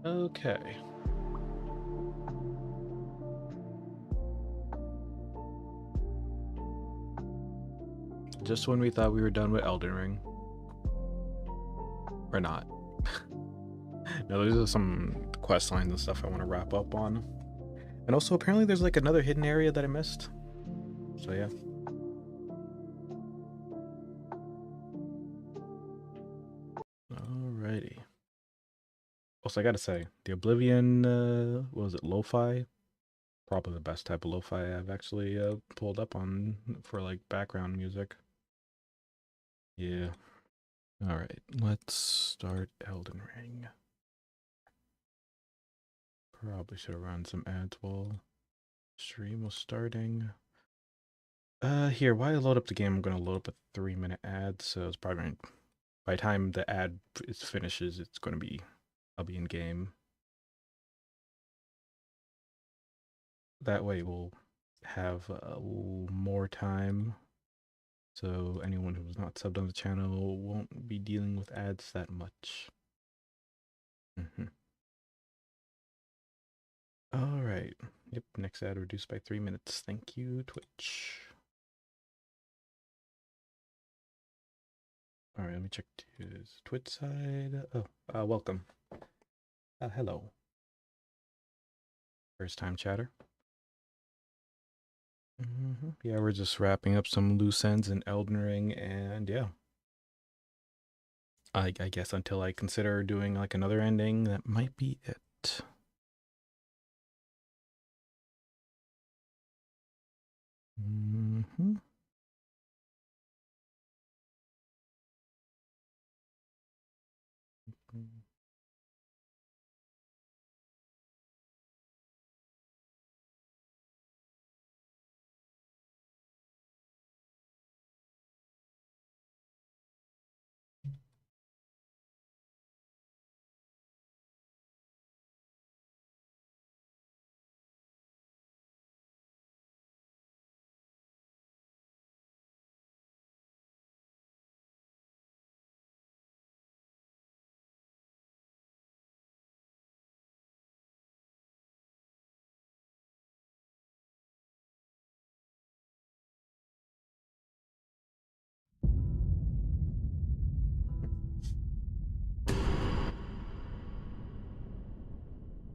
Okay. Just when we thought we were done with Elden Ring. Or not. No, these are some quest lines and stuff I want to wrap up on. And also, apparently there's like another hidden area that I missed. So yeah. Alrighty. Also, I gotta say, the Oblivion, what was it, lo-fi? Probably the best type of lo-fi I've actually pulled up on for like background music. Yeah. Alright, let's start Elden Ring. Probably should have run some ads while stream was starting. Here, while I load up the game, I'm gonna load up a 3-minute ad, so it's probably gonna, by the time the ad finishes, it's gonna be, I'll be in game. That way we'll have more time, so anyone who's not subbed on the channel won't be dealing with ads that much. All right. Yep, next ad reduced by 3 minutes. Thank you, Twitch. All right, let me check his Twitch side. Oh, welcome. Hello. First time chatter. Yeah, we're just wrapping up some loose ends in Elden Ring, and yeah. I guess until I consider doing like another ending, that might be it.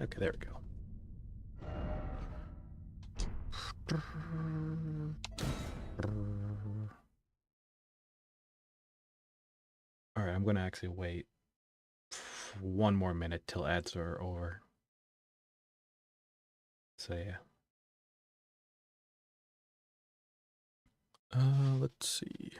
Okay, there we go. All right, I'm gonna actually wait 1 more minute till ads are over. So yeah. Let's see.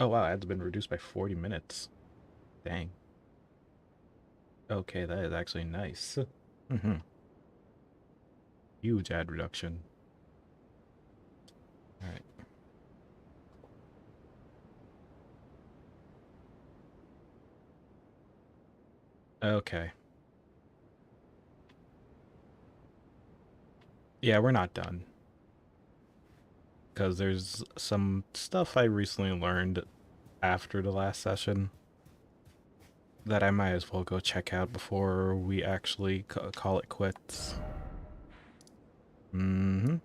Oh wow, ads been reduced by 40 minutes. Dang. Okay, that is actually nice. Huge ad reduction. All right. Okay. Yeah, we're not done. Because there's some stuff I recently learned after the last session that I might as well go check out before we actually call it quits. Let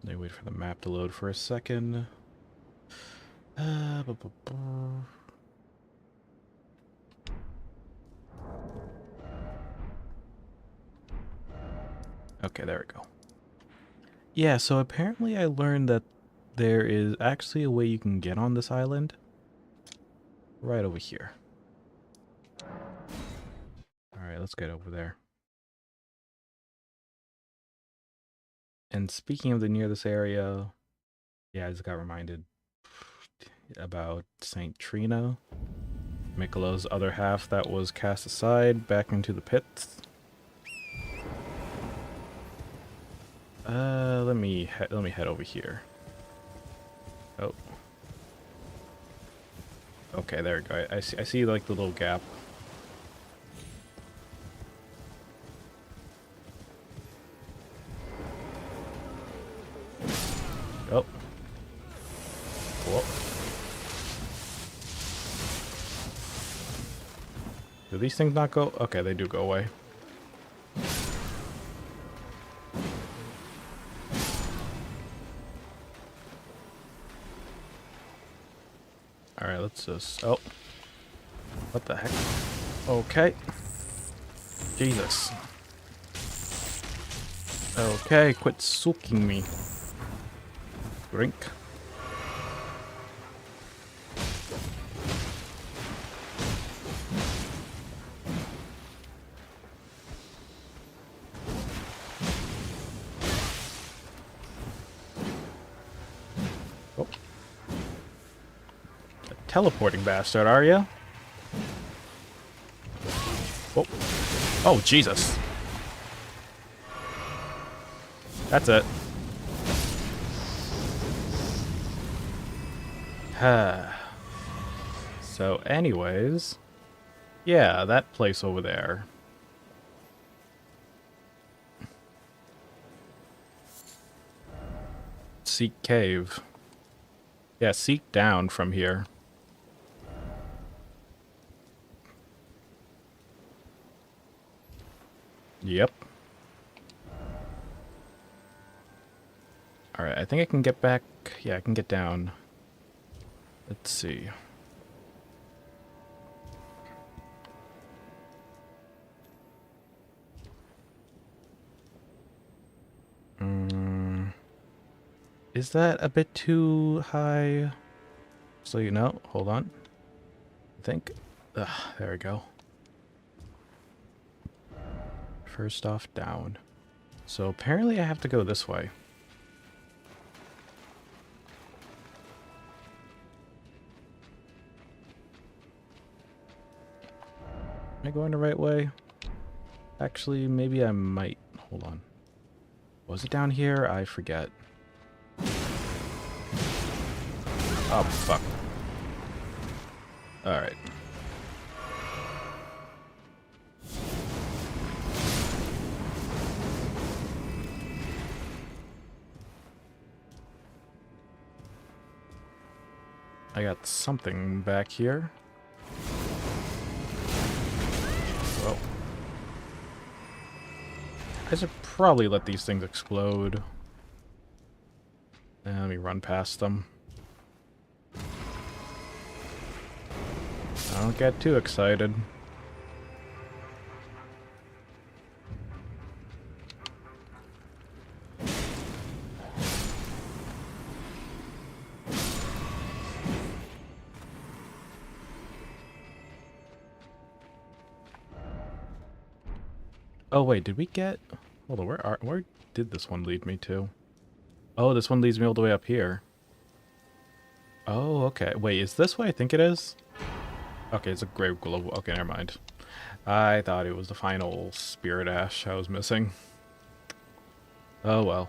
me wait for the map to load for a second. Okay, there we go. Yeah, so apparently I learned that there is actually a way you can get on this island. Right over here. Alright, let's get over there. And speaking of the near this area, yeah, I just got reminded about St. Trina, Michelo's other half that was cast aside back into the pits. Let me head over here. Oh. Okay, there we go. I see like the little gap. Oh. Whoa. Do these things not go? Okay, they do go away. Alright, let's just... Oh. What the heck? Okay. Jesus. Okay, quit sulking me. Drink. Oh. A teleporting bastard, are you? Oh. Oh, Jesus. That's it. So anyways, yeah, that place over there. Seek cave. Yeah, seek down from here. Yep. Alright, I think I can get back. Yeah, I can get down. Let's see. Is that a bit too high? So you know, hold on. I think. There we go. First off, down. So apparently I have to go this way. Am I going the right way? Actually, maybe I might. Hold on. Was it down here? I forget. Oh, fuck. Alright. I got something back here. Whoa. I should probably let these things explode. Let me run past them. Don't get too excited. Oh wait, did we get... Hold on, where did this one lead me to? Oh, this one leads me all the way up here. Oh, okay. Wait, is this what I think it is? Okay, it's a grave global. Okay, never mind. I thought it was the final spirit ash I was missing. Oh well.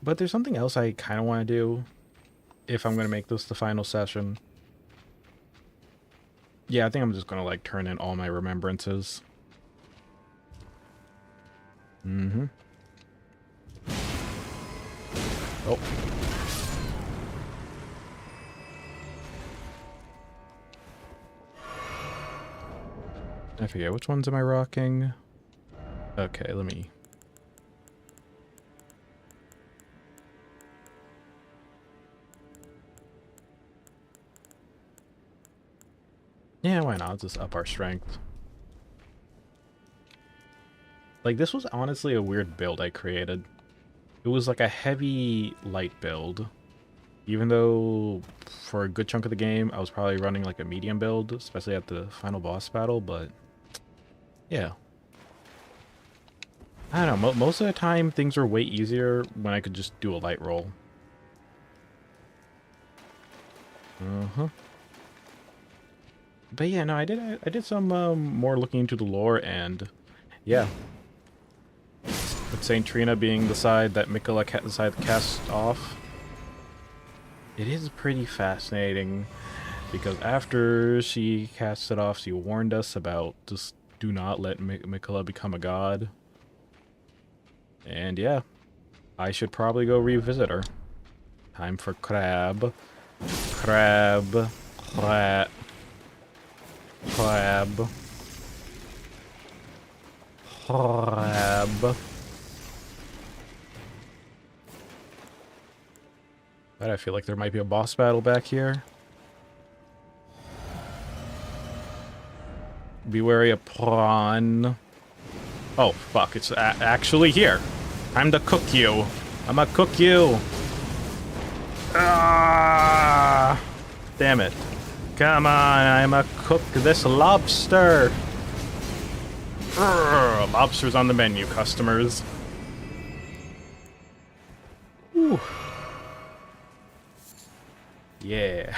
But there's something else I kind of want to do if I'm going to make this the final session. Yeah, I think I'm just going to like turn in all my remembrances. Mm-hmm. Oh. I forget, which ones am I rocking? Okay, let me... Yeah, why not? Let's just up our strength. Like, this was honestly a weird build I created. It was like a heavy light build. Even though for a good chunk of the game, I was probably running like a medium build, especially at the final boss battle, but yeah. I don't know, most of the time things were way easier when I could just do a light roll. Uh-huh. But yeah, no, I did some more looking into the lore, and yeah. With Saint Trina being the side that Miquella decided to cast off, it is pretty fascinating, because after she cast it off, she warned us about just do not let Miquella become a god. And yeah, I should probably go revisit her. Time for crab. Crab. Crab. Crab. Crab. But I feel like there might be a boss battle back here. Be wary of prawn. Oh, fuck. It's actually here. Time to cook you. I'ma cook you. Ah! Damn it. Come on, I'ma cook this lobster. Urgh, lobster's on the menu, customers. Whew. Yeah.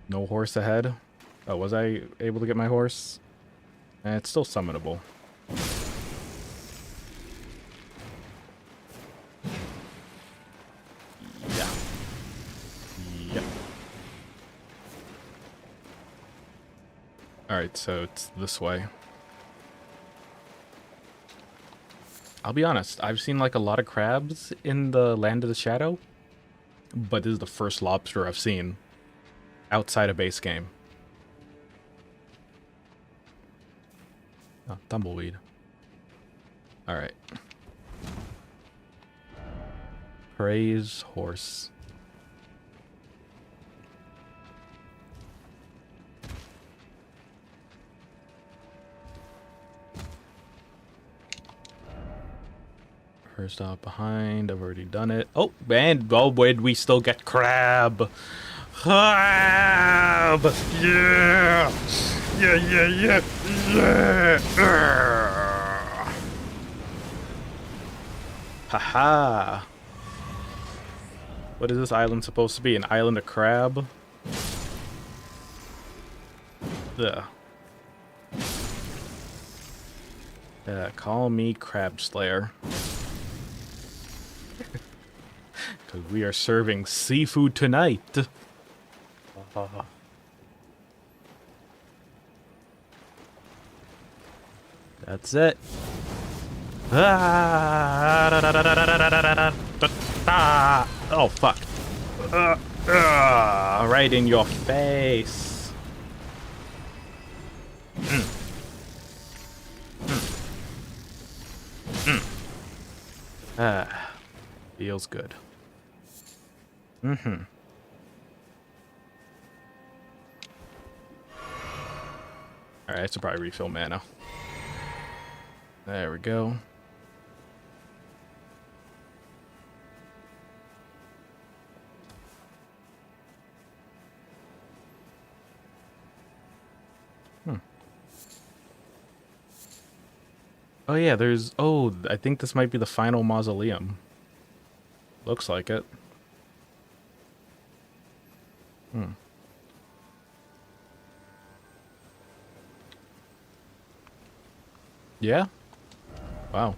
No horse ahead. Oh, was I able to get my horse? It's still summonable. Yeah. Yep. Alright, so it's this way. I'll be honest, I've seen like a lot of crabs in the Land of the Shadow, but this is the first lobster I've seen outside of base game. Oh, tumbleweed. Alright. Praise horse. First stop behind. I've already done it. Oh, and oh, wait, we still get crab. Crab! Yeah! Yeah! Haha! What is this island supposed to be? An island of crab? Ugh. Call me Crab Slayer. Because we are serving seafood tonight. That's it. Oh, fuck. Right in your face. Feels good. Alright, I should probably refill mana. There we go. Oh yeah, there's... Oh, I think this might be the final mausoleum. Looks like it. Yeah? Wow.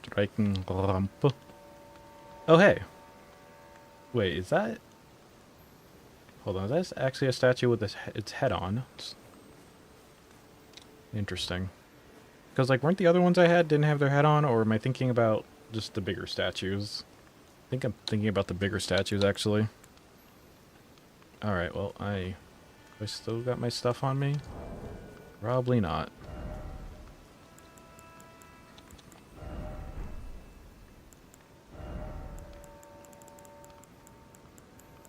Striking ramp. Oh, hey. Wait, is that... Hold on, is that actually a statue with its head on? It's interesting. Because, like, weren't the other ones I had didn't have their head on, or am I thinking about just the bigger statues? I think I'm thinking about the bigger statues, actually. Alright, well, I still got my stuff on me? Probably not.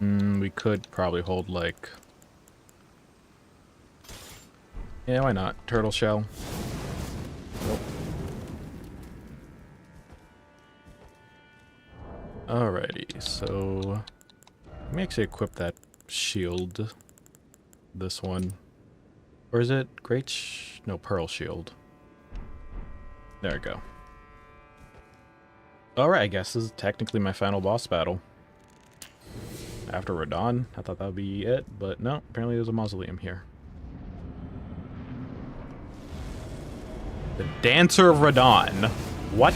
We could probably hold, like... Yeah, why not? Turtle shell. Nope. Alrighty, so... Let me actually equip that shield. This one. Or is it no, pearl shield. There we go. Alright, I guess this is technically my final boss battle. After Radon, I thought that would be it, but no, apparently there's a mausoleum here. The Dancer of Radon. What?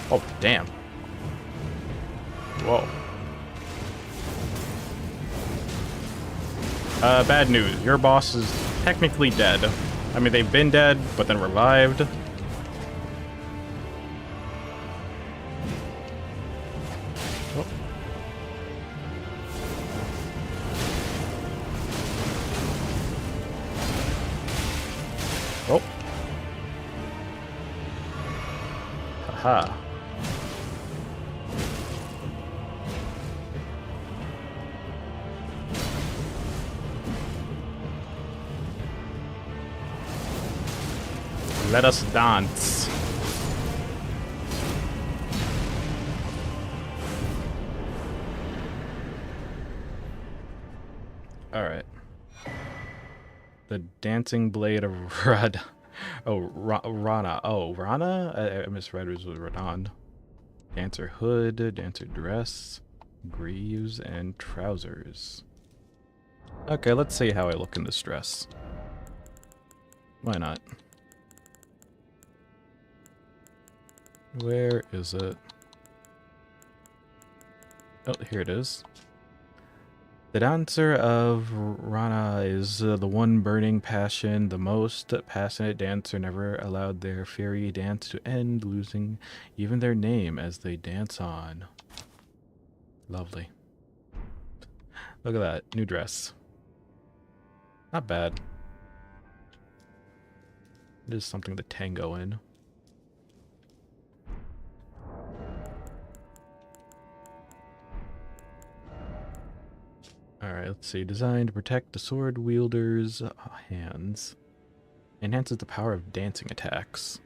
Oh, damn. Whoa. Bad news. Your boss is technically dead. I mean, they've been dead, but then revived. Oh. Aha. Let us dance. Alright. The dancing blade of Rad. Oh, Rana. Oh, Rana? I misread it was Radon. Dancer hood, dancer dress, greaves, and trousers. Okay, let's see how I look in this dress. Why not? Where is it? Oh, here it is. The dancer of Rana is the one burning passion. The most passionate dancer never allowed their fiery dance to end, losing even their name as they dance on. Lovely. Look at that. New dress. Not bad. It is something to tango in. Alright, let's see. Designed to protect the sword wielder's hands. Enhances the power of dancing attacks.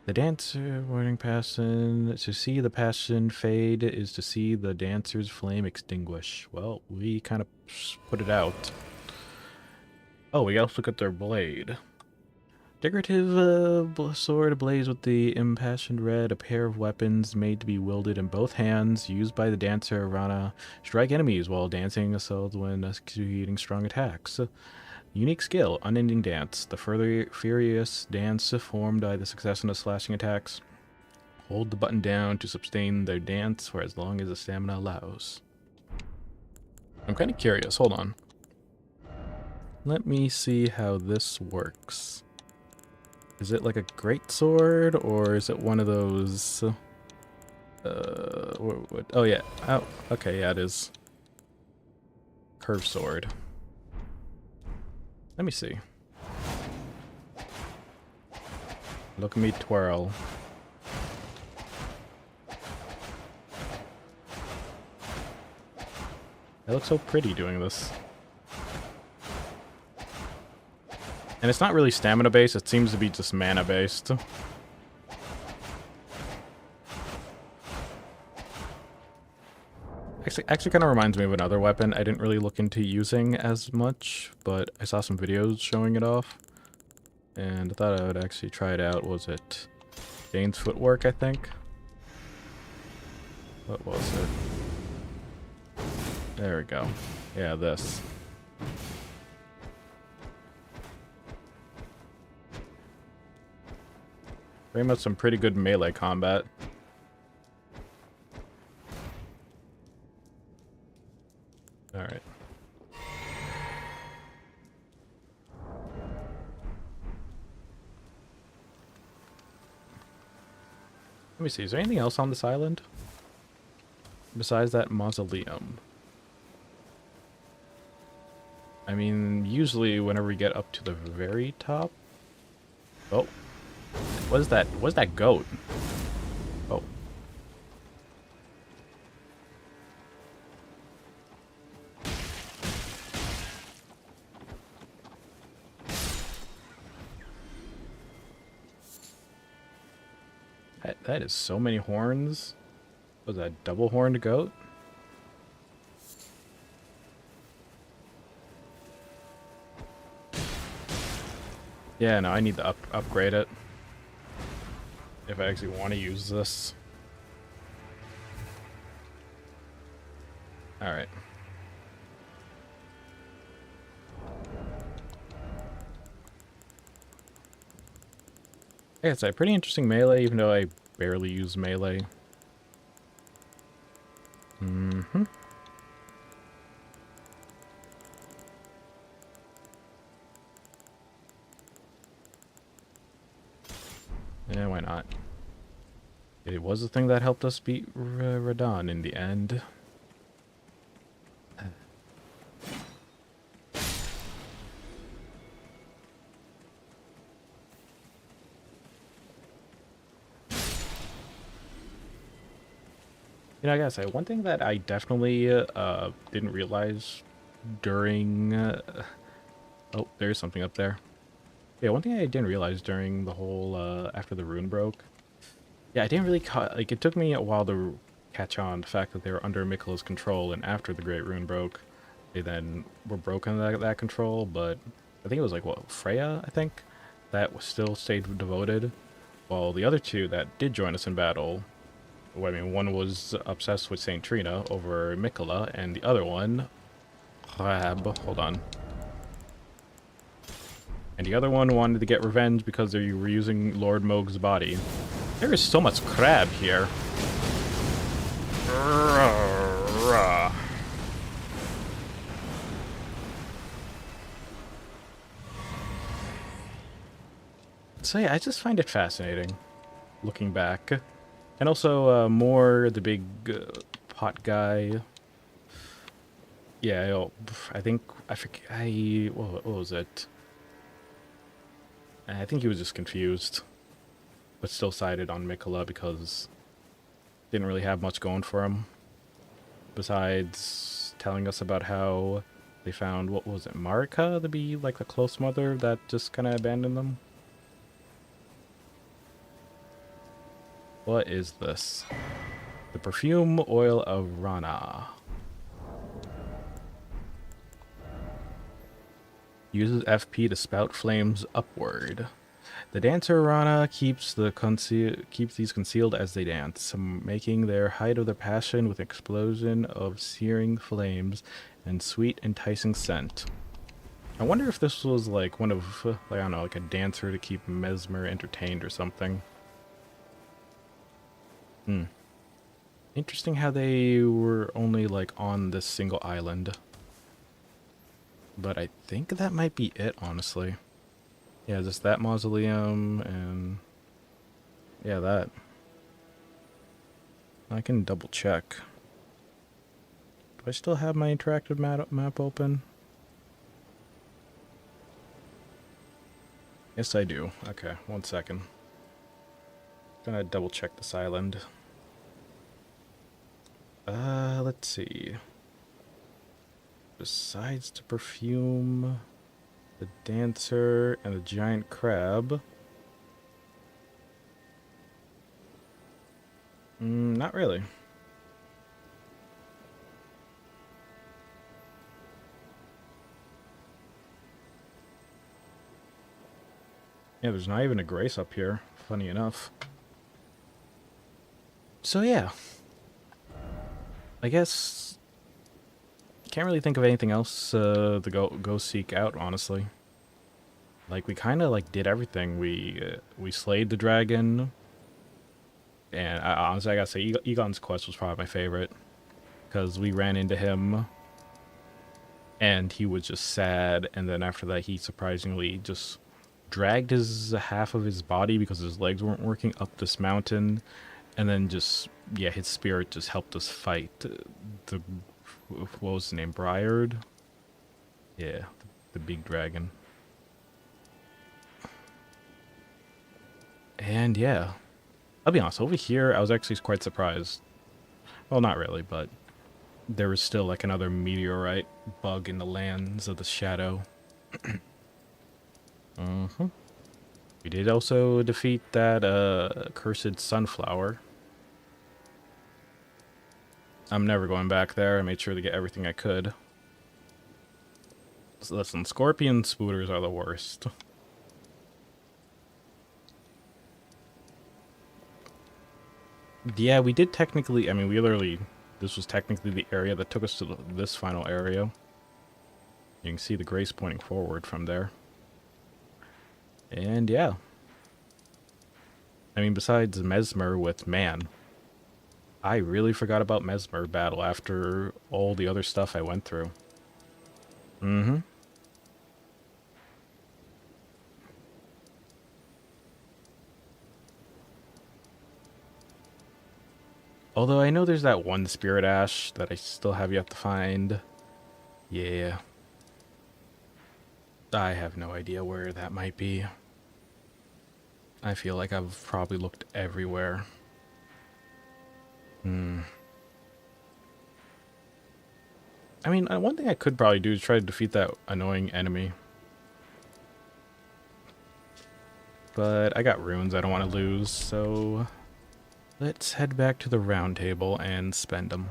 The dancer warning passion. To see the passion fade is to see the dancer's flame extinguish. Well, we kind of put it out. Oh, we also look at their blade. Decorative sword ablaze with the impassioned red, a pair of weapons made to be wielded in both hands, used by the dancer Rana. Strike enemies while dancing assault when executing strong attacks. Unique skill, unending dance. The further furious dance formed by the succession of slashing attacks. Hold the button down to sustain their dance for as long as the stamina allows. I'm kind of curious. Hold on. Let me see how this works. Is it like a great sword, or is it one of those... oh yeah. Oh, okay, yeah, it is. Curved sword. Let me see. Look at me twirl. I look so pretty doing this. And it's not really stamina based, it seems to be just mana based. Actually kind of reminds me of another weapon I didn't really look into using as much, but I saw some videos showing it off. And I thought I would actually try it out. Was it Dane's Footwork, I think? What was it? There we go. Yeah, this. Very much some pretty good melee combat. Alright. Let me see, is there anything else on this island? Besides that mausoleum? I mean, usually whenever we get up to the very top... Oh. What is that? What's that goat? Oh. That is so many horns. Was that a double-horned goat? Yeah, no, I need to upgrade it. If I actually want to use this. Alright. Yeah, it's a pretty interesting melee, even though I barely use melee. Mm-hmm. Yeah, why not? It was the thing that helped us beat Radon in the end. You know, I gotta say, one thing that I definitely didn't realize during... oh, there's something up there. Yeah, one thing I didn't realize during the whole, after the rune broke. Yeah, I didn't really like, it took me a while to catch on the fact that they were under Mikkela's control, and after the Great Rune broke, they then were broken that control, but I think it was like, what, Freya, I think? That was still stayed devoted, while the other two that did join us in battle, well, I mean, one was obsessed with Saint Trina over Mikkela, and the other one, hold on. And the other one wanted to get revenge because they were using Lord Moog's body. There is so much crab here. So yeah, I just find it fascinating, looking back. And also, more the big pot guy. Yeah, I think, I forget, what was it? I think he was just confused, but still sided on Mikkela because didn't really have much going for him. Besides telling us about how they found, what was it, Marika to be like the close mother that just kind of abandoned them? What is this? The perfume oil of Rana. Uses FP to spout flames upward. The dancer Rana keeps these concealed as they dance, making their height of their passion with an explosion of searing flames and sweet, enticing scent. I wonder if this was like one of, like, I don't know, like a dancer to keep Mesmer entertained or something. Interesting how they were only like on this single island. But I think that might be it, honestly. Yeah, just that mausoleum and... yeah, that. I can double check. Do I still have my interactive map open? Yes, I do. Okay, 1 second. Gonna double check this island. Let's see. Besides the perfume, the dancer, and the giant crab. Not really. Yeah, there's not even a Grace up here, funny enough. So yeah. I guess can't really think of anything else to go seek out, honestly. Like, we kind of like did everything. We slayed the dragon, and honestly, I gotta say, Egon's quest was probably my favorite because we ran into him, and he was just sad. And then after that, he surprisingly just dragged his half of his body because his legs weren't working up this mountain, and then just, yeah, his spirit just helped us fight the, what was his name, Briard? Yeah, the big dragon. And yeah, I'll be honest, over here I was actually quite surprised. Well, not really, but there was still like another meteorite bug in the lands of the shadow. We did also defeat that cursed sunflower. I'm never going back there. I made sure to get everything I could. So listen, scorpion spooters are the worst. Yeah, we did technically, I mean, we literally, this was technically the area that took us to this final area. You can see the Grace pointing forward from there. And yeah. I mean, besides Mesmer with Man, I really forgot about Mesmer battle after all the other stuff I went through. Although I know there's that one Spirit Ash that I still have yet to find. Yeah. I have no idea where that might be. I feel like I've probably looked everywhere. I mean, one thing I could probably do is try to defeat that annoying enemy. But I got runes I don't want to lose, so let's head back to the round table and spend them.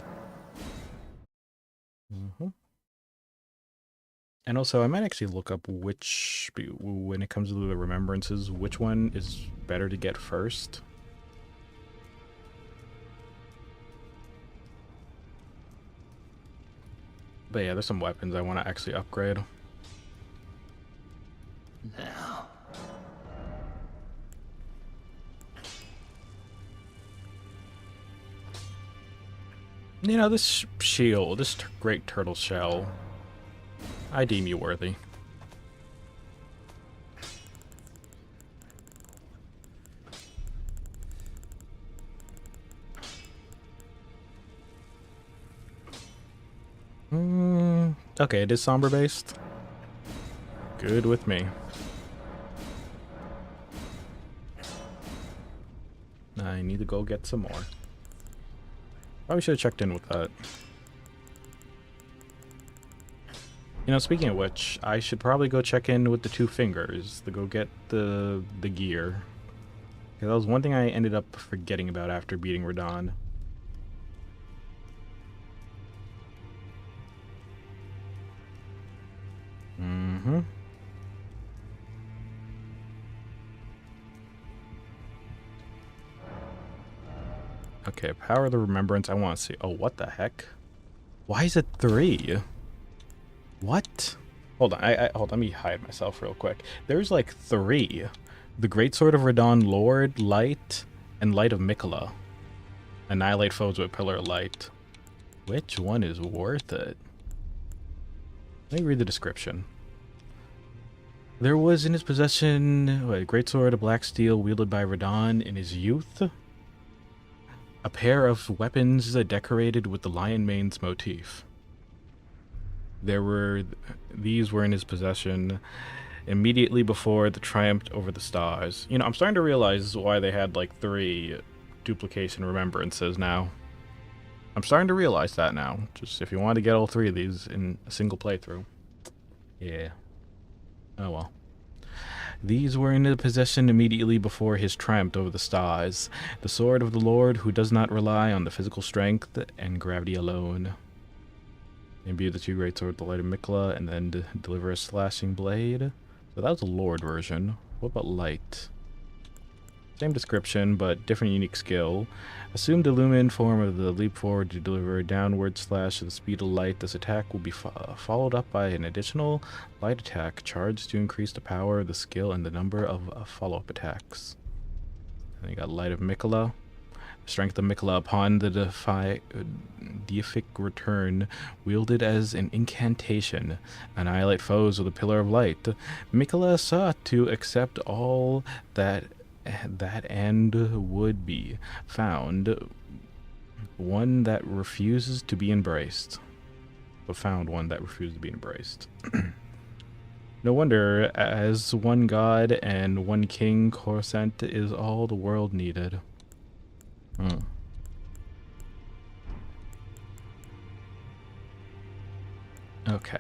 And also, I might actually look up which, when it comes to the remembrances, which one is better to get first. But yeah, there's some weapons I want to actually upgrade. Now. You know, this shield, this great turtle shell, I deem you worthy. Okay, it is somber based. Good with me. I need to go get some more. Probably should have checked in with that. You know, speaking of which, I should probably go check in with the 2 fingers to go get the gear. Because that was one thing I ended up forgetting about after beating Radon. Okay, Power of the Remembrance, I want to see. Oh, what the heck? Why is it 3? What? Hold on, hold on, let me hide myself real quick. There's like 3. The Greatsword of Radon, Lord, Light, and Light of Mikola. Annihilate foes with Pillar of Light. Which one is worth it? Let me read the description. There was in his possession a greatsword of black steel wielded by Radon in his youth. A pair of weapons decorated with the lion mane's motif. These were in his possession immediately before the triumph over the stars. You know, I'm starting to realize why they had like 3 duplication remembrances now. I'm starting to realize that now. Just if you want to get all 3 of these in a single playthrough. Yeah. Oh well. These were in his possession immediately before his triumph over the stars. The sword of the Lord who does not rely on the physical strength and gravity alone. Imbue the 2 great sword, the Light of Mikola, and then deliver a slashing blade. So that was the Lord version. What about Light? Same description, but different unique skill. Assume the illumined form of the leap forward to deliver a downward slash at the speed of light. This attack will be followed up by an additional light attack charged to increase the power of the skill and the number of follow-up attacks. And you got Light of Mikola. Strength of Mikola upon the deific return, wielded as an incantation. Annihilate foes with a pillar of light. Mikola sought to accept all that and would be found one that refuses to be embraced. But found one that refused to be embraced. No wonder, as one god and one king, Coruscant is all the world needed. Okay.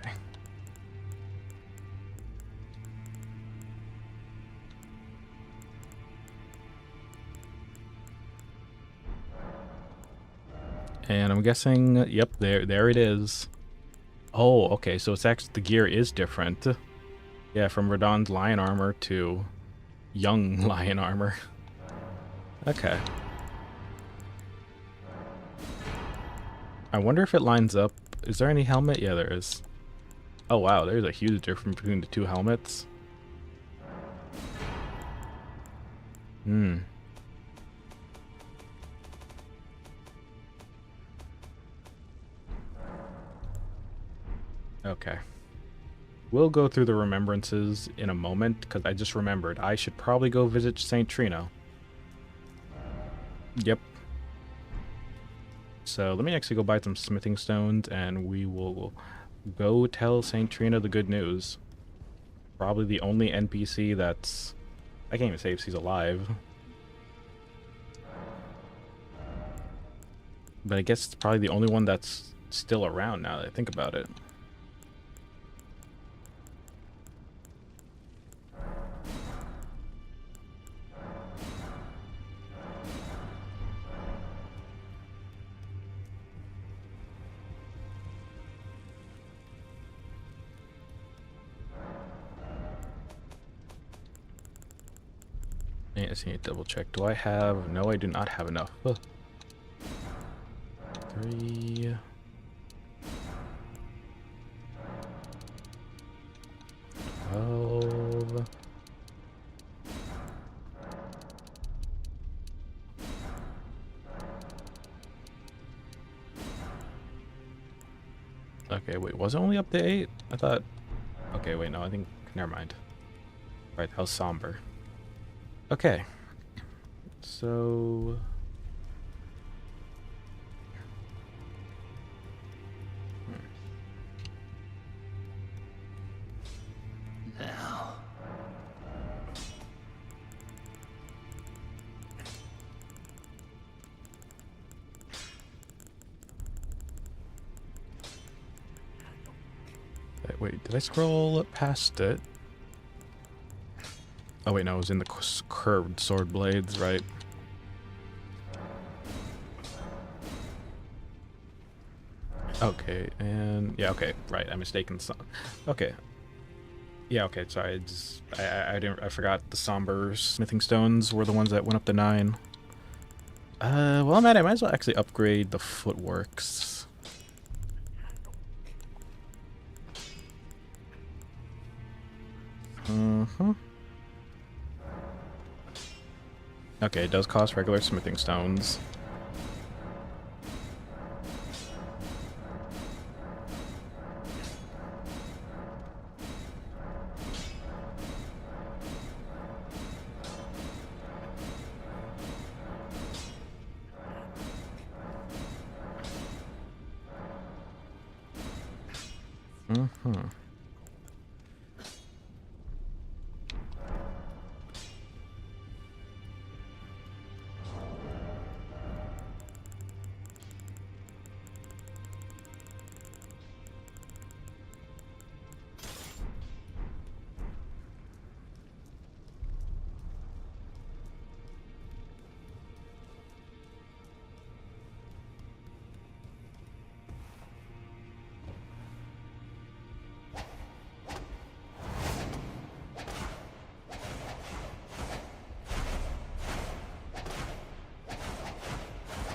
And I'm guessing, yep, there it is. Oh, okay, so it's actually, the gear is different. Yeah, from Radon's lion armor to young lion armor. Okay. I wonder if it lines up. Is there any helmet? Yeah, there is. Oh wow, there's a huge difference between the 2 helmets. Okay. We'll go through the remembrances in a moment, because I just remembered I should probably go visit St. Trina. Yep. So let me actually go buy some smithing stones, and we will go tell St. Trina the good news. Probably the only NPC that's... I can't even say if she's alive. But I guess it's probably the only one that's still around now that I think about it. I just need to double check. Do I have... No, I do not have enough. Ugh. 3... 12... Okay, wait, was it only up to 8? I thought... Okay, wait, no, I think... Never mind. Right, that was somber. Okay. So... Now. Wait, did I scroll past it? Oh wait, no, it was in the curved sword blades, right? Okay, and yeah, okay, right. I mistaken some. Okay, yeah, okay. Sorry, I forgot the somber smithing stones were the ones that went up to 9. Well, man, I might as well actually upgrade the footworks. Okay, it does cost regular smithing stones.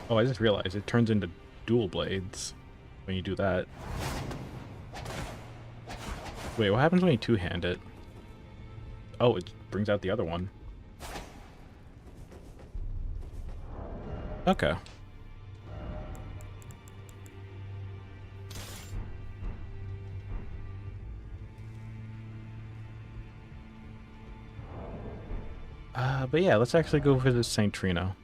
Oh, I just realized it turns into dual blades when you do that. Wait, what happens when you two-hand it? Oh, it brings out the other one. Okay. But yeah, let's actually go visit St. Trina.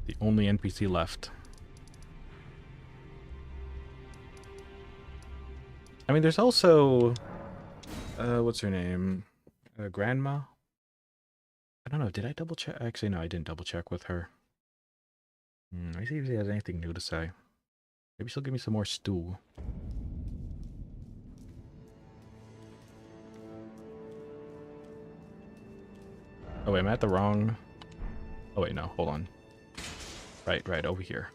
The only NPC left. I mean, there's also... what's her name? Grandma? I don't know, did I double check? Actually, no, I didn't double check with her. Let me see if she has anything new to say. Maybe she'll give me some more stew. Oh wait, am I at the wrong... Oh wait, no, hold on. Right, over here.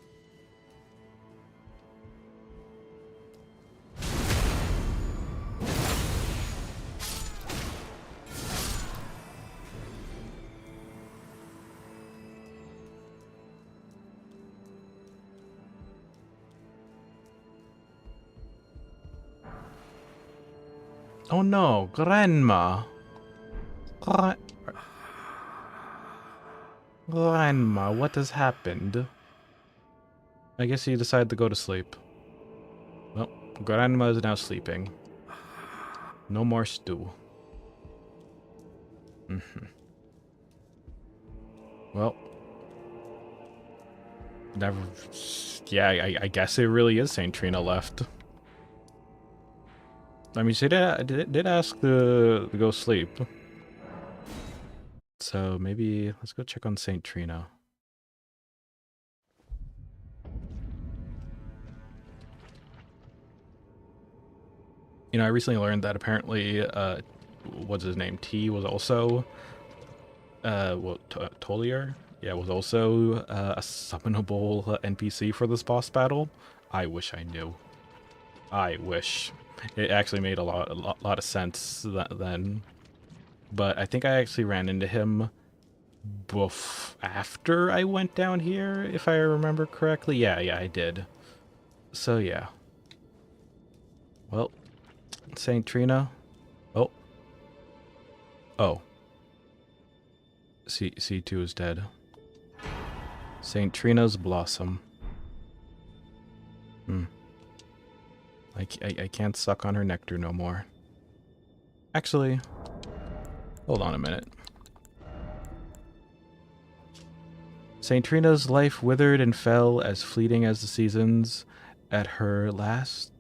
Oh no, Grandma! Grandma, what has happened? I guess you decided to go to sleep. Well, Grandma is now sleeping. No more stew. Well. Never... Yeah, I guess it really is St. Trina left. I mean, she did ask to go sleep. So maybe let's go check on St. Trina. You know, I recently learned that apparently, what's his name? T was also, Tolier? Yeah, was also a summonable NPC for this boss battle. I wish I knew. I wish. It actually made a lot of sense then. But I think I actually ran into him after I went down here, if I remember correctly. Yeah, I did. So yeah. Well, Saint Trina. Oh, oh. C2 is dead. Saint Trina's Blossom. Hmm. I can't suck on her nectar no more. Actually, hold on a minute. Saint Trina's life withered and fell as fleeting as the seasons. At her last,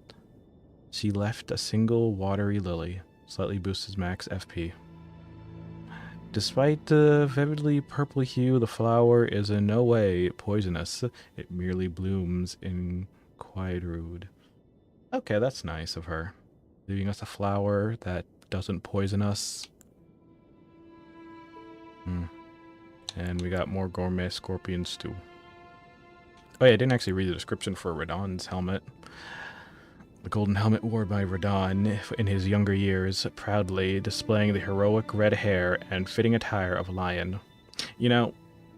she left a single watery lily. Slightly boosts his max FP. Despite the vividly purple hue, the flower is in no way poisonous. It merely blooms in quietude. Okay, that's nice of her. Leaving us a flower that doesn't poison us. And we got more gourmet scorpion stew. Oh yeah, I didn't actually read the description for Radahn's helmet. The golden helmet worn by Radahn in his younger years, proudly displaying the heroic red hair and fitting attire of a lion. You know,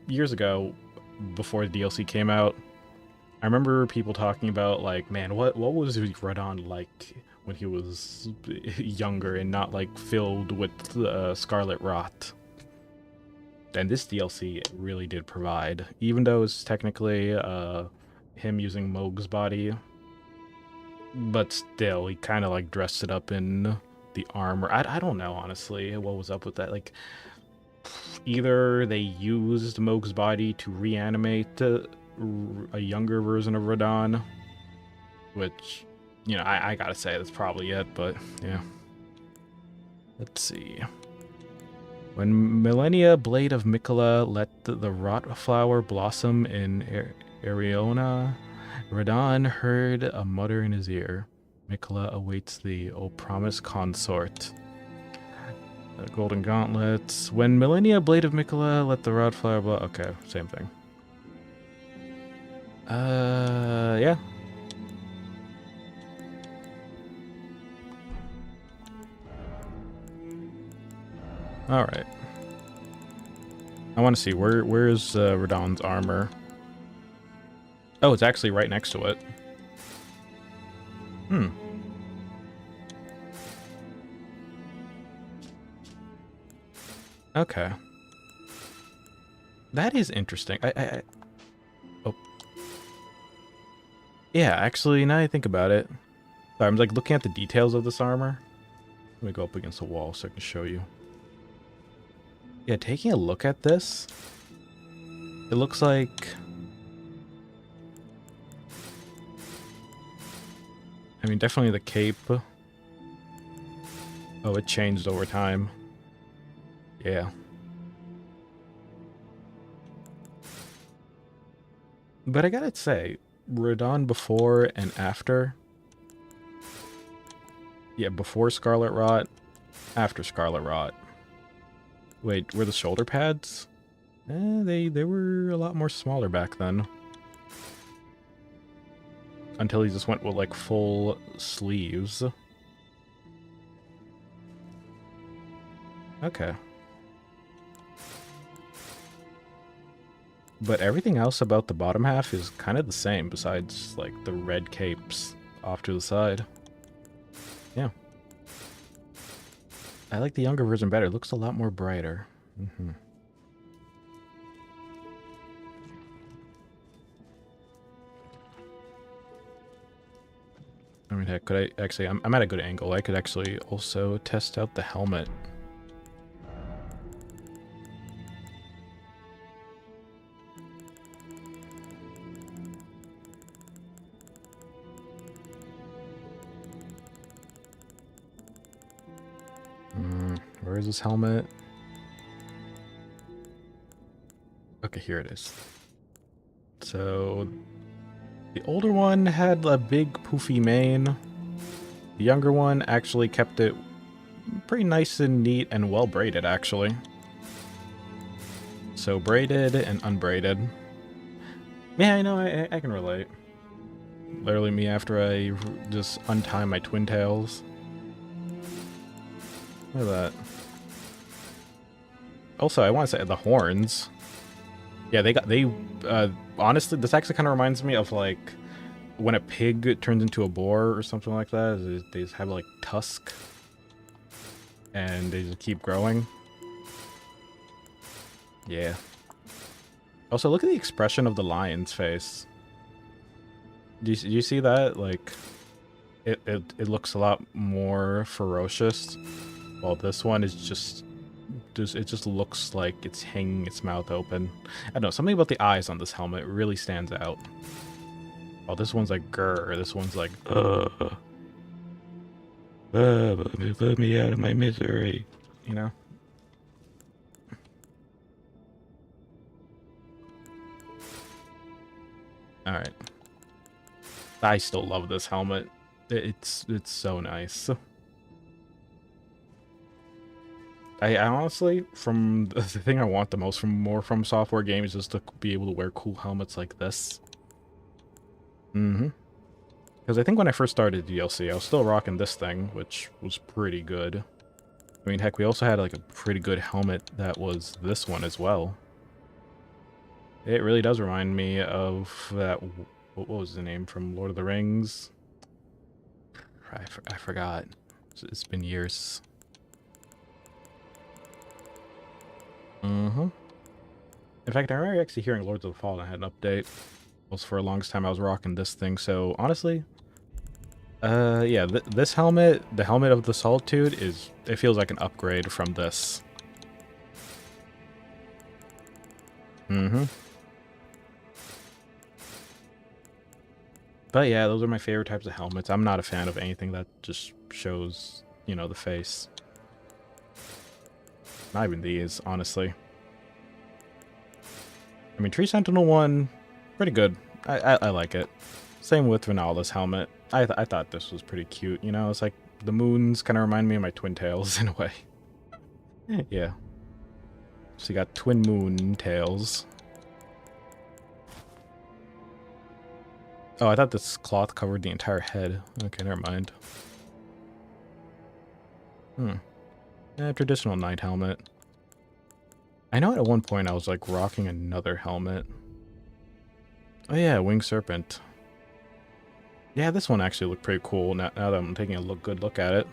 years ago, before the DLC came out, I remember people talking about, like, man, what was Radahn like when he was younger and not, like, filled with scarlet rot? And this DLC really did provide, even though it's technically him using Mohg's body, but still, he kind of like dressed it up in the armor. I don't know, honestly, what was up with that. Like, either they used Mohg's body to reanimate a younger version of Radahn, which, you know, I gotta say that's probably it, but yeah. Let's see. When Millennia Blade of Mikola let the rot flower blossom in Ariona, Radahn heard a mutter in his ear. Mikola awaits thee, O promised consort. Golden gauntlets. When Millennia Blade of Mikola let the rot flower blossom. Okay, same thing. Yeah. All right. I want to see where's Radahn's armor. Oh, it's actually right next to it. Okay. That is interesting. Oh. Yeah, actually, now I think about it. Sorry, I'm like looking at the details of this armor. Let me go up against the wall so I can show you. Yeah, taking a look at this, it looks like... I mean, definitely the cape. Oh, it changed over time. Yeah. But I gotta say, Radahn before and after... Yeah, before Scarlet Rot, after Scarlet Rot. Wait, were the shoulder pads? They were a lot more smaller back then. Until he just went with, like, full sleeves. Okay. But everything else about the bottom half is kind of the same, besides, like, the red capes off to the side. Yeah. I like the younger version better. It looks a lot more brighter. I mean, heck, could I actually... I'm at a good angle. I could actually also test out the helmet. Where is this helmet? Okay, here it is. So, the older one had a big poofy mane. The younger one actually kept it pretty nice and neat and well braided, actually. So braided and unbraided. Yeah, I know, I can relate. Literally me after I just untie my twin tails. Look at that. Also, I want to say the horns. Yeah, honestly, this actually kind of reminds me of, like, when a pig turns into a boar or something like that. They just have, like, tusk. And they just keep growing. Yeah. Also, look at the expression of the lion's face. Do you see that? Like, it looks a lot more ferocious. While this one is it just looks like it's hanging its mouth open. I don't know, something about the eyes on this helmet really stands out. Oh, this one's like grr. This one's like let me out of my misery. You know? Alright. I still love this helmet. It's so nice. I honestly, from the thing I want the most from software games is to be able to wear cool helmets like this. Because I think when I first started DLC, I was still rocking this thing, which was pretty good. I mean, heck, we also had like a pretty good helmet that was this one as well. It really does remind me of that. What was the name from Lord of the Rings? I forgot. It's been years. In fact, I remember actually hearing Lords of the Fallen had an update. Also, for a longest time, I was rocking this thing. So honestly, yeah, this helmet, the helmet of the Solitude, it feels like an upgrade from this. But yeah, those are my favorite types of helmets. I'm not a fan of anything that just shows, you know, the face. Not even these, honestly. I mean, Tree Sentinel one, pretty good. I like it. Same with Ronaldo's helmet. I thought this was pretty cute, you know? It's like the moons kind of remind me of my twin tails in a way. Yeah. So you got twin moon tails. Oh, I thought this cloth covered the entire head. Okay, never mind. Yeah, traditional knight helmet. I know at one point I was like rocking another helmet. Oh yeah, winged serpent. Yeah, this one actually looked pretty cool now that I'm taking a good look at it.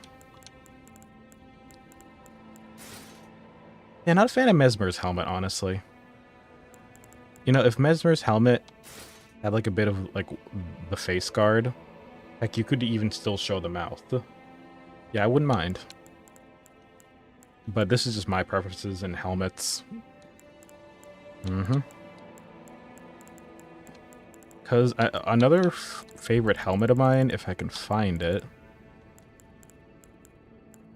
Yeah, not a fan of Mesmer's helmet, honestly. You know, if Mesmer's helmet had like a bit of like the face guard, like you could even still show the mouth. Yeah, I wouldn't mind. But this is just my preferences in helmets. Because another favorite helmet of mine, if I can find it,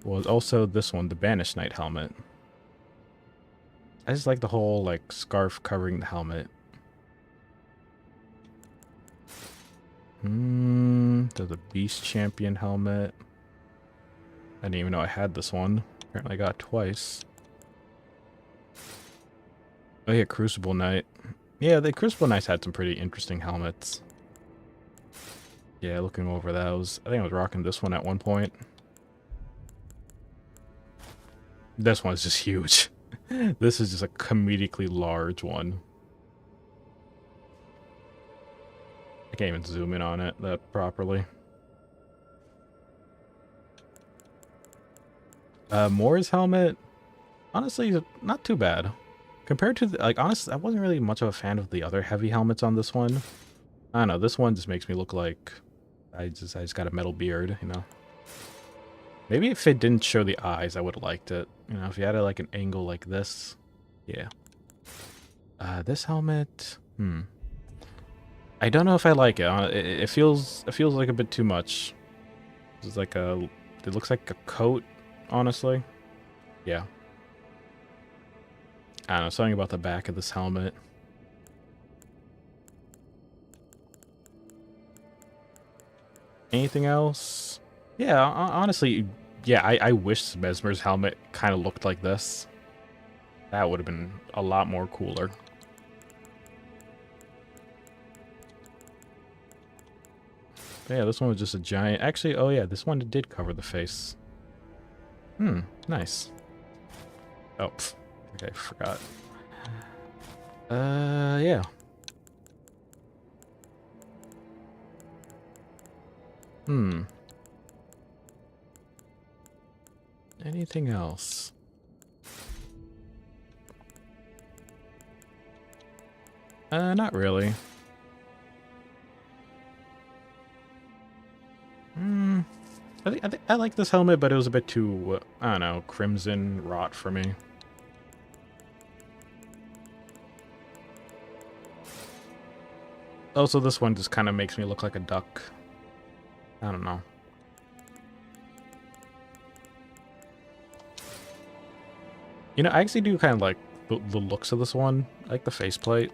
was also this one, the Banished Knight helmet. I just like the whole, like, scarf covering the helmet. There's a Beast Champion helmet. I didn't even know I had this one. Apparently I got it twice. Oh yeah, Crucible Knight. Yeah, the Crucible Knights had some pretty interesting helmets. Yeah, looking over those. I think I was rocking this one at one point. This one's just huge. This is just a comedically large one. I can't even zoom in on it that properly. Moore's helmet, honestly, not too bad. Compared to, like, honestly, I wasn't really much of a fan of the other heavy helmets on this one. I don't know, this one just makes me look like I just got a metal beard, you know? Maybe if it didn't show the eyes, I would have liked it. You know, if you had it like an angle like this. Yeah. This helmet, I don't know if I like it. It feels like a bit too much. It's like it looks like a coat, honestly. Yeah. I don't know, something about the back of this helmet. Anything else? Yeah, honestly, yeah, I wish Mesmer's helmet kind of looked like this. That would have been a lot more cooler. But yeah, this one was just a giant... Actually, oh yeah, this one did cover the face. Hmm, nice. Oh, pff, okay, forgot. Yeah. Hmm. Anything else? Not really. Hmm. I like this helmet, but it was a bit too, I don't know, crimson rot for me. Also, this one just kind of makes me look like a duck. I don't know. You know, I actually do kind of like the looks of this one. I like the faceplate.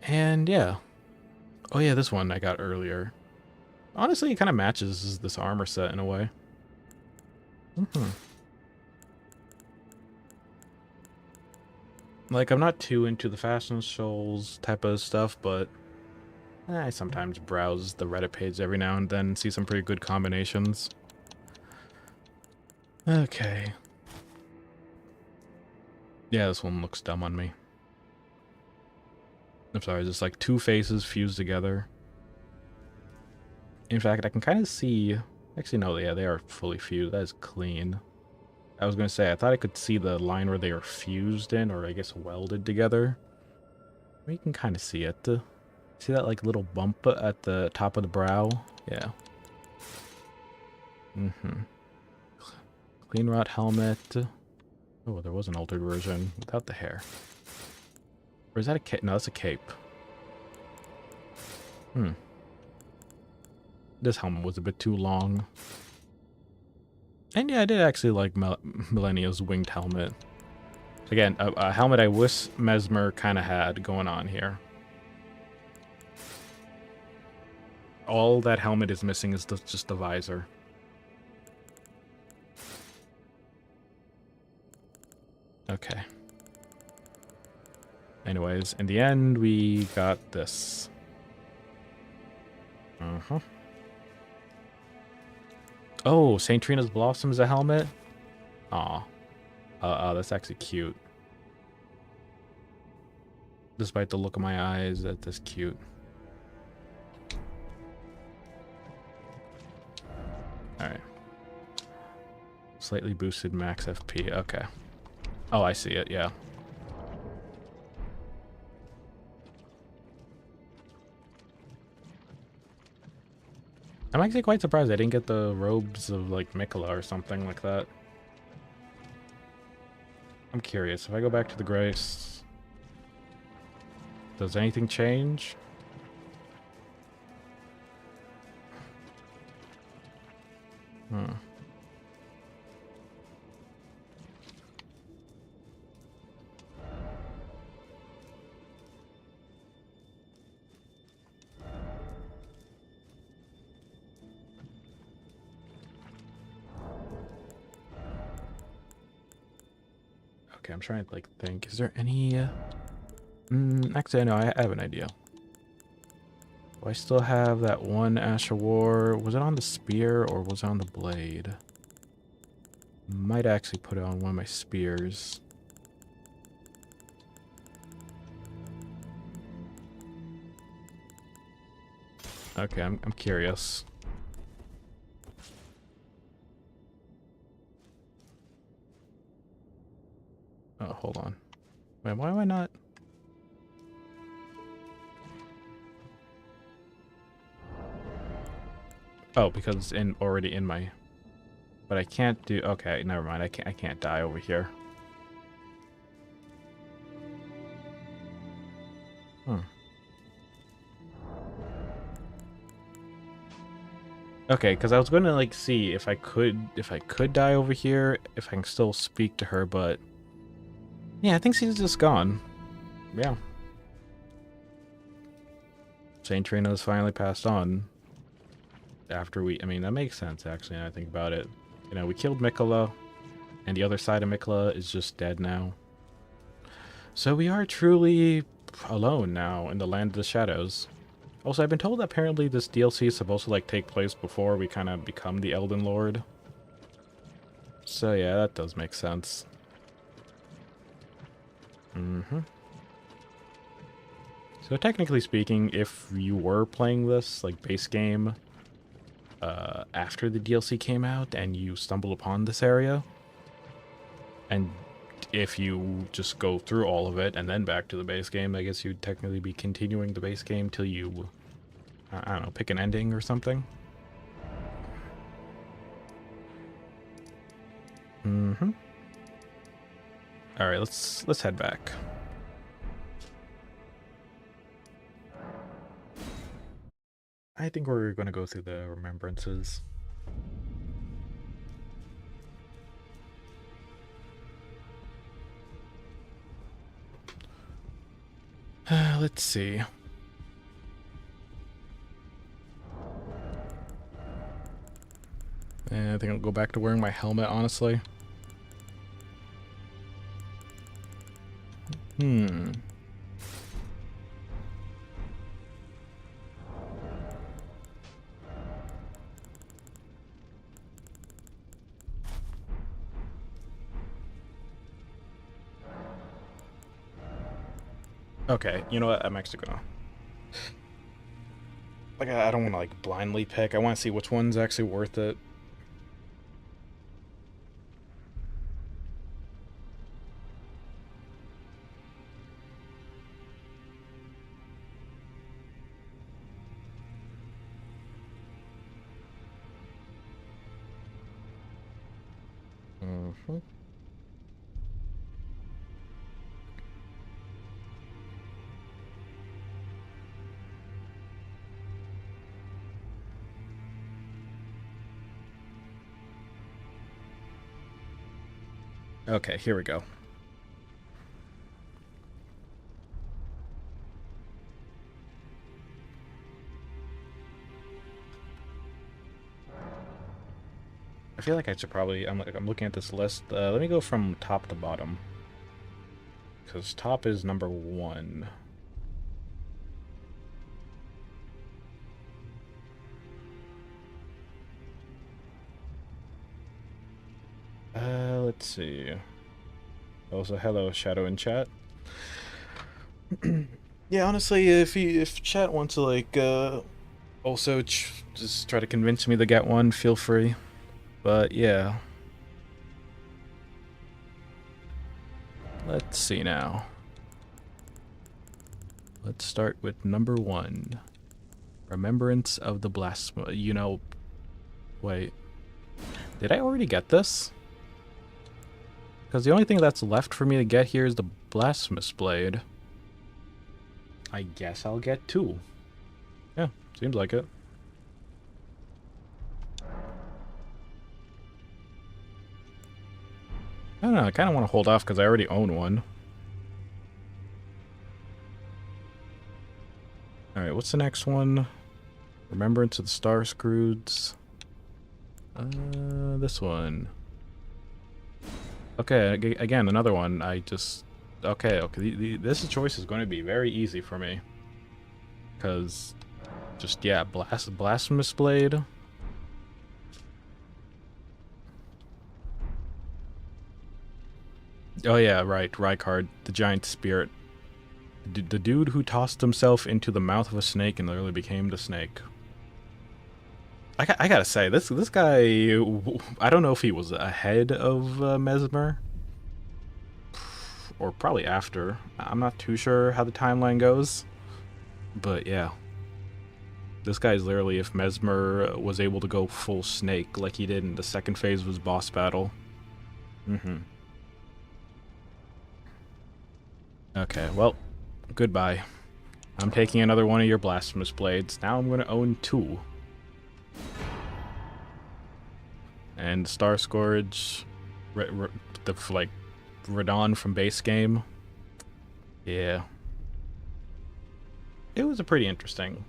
And yeah. Oh yeah, this one I got earlier. Honestly, it kind of matches this armor set in a way. Like, I'm not too into the fashion shows type of stuff, but I sometimes browse the Reddit page every now and then and see some pretty good combinations. Okay. Yeah, this one looks dumb on me. I'm sorry, just like two faces fused together. In fact, I can kind of see... Actually, no, yeah, they are fully fused. That is clean. I was going to say, I thought I could see the line where they are fused in, or I guess welded together. You can kind of see it. See that like little bump at the top of the brow? Yeah. Clean rot helmet. Oh, there was an altered version without the hair. Or is that a cape? No, that's a cape. This helmet was a bit too long. And yeah, I did actually like Millennia's winged helmet. Again, a helmet I wish Mesmer kind of had going on here. All that helmet is missing is just the visor. Okay. Anyways, in the end, we got this. Oh, St. Trina's Blossom is a helmet? Aw. That's actually cute. Despite the look of my eyes, that's cute. Alright. Slightly boosted max FP, okay. Oh, I see it, yeah. I'm actually quite surprised I didn't get the robes of, like, Mikola or something like that. I'm curious, if I go back to the Grace, does anything change? Okay, I'm trying to, like, think. Is there any... actually, I know. I have an idea. Do I still have that one Ash of War? Was it on the spear or was it on the blade? Might actually put it on one of my spears. Okay, I'm curious. Oh, hold on. Wait, why am I not... Oh, because it's already in my... But I can't do... Okay, never mind. I can't die over here. Okay, because I was going to, like, see if I could die over here, if I can still speak to her, but... Yeah, I think she's just gone. Yeah. Saint Trina's finally passed on. After I mean, that makes sense, actually, now I think about it. You know, we killed Mikola, and the other side of Mikola is just dead now. So we are truly alone now in the Land of the Shadows. Also, I've been told that apparently this DLC is supposed to, like, take place before we kind of become the Elden Lord. So yeah, that does make sense. So technically speaking, if you were playing this, like, base game, after the DLC came out and you stumble upon this area, and if you just go through all of it and then back to the base game, I guess you'd technically be continuing the base game till you, I don't know, pick an ending or something. All right, let's head back. I think we're going to go through the remembrances. Let's see. I think I'll go back to wearing my helmet, honestly. Okay, you know what? I'm actually gonna... Like, I don't want to, like, blindly pick. I want to see which one's actually worth it. Okay, here we go. I feel like I should probably... I'm looking at this list. Let me go from top to bottom. Because top is number 1. Let's see. Also, hello, Shadow in chat. Yeah, honestly, if chat wants to, like, also just try to convince me to get one, feel free. But yeah. Let's see now. Let's start with number 1. Remembrance of the Blasphemous. You know... Wait. Did I already get this? Because the only thing that's left for me to get here is the Blasphemous Blade. I guess I'll get 2. Yeah, seems like it. I don't know, I kind of want to hold off because I already own one. Alright, what's the next one? Remembrance of the Star Scroods. This one. Okay, again, another one. I just... Okay, this choice is going to be very easy for me. Because... Just, yeah, Blasphemous Blade. Oh yeah, right, Rykard, the giant spirit. The dude who tossed himself into the mouth of a snake and literally became the snake. I gotta say, this guy, I don't know if he was ahead of Mesmer, or probably after. I'm not too sure how the timeline goes, but yeah. This guy's literally if Mesmer was able to go full snake like he did in the second phase of his boss battle. Okay, well, goodbye. I'm taking another one of your Blasphemous Blades. Now I'm gonna own 2. And Star Scourge, the, like, Radon from base game. Yeah. It was a pretty interesting.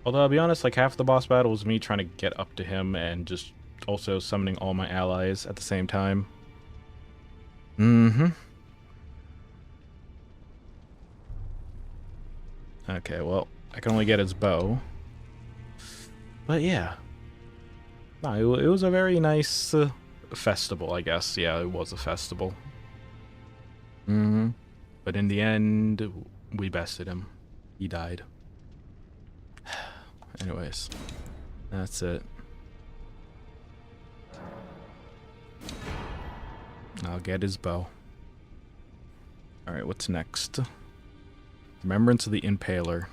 Although I'll be honest, like half the boss battle was me trying to get up to him and just also summoning all my allies at the same time. Mm-hmm. Okay, well, I can only get his bow. But yeah. No, it was a very nice festival, I guess. Yeah, it was a festival. Mm-hmm. But in the end, we bested him. He died. Anyways, that's it. I'll get his bow. Alright, what's next? Remembrance of the Impaler.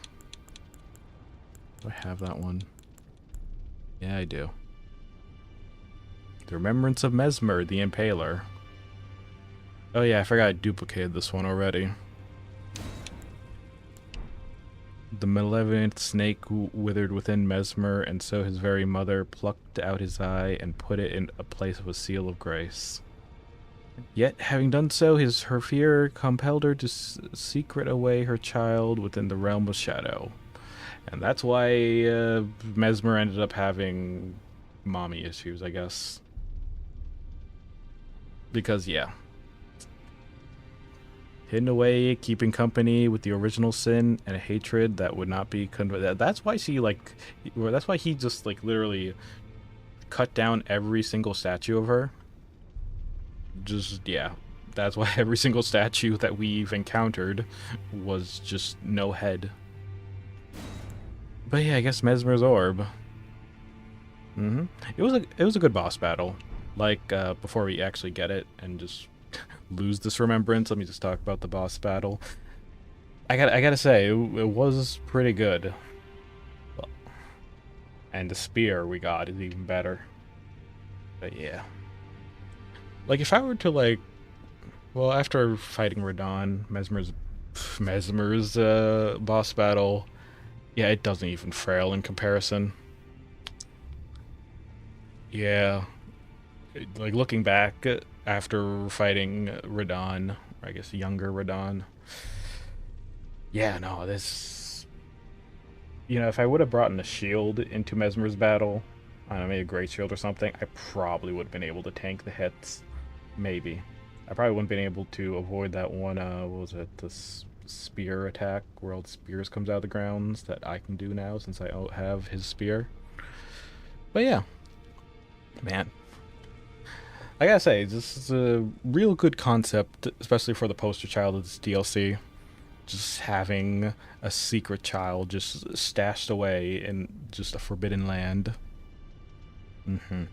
Do I have that one? Yeah, I do. The Remembrance of Mesmer, the Impaler. Oh yeah, I forgot I duplicated this one already. The malevolent snake withered within Mesmer, and so his very mother plucked out his eye and put it in a place of a seal of grace. Yet, having done so, her fear compelled her to secret away her child within the realm of shadow. And that's why Mesmer ended up having mommy issues, I guess. Because, yeah. Hidden away, keeping company with the original sin and a hatred that would not be that's why she, like... That's why he just, like, literally cut down every single statue of her. Just, yeah. That's why every single statue that we've encountered was just no head. But yeah, I guess Mesmer's Orb. It was a good boss battle. Like, before we actually get it and just lose this remembrance, let me just talk about the boss battle. I gotta say, it was pretty good. And the spear we got is even better. But yeah. Like, if I were to, like... Well, after fighting Radahn, Mesmer's boss battle... Yeah, it doesn't even frail in comparison. Yeah. Like, looking back, after fighting Radahn, or I guess younger Radahn... Yeah, no, this... You know, if I would have brought in a shield into Mesmer's battle, I don't know, maybe a great shield or something, I probably would have been able to tank the hits. Maybe. I probably wouldn't have been able to avoid that one, what was it, the spear attack, where all the spears comes out of the grounds that I can do now since I have his spear. But yeah. Man. I gotta say, this is a real good concept, especially for the poster child of this DLC. Just having a secret child just stashed away in just a forbidden land. Mm-hmm.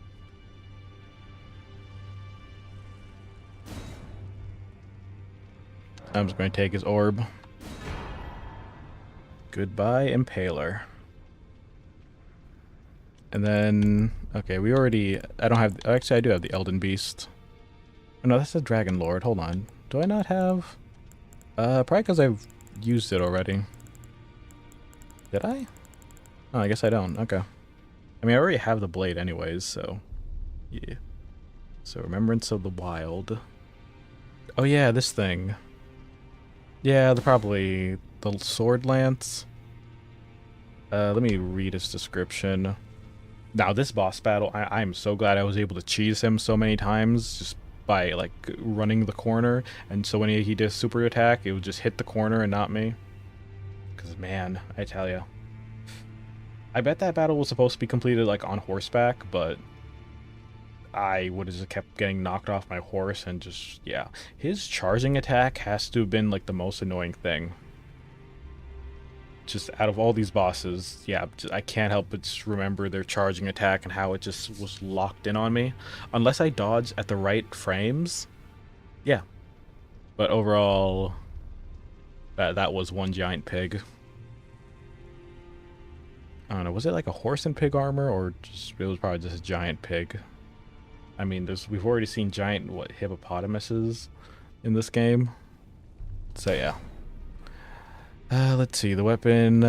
I'm just going to take his orb. Goodbye, Impaler. And then... Okay, we already... I don't have... Actually, I do have the Elden Beast. Oh, no, that's the Dragon Lord. Hold on. Do I not have... probably because I've used it already. Did I? Oh, I guess I don't. Okay. I mean, I already have the blade anyways, so... Yeah. So, Remembrance of the Wild. Oh yeah, this thing. Yeah, probably the sword lance. Let me read his description. Now, this boss battle, I'm so glad I was able to cheese him so many times just by, like, running the corner. And so when he did a super attack, it would just hit the corner and not me. Because, man, I tell ya. I bet that battle was supposed to be completed, like, on horseback, but I would have just kept getting knocked off my horse and just, yeah. His charging attack has to have been, like, the most annoying thing. Just out of all these bosses, yeah, I can't help but just remember their charging attack and how it just was locked in on me. Unless I dodge at the right frames, yeah. But overall, that was one giant pig. I don't know, was it like a horse and pig armor, or just it was probably just a giant pig? I mean, we've already seen giant, hippopotamuses in this game. So yeah. Let's see, the weapon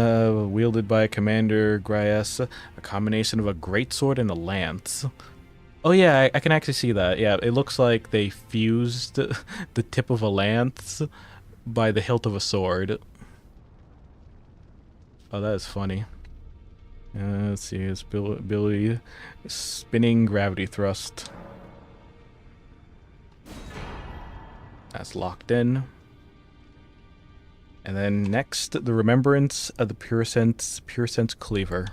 wielded by Commander Gryas, a combination of a greatsword and a lance. Oh yeah, I can actually see that. Yeah, it looks like they fused the tip of a lance by the hilt of a sword. Oh, that is funny. Let's see, his ability, spinning gravity thrust. That's locked in. And then next, the Remembrance of the Pure Sense Cleaver.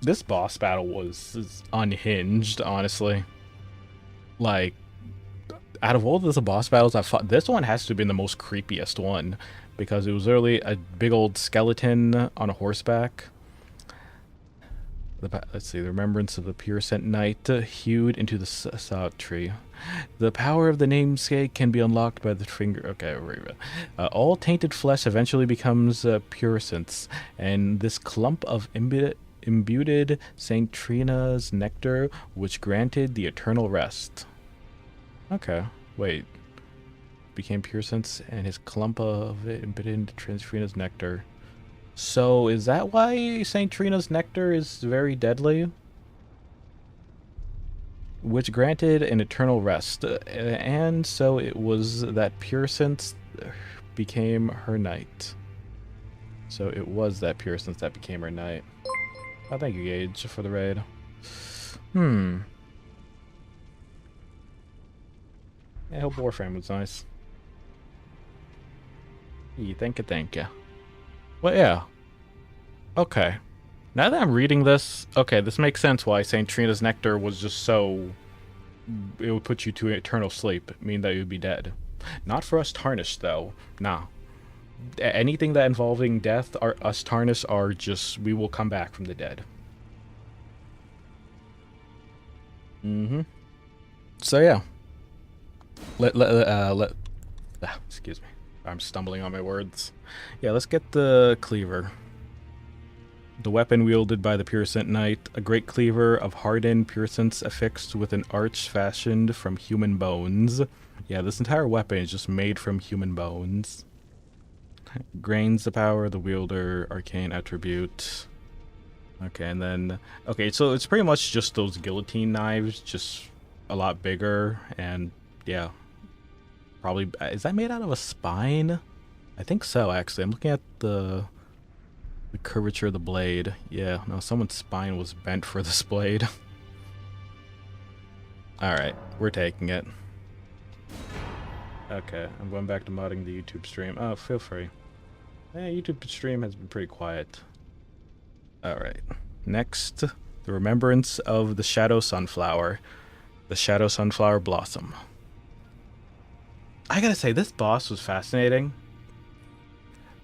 This boss battle was unhinged, honestly. Like, out of all the boss battles I've fought, this one has to have been the most creepiest one. Because it was literally a big old skeleton on a horseback. Let's see, the Remembrance of the Pure Scent Knight, hewed into the sod tree. The power of the namesake can be unlocked by the finger. Okay, all tainted flesh eventually becomes pure sense, and this clump of imbued Saint Trina's nectar, which granted the eternal rest. Okay, wait. Became pure sense, and his clump of imbued Trina's nectar. So, is that why Saint Trina's nectar is very deadly? Which granted an eternal rest, and so it was that pure sense became her knight. So it was that pure sense that became her knight. Oh, thank you, Gage, for the raid. Yeah, Hope Warframe was nice. Thank you. Well, yeah. Okay. Now that I'm reading this, okay, this makes sense why St. Trina's Nectar was just so... It would put you to eternal sleep, meaning that you'd be dead. Not for us Tarnished, though. Nah. Anything that involving death, us Tarnished are just... We will come back from the dead. So, yeah. Excuse me. I'm stumbling on my words. Yeah, let's get the cleaver. The weapon wielded by the Pure Scent Knight, a great cleaver of hardened pure sense affixed with an arch fashioned from human bones. Yeah, this entire weapon is just made from human bones. Grains the power of the wielder, arcane attribute. Okay, and then... Okay, so it's pretty much just those guillotine knives, just a lot bigger, and yeah. Probably... Is that made out of a spine? I think so, actually. I'm looking at the curvature of the blade. Yeah, no, someone's spine was bent for this blade. Alright, we're taking it. Okay, I'm going back to modding the YouTube stream. Oh, feel free. Yeah, YouTube stream has been pretty quiet. Alright. Next, the Remembrance of the Shadow Sunflower. The Shadow Sunflower Blossom. I gotta say, this boss was fascinating.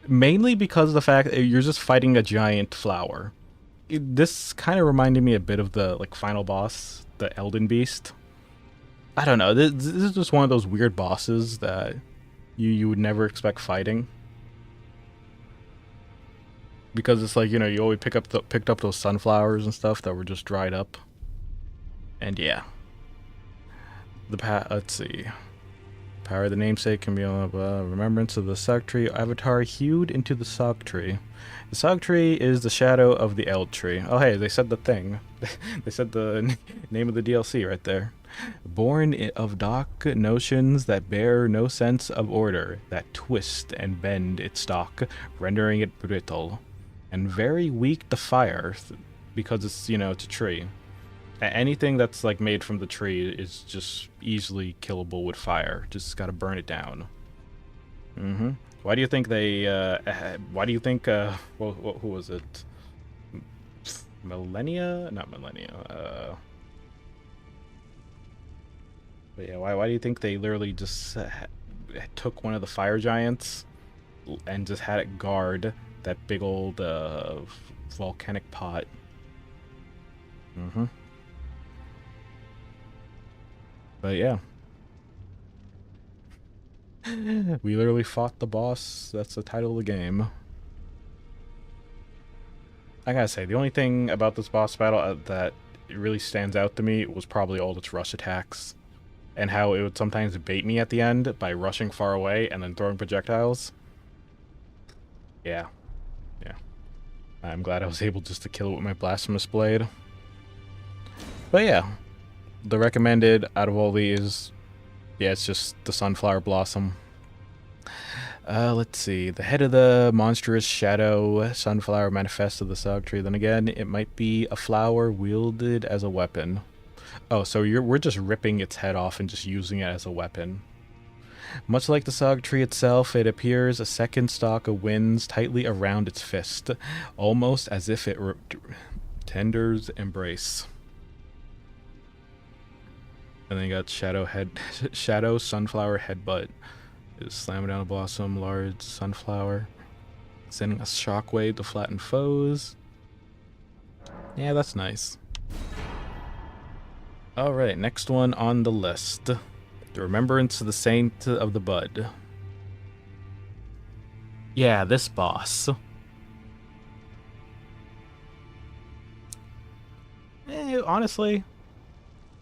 Mainly because of the fact that you're just fighting a giant flower. This kind of reminded me a bit of the final boss, the Elden Beast. I don't know, this is just one of those weird bosses that you would never expect fighting. Because it's like, you know, you always picked up those sunflowers and stuff that were just dried up. And yeah. Let's see. Power of the namesake can be on remembrance of the Sog Tree avatar hewed into the Sog Tree. The Sog Tree is the shadow of the Eld Tree. Oh hey, they said the thing. They said the name of the DLC right there. Born of dark notions that bear no sense of order, that twist and bend its stalk, rendering it brittle. And very weak to fire, because it's, you know, it's a tree. Anything that's made from the tree is just easily killable with fire. Just gotta burn it down. Why do you think they? Why do you think? Well, who was it? Millennia? Not Millennia. But yeah, why do you think they literally just took one of the fire giants and just had it guard that big old volcanic pot? But yeah. We literally fought the boss. That's the title of the game. I gotta say, the only thing about this boss battle that really stands out to me was probably all its rush attacks. And how it would sometimes bait me at the end by rushing far away and then throwing projectiles. Yeah. Yeah. I'm glad I was able just to kill it with my blasphemous blade. But yeah. The recommended out of all these, yeah, it's just the Sunflower Blossom. Let's see. The head of the monstrous shadow sunflower manifests of the Sog tree. Then again, it might be a flower wielded as a weapon. Oh, so we're just ripping its head off and just using it as a weapon. Much like the Sog tree itself, it appears a second stalk of winds tightly around its fist, almost as if it tenders embrace. And then you got shadow sunflower headbutt. Is slamming down a blossom, large sunflower, sending a shockwave to flatten foes. Yeah, that's nice. Alright, next one on the list. The Remembrance of the Saint of the Bud. Yeah, this boss. Honestly,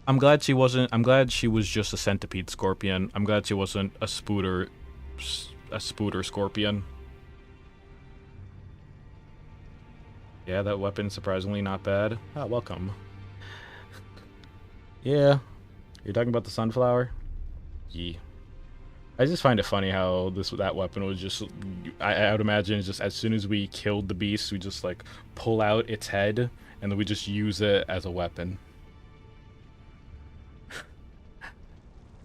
I'm glad she was just a centipede scorpion. I'm glad she wasn't a spooter scorpion. Yeah, that weapon's surprisingly not bad. Ah, welcome. Yeah. You're talking about the sunflower? Yeah. I just find it funny how that weapon was just... I would imagine just as soon as we killed the beast, we just, like, pull out its head, and then we just use it as a weapon.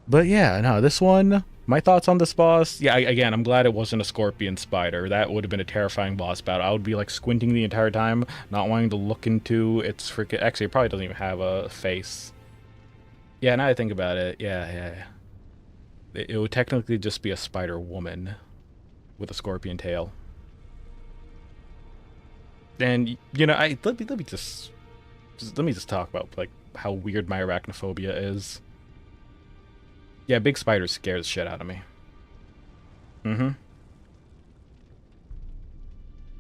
But yeah, no, this one... My thoughts on this boss? Yeah, again, I'm glad it wasn't a scorpion spider. That would have been a terrifying boss battle. I would be, like, squinting the entire time, not wanting to look into its freaking... Actually, it probably doesn't even have a face. Yeah, now I think about it, yeah. It would technically just be a spider woman with a scorpion tail. And, you know, let me just talk about, like, how weird my arachnophobia is. Yeah, big spiders scare the shit out of me.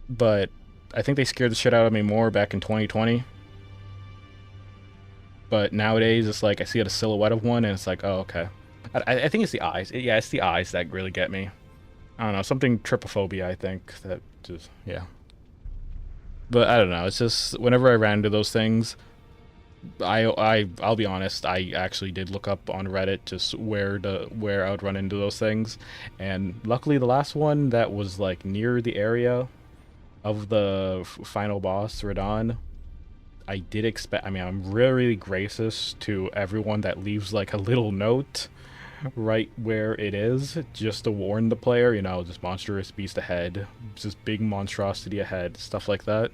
But I think they scared the shit out of me more back in 2020. But nowadays, it's like I see a silhouette of one, and it's like, oh, okay. I think it's the eyes. Yeah, it's the eyes that really get me. I don't know, something trypophobia, I think, that just, yeah. But I don't know, it's just, whenever I ran into those things, I'll be honest, I actually did look up on Reddit just where I would run into those things. And luckily the last one that was, like, near the area of the final boss, Radon, I did expect... I mean, I'm really gracious to everyone that leaves, like, a little note right where it is, just to warn the player, you know, this monstrous beast ahead, this big monstrosity ahead, stuff like that.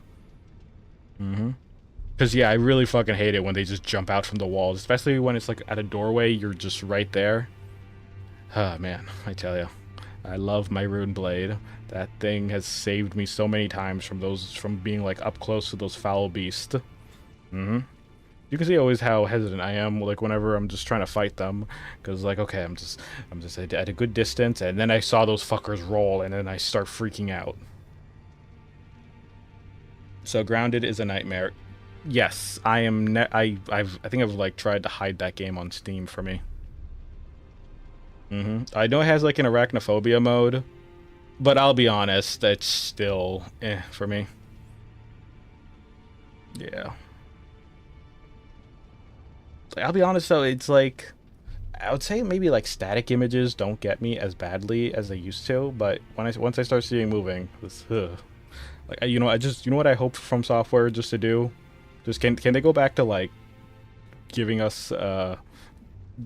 Because, yeah, I really fucking hate it when they just jump out from the walls, especially when it's, like, at a doorway, you're just right there. Ah, man, I tell ya. I love my rune blade. That thing has saved me so many times from being, like, up close to those foul beasts. You can see always how hesitant I am, like, whenever I'm just trying to fight them, because, like, okay, I'm just at a good distance, and then I saw those fuckers roll, and then I start freaking out. So Grounded is a nightmare. Yes, I am. I think I've, like, tried to hide that game on Steam for me. I know it has, like, an arachnophobia mode, but I'll be honest, it's still for me. Yeah. I'll be honest though, it's like, I would say maybe, like, static images don't get me as badly as they used to, but once I start seeing moving, this, like, you know what I hope from Software just to do, just can they go back to, like, giving us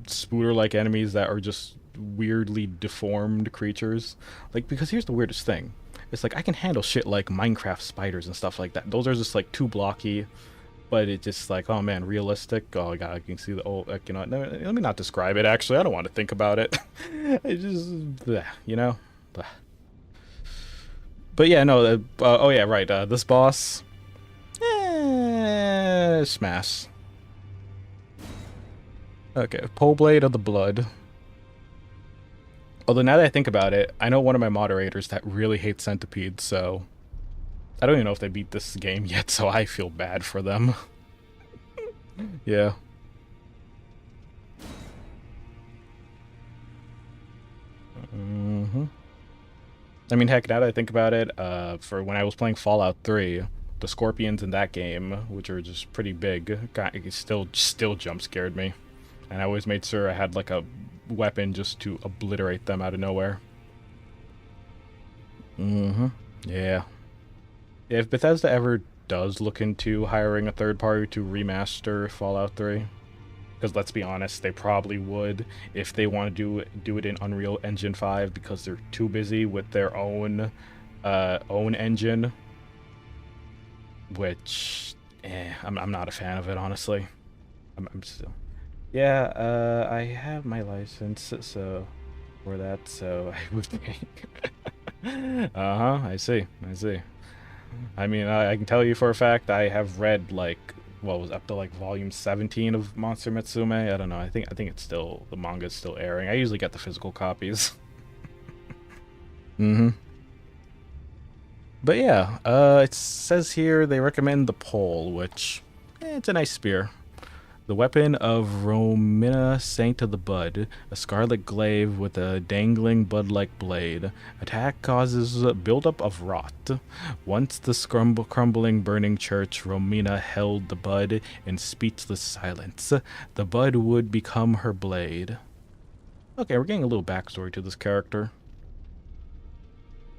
spooter like enemies that are just weirdly deformed creatures, like, because here's the weirdest thing, it's like I can handle shit like Minecraft spiders and stuff like that. Those are just, like, too blocky. But it's just like, oh man, realistic. Oh god, I can see the old. You know, no, let me not describe it. Actually, I don't want to think about it. It just, bleh, you know. Bleh. But yeah, no. Oh yeah, right. This boss, smash. Okay, Pole Blade of the Blood. Although now that I think about it, I know one of my moderators that really hates centipedes, so I don't even know if they beat this game yet, so I feel bad for them. Yeah. I mean, heck, now that I think about it, for when I was playing Fallout 3, the scorpions in that game, which are just pretty big, still jump scared me. And I always made sure I had, like, a weapon just to obliterate them out of nowhere. Mm-hmm. Yeah. If Bethesda ever does look into hiring a third party to remaster Fallout 3, because let's be honest, they probably would if they want to do it in Unreal Engine 5 because they're too busy with their own engine, which I'm not a fan of it honestly. I'm still yeah. I have my license so for that, so I would think. I see. I see. I mean, I can tell you for a fact I have read like what was up to like volume 17 of Monster Mitsume. I don't know. I think it's still the manga's still airing. I usually get the physical copies. Mm-hmm. But yeah, it says here they recommend the pole, which it's a nice spear. The weapon of Romina Saint of the Bud, a scarlet glaive with a dangling bud-like blade. Attack causes buildup of rot. Once the crumbling burning church, Romina held the bud in speechless silence. The bud would become her blade. Okay, we're getting a little backstory to this character.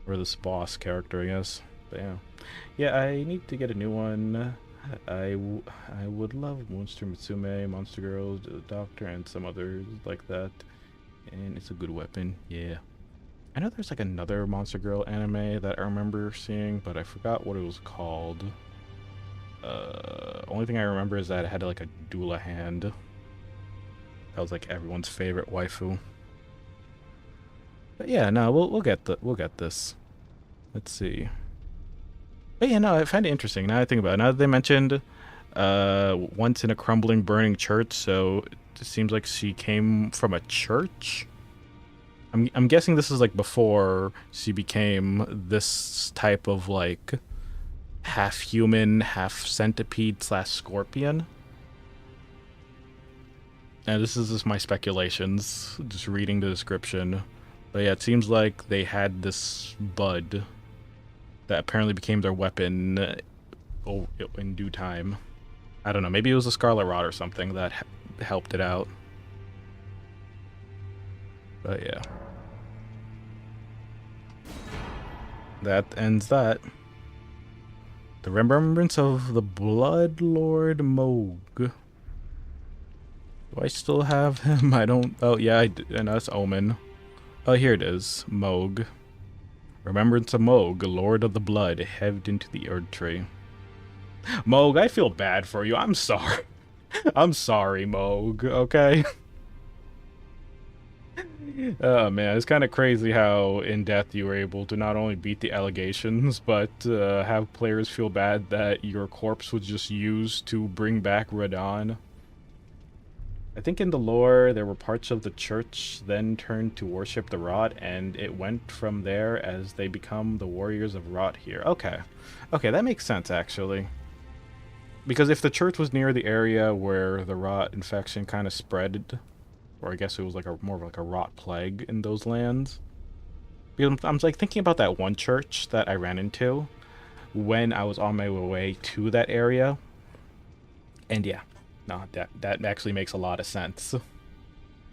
Or this boss character, I guess. But yeah. Yeah, I need to get a new one. I would love Monster Mitsume, Monster Girls, Doctor, and some others like that. And it's a good weapon, yeah. I know there's like another Monster Girl anime that I remember seeing, but I forgot what it was called. Only thing I remember is that it had like a doula hand. That was like everyone's favorite waifu. But yeah, no, we'll get this. Let's see. But yeah, no, I find it interesting. Now I think about it. Now that they mentioned once in a crumbling, burning church, so it seems like she came from a church. I'm guessing this is like before she became this type of like half human, half centipede slash scorpion. And this is just my speculations, just reading the description. But yeah, it seems like they had this bud that apparently became their weapon in due time. I don't know, maybe it was a scarlet rot or something that helped it out. But yeah. That ends that. The remembrance of the Blood Lord Moog. Do I still have him? I don't. Oh, yeah, and that's Omen. Oh, here it is. Moog. Remembrance of Moog, Lord of the Blood, heved into the Erd Tree. Moog, I feel bad for you. I'm sorry. I'm sorry, Moog, okay? Oh man, it's kind of crazy how in Death you were able to not only beat the allegations, but have players feel bad that your corpse was just used to bring back Radon. I think in the lore, there were parts of the church then turned to worship the rot, and it went from there as they become the warriors of rot here. Okay. Okay, that makes sense, actually. Because if the church was near the area where the rot infection kind of spread, or I guess it was like a more of like a rot plague in those lands. Because I'm like thinking about that one church that I ran into when I was on my way to that area. And yeah, no, that actually makes a lot of sense.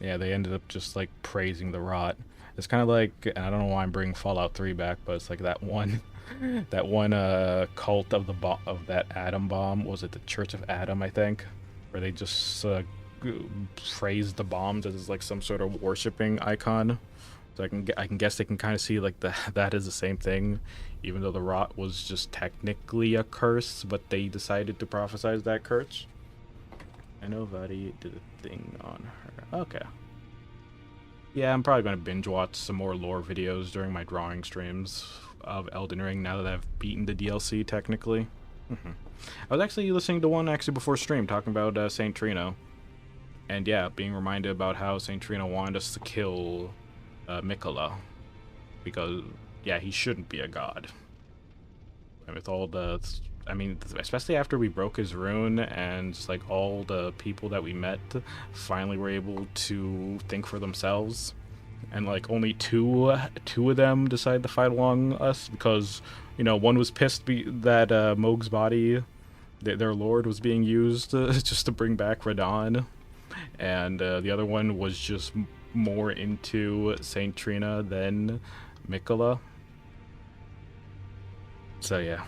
Yeah, they ended up just like praising the rot. It's kind of like, and I don't know why I'm bringing Fallout 3 back, but it's like that one, that one cult of of that atom bomb. Was it the Church of Adam? I think, where they just praised the bombs as like some sort of worshiping icon. So I can guess they can kind of see like that is the same thing, even though the rot was just technically a curse, but they decided to prophesize that curse. I know Vadi did a thing on her. Okay. Yeah, I'm probably going to binge watch some more lore videos during my drawing streams of Elden Ring now that I've beaten the DLC technically. I was actually listening to one actually before stream talking about Saint Trino. And yeah, being reminded about how Saint Trino wanted us to kill Mikola. Because, yeah, he shouldn't be a god. And with all the... I mean, especially after we broke his rune and just like all the people that we met finally were able to think for themselves, and like only two of them decided to fight along us because, you know, one was pissed that Moog's body, their lord, was being used just to bring back Radon, and the other one was just more into Saint Trina than Mikola. So yeah.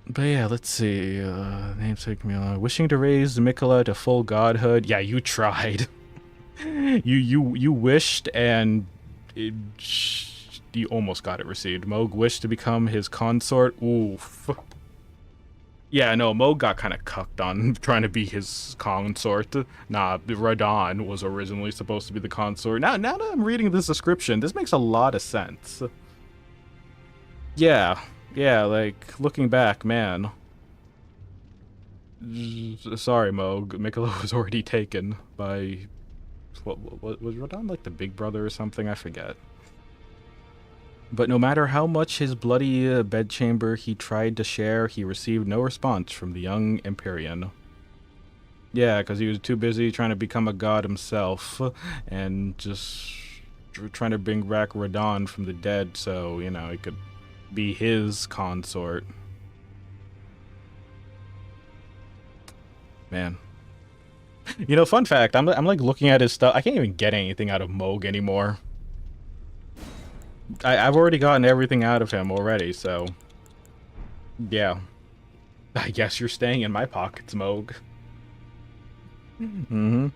But yeah, let's see. Namesake Mila. Wishing to raise Mikola to full godhood. Yeah, you tried. you wished and it, you almost got it received. Moog wished to become his consort. Oof. Yeah, no, Moog got kind of cucked on trying to be his consort. Nah, Radon was originally supposed to be the consort. Now that I'm reading this description, this makes a lot of sense. Yeah, like, looking back, man. Sorry, Moog. Mikola was already taken by... What was Radon, like, the big brother or something? I forget. But no matter how much his bloody bedchamber he tried to share, he received no response from the young Empyrean. Yeah, because he was too busy trying to become a god himself, and just trying to bring back Radon from the dead so, you know, he could be his consort. Man. You know, fun fact, I'm like looking at his stuff. I can't even get anything out of Moog anymore. I've already gotten everything out of him already, so... Yeah. I guess you're staying in my pockets, Moog. Mm-hmm.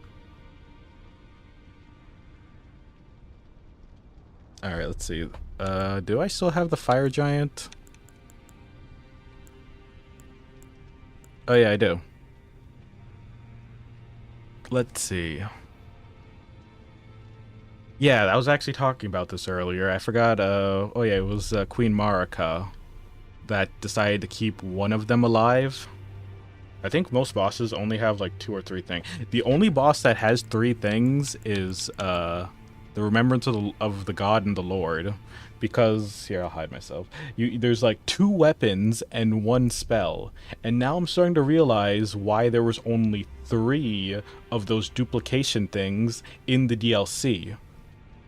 Alright, let's see. Do I still have the fire giant? Oh yeah, I do. Let's see. Yeah, I was actually talking about this earlier. I forgot, oh yeah, it was Queen Marika that decided to keep one of them alive. I think most bosses only have like 2 or 3 things. The only boss that has 3 things is the remembrance of the god and the lord. Because, here, I'll hide myself. There's like 2 weapons and 1 spell. And now I'm starting to realize why there was only 3 of those duplication things in the DLC.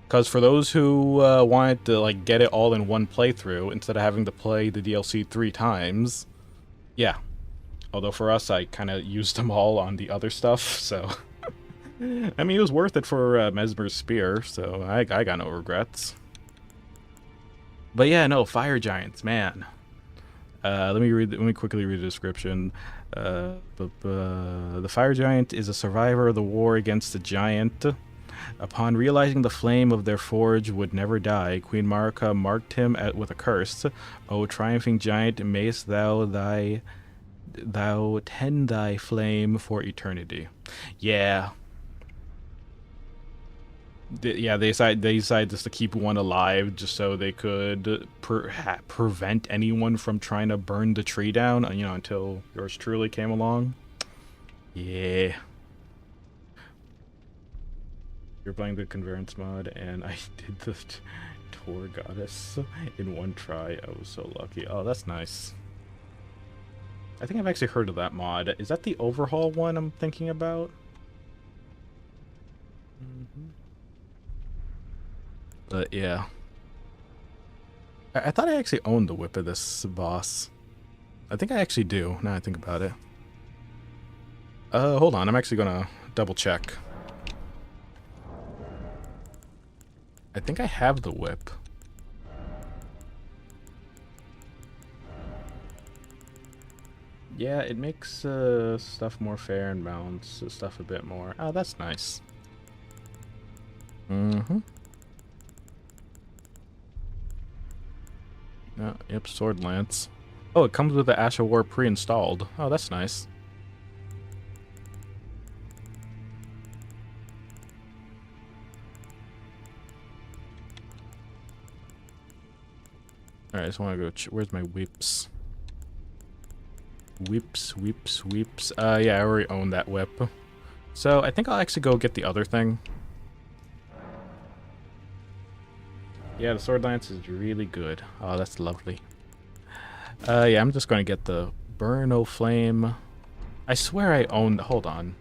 Because for those who wanted to like get it all in one playthrough instead of having to play the DLC 3 times, yeah. Although for us, I kind of used them all on the other stuff, so... I mean, it was worth it for Mesmer's Spear, so I got no regrets. But yeah, no, fire giants, man. Let me quickly read the description. The fire giant is a survivor of the war against the giant. Upon realizing the flame of their forge would never die, Queen Marika marked him with a curse. O triumphing giant, mayst thou tend thy flame for eternity. Yeah. They decided just to keep one alive just so they could prevent anyone from trying to burn the tree down, you know, until yours truly came along. Yeah. You're playing the Convergence mod, and I did the Tour Goddess in 1 try. I was so lucky. Oh, that's nice. I think I've actually heard of that mod. Is that the overhaul one I'm thinking about? Mm-hmm. But yeah. I thought I actually owned the whip of this boss. I think I actually do, now I think about it. Hold on, I'm actually gonna double check. I think I have the whip. Yeah, it makes stuff more fair and balanced stuff a bit more. Oh, that's nice. Mm-hmm. Yep, sword lance. Oh, it comes with the Ash of War pre-installed. Oh, that's nice. Alright, I just want to go... Where's my whips? Whips. Yeah, I already own that whip. So, I think I'll actually go get the other thing. Yeah, the sword lance is really good. Oh, that's lovely. Yeah, I'm just going to get the Burno Flame. I swear I own... Hold on.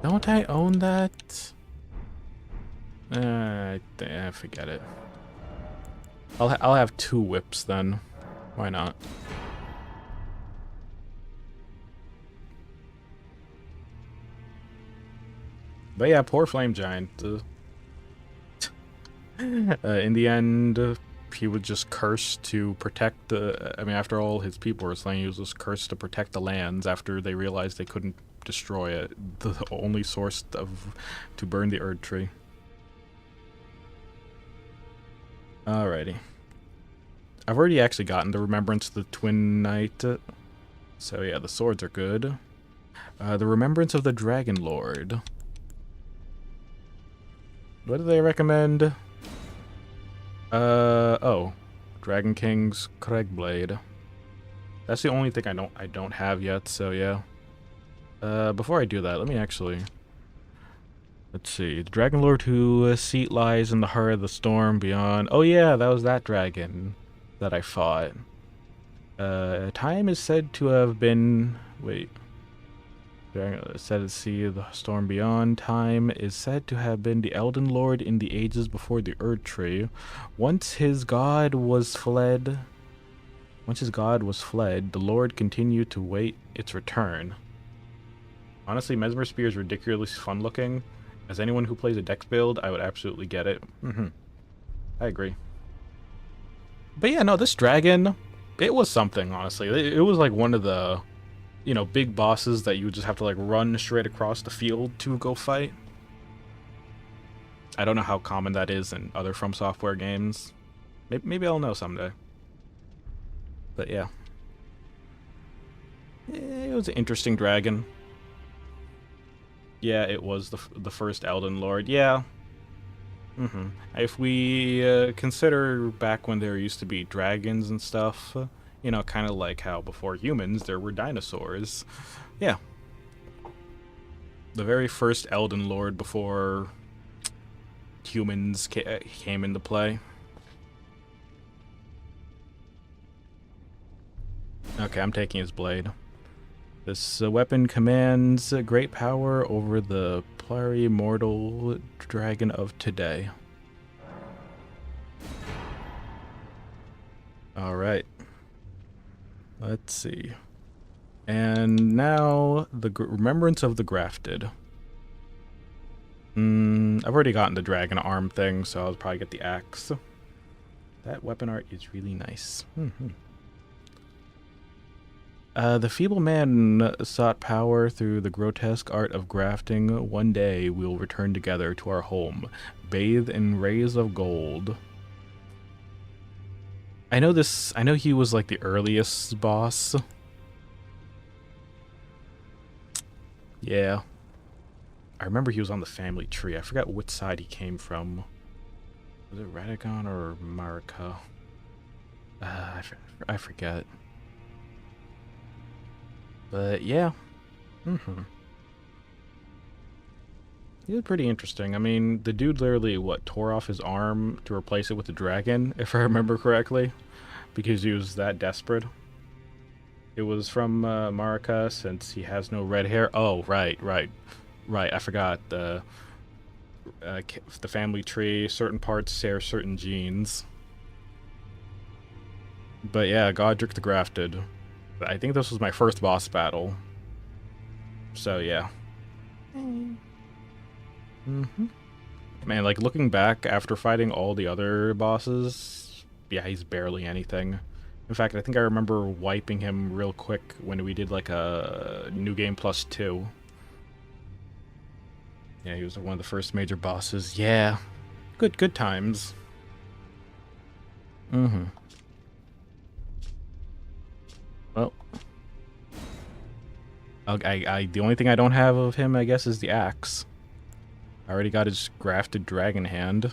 Don't I own that? Forget it. I'll have 2 whips then. Why not? But yeah, poor Flame Giant. In the end, he would just curse to protect the. I mean, after all his people were slain, he was just cursed to protect the lands. After they realized they couldn't destroy it, the only source of to burn the Erd Tree. Alrighty. I've already actually gotten the Remembrance of the Twin Knight. So yeah, the swords are good. The Remembrance of the Dragon Lord. What do they recommend? Oh. Dragon King's Craigblade. That's the only thing I don't have yet, so yeah. Before I do that, let me actually... Let's see. The Dragon Lord whose seat lies in the heart of the storm beyond... Oh yeah, that was that dragon that I fought. Time is said to have been... Wait. Said to see the storm beyond. Time is said to have been the Elden Lord in the ages before the Erd Tree. Once his god was fled, the Lord continued to wait its return. Honestly, Mesmer Spear is ridiculously fun looking. As anyone who plays a Dex build, I would absolutely get it. I agree. But yeah, no, this dragon, it was something, honestly. It was like one of the, you know, big bosses that you would just have to like run straight across the field to go fight. I don't know how common that is in other From Software games. Maybe I'll know someday. But yeah. It was an interesting dragon. Yeah, it was the first Elden Lord. Yeah. If we consider back when there used to be dragons and stuff, you know, kind of like how before humans there were dinosaurs. Yeah. The very first Elden Lord before humans came into play. Okay, I'm taking his blade. This weapon commands great power over the pluri-mortal dragon of today. Alright. Let's see. And now, the Remembrance of the Grafted. I've already gotten the dragon arm thing, so I'll probably get the axe. That weapon art is really nice. The feeble man sought power through the grotesque art of grafting. One day we'll return together to our home, bathed in rays of gold. I know he was like the earliest boss. Yeah. I remember he was on the family tree. I forgot which side he came from. Was it Radagon or Marika? I forget. But yeah. He was pretty interesting. I mean, the dude literally, tore off his arm to replace it with a dragon, if I remember correctly, because he was that desperate. It was from Marika, since he has no red hair. Oh, right. I forgot. The family tree, certain parts share certain genes. But yeah, Godric the Grafted. I think this was my first boss battle. So yeah. Man, like looking back after fighting all the other bosses, yeah, he's barely anything. In fact, I think I remember wiping him real quick when we did like a New Game Plus 2. Yeah, he was one of the first major bosses. Yeah. Good times. Well, the only thing I don't have of him, I guess, is the axe. I already got his grafted dragon hand.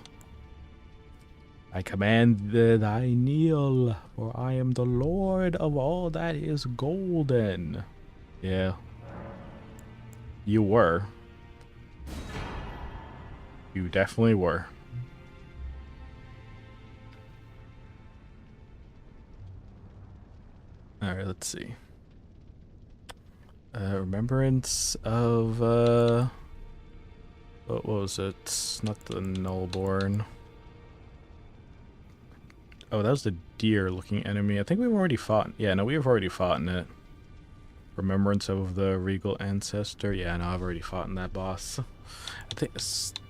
I command thy kneel, for I am the lord of all that is golden. Yeah. You were. You definitely were. Alright, let's see. Remembrance of, what was it? Not the Nullborn. Oh, that was the deer-looking enemy. I think we've already fought... Yeah, no, we've already fought in it. Remembrance of the Regal Ancestor. Yeah, no, I've already fought in that boss.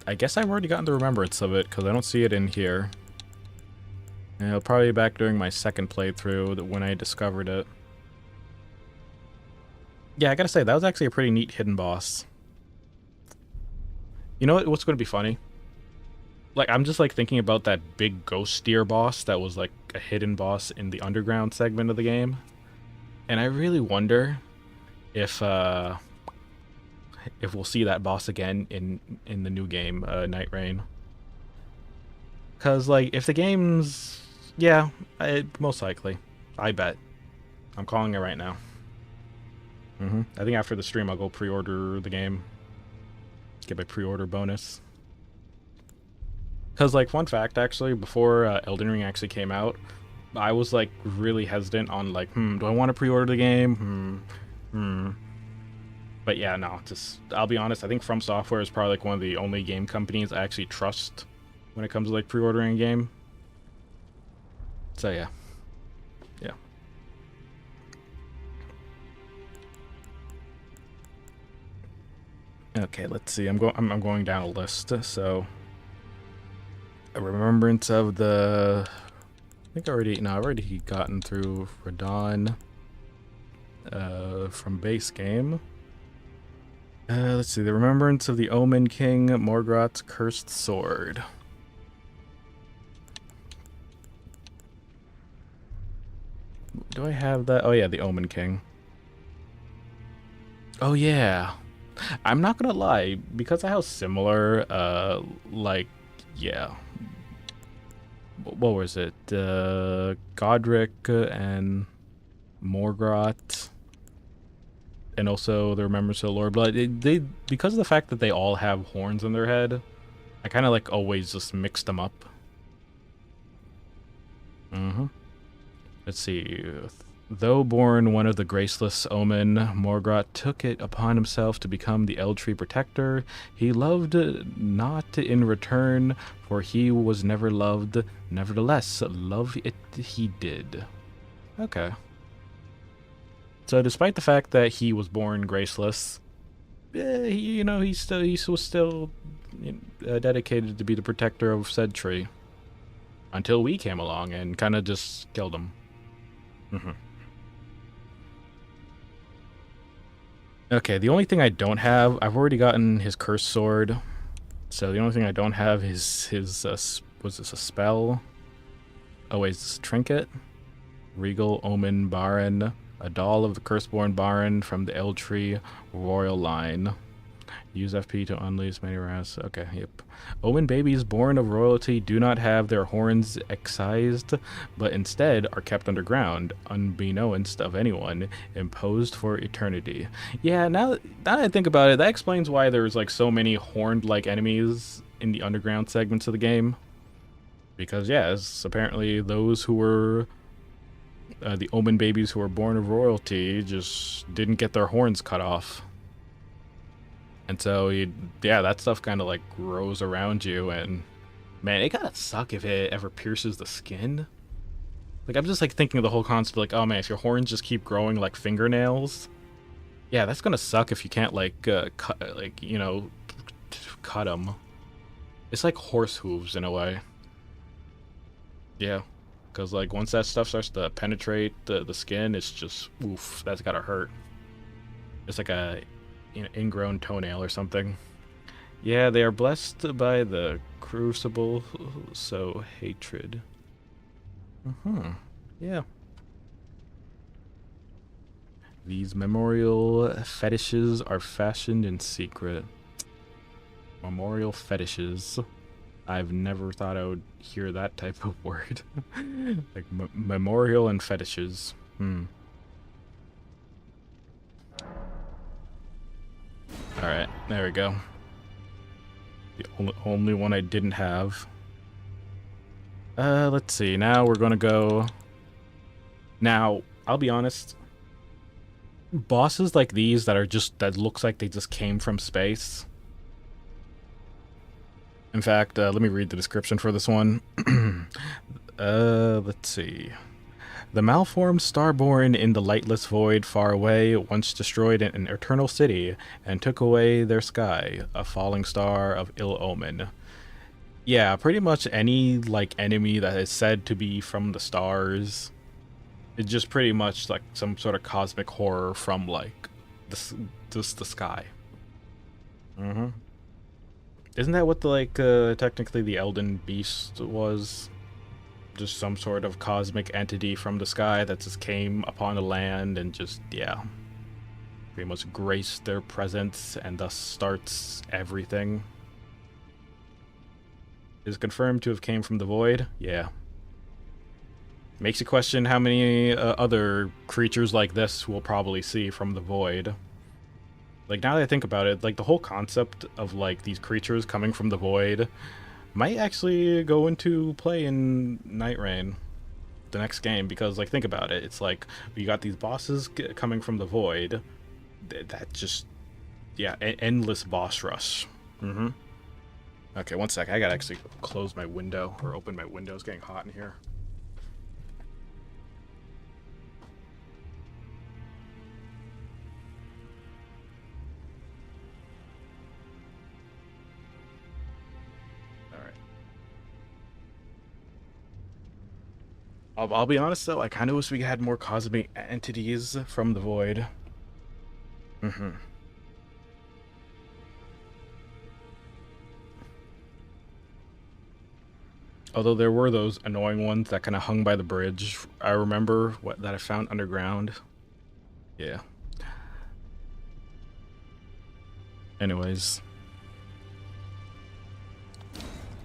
I guess I've already gotten the remembrance of it, because I don't see it in here. Yeah, probably back during my second playthrough when I discovered it. Yeah, I gotta say, that was actually a pretty neat hidden boss. You know what's gonna be funny? Like, I'm just like thinking about that big ghost deer boss that was like a hidden boss in the underground segment of the game. And I really wonder if we'll see that boss again in the new game, Night Rain. Cause like if the game's yeah, most likely. I bet. I'm calling it right now. I think after the stream I'll go pre-order the game. Get my pre-order bonus. Cause like fun fact actually, before Elden Ring actually came out, I was like really hesitant on like, do I want to pre-order the game? But yeah, no, just I'll be honest, I think From Software is probably like one of the only game companies I actually trust when it comes to like pre-ordering a game. So yeah. Yeah. Okay, let's see. I'm going down a list. So a remembrance of the I think I've already gotten through Radon from base game. Let's see, the remembrance of the Omen King, Morgoth's cursed sword. Do I have that? Oh yeah, the Omen King. Oh yeah. I'm not gonna lie, because of how similar, like, yeah. What was it? Godric and Morgoth, and also the Remembrance of the Lord Blood. They because of the fact that they all have horns in their head, I kind of like always just mix them up. Let's see. Though born one of the graceless Omen, Morgoth took it upon himself to become the Eldtree protector. He loved not in return, for he was never loved. Nevertheless, love it he did. Okay. So despite the fact that he was born graceless, he was still dedicated to be the protector of said tree. Until we came along and kind of just killed him. Okay, the only thing I don't have, I've already gotten his cursed sword. So the only thing I don't have is his, was this a spell? Oh wait, this trinket? Regal Omen Baron, a doll of the Curseborn Baron from the Eldtree royal line. Use FP to unleash many wraths. Okay, yep. Omen babies born of royalty do not have their horns excised, but instead are kept underground, unbeknownst of anyone, imposed for eternity. Yeah, now that I think about it, that explains why there's like so many horned-like enemies in the underground segments of the game. Because yes, apparently those who were the Omen babies who were born of royalty just didn't get their horns cut off. And so, yeah, that stuff kind of like grows around you, and man, it gotta suck if it ever pierces the skin. Like, I'm just like thinking of the whole concept, like, oh man, if your horns just keep growing like fingernails, yeah, that's gonna suck if you can't like cut, like, you know, cut them. It's like horse hooves in a way. Yeah, because like once that stuff starts to penetrate the skin, it's just oof, that's gotta hurt. It's like a ingrown toenail or something. Yeah, they are blessed by the crucible, so hatred. Yeah. These memorial fetishes are fashioned in secret. Memorial fetishes. I've never thought I would hear that type of word. Like memorial and fetishes. Alright, there we go. The only one I didn't have. Let's see. Now we're gonna go... Now, I'll be honest. Bosses like these that are just... that looks like they just came from space. In fact, let me read the description for this one. Let's see. The malformed starborn in the lightless void far away once destroyed an eternal city and took away their sky, a falling star of ill omen. Yeah, pretty much any like enemy that is said to be from the stars. It's just pretty much like some sort of cosmic horror from like just the sky. Mm-hmm. Isn't that what the like technically the Elden Beast was? Just some sort of cosmic entity from the sky that just came upon the land and just yeah, pretty much graced their presence and thus starts everything. Is confirmed to have came from the void. Yeah. Makes you question how many other creatures like this we'll probably see from the void. Like now that I think about it, like the whole concept of like these creatures coming from the void might actually go into play in Night Rain, the next game, because like think about it, it's like you got these bosses coming from the void. That just yeah, endless boss rush. Mm-hmm. Okay, one sec. I gotta actually close my window or open my window. It's getting hot in here. All right. I'll be honest though. I kind of wish we had more cosmic entities from the void. Mm-hmm. Although there were those annoying ones that kind of hung by the bridge. I remember what that I found underground. Yeah. Anyways.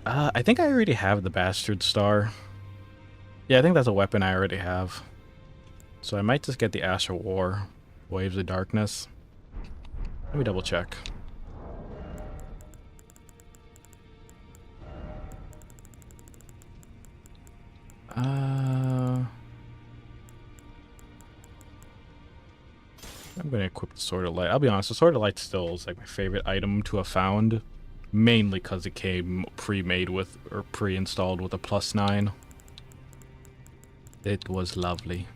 I think I already have the Bastard Star. Yeah, I think that's a weapon I already have. So I might just get the Ash of War. Waves of Darkness. Let me double check. I'm gonna equip the Sword of Light. I'll be honest, the Sword of Light still is like my favorite item to have found. Mainly because it came pre-made with, or pre-installed with a +9. It was lovely.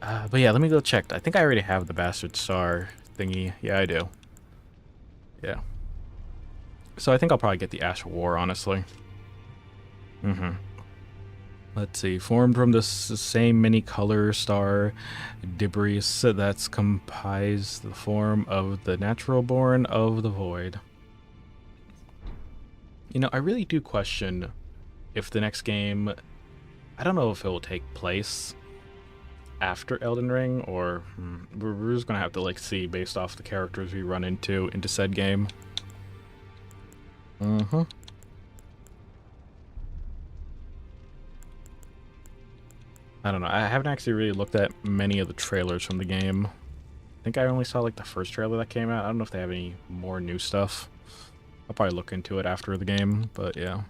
But yeah, let me go check. I think I already have the Bastard Star thingy. Yeah, I do. Yeah. So I think I'll probably get the Ash of War, honestly. Mm-hmm. Let's see. Formed from the same many-color star debris that's comprised the form of the natural born of the void. You know, I really do question if the next game... I don't know if it will take place after Elden Ring, or we're just gonna have to like see based off the characters we run into said game. Mm-hmm. I don't know. I haven't actually really looked at many of the trailers from the game. I think I only saw like the first trailer that came out. I don't know if they have any more new stuff. I'll probably look into it after the game, but yeah.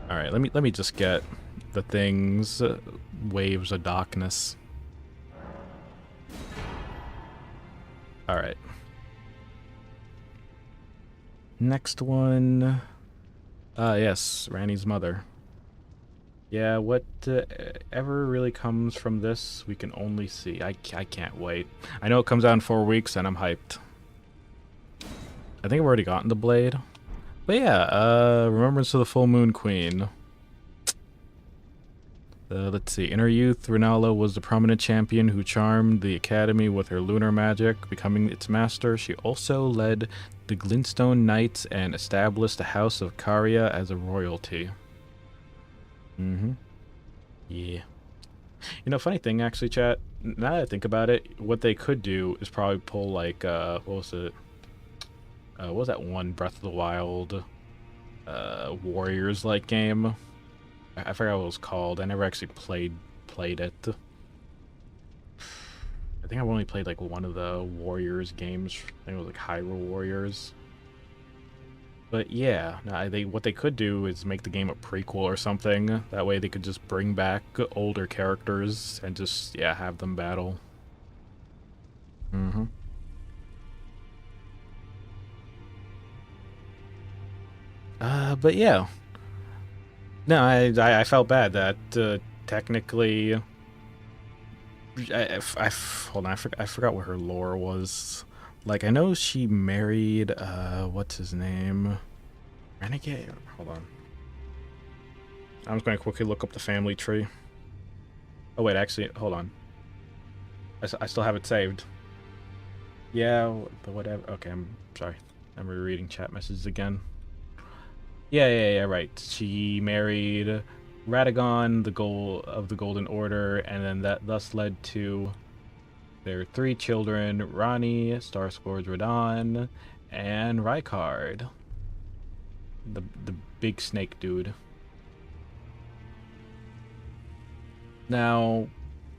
All right, let me just get the things. Waves of Darkness. All right. Next one. Yes, Ranny's mother. Yeah, what ever really comes from this, we can only see. I can't wait. I know it comes out in 4 weeks, and I'm hyped. I think I've already gotten the blade. But yeah, Remembrance of the Full Moon Queen. Let's see. In her youth, Rinala was the prominent champion who charmed the academy with her lunar magic, becoming its master. She also led the Glintstone Knights and established the House of Caria as a royalty. Mm-hmm. Yeah. You know, funny thing, actually, chat, now that I think about it, what they could do is probably pull, like, what was it? What was that one Breath of the Wild, Warriors-like game? I forgot what it was called. I never actually played it. I think I've only played, like, one of the Warriors games. I think it was, like, Hyrule Warriors. But yeah, what they could do is make the game a prequel or something. That way they could just bring back older characters and just, yeah, have them battle. Mm-hmm. But yeah. No, I felt bad that technically... hold on, I forgot what her lore was. Like, I know she married, what's his name? Renegade? Hold on. I'm just going to quickly look up the family tree. Oh, wait, actually, hold on. I still have it saved. Yeah, but whatever. Okay, I'm sorry. I'm rereading chat messages again. Yeah, right. She married Radagon, the goal of the Golden Order, and then that thus led to their 3 children, Ronnie, Starscourge Radon, and Rykard. The big snake dude. Now,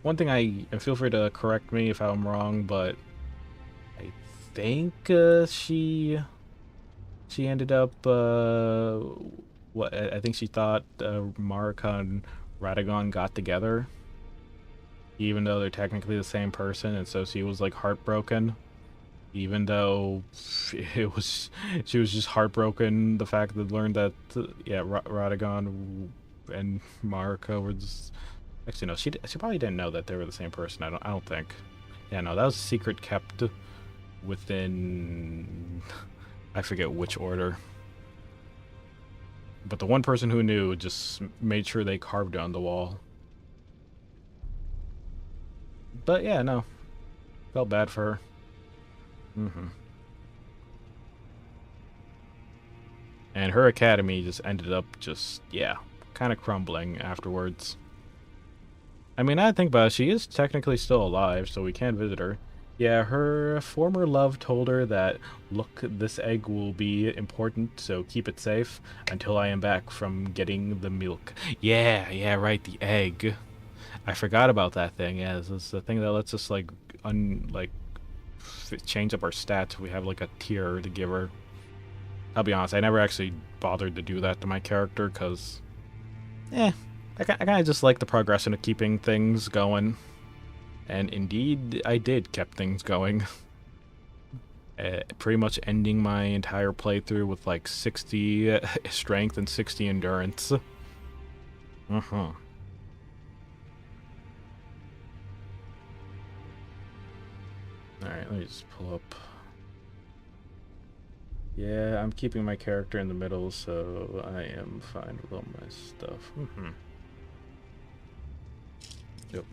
one thing and feel free to correct me if I'm wrong, but I think she ended up what I think she thought Marika and Radagon got together, even though they're technically the same person, and so she was like heartbroken. Even though it was, she was just heartbroken the fact that learned that yeah, Radagon and Marika were just actually no, she probably didn't know that they were the same person. I don't think. Yeah, no, that was a secret kept within I forget which order. But the one person who knew just made sure they carved it on the wall. But yeah, no. Felt bad for her. And her academy just ended up just, yeah, kind of crumbling afterwards. I mean, I think about it, she is technically still alive, so we can visit her. Yeah, her former love told her that, look, this egg will be important, so keep it safe until I am back from getting the milk. Yeah, right, the egg. I forgot about that thing. Yeah, this is the thing that lets us, like, change up our stats. We have, like, a tier to give her. I'll be honest, I never actually bothered to do that to my character, because, I kind of just like the progression of keeping things going. And indeed, I did kept things going. Pretty much ending my entire playthrough with like 60 strength and 60 endurance. Alright, let me just pull up. Yeah, I'm keeping my character in the middle, so I am fine with all my stuff. Yep.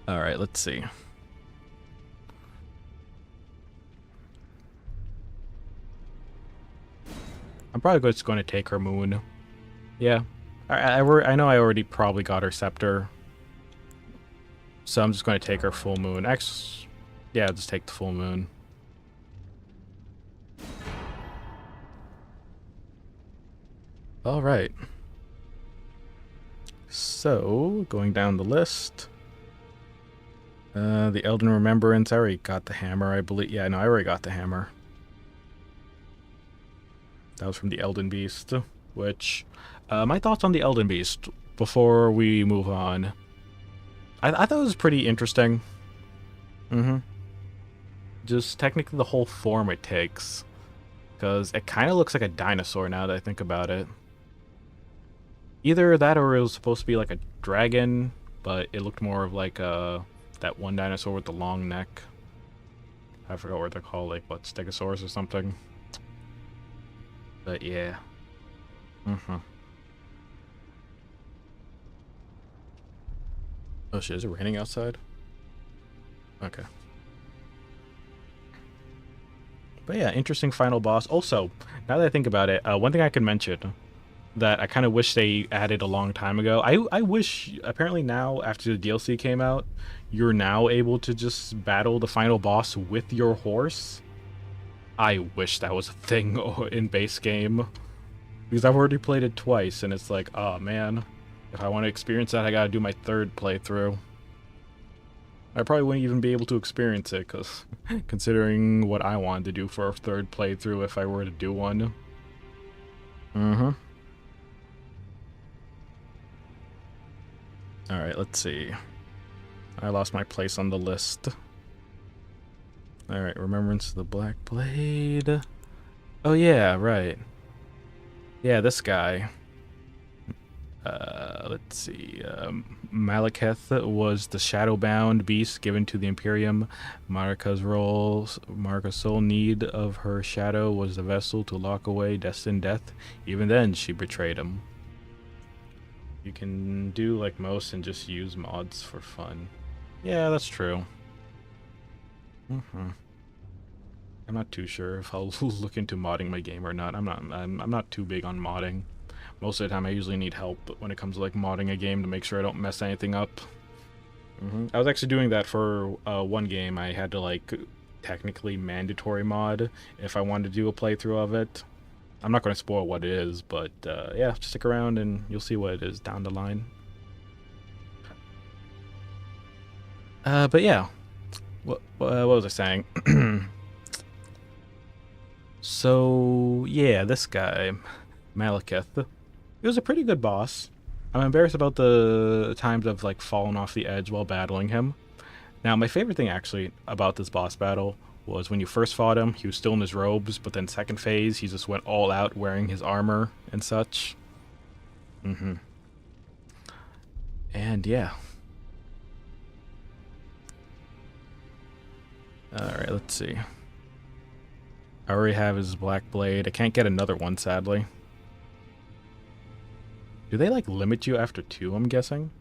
Alright, let's see. I'm probably just going to take her moon. Yeah. I know I already probably got her scepter. So I'm just going to take her full moon. Actually, yeah, just take the full moon. Alright. So, going down the list. The Elden Remembrance, I already got the hammer, I believe. Yeah, no, I already got the hammer. That was from the Elden Beast, which... my thoughts on the Elden Beast before we move on. I thought it was pretty interesting. Just technically the whole form it takes. Because it kind of looks like a dinosaur now that I think about it. Either that or it was supposed to be like a dragon, but it looked more of like that one dinosaur with the long neck. I forgot what they're called, like what, Stegosaurus or something. But yeah. Oh shit, is it raining outside? Okay. But yeah, interesting final boss. Also, now that I think about it, one thing I can mention that I kind of wish they added a long time ago. I wish, apparently now, after the DLC came out, you're now able to just battle the final boss with your horse. I wish that was a thing in base game. Because I've already played it twice, and it's like, oh man, if I want to experience that, I gotta do my 3rd playthrough. I probably wouldn't even be able to experience it, because considering what I wanted to do for a 3rd playthrough if I were to do one. Alright, let's see. I lost my place on the list. Alright, Remembrance of the Black Blade. Oh yeah, right. Yeah, this guy. Let's see. Malekith was the shadowbound beast given to the Imperium. Marika's sole need of her shadow was the vessel to lock away destined death. Even then, she betrayed him. You can do like most and just use mods for fun. Yeah, that's true. I'm not too sure if I'll look into modding my game or not. I'm not too big on modding. Most of the time I usually need help when it comes to like modding a game to make sure I don't mess anything up. I was actually doing that for one game. I had to like technically mandatory mod if I wanted to do a playthrough of it. I'm not going to spoil what it is, but yeah, just stick around and you'll see what it is down the line. But yeah, what was I saying? So yeah, this guy, Malekith, he was a pretty good boss. I'm embarrassed about the times I've like fallen off the edge while battling him. Now, my favorite thing actually about this boss battle was when you first fought him, he was still in his robes, but then second phase, he just went all out wearing his armor and such. And yeah. Alright, let's see. I already have his black blade. I can't get another one, sadly. Do they like limit you after 2, I'm guessing?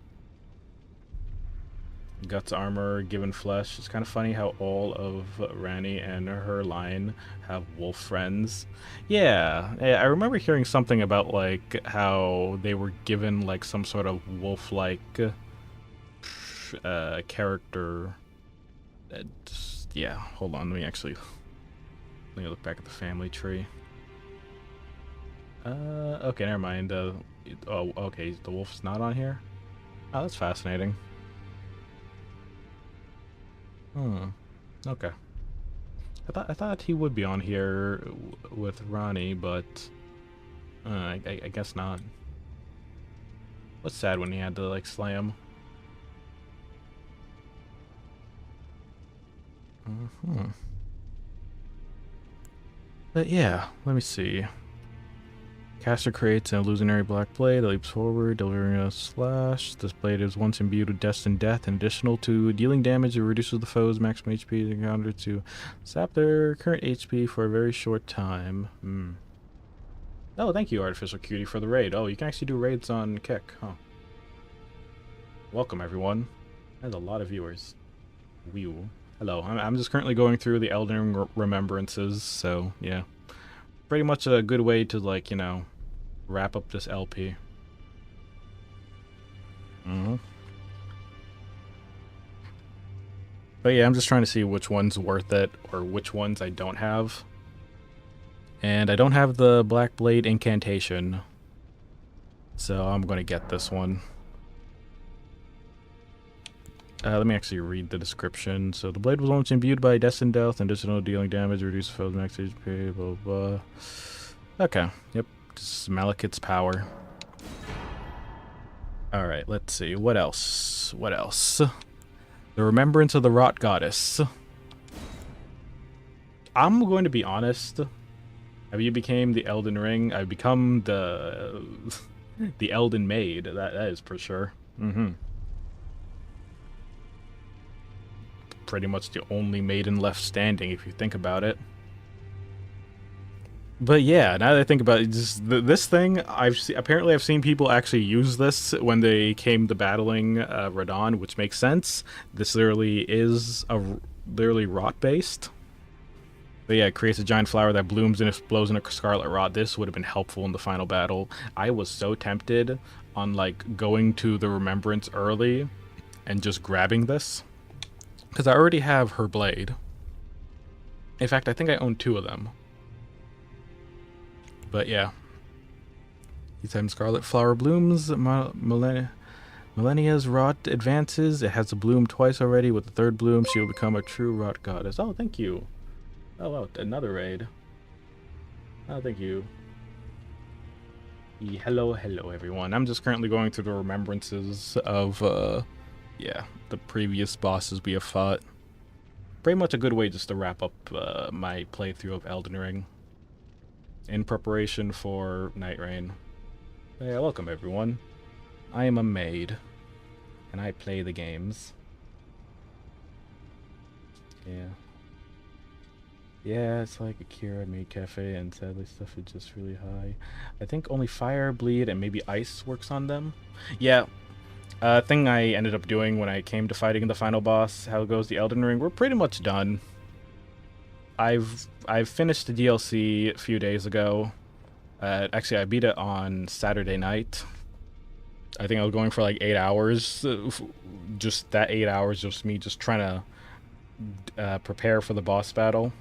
Guts armor, given flesh. It's kind of funny how all of Rani and her line have wolf friends. Yeah, I remember hearing something about like how they were given like some sort of wolf-like character. Yeah, hold on. Let me look back at the family tree. Okay, never mind. Oh, okay, the wolf's not on here. Oh, that's fascinating. Okay. I thought he would be on here with Ronnie, but I guess not. What's sad when he had to like slay him. But yeah, let me see. Caster creates an illusionary black blade that leaps forward, delivering a slash. This blade is once imbued with destined death, and additional to dealing damage, it reduces the foe's maximum HP encounter to sap their current HP for a very short time. Oh, thank you, Artificial Cutie, for the raid. Oh, you can actually do raids on Kick, huh? Welcome, everyone. There's a lot of viewers. Whew. Hello, I'm just currently going through the Elden Ring Remembrances, so yeah. Pretty much a good way to, like, you know, wrap up this LP. But yeah, I'm just trying to see which one's worth it, or which ones I don't have. And I don't have the Black Blade Incantation, so I'm going to get this one. Let me actually read the description. So the blade was once imbued by destined death and additional dealing damage, reduce foe's max HP, blah, blah. Okay, yep, this is Malekith's power. Alright, let's see, what else? What else? The Remembrance of the Rot Goddess. I'm going to be honest. Have you became the Elden Ring? I've become the the Elden Maid, that is for sure. Pretty much the only maiden left standing, if you think about it. But yeah, now that I think about it, just this thing, apparently I've seen people actually use this when they came to battling Radon, which makes sense. This literally is literally rot based. But yeah, it creates a giant flower that blooms and explodes in a scarlet rot. This would have been helpful in the final battle. I was so tempted on like going to the Remembrance early and just grabbing this, because I already have her blade. In fact, I think I own 2 of them. But yeah. Each time Scarlet Flower blooms, Millennia's rot advances. It has to bloom twice already. With the 3rd bloom, she will become a true rot goddess. Oh, thank you. Oh, wow, another raid. Oh, thank you. Hello, everyone. I'm just currently going through the remembrances of, yeah, the previous bosses we have fought. Pretty much a good way just to wrap up my playthrough of Elden Ring in preparation for Night Rain. Yeah, welcome everyone. I am a maid, and I play the games. Yeah. Yeah, it's like Akira Maid Cafe, and sadly stuff is just really high. I think only fire, bleed, and maybe ice works on them. Yeah, thing I ended up doing when I came to fighting the final boss, how goes the Elden Ring, we're pretty much done. I've finished the DLC a few days ago. Actually, I beat it on Saturday night. I think I was going for like 8 hours. Just that 8 hours, just me just trying to prepare for the boss battle.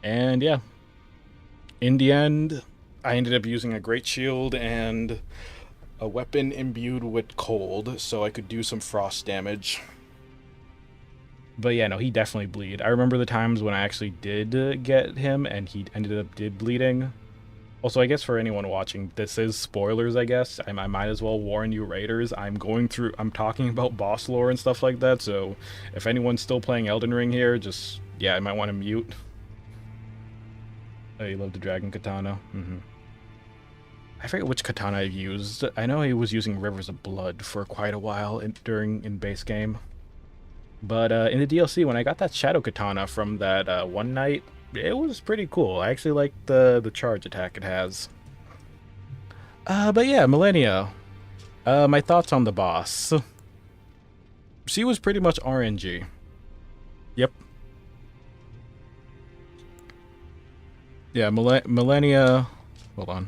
And yeah, in the end, I ended up using a great shield and a weapon imbued with cold, so I could do some frost damage. But yeah, no, he definitely bleed. I remember the times when I actually did get him, and he ended up bleeding. Also, I guess for anyone watching, this is spoilers, I guess. I might as well warn you, Raiders. I'm talking about boss lore and stuff like that, so if anyone's still playing Elden Ring here, just, yeah, I might want to mute. Oh, you love the Dragon Katana? I forget which katana I've used. I know I was using Rivers of Blood for quite a while in base game. But in the DLC, when I got that Shadow Katana from that one night, it was pretty cool. I actually like the charge attack it has. But yeah, Millennia. My thoughts on the boss. She was pretty much RNG. Yep. Yeah, Millennia. Hold on.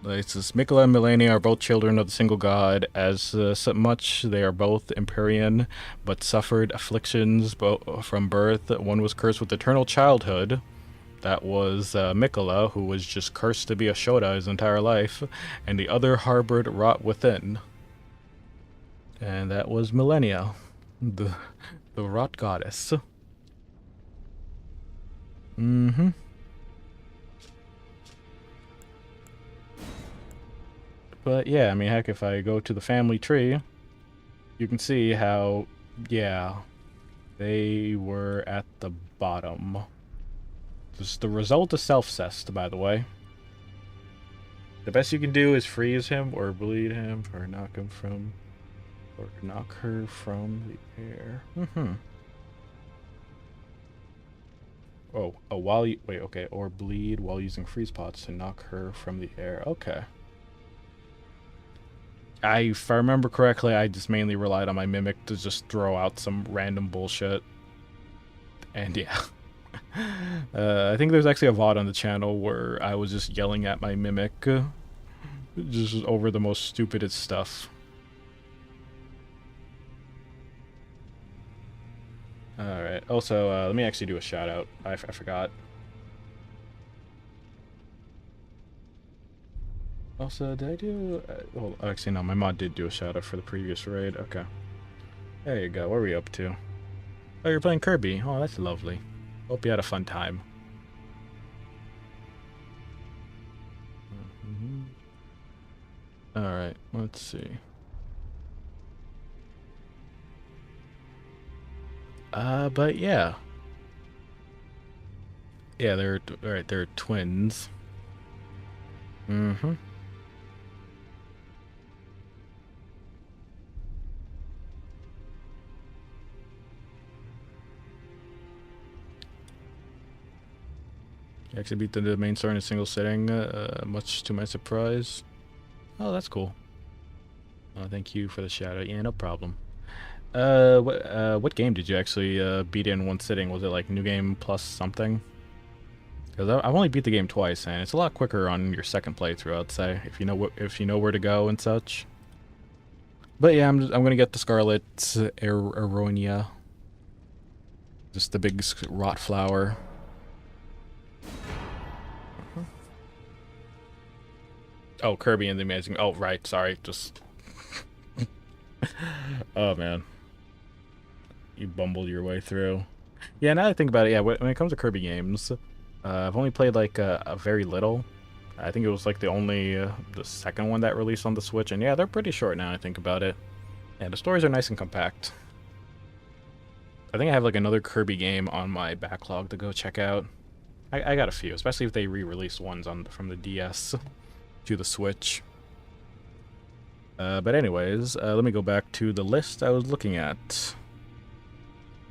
It says Mikola and Millennia are both children of the single god. As so much, they are both Empyrean, but suffered afflictions from birth. One was cursed with eternal childhood. That was Mikola, who was just cursed to be a Shota his entire life, and the other harbored rot within. And that was Millennia, the rot goddess. But yeah, I mean, heck, if I go to the family tree, you can see how, yeah, they were at the bottom. This is the result of self-cest, by the way. The best you can do is freeze him, or bleed him, or knock him from, or knock her from the air. Oh, while you, wait, okay, or bleed while using freeze pots to knock her from the air. Okay. If I remember correctly, I just mainly relied on my Mimic to just throw out some random bullshit. And yeah. I think there's actually a VOD on the channel where I was just yelling at my Mimic. Just over the most stupidest stuff. Alright, also, let me actually do a shout out. I forgot. Also, did I do... well, actually, no, my mod did do a shout-out for the previous raid. Okay. There you go. What are we up to? Oh, you're playing Kirby. Oh, that's lovely. Hope you had a fun time. Alright, let's see. But yeah. Yeah, they're twins. I actually beat the main story in a single sitting, much to my surprise. Oh, that's cool. Thank you for the shout out. Yeah, no problem. What game did you actually beat in one sitting? Was it like New Game Plus something? Because I've only beat the game twice, and it's a lot quicker on your second playthrough, I'd say, if you know where to go and such. But yeah, I'm gonna get the Scarlet Aronia, just the big rot flower. Oh, Kirby and the Amazing. Oh, right. Sorry. Just. Oh, man. You bumbled your way through. Yeah, now that I think about it, yeah, when it comes to Kirby games, I've only played like a very little. I think it was like the second one that released on the Switch, and yeah, they're pretty short now I think about it. Yeah, the stories are nice and compact. I think I have like another Kirby game on my backlog to go check out. I got a few, especially if they re-release ones from the DS. to the Switch. But anyways, let me go back to the list I was looking at.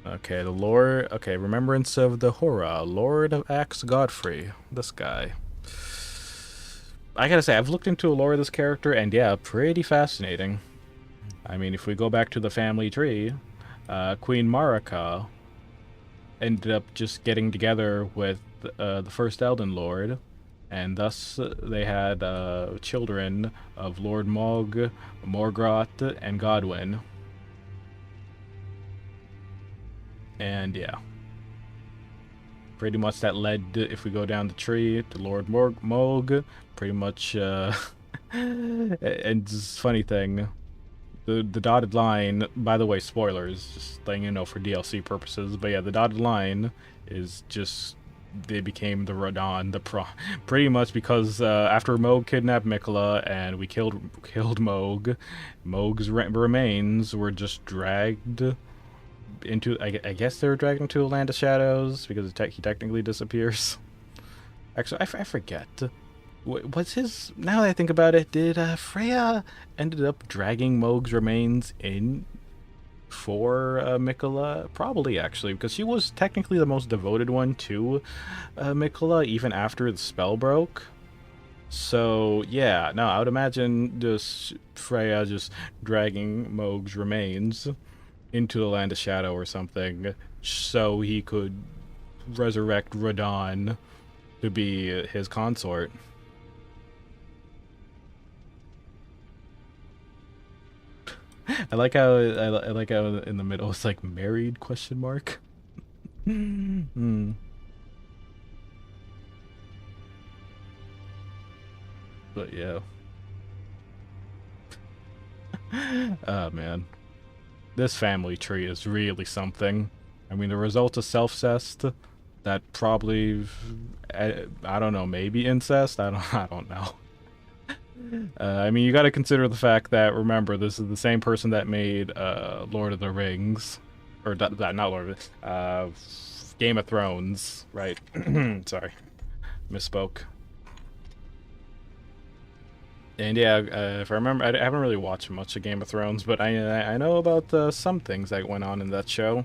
Okay, the lore. Okay, Remembrance of the Hora, Lord of Axe Godfrey. This guy. I gotta say, I've looked into the lore of this character, and yeah, pretty fascinating. I mean, if we go back to the family tree, Queen Marika ended up just getting together with the first Elden Lord, and thus they had children of Lord Mog, Morgoth, and Godwyn. And yeah, pretty much that led, if we go down the tree, to Lord Mog. Pretty much, and just funny thing, the dotted line, by the way, spoilers, just letting you know for DLC purposes, but yeah, the dotted line is just, they became the Radon, pretty much because after Moog kidnapped Mikola and we killed Moog, Moog's remains were just dragged into, I guess they were dragged into a land of shadows because he technically disappears. Actually, I forget. What's his? Now that I think about it, did Freya ended up dragging Moog's remains in for Mikola? Probably, actually, because she was technically the most devoted one to Mikola, even after the spell broke. So yeah, no, I would imagine just Freya just dragging Moog's remains into the Land of Shadow or something, so he could resurrect Radon to be his consort. I like how I like how in the middle it's like married question mark. Hmm. But yeah. Oh man. This family tree is really something. I mean, the result of self-cest, that probably, I don't know, maybe incest? I don't know. I mean, you gotta consider the fact that, remember, this is the same person that made Lord of the Rings. Or, not Lord of the Game of Thrones, right? Sorry. Misspoke. And yeah, if I remember, I haven't really watched much of Game of Thrones, but I know about some things that went on in that show.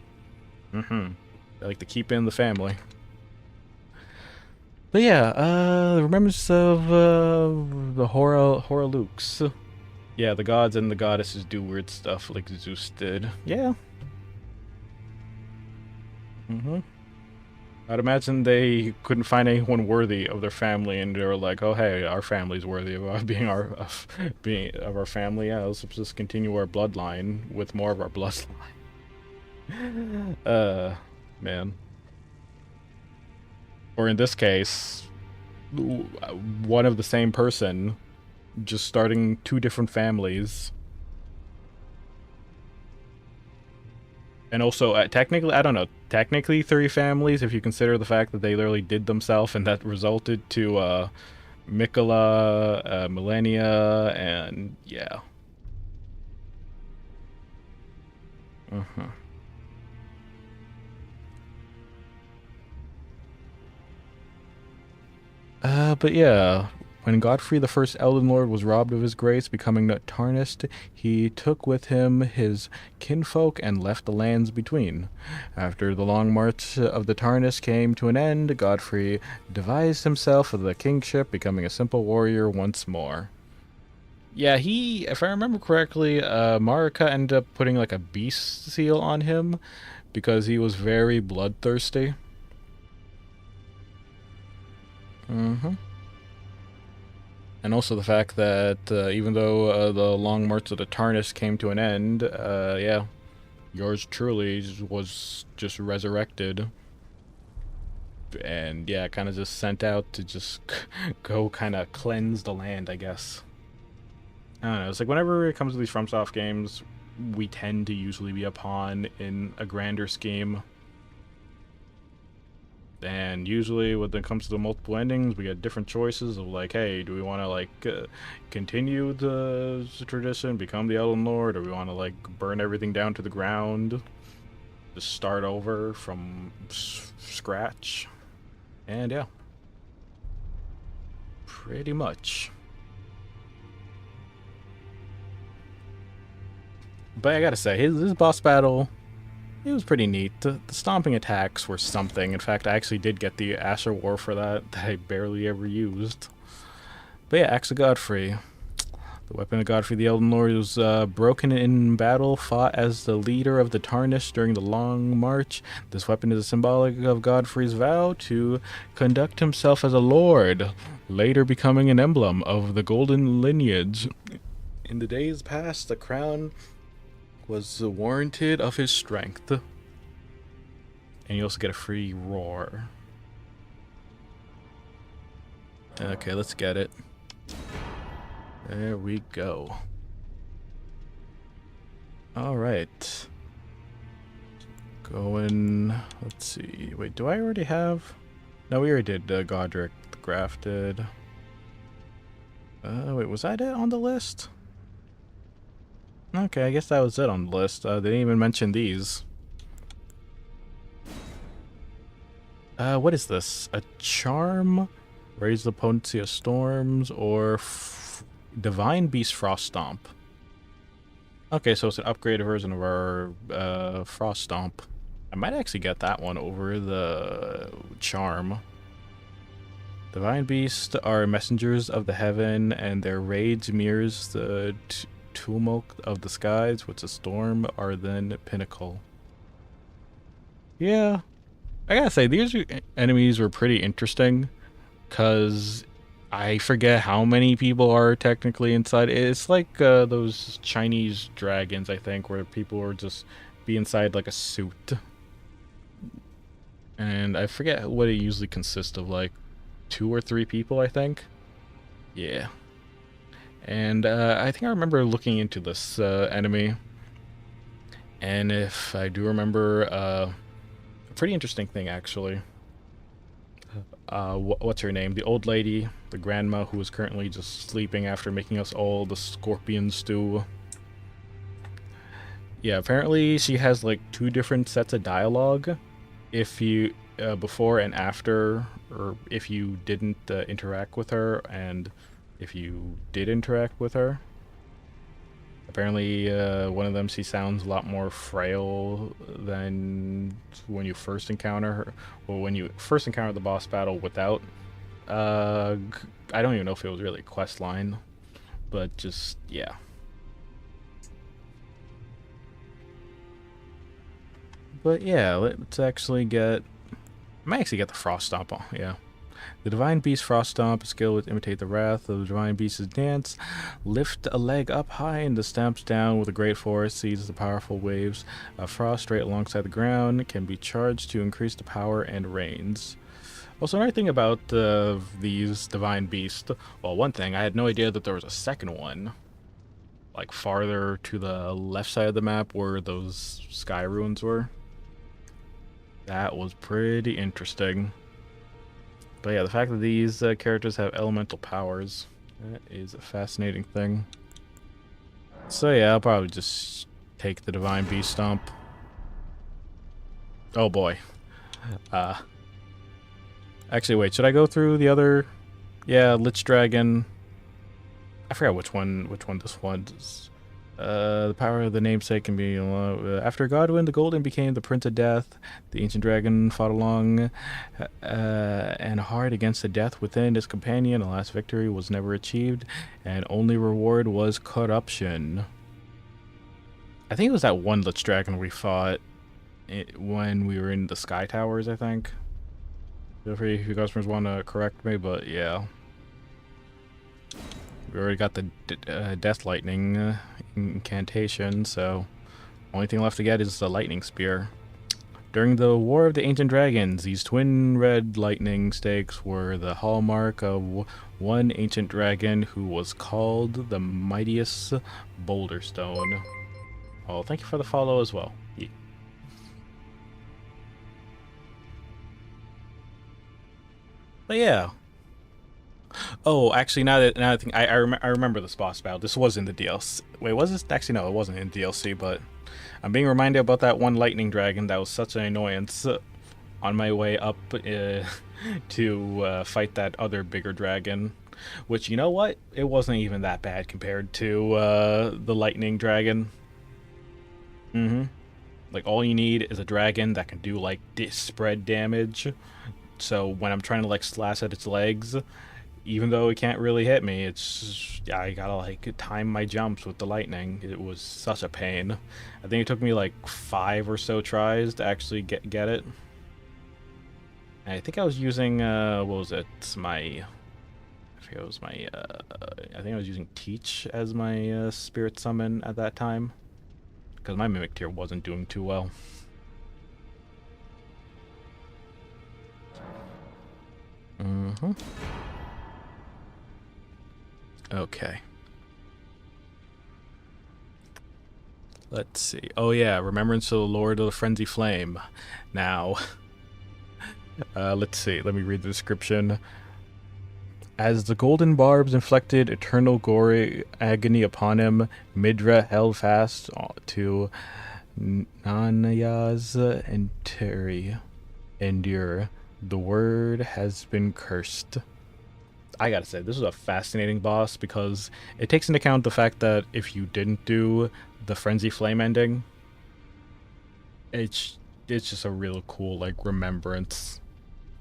Mm-hmm. They like to keep in the family. But yeah, remembrance of the Horalukes. Yeah, the gods and the goddesses do weird stuff like Zeus did. Yeah. Mm-hmm. I'd imagine they couldn't find anyone worthy of their family, and they were like, "Oh, hey, our family's worthy of being being of our family. Yeah, let's just continue our bloodline with more of our bloodline." Man. Or in this case, one of the same person just starting two different families. And also, technically, I don't know, technically three families if you consider the fact that they literally did themselves and that resulted to Mikola, Millennia, and yeah. Uh-huh. But yeah, when Godfrey the First Elden Lord was robbed of his grace, becoming tarnished, he took with him his kinfolk and left the lands between. After the long march of the Tarnished came to an end, Godfrey devised himself for the kingship, becoming a simple warrior once more. Yeah, if I remember correctly, Marika ended up putting like a beast seal on him because he was very bloodthirsty. Mm-hmm. And also the fact that even though the long march of the Tarnished came to an end, yeah, yours truly was just resurrected. And yeah, kind of just sent out to just go kind of cleanse the land, I guess. I don't know, it's like whenever it comes to these FromSoft games, we tend to usually be a pawn in a grander scheme. And usually when it comes to the multiple endings, we get different choices of like, hey, do we want to like continue the tradition, become the Elden Lord, or we want to like burn everything down to the ground, just start over from scratch? And yeah, pretty much. But I gotta say, his boss battle, it was pretty neat. The stomping attacks were something. In fact, I actually did get the Asher War for that I barely ever used. But yeah, Axe of Godfrey. The weapon of Godfrey the Elden Lord was broken in battle, fought as the leader of the Tarnished during the Long March. This weapon is a symbolic of Godfrey's vow to conduct himself as a lord, later becoming an emblem of the golden lineage. In the days past, the crown was warranted of his strength. And you also get a free roar. Okay, let's get it. There we go. Alright. Going... Let's see. Wait, do I already have... No, we already did Godric Grafted. Wait, was that it on the list? Okay, I guess that was it on the list. They didn't even mention these. What is this? A charm? Raise the potency of storms, or Divine Beast Frost Stomp. Okay, so it's an upgraded version of our Frost Stomp. I might actually get that one over the charm. Divine Beasts are messengers of the heaven, and their rage mirrors the tumult of the skies, which a storm are then pinnacle. Yeah, I gotta say, these enemies were pretty interesting, because I forget how many people are technically inside. It's like those Chinese dragons, I think, where people are just be inside like a suit. And I forget what it usually consists of, like 2 or 3 people, I think. Yeah. And I think I remember looking into this enemy. And if I do remember, a pretty interesting thing, actually. What's her name? The old lady, the grandma who is currently just sleeping after making us all the scorpion stew. Yeah, apparently she has like 2 different sets of dialogue. If you before and after, or if you didn't interact with her, and if you did interact with her. Apparently, one of them, she sounds a lot more frail than when you first encounter her, or when you first encounter the boss battle without. I don't even know if it was really a quest line, but just yeah. But yeah, let's actually get. I might actually get the Frost Stomp on. Yeah. The Divine Beast Frost Stomp, a skill which imitate the wrath of the Divine Beast's dance. Lift a leg up high and the stamps down with a great force, seizes the powerful waves of frost straight alongside the ground, can be charged to increase the power and range. Also, another thing about these Divine Beasts, well, one thing, I had no idea that there was a second one, like farther to the left side of the map where those sky ruins were. That was pretty interesting. But yeah, the fact that these characters have elemental powers, that is a fascinating thing. So yeah, I'll probably just take the Divine Beast Stomp. Oh boy. Actually, wait, should I go through the other? Yeah, Lich Dragon. I forgot which one this was. The power of the namesake can be... after Godwin the Golden became the Prince of Death, the ancient dragon fought along and hard against the death within his companion. The last victory was never achieved, and only reward was corruption. I think it was that one Lich Dragon we fought when we were in the Sky Towers, I think. Feel free if you customers want to correct me, but yeah. We already got the Death Lightning incantation, so only thing left to get is the Lightning Spear. During the War of the Ancient Dragons, these twin red lightning stakes were the hallmark of one ancient dragon who was called the Mightiest Boulder Stone. Oh, thank you for the follow as well. Yeah. But yeah. Oh, actually, now that I think I remember this boss battle. This was in the DLC. Wait, was this? Actually, no, it wasn't in DLC. But I'm being reminded about that one lightning dragon that was such an annoyance on my way up to fight that other bigger dragon. Which, you know what? It wasn't even that bad compared to the lightning dragon. Mm-hmm. Like, all you need is a dragon that can do, like, spread damage. So when I'm trying to, like, slash at its legs, even though it can't really hit me, it's I gotta like time my jumps with the lightning. It was such a pain. I think it took me like 5 or so tries to actually get it. And I think I was using what was it? I forget it was my I think I was using Teach as my spirit summon at that time because my mimic tier wasn't doing too well. Mm-hmm. Okay. Let's see. Oh yeah, Remembrance of the Lord of the Frenzy Flame. Now, let's see. Let me read the description. As the golden barbs inflicted eternal gory agony upon him, Midra held fast to Nanaya's endure. The word has been cursed. I gotta say, this is a fascinating boss because it takes into account the fact that if you didn't do the Frenzy Flame ending, it's just a real cool like remembrance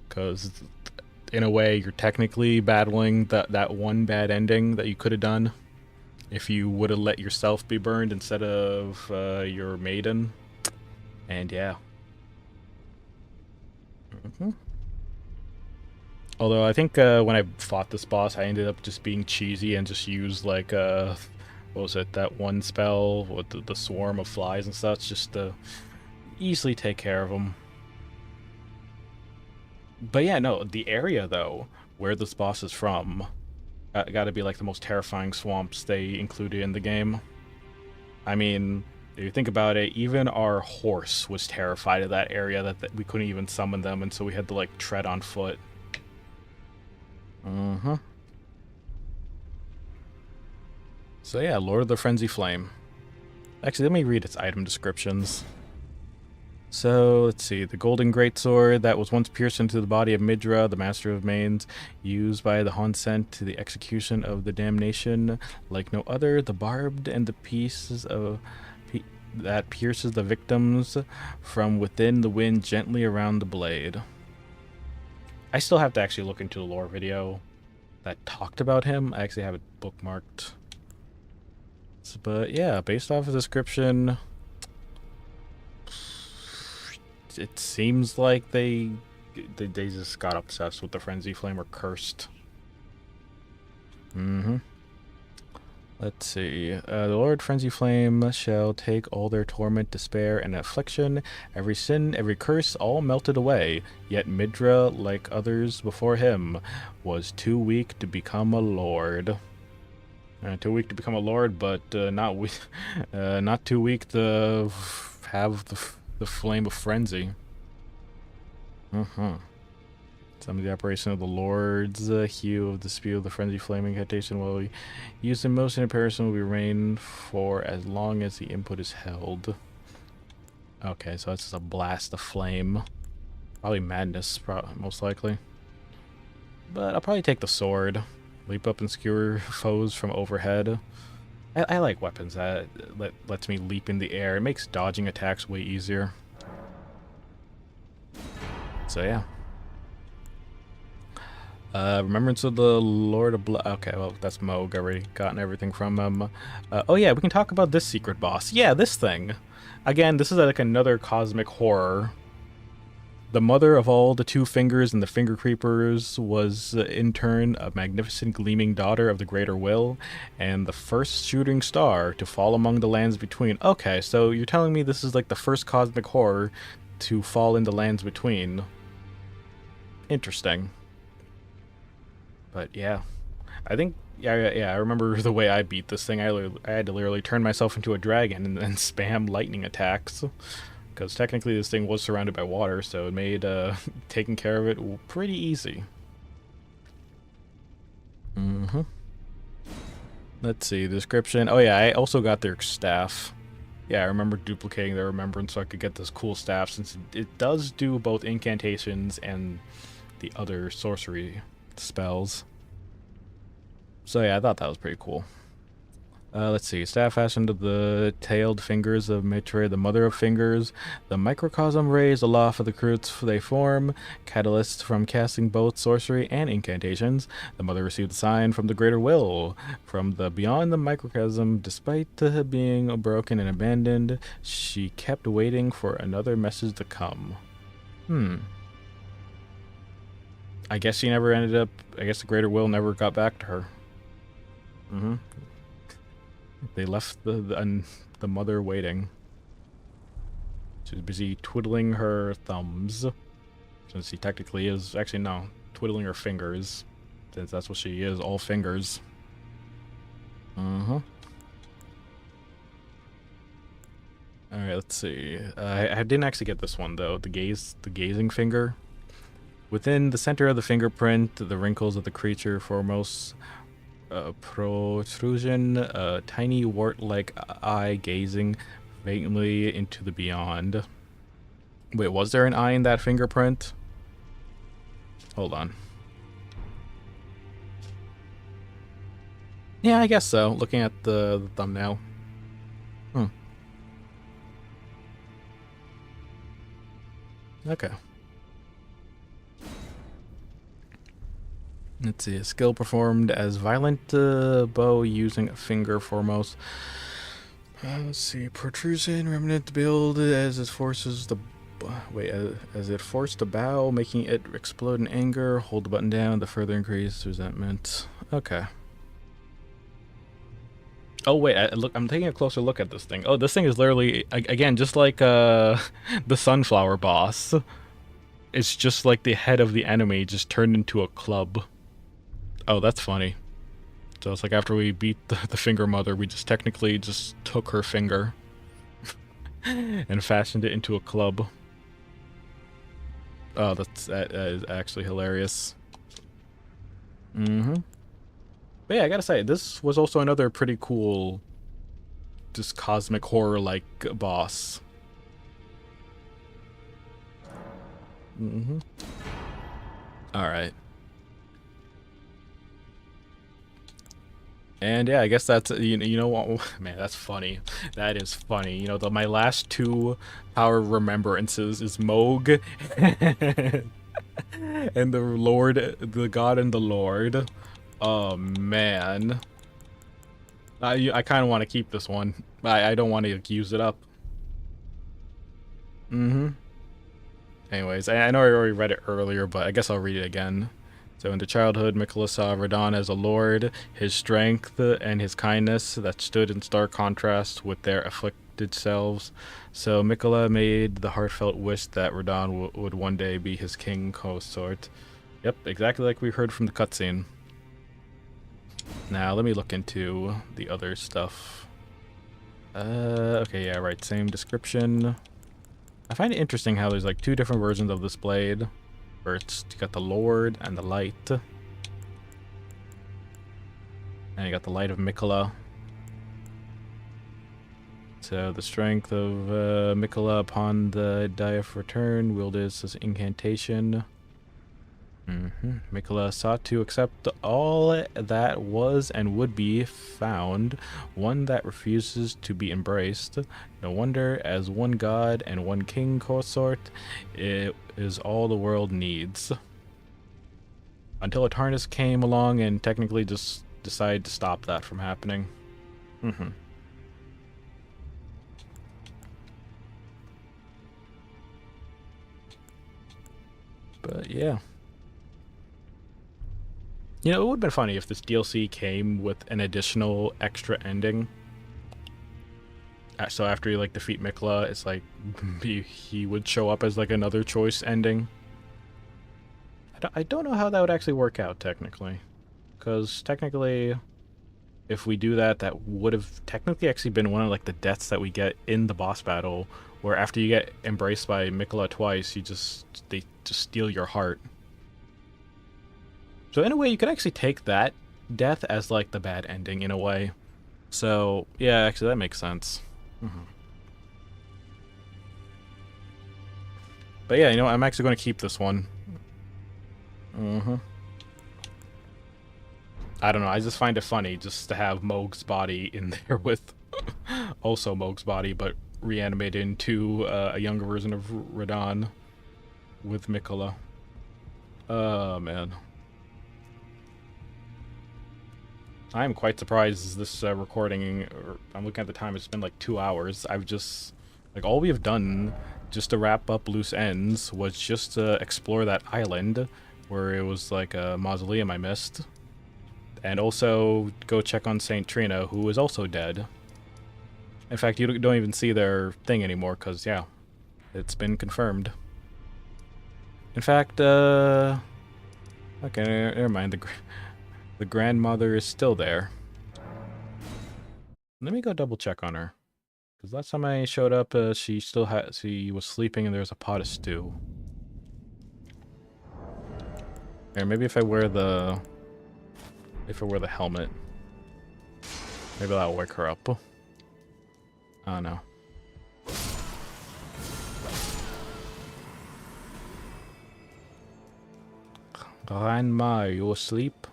because in a way you're technically battling that one bad ending that you could have done if you would have let yourself be burned instead of your maiden. And yeah. Mm-hmm. Although I think when I fought this boss, I ended up just being cheesy and just used like what was it, that one spell with the swarm of flies and such, just to easily take care of them. But yeah, no, the area though where this boss is from got to be like the most terrifying swamps they included in the game. I mean, if you think about it, even our horse was terrified of that area that we couldn't even summon them, and so we had to like tread on foot. Mm-hmm. So yeah, Lord of the Frenzy Flame. Actually, let me read its item descriptions. So, let's see. The golden greatsword that was once pierced into the body of Midra, the master of Mains, used by the Honsent to the execution of the damnation. Like no other, the barbed and the pieces of that pierces the victims from within the wind gently around the blade. I still have to actually look into the lore video that talked about him. I actually have it bookmarked. But yeah, based off of the description, it seems like they just got obsessed with the Frenzy Flame or cursed. Mm-hmm. Let's see. The Lord Frenzy Flame shall take all their torment, despair, and affliction, every sin, every curse, all melted away. Yet Midra, like others before him, was too weak to become a lord. Too weak to become a lord, but not not too weak to have the flame of frenzy. Some of the operation of the Lord's hue of the spew of the frenzy flaming incantation will be used in motion in comparison will remain for as long as the input is held. Okay, so it's just a blast of flame. Probably madness, most likely. But I'll probably take the sword. Leap up and skewer foes from overhead. I like weapons that lets me leap in the air. It makes dodging attacks way easier. So yeah. Remembrance of the Lord of Blood. Okay, well, that's Moog. Already gotten everything from him. Oh yeah, we can talk about this secret boss. Yeah, this thing. Again, this is like another cosmic horror. The mother of all the Two Fingers and the Finger Creepers was, in turn, a magnificent gleaming daughter of the Greater Will, and the first shooting star to fall among the lands between. Okay, so you're telling me this is like the first cosmic horror to fall in the lands between. Interesting. But yeah, I think yeah. I remember the way I beat this thing. I had to literally turn myself into a dragon and then spam lightning attacks, because technically this thing was surrounded by water, so it made taking care of it pretty easy. Mm-hmm. Let's see the description. Oh yeah, I also got their staff. Yeah, I remember duplicating their remembrance so I could get this cool staff, since it does do both incantations and the other sorcery spells. So yeah, I thought that was pretty cool. Let's see. Staff fashioned of the tailed fingers of Maitre, the mother of fingers. The microcosm raised aloft of the roots they form. Catalysts from casting both sorcery and incantations. The mother received a sign from the greater will. From the beyond the microcosm, despite being broken and abandoned, she kept waiting for another message to come. I guess she never ended up. I guess the greater will never got back to her. They left the mother waiting. She's busy twiddling her thumbs. Since she technically is... Actually, no. Twiddling her fingers. Since that's what she is. All fingers. Alright, let's see. I didn't actually get this one, though. The gazing finger. Within the center of the fingerprint, the wrinkles of the creature foremost... protrusion, a tiny wart-like eye gazing faintly into the beyond. Wait, was there an eye in that fingerprint? Hold on. Yeah, I guess so, looking at the thumbnail. Okay. Let's see, a skill performed as violent bow using a finger foremost. Let's see, protrusion, remnant build as it forces the... as it forced the bow, making it explode in anger. Hold the button down to further increase resentment. Okay. Oh wait, I'm taking a closer look at this thing. Oh, this thing is literally, again, just like the sunflower boss. It's just like the head of the enemy just turned into a club. Oh, that's funny. So it's like after we beat the finger mother, we just technically just took her finger and fashioned it into a club. Oh, that is actually hilarious. But yeah, I gotta say, this was also another pretty cool, just cosmic horror-like boss. Alright. And yeah, I guess that's, you know what, man, that's funny. That is funny. You know, my last two power remembrances is Moog and the God and the Lord. Oh, man. I kind of want to keep this one. I don't want to use it up. Anyways, I know I already read it earlier, but I guess I'll read it again. So in the childhood, Mikola saw Radon as a lord, his strength and his kindness that stood in stark contrast with their afflicted selves. So Mikola made the heartfelt wish that Radon would one day be his king consort. Yep, exactly like we heard from the cutscene. Now, let me look into the other stuff. Okay, yeah, right, same description. I find it interesting how there's like two different versions of this blade. First, you got the Lord and the Light. And you got the Light of Mikola. So the strength of Mikola upon the die of return wielded as incantation. Mikola sought to accept all that was and would be found, one that refuses to be embraced. No wonder, as one god and one king consort, it is all the world needs. Until Atarnus came along and technically just decided to stop that from happening. But yeah. You know, it would have been funny if this DLC came with an additional extra ending. So after you, like, defeat Mikola, it's like, he would show up as, like, another choice ending. I don't know how that would actually work out, technically. Because, technically, if we do that, that would have technically actually been one of, like, the deaths that we get in the boss battle, where after you get embraced by Mikola twice, they just steal your heart. So in a way, you could actually take that death as, like, the bad ending, in a way. So, yeah, actually, that makes sense. But yeah, you know, I'm actually going to keep this one. I don't know. I just find it funny just to have Moog's body in there with also Moog's body, but reanimated into a younger version of Radon with Mikola. Oh man, I am quite surprised this recording. I'm looking at the time; it's been like 2 hours. I've just like all we have done just to wrap up loose ends was just to explore that island where it was like a mausoleum I missed, and also go check on Saint Trina, who is also dead. In fact, you don't even see their thing anymore, because, yeah, it's been confirmed. In fact, okay, never mind. The grandmother is still there. Let me go double check on her. Because last time I showed up, she was sleeping and there was a pot of stew. Or maybe if I wear the helmet, maybe that'll wake her up. Oh no. Grandma, are you asleep?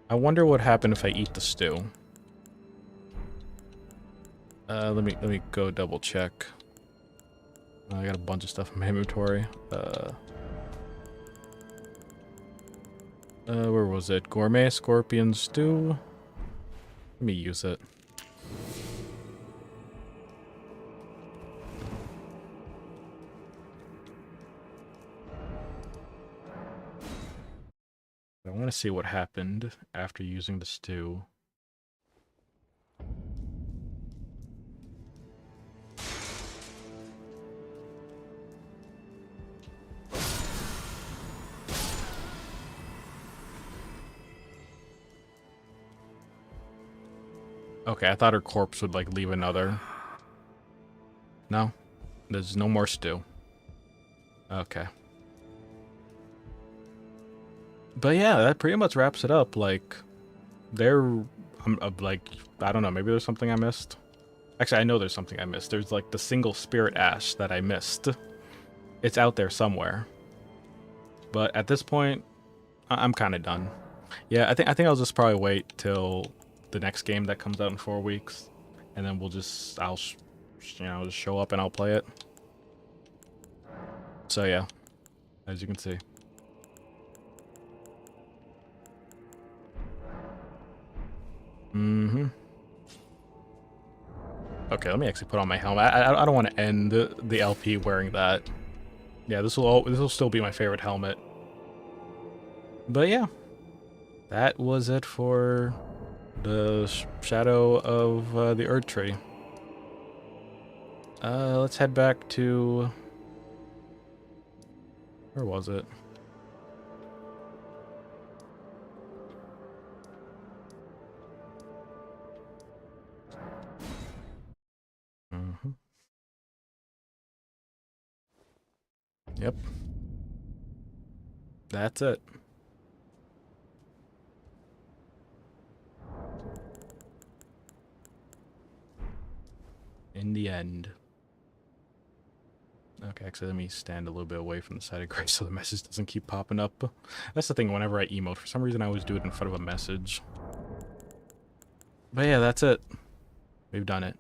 I wonder what happened if I eat the stew. Let me go double check. I got a bunch of stuff in my inventory. Where was it? Gourmet scorpion stew. Let me use it. I want to see what happened after using the stew. Okay, I thought her corpse would, like, leave another. No? There's no more stew. Okay. But yeah, that pretty much wraps it up. Like, like, I don't know, maybe there's something I missed. Actually, I know there's something I missed. There's, like, the single spirit ash that I missed. It's out there somewhere. But at this point, I'm kind of done. Yeah, I think I'll just probably wait till the next game that comes out in 4 weeks, and then just show up and I'll play it. So yeah, as you can see. Okay, let me actually put on my helmet. I don't want to end the LP wearing that. Yeah, this will still be my favorite helmet. But yeah, that was it for the Shadow of the Earth Tree. Let's head back to... Where was it? Yep. That's it. In the end. Okay, actually, let me stand a little bit away from the side of Grace so the message doesn't keep popping up. That's the thing, whenever I emote, for some reason I always do it in front of a message. But yeah, that's it. We've done it.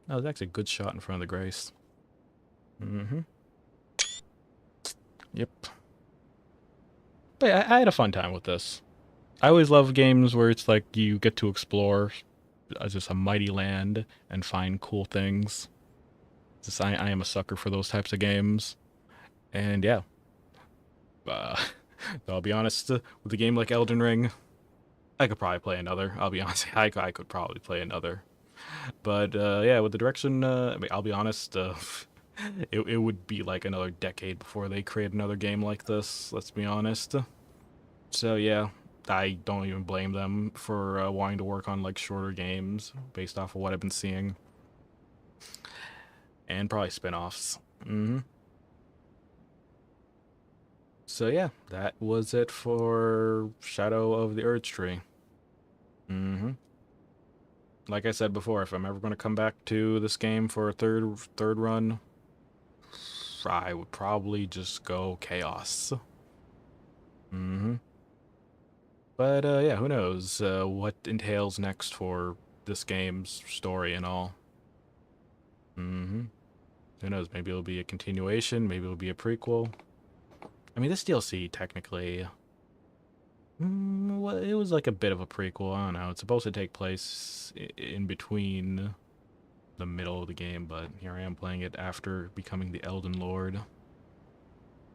That was actually a good shot in front of the Grace. Yep. But yeah, I had a fun time with this. I always love games where it's like you get to explore just a mighty land and find cool things. I am a sucker for those types of games. And yeah. I'll be honest, with a game like Elden Ring, I could probably play another. I'll be honest, I could probably play another. But yeah, with the direction, I mean, I'll be honest, it would be like another decade before they create another game like this, let's be honest. So yeah, I don't even blame them for wanting to work on like shorter games based off of what I've been seeing. And probably spin-offs. So yeah, that was it for Shadow of the Earth Tree. Like I said before, if I'm ever going to come back to this game for a third run, I would probably just go Chaos. Mm-hmm. But yeah, who knows what entails next for this game's story and all. Mm-hmm. Who knows? Maybe it'll be a continuation. Maybe it'll be a prequel. I mean, this DLC technically, well, it was like a bit of a prequel. I don't know. It's supposed to take place in between the middle of the game, but here I am playing it after becoming the Elden Lord.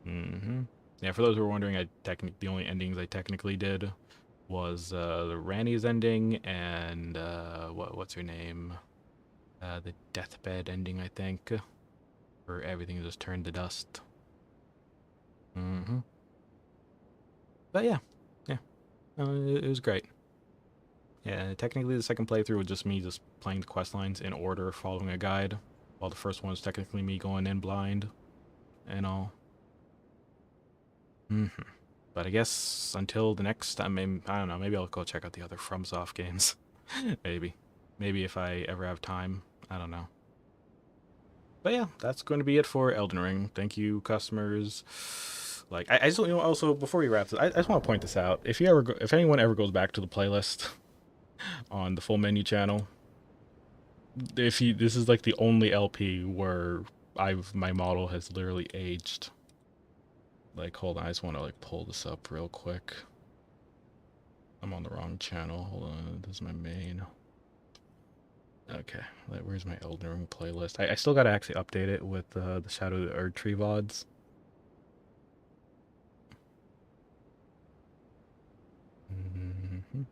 Mm-hmm. Yeah, for those who are wondering, the only endings I technically did was the Ranny's ending and what's her name? The deathbed ending, I think, where everything just turned to dust. Mm-hmm. But yeah, yeah, it was great. Yeah, technically the second playthrough was just me just playing the quest lines in order, following a guide, while the first one was technically me going in blind and all. Mm-hmm. But I guess until the next time, I don't know, maybe I'll go check out the other FromSoft games. Maybe. Maybe if I ever have time. I don't know. But yeah, that's going to be it for Elden Ring. Thank you, customers. Like, I just, also, before we wrap this, I just want to point this out. If anyone ever goes back to the playlist on the full menu channel, this is like the only LP where my model has literally aged. Like, hold on, I just want to like pull this up real quick. I'm on the wrong channel. Hold on, this is my main. Okay, where's my Elden Ring playlist? I still gotta actually update it with the Shadow of the Erd Tree VODs. Mm-hmm.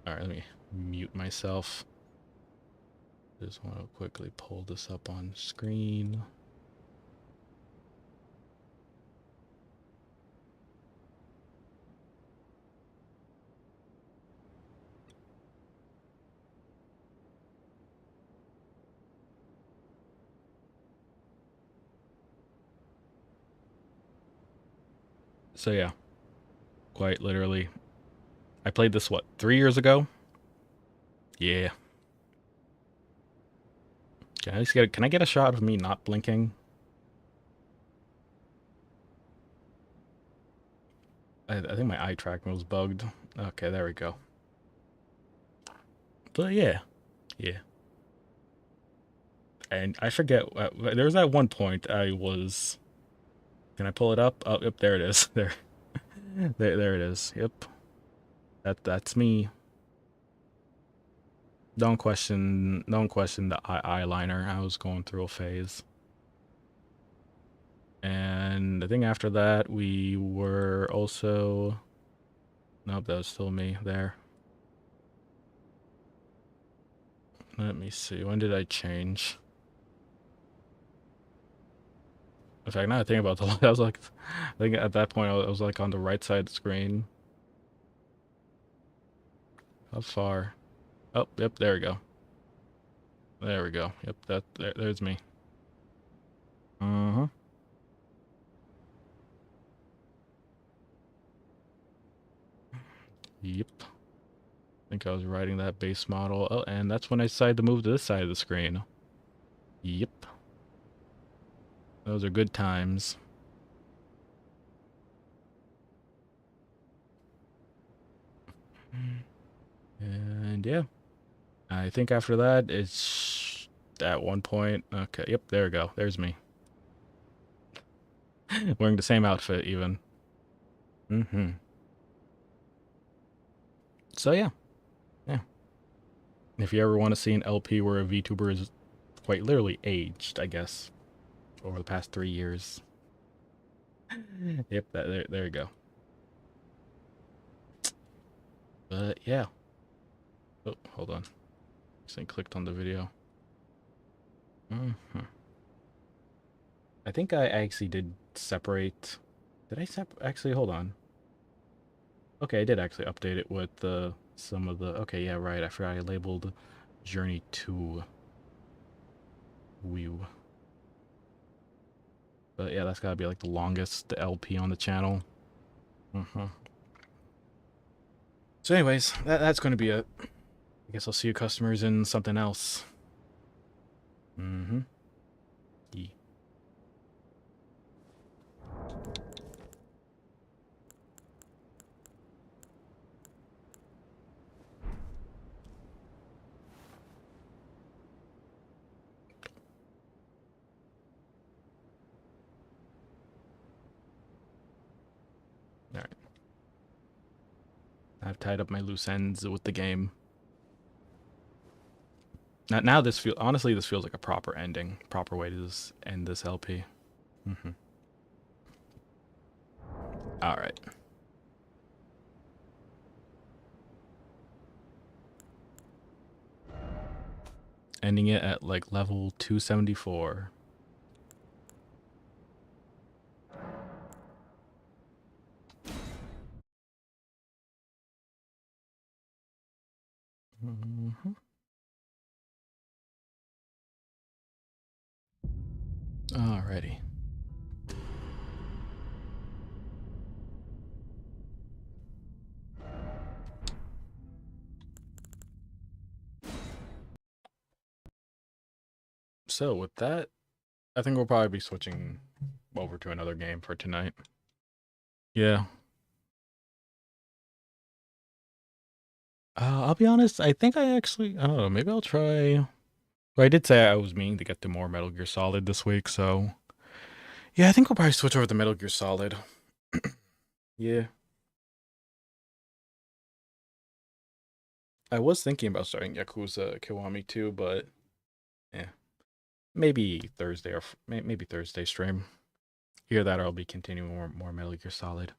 Alright, let me mute myself. Just want to quickly pull this up on screen. So yeah, quite literally. I played this, what, 3 years ago? Yeah. Can I get a shot of me not blinking? I think my eye tracking was bugged. Okay, there we go. But yeah, yeah. And I forget, there was at one point I was... Can I pull it up? Oh, yep, there it is. There it is. Yep. That's me. Don't question the eyeliner. I was going through a phase. And I think after that we were also... Nope, that was still me there. Let me see. When did I change? In fact, now I think about the I was like, I think at that point I was like on the right side of the screen. How far? Oh, yep, there we go. There we go. Yep, there's me. Uh-huh. Yep. I think I was riding that base model. Oh, and that's when I decided to move to this side of the screen. Yep. Those are good times. And yeah. I think after that, it's at one point. Okay, yep, there we go. There's me. Wearing the same outfit, even. Mm-hmm. So yeah. Yeah. If you ever want to see an LP where a VTuber is quite literally aged, I guess, over the past 3 years. Yep, there you go. But yeah. Oh, hold on. Just clicked on the video. Mm-hmm. I think I actually did separate. Did I actually? Hold on. Okay, I did actually update it with some of the... Okay, yeah, right. I forgot I labeled Journey to Wii. But yeah, that's gotta be like the longest LP on the channel. Mm-hmm. So anyways, that's going to be it. I guess I'll see you customers in something else. Mm-hmm. Yeah. I've tied up my loose ends with the game. Now this honestly this feels like a proper ending, proper way to end this LP. Mm-hmm. All right. Ending it at like level 274. Mm-hmm. Alrighty. So with that, I think we'll probably be switching over to another game for tonight. Yeah. I'll be honest, I think I don't know, maybe I'll try. Well, I did say I was meaning to get to more Metal Gear Solid this week, so yeah, I think we'll probably switch over to Metal Gear Solid. Yeah. I was thinking about starting Yakuza Kiwami too, but yeah, maybe Thursday or maybe Thursday stream. Either that or I'll be continuing more Metal Gear Solid.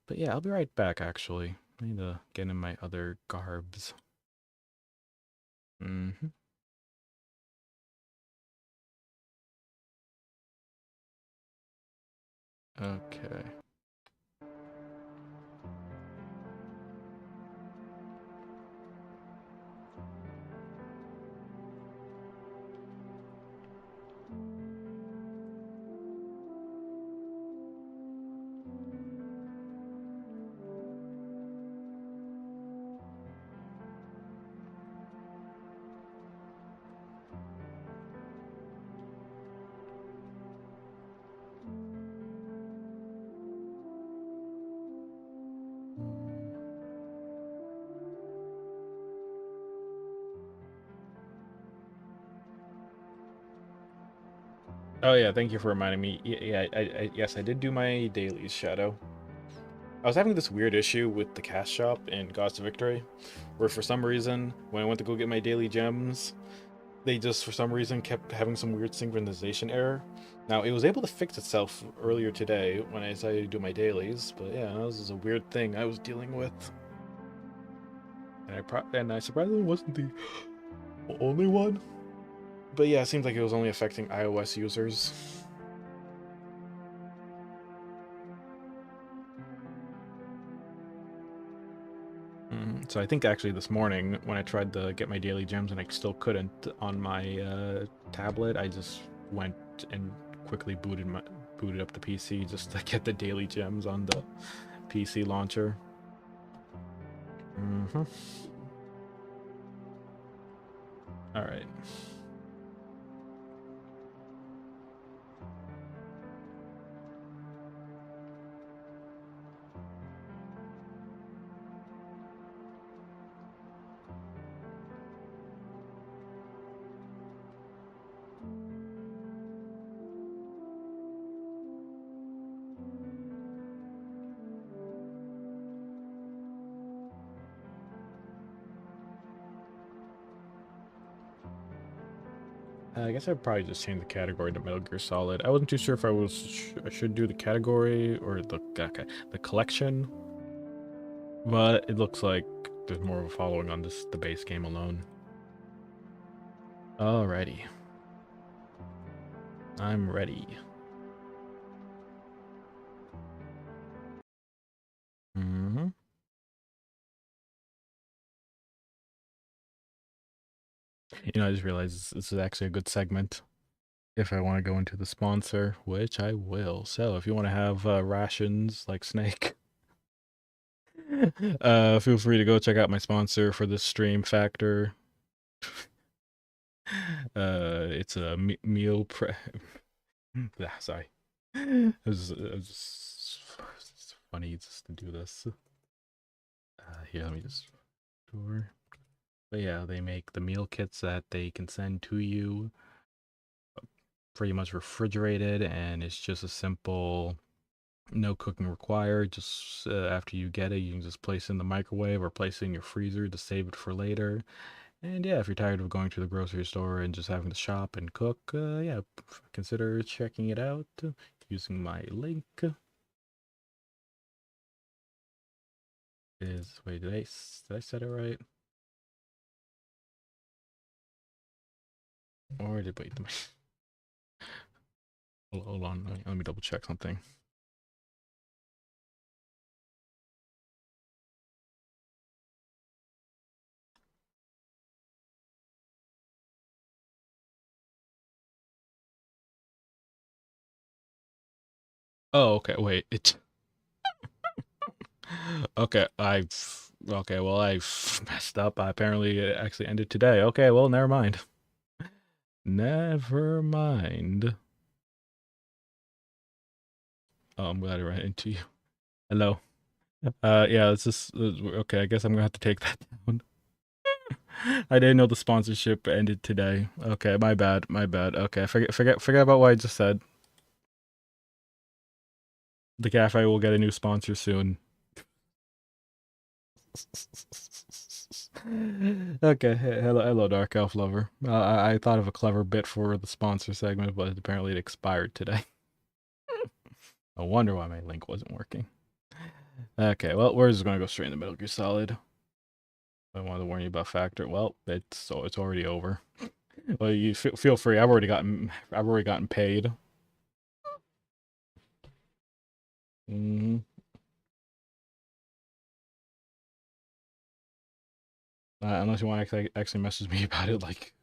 But yeah, I'll be right back actually. I need to get in my other garbs. Mm-hmm. Okay. Oh yeah, thank you for reminding me. Yeah, yes, I did do my dailies, Shadow. I was having this weird issue with the cash shop in Gods of Victory, where for some reason, when I went to go get my daily gems, they just for some reason kept having some weird synchronization error. Now it was able to fix itself earlier today when I decided to do my dailies, but yeah, this is a weird thing I was dealing with, and I surprisingly wasn't the only one. But yeah, it seems like it was only affecting iOS users. So I think actually this morning when I tried to get my daily gems and I still couldn't on my tablet, I just went and quickly booted up the PC just to get the daily gems on the PC launcher. Mm-hmm. All right. I guess I'd probably just change the category to Metal Gear Solid. I wasn't too sure if I should do the category or the collection, but it looks like there's more of a following on the base game alone. Alrighty, I'm ready. Mm-hmm. I just realized this is actually a good segment if I want to go into the sponsor, which I will. So if you want to have rations like Snake, feel free to go check out my sponsor for this stream, Factor. It's a meal prep. Sorry. It's funny just to do this. Here, let me just tour. But yeah, they make the meal kits that they can send to you pretty much refrigerated, and it's just a simple No cooking required. Just after you get it, you can just place it in the microwave or place it in your freezer to save it for later. And yeah, if you're tired of going to the grocery store and just having to shop and cook, yeah, consider checking it out using my link. Is wait, did I set it right? Or did wait? Hold on, let me double check something. Oh, okay. Wait, it. Okay, okay. Well, I messed up. I apparently it actually ended today. Okay, well, never mind. Never mind. Oh, I'm glad I ran into you. Hello. Yeah, it's just okay. I guess I'm gonna have to take that down. I didn't know the sponsorship ended today. Okay, my bad. My bad. Okay, forget about what I just said. The cafe will get a new sponsor soon. Okay, hello, Dark Elf Lover. I thought of a clever bit for the sponsor segment, but apparently it expired today. I wonder why my link wasn't working. Okay, well, we're just gonna go straight in the Metal Gear Solid. I wanted to warn you about Factor. Well, it's already over. Well, you feel free. I've already gotten paid. Hmm. Unless you want to actually message me about it, like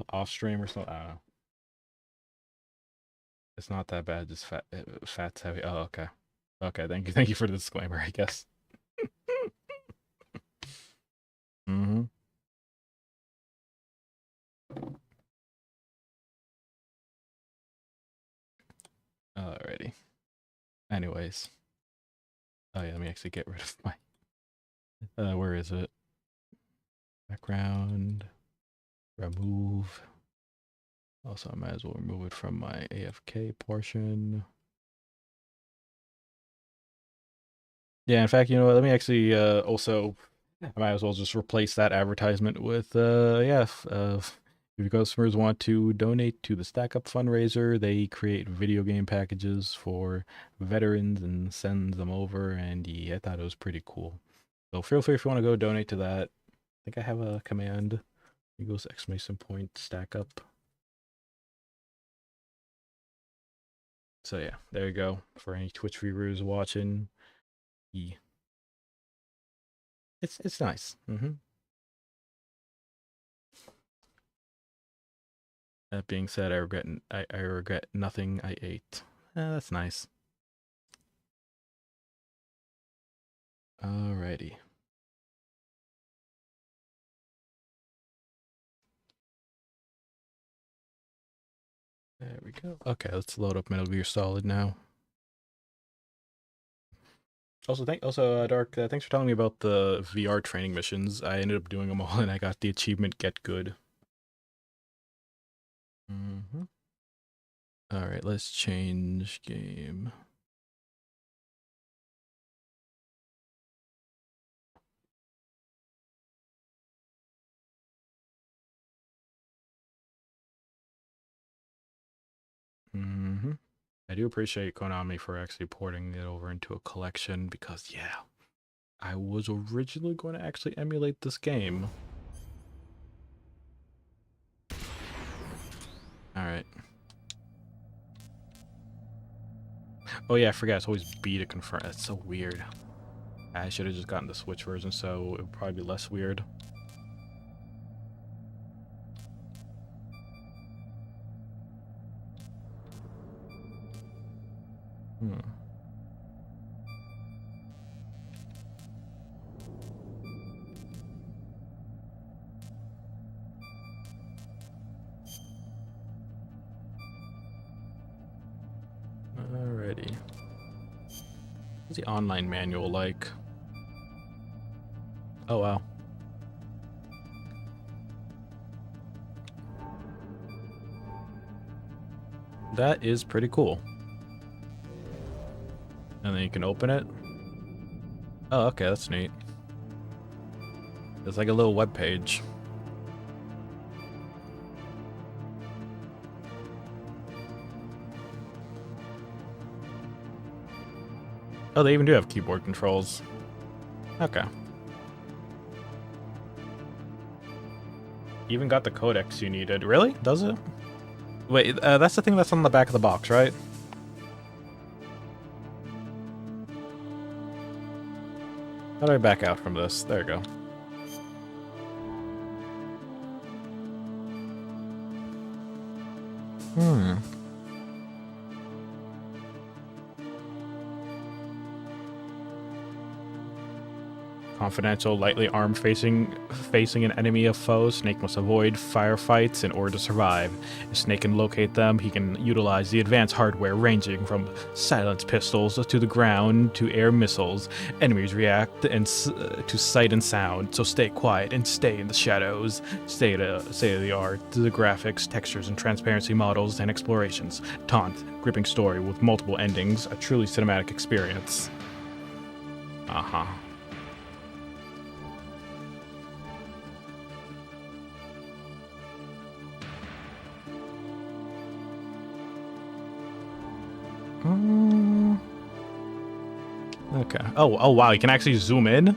off stream or something. I don't know. It's not that bad. Just fat's heavy. Oh, okay. Okay. Thank you for the disclaimer. I guess. Mm-hmm. Alrighty. Anyways. Oh yeah. Let me actually get rid of my. Where is it? Background. Remove. Also, I might as well remove it from my AFK portion. Yeah, in fact, you know what? Let me actually also, I might as well just replace that advertisement with, yeah, if your customers want to donate to the Stack Up fundraiser, they create video game packages for veterans and send them over, and yeah, I thought it was pretty cool. So feel free if you want to go donate to that. I think I have a command. Equals exclamation point stack up. So yeah, there you go. For any Twitch viewers watching, yeah. It's nice. That being said, I regret nothing I ate. That's nice. Alrighty. There we go. Okay, let's load up Metal Gear Solid now. Also, Dark. Thanks for telling me about the VR training missions. I ended up doing them all, and I got the achievement Get Good. All right, let's change game. I do appreciate Konami for actually porting it over into a collection because, yeah, I was originally going to actually emulate this game. All right. Oh yeah, I forgot. It's always B to confirm. That's so weird. I should have just gotten the Switch version, so it would probably be less weird. Alrighty. What's the online manual like? Oh wow. That is pretty cool. And then you can open it. Oh, okay, that's neat. It's like a little web page. Oh, they even do have keyboard controls. Okay. Even got the codecs you needed. Really? Does it? Wait, that's the thing that's on the back of the box, right? How do I back out from this? There you go. Hmm. Confidential, lightly armed, facing an enemy of foes, Snake must avoid firefights in order to survive. If Snake can locate them, he can utilize the advanced hardware ranging from silenced pistols to the ground to air missiles. Enemies react to sight and sound, so stay quiet and stay in the shadows. State of the art, the graphics, textures, and transparency models and explorations. Taunt, gripping story with multiple endings, a truly cinematic experience. Uh-huh. Okay. Oh wow, you can actually zoom in?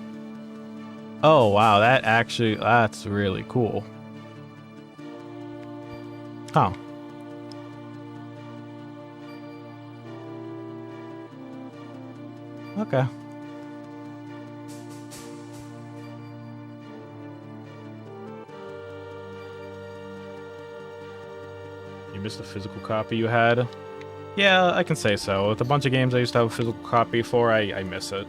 Oh wow, that's really cool. Huh. Okay. You missed the physical copy you had? Yeah, I can say so. With a bunch of games I used to have a physical copy for, I miss it.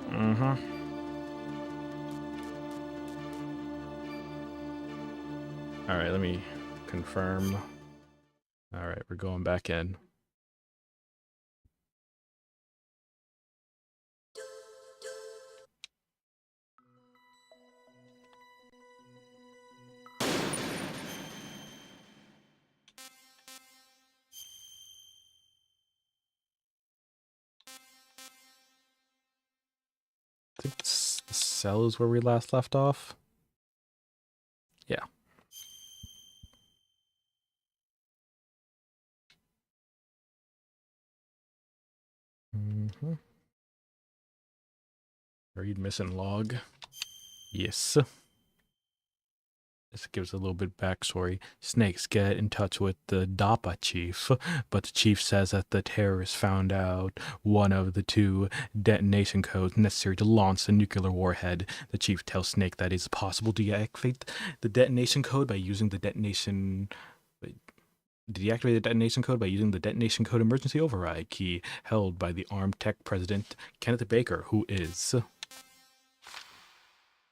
Mm-hmm. Alright, let me confirm. Alright, we're going back in. I think the cell is where we last left off. Yeah. Mm-hmm. Read missing log. Yes. This gives a little bit backstory. Snakes get in touch with the DAPA chief, but the chief says that the terrorists found out one of the two detonation codes necessary to launch the nuclear warhead. The chief tells Snake that it's possible to deactivate the detonation code by using the detonation... Deactivate the detonation code by using the detonation code emergency override key held by the armed tech president Kenneth Baker, who is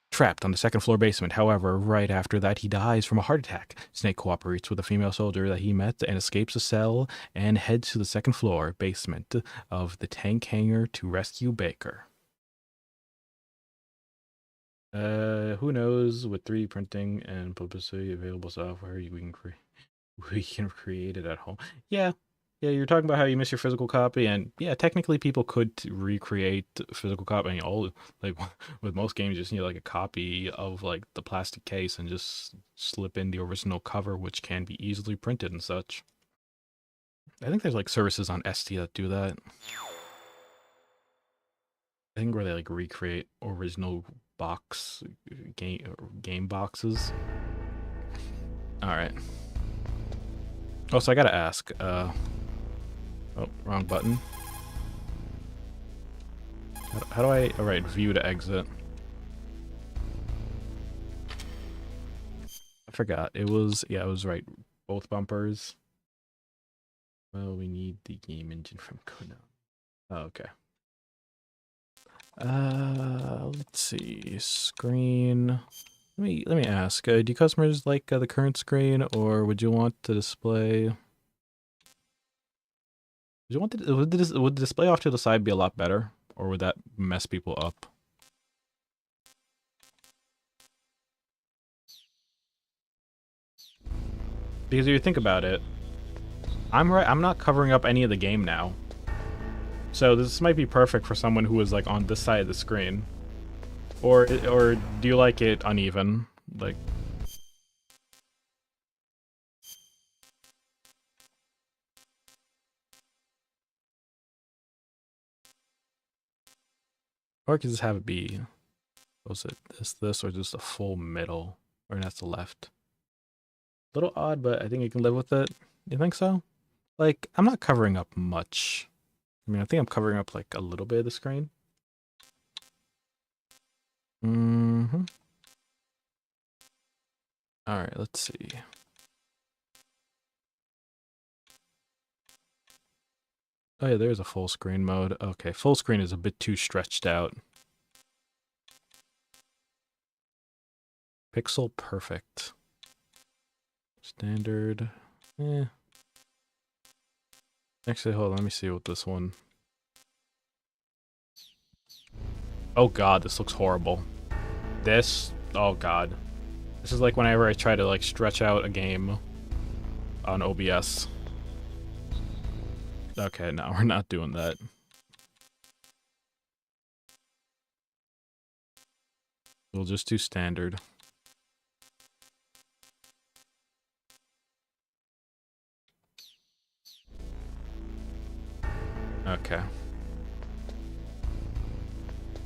trapped on the second floor basement. However, right after that, he dies from a heart attack. Snake cooperates with a female soldier that he met and escapes the cell and heads to the second floor basement of the tank hangar to rescue Baker. Who knows? With 3D printing and publicity available software, we can create it at home. Yeah, you're talking about how you miss your physical copy, and yeah, technically people could recreate physical copy. I mean, all like with most games, you just need like a copy of like the plastic case and just slip in the original cover, which can be easily printed and such. I think there's like services on Steam that do that. I think where they like recreate original box game boxes. All right. Oh, so I gotta ask. Oh, wrong button. How do I... All right, view to exit. I forgot. It was... Yeah, it was right. Both bumpers. Well, we need the game engine from Kona. Oh, okay. Let's see. Screen. Let me ask. Do customers like the current screen, or would you want to display... would the display off to the side be a lot better, or would that mess people up? Because if you think about it, I'm right. I'm not covering up any of the game now. So this might be perfect for someone who is like on this side of the screen. Or do you like it uneven? Like, or I could just have it be, was it this, or just a full middle, or that's the left. A little odd, but I think you can live with it. You think so? Like, I'm not covering up much. I mean, I think I'm covering up like a little bit of the screen. Mm-hmm. All right, let's see. Oh yeah, there's a full screen mode. Okay, full screen is a bit too stretched out. Pixel perfect. Standard. Eh. Actually, hold on, let me see what this one. Oh god, this looks horrible. This, oh god. This is like whenever I try to like stretch out a game on OBS. Okay, no, we're not doing that. We'll just do standard. Okay.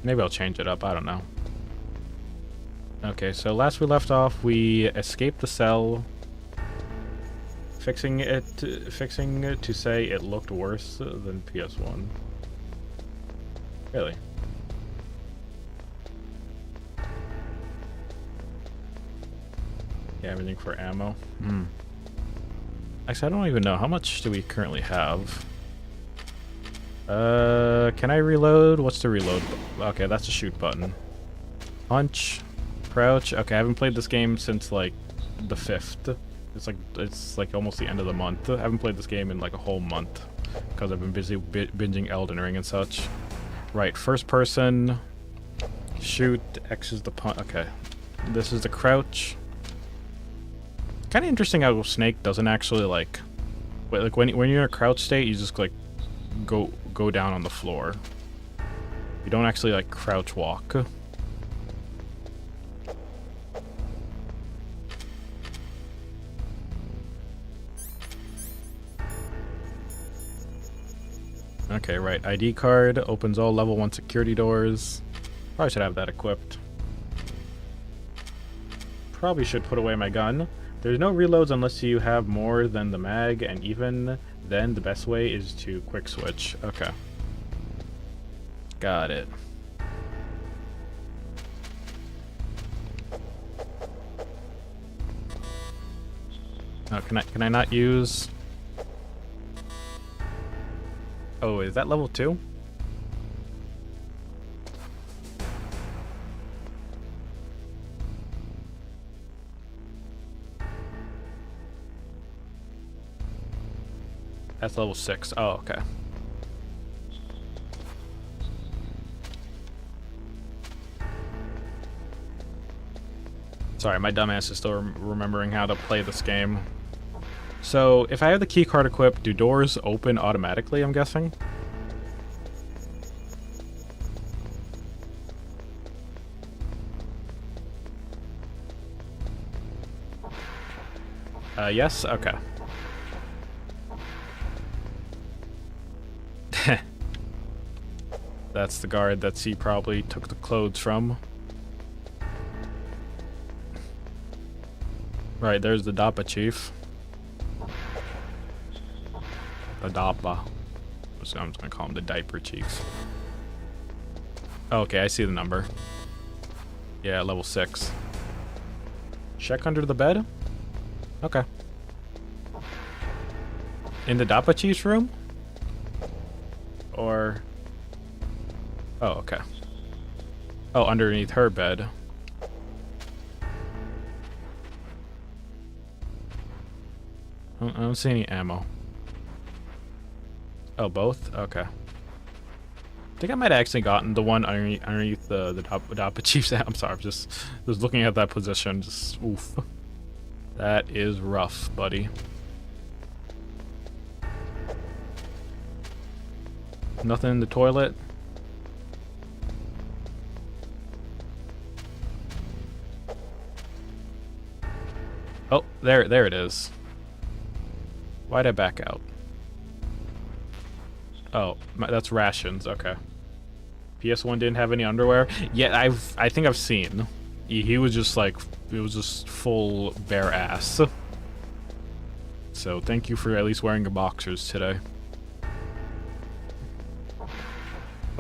Maybe I'll change it up, I don't know. Okay, so last we left off, we escaped the cell, fixing it to say it looked worse than PS1. Really? Yeah, everything for ammo. Actually, I don't even know. How much do we currently have? Can I reload? What's the reload? Okay, that's a shoot button. Punch. Crouch. Okay, I haven't played this game since, like, the 5th. It's like almost the end of the month. I haven't played this game in, like, a whole month. Because I've been busy binging Elden Ring and such. Right, first person. Shoot. X is the punch. Okay. This is the crouch. Kind of interesting how Snake doesn't actually, like... Wait, like, when you're in a crouch state, you just, like, go down on the floor. You don't actually, like, crouch walk. Okay, right. ID card opens all level 1 security doors. Probably should have that equipped. Probably should put away my gun. There's no reloads unless you have more than the mag, and even then the best way is to quick switch. Okay. Got it. Oh, can I not use... Oh, is that level 2? That's level 6. Oh, okay. Sorry, my dumbass is still remembering how to play this game. So, if I have the keycard equipped, do doors open automatically, I'm guessing? Yes? Okay. That's the guard that he probably took the clothes from. Right, there's the Dappa chief. The Dappa. I'm just gonna call him the diaper chief. Oh, okay, I see the number. Yeah, level 6. Check under the bed? Okay. In the Dappa chief's room? Or... Oh, okay. Oh, underneath her bed. I don't see any ammo. Oh, both? Okay. I think I might have actually gotten the one underneath the Dappa Chief's. I'm sorry, I'm just looking at that position. Just oof. That is rough, buddy. Nothing in the toilet. Oh, there it is. Why'd I back out? Oh, that's rations. Okay. PS1 didn't have any underwear. Yeah, I think I've seen. He was just like, it was just full bare ass. So thank you for at least wearing your boxers today.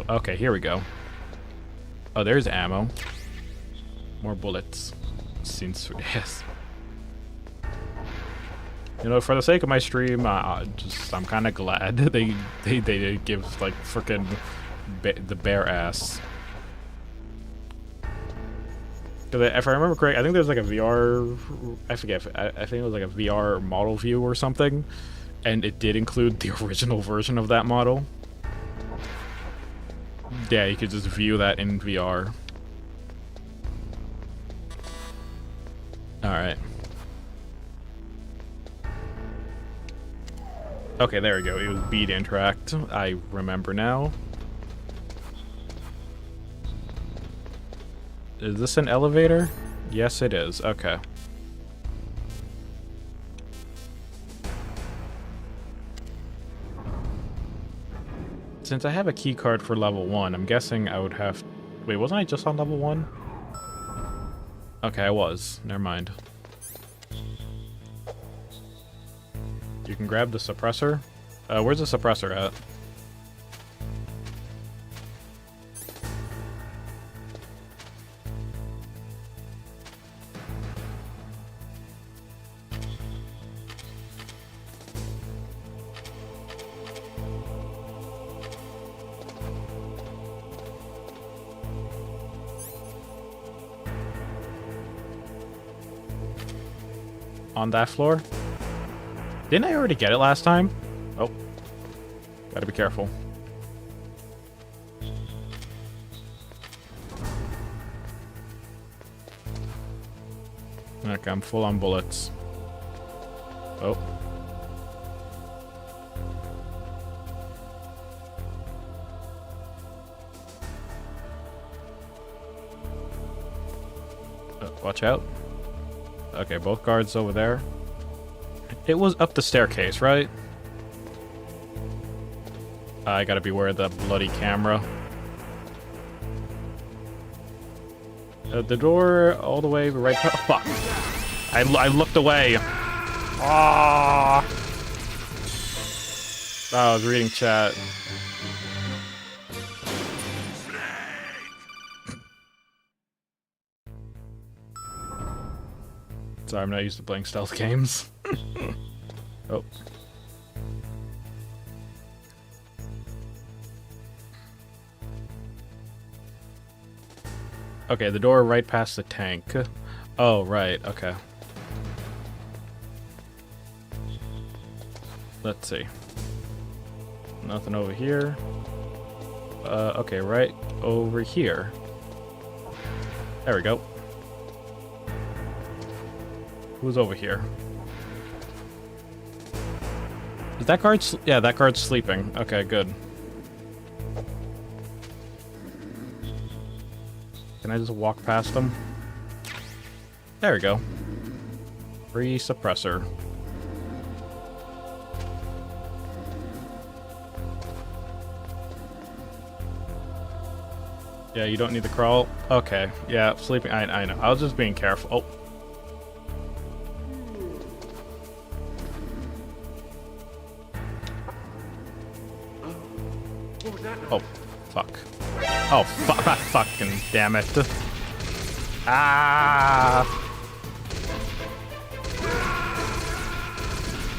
Okay, here we go. Oh, there's ammo. More bullets. Since yes. You know, for the sake of my stream, I'm kind of glad they did give like frickin' the bare ass. Because if I remember correct, I think there's like a VR. I forget. I think it was like a VR model view or something, and it did include the original version of that model. Yeah, you could just view that in VR. All right. Okay, there we go. It was B to interact. I remember now. Is this an elevator? Yes, it is. Okay. Since I have a key card for level 1, I'm guessing I would have... Wait, wasn't I just on level 1? Okay, I was. Never mind. You can grab the suppressor. Where's the suppressor at? On that floor? Didn't I already get it last time? Oh. Gotta be careful. Okay, I'm full on bullets. Oh. Watch out. Okay, both guards over there. It was up the staircase, right? I gotta beware of the bloody camera. The door all the way right... Oh, fuck. I looked away. Ah! Oh, I was reading chat. Sorry, I'm not used to playing stealth games. Oh. Okay, the door right past the tank. Oh, right, okay. Let's see. Nothing over here. Okay, right over here. There we go. Who's over here? Is that guard? Yeah, that guard's sleeping. Okay, good. Can I just walk past them? There we go. Free suppressor. Yeah, you don't need to crawl. Okay, yeah, sleeping. I know. I was just being careful. Oh. Oh, fuck. Oh, fucking damn it. Ah!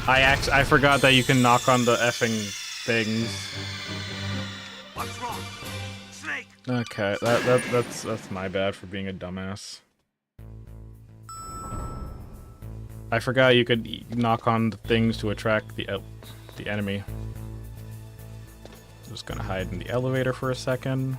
I forgot that you can knock on the effing things. What's wrong? Snake. Okay, that's my bad for being a dumbass. I forgot you could knock on the things to attract the enemy. Just gonna hide in the elevator for a second.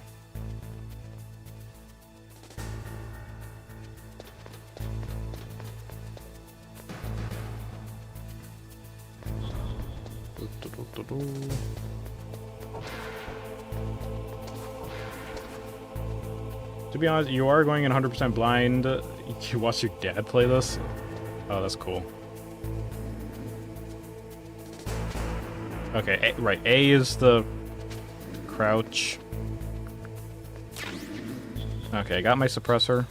To be honest, you are going in 100% blind. You watched your dad play this? Oh, that's cool. Okay, right. A is the crouch. Okay, I got my suppressor.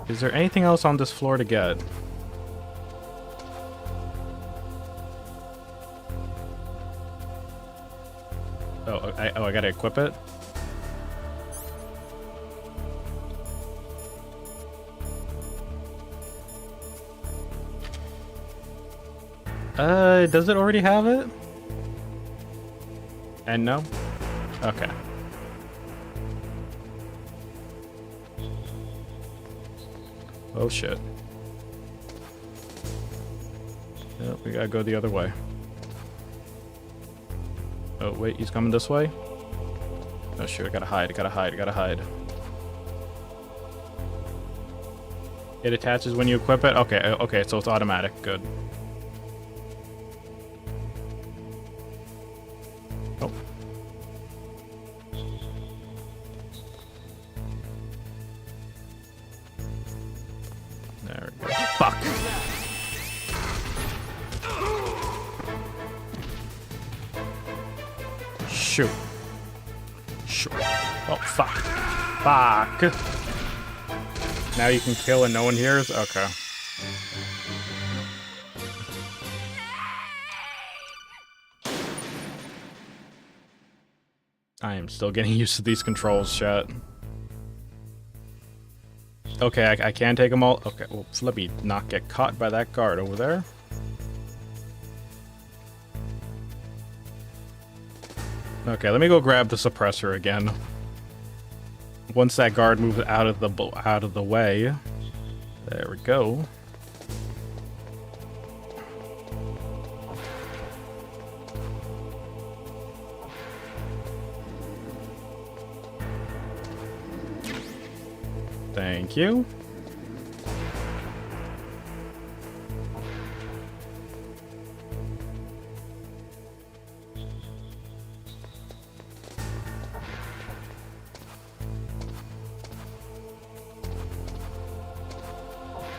Is there anything else on this floor to get? I gotta equip it? Does it already have it? And no? Okay. Oh shit. Yep, we gotta go the other way. Oh wait, he's coming this way? Oh shoot, I gotta hide, I gotta hide, I gotta hide. It attaches when you equip it? Okay, okay, so it's automatic, good. Oh. There we go. Fuck! Shoot. Shoot. Oh, fuck. Fuck. Now you can kill and no one hears? Okay. I am still getting used to these controls, chat. Okay, I can take them all. Okay, well, let me not get caught by that guard over there. Okay, let me go grab the suppressor again. Once that guard moves out of the way. There we go. Thank you.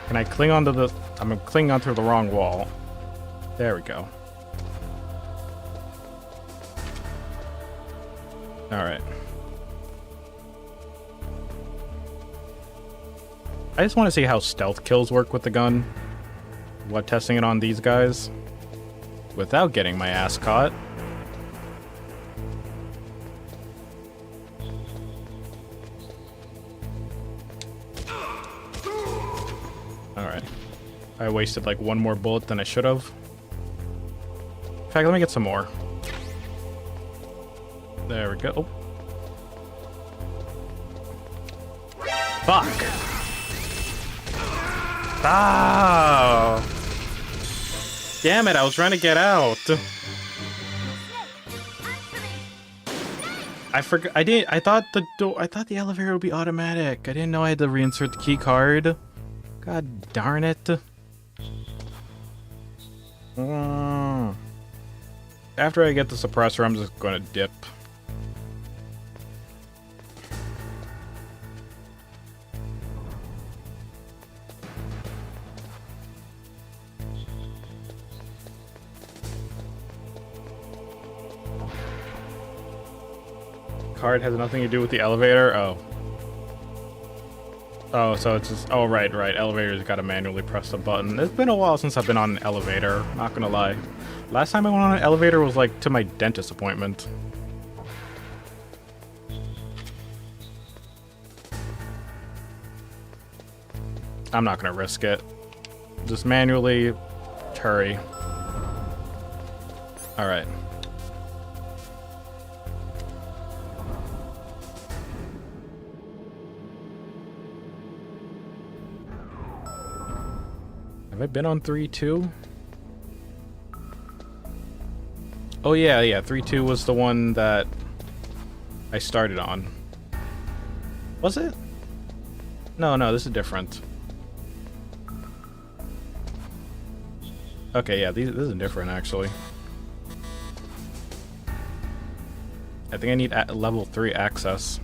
Can I cling onto the... I'm clinging onto the wrong wall. There we go. Alright. I just want to see how stealth kills work with the gun. What, testing it on these guys? Without getting my ass caught. Alright. I wasted like one more bullet than I should have. In fact, let me get some more. There we go. Fuck! Oh! Damn it, I was trying to get out. I forgot. I thought the door. I thought the elevator would be automatic. I didn't know I had to reinsert the key card. God darn it. After I get the suppressor, I'm just gonna dip. Card has nothing to do with the elevator? Oh. Oh, so it's just... Oh, right. Elevator's gotta manually press the button. It's been a while since I've been on an elevator, not gonna lie. Last time I went on an elevator was, like, to my dentist appointment. I'm not gonna risk it. Just manually... hurry. Alright. Have I been on 3-2? Oh yeah, 3-2 was the one that I started on. Was it? No, this is different. Okay, yeah, this is different actually. I think I need level 3 access.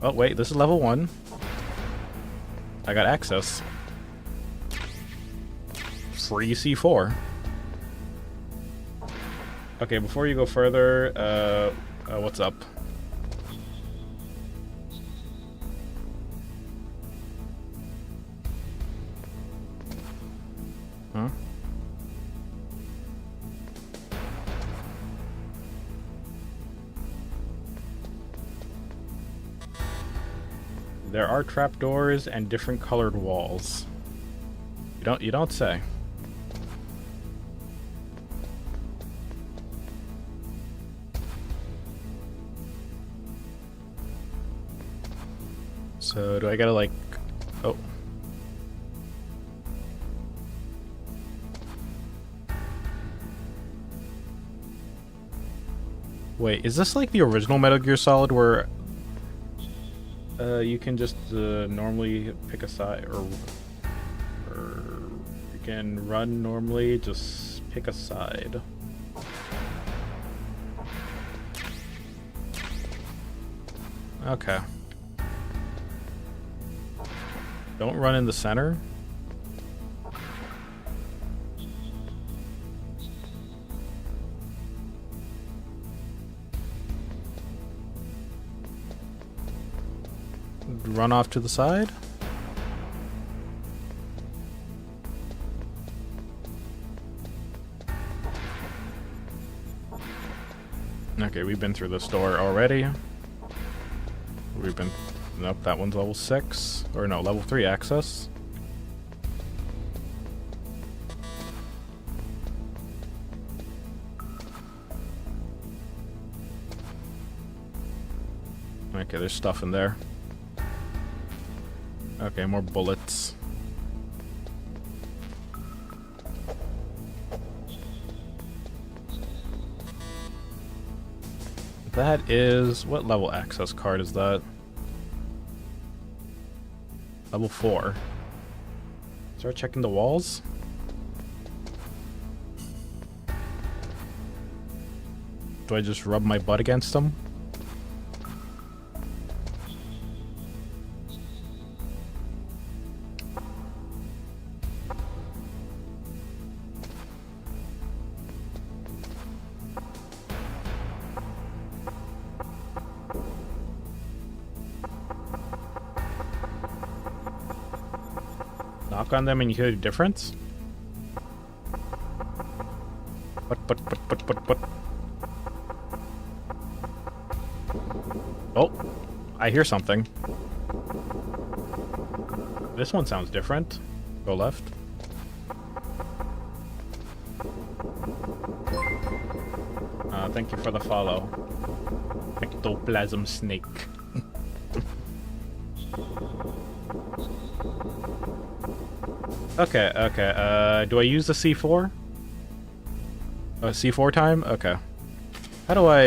Oh, wait, this is level 1. I got access. Free C4. Okay, before you go further, what's up? Huh? There are trapdoors and different colored walls. You don't say. So do I gotta like... Oh. Wait, is this like the original Metal Gear Solid where you can just normally pick a side, or you can run normally, just pick a side? Okay. Don't run in the center. Run off to the side. Okay, we've been through this door already. We've been... Nope, that one's level 6. Or no, level 3 access. Okay, there's stuff in there. Okay, more bullets. That is... What level access card is that? Level 4. Start checking the walls. Do I just rub my butt against them? Knock on them and you hear the difference? But. Oh, I hear something. This one sounds different. Go left. Thank you for the follow. Ectoplasm snake. Okay, do I use the C4? C4 time? Okay. How do I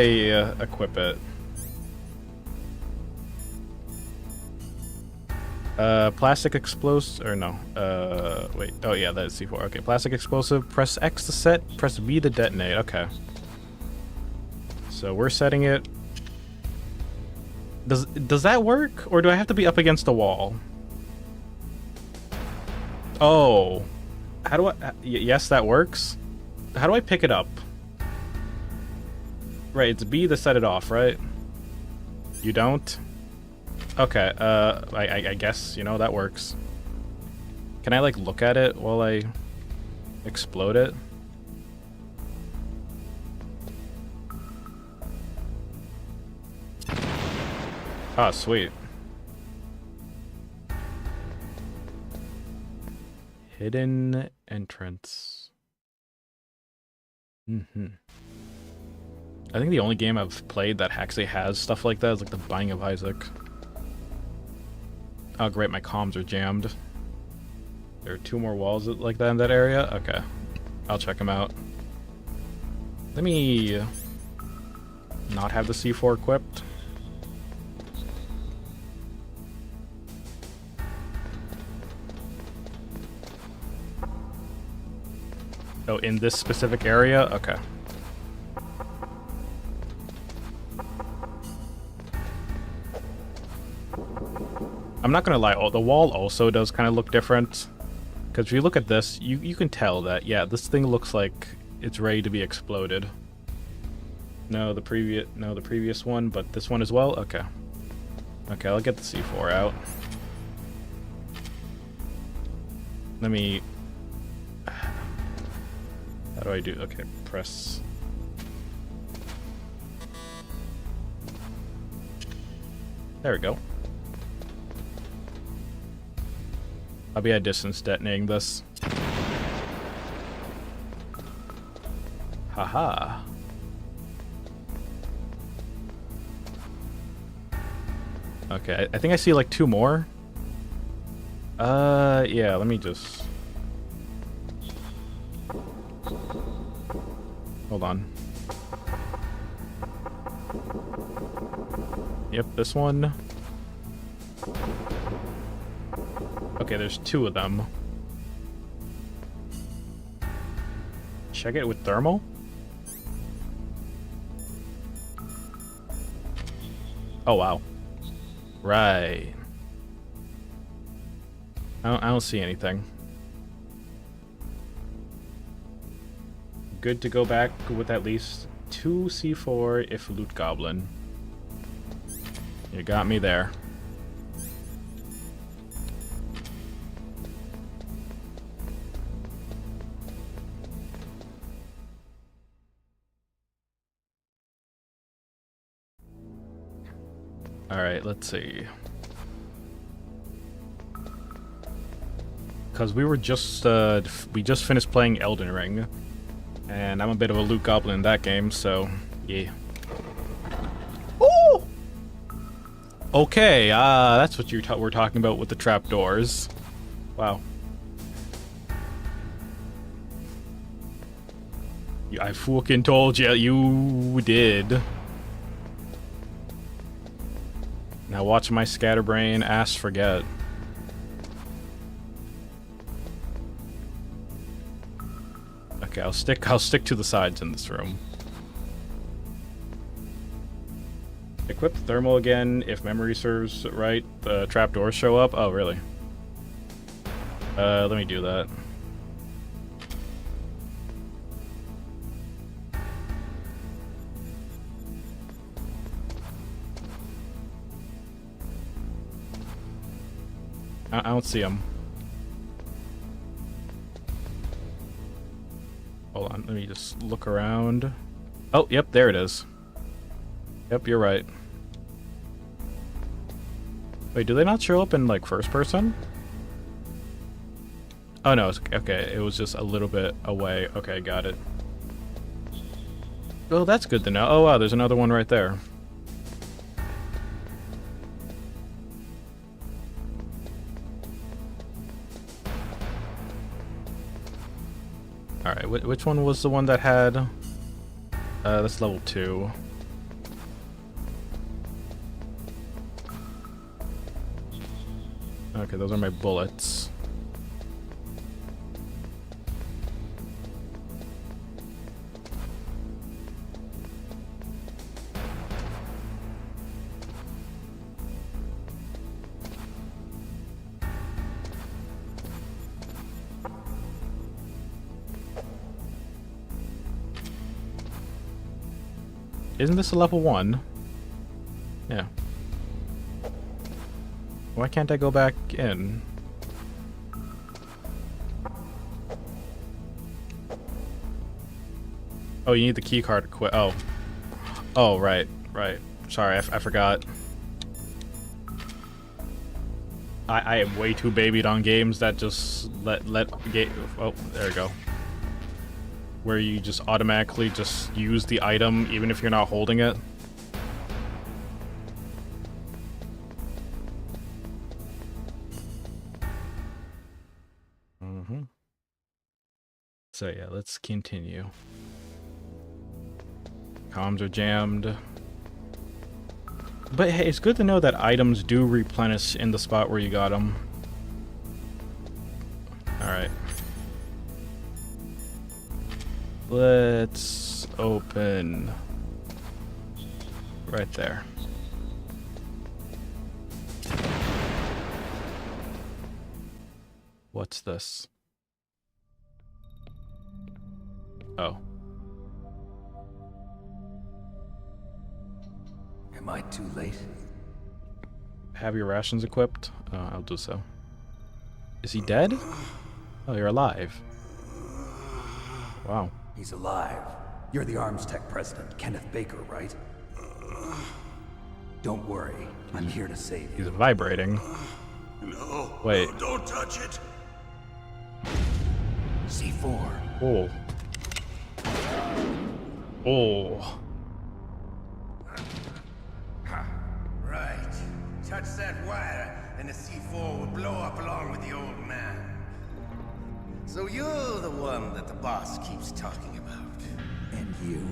equip it? Plastic explosive, or no, wait, oh yeah, that is C4. Okay, plastic explosive, press X to set, press V to detonate, okay. So we're setting it. Does that work? Or do I have to be up against the wall? Oh, how do I? Yes, that works. How do I pick it up? Right, it's B to set it off, right? You don't? Okay, I guess, you know, that works. Can I, like, look at it while I explode it? Ah, sweet. Hidden entrance. I think the only game I've played that actually has stuff like that is like the Binding of Isaac. Oh great, my comms are jammed. There are 2 more walls like that in that area? Okay. I'll check them out. Let me not have the C4 equipped. Oh, in this specific area? Okay. I'm not gonna lie, the wall also does kind of look different. Because if you look at this, you can tell that, yeah, this thing looks like it's ready to be exploded. No, the previous one, but this one as well? Okay. Okay, I'll get the C4 out. Let me... How do I do? Okay, press... There we go. I'll be at distance detonating this. Haha. Okay, I think I see like 2 more. Yeah, let me just... Hold on. Yep, this one. Okay, there's 2 of them. Should I get it with thermal? Oh, wow. Right. I don't see anything. Good to go back with at least 2 C4 if loot goblin. You got me there. Alright, let's see. Because we just finished playing Elden Ring. And I'm a bit of a loot goblin in that game, so yeah. Ooh! Okay, that's what we're talking about with the trapdoors. Wow. I fucking told you, you did. Now watch my scatterbrain ass forget. Okay, I'll stick to the sides in this room. Equip thermal again if memory serves right. The trapdoors show up. Oh, really? Let me do that. I don't see them. Hold on, let me just look around. Oh, yep, there it is. Yep, you're right. Wait, do they not show up in, like, first person? Oh, no, okay, it was just a little bit away. Okay, got it. Well, that's good to know. Oh, wow, there's another one right there. Alright, which one was the one that had... that's level 2. Okay, those are my bullets. Isn't this a level 1? Yeah. Why can't I go back in? Oh, you need the key card to quit. Oh. Oh, right. Right. Sorry, I forgot. I am way too babied on games that just oh, there we go. Where you just automatically just use the item even if you're not holding it. So yeah, let's continue. Comms are jammed. But hey, it's good to know that items do replenish in the spot where you got them. Alright. Let's open right there. What's this? Oh. Am I too late? Have your rations equipped? I'll do so. Is he dead? Oh, you're alive. Wow. He's alive. You're the Arms Tech president, Kenneth Baker, right? Don't worry. I'm here to save you. He's vibrating. No. Wait. No, don't touch it. C4. Oh. Oh. Right. Touch that wire, and the C4 will blow up along with the old man. So you're the one that the boss keeps talking about. And you?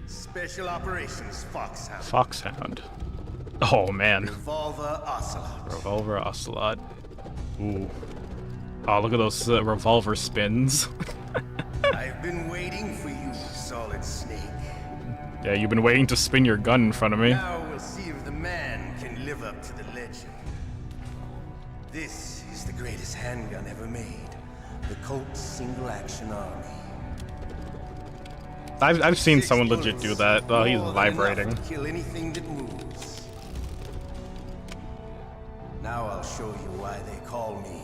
Special Operations Foxhound. Foxhound. Oh, man. Revolver Ocelot. Revolver Ocelot. Ooh. Oh, look at those revolver spins. I've been waiting for you, Solid Snake. Yeah, you've been waiting to spin your gun in front of me. Now we'll see if the man can live up to the legend. This is the greatest handgun ever made. The Colt Single Action Army. I've seen 6 someone legit bullets, do that. Oh, he's more than enough vibrating. to kill anything that moves. Now I'll show you why they call me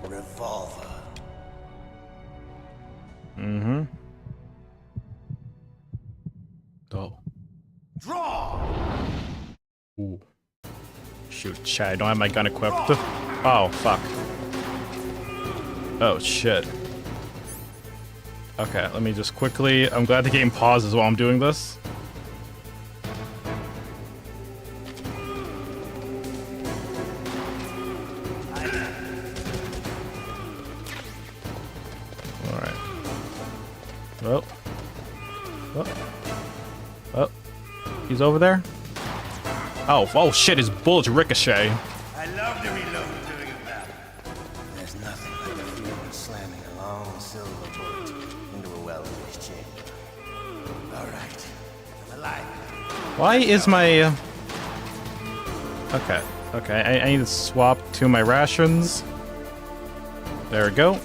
Revolver. Mm-hmm. Oh. Draw! Ooh. Shoot, shit, I don't have my gun equipped. Oh, fuck. Oh, shit. Okay, let me just quickly... I'm glad the game pauses while I'm doing this. Alright. Oh. Oh. Oh. He's over there? Oh shit, his bullets ricochet. I love to reload during a battle. There's nothing like the feeling of slamming a long silver bullet into a well-placed chamber. Alright, I'm alive. Why is my... Okay, okay, I need to swap to my rations. There we go.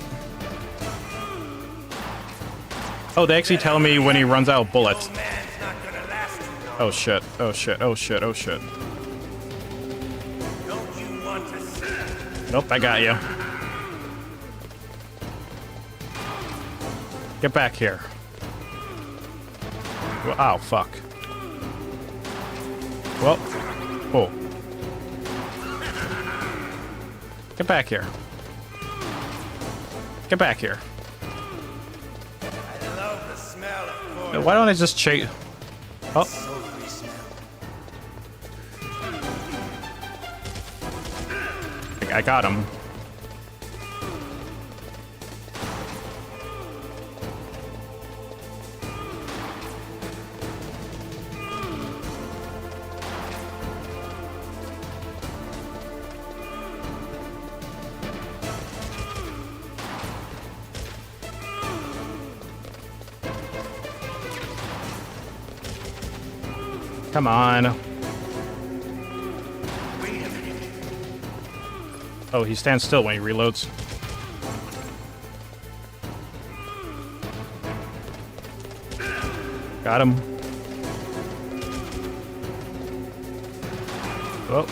Oh, they actually tell me when he runs out of bullets. Old man's not gonna last too long. Oh shit, oh shit, oh shit, oh shit. Don't you want to see? Nope, I got you. Get back here. Oh, fuck. Well, oh. Get back here. Get back here. I love the smell of corn. Why don't I just chase... Oh, Sulfury smell. I got him. Come on. Wait a minute. Oh, he stands still when he reloads. Got him. Oh.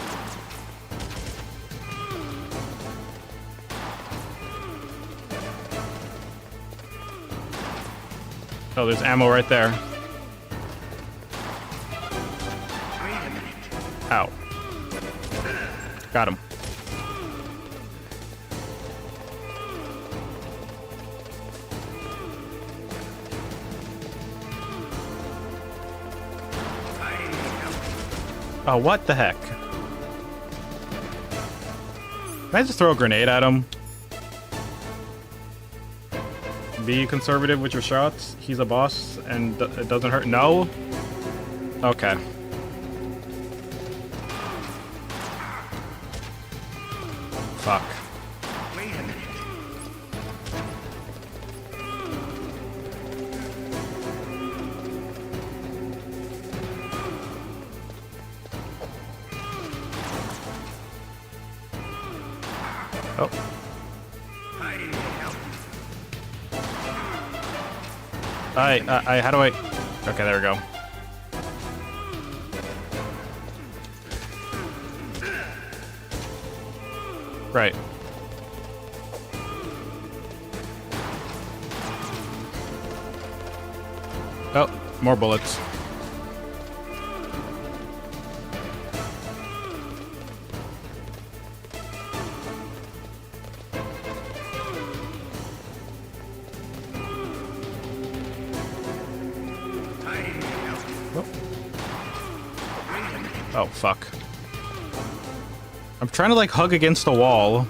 Oh, there's ammo right there. Wait a minute. Ow. Got him. Oh, what the heck? Can I just throw a grenade at him? Be conservative with your shots. He's a boss and it doesn't hurt. No? Okay. Fuck. Wait a minute. Oh. How do I... Okay, there we go. Right. Oh, more bullets. Oh, fuck. I'm trying to, like, hug against the wall.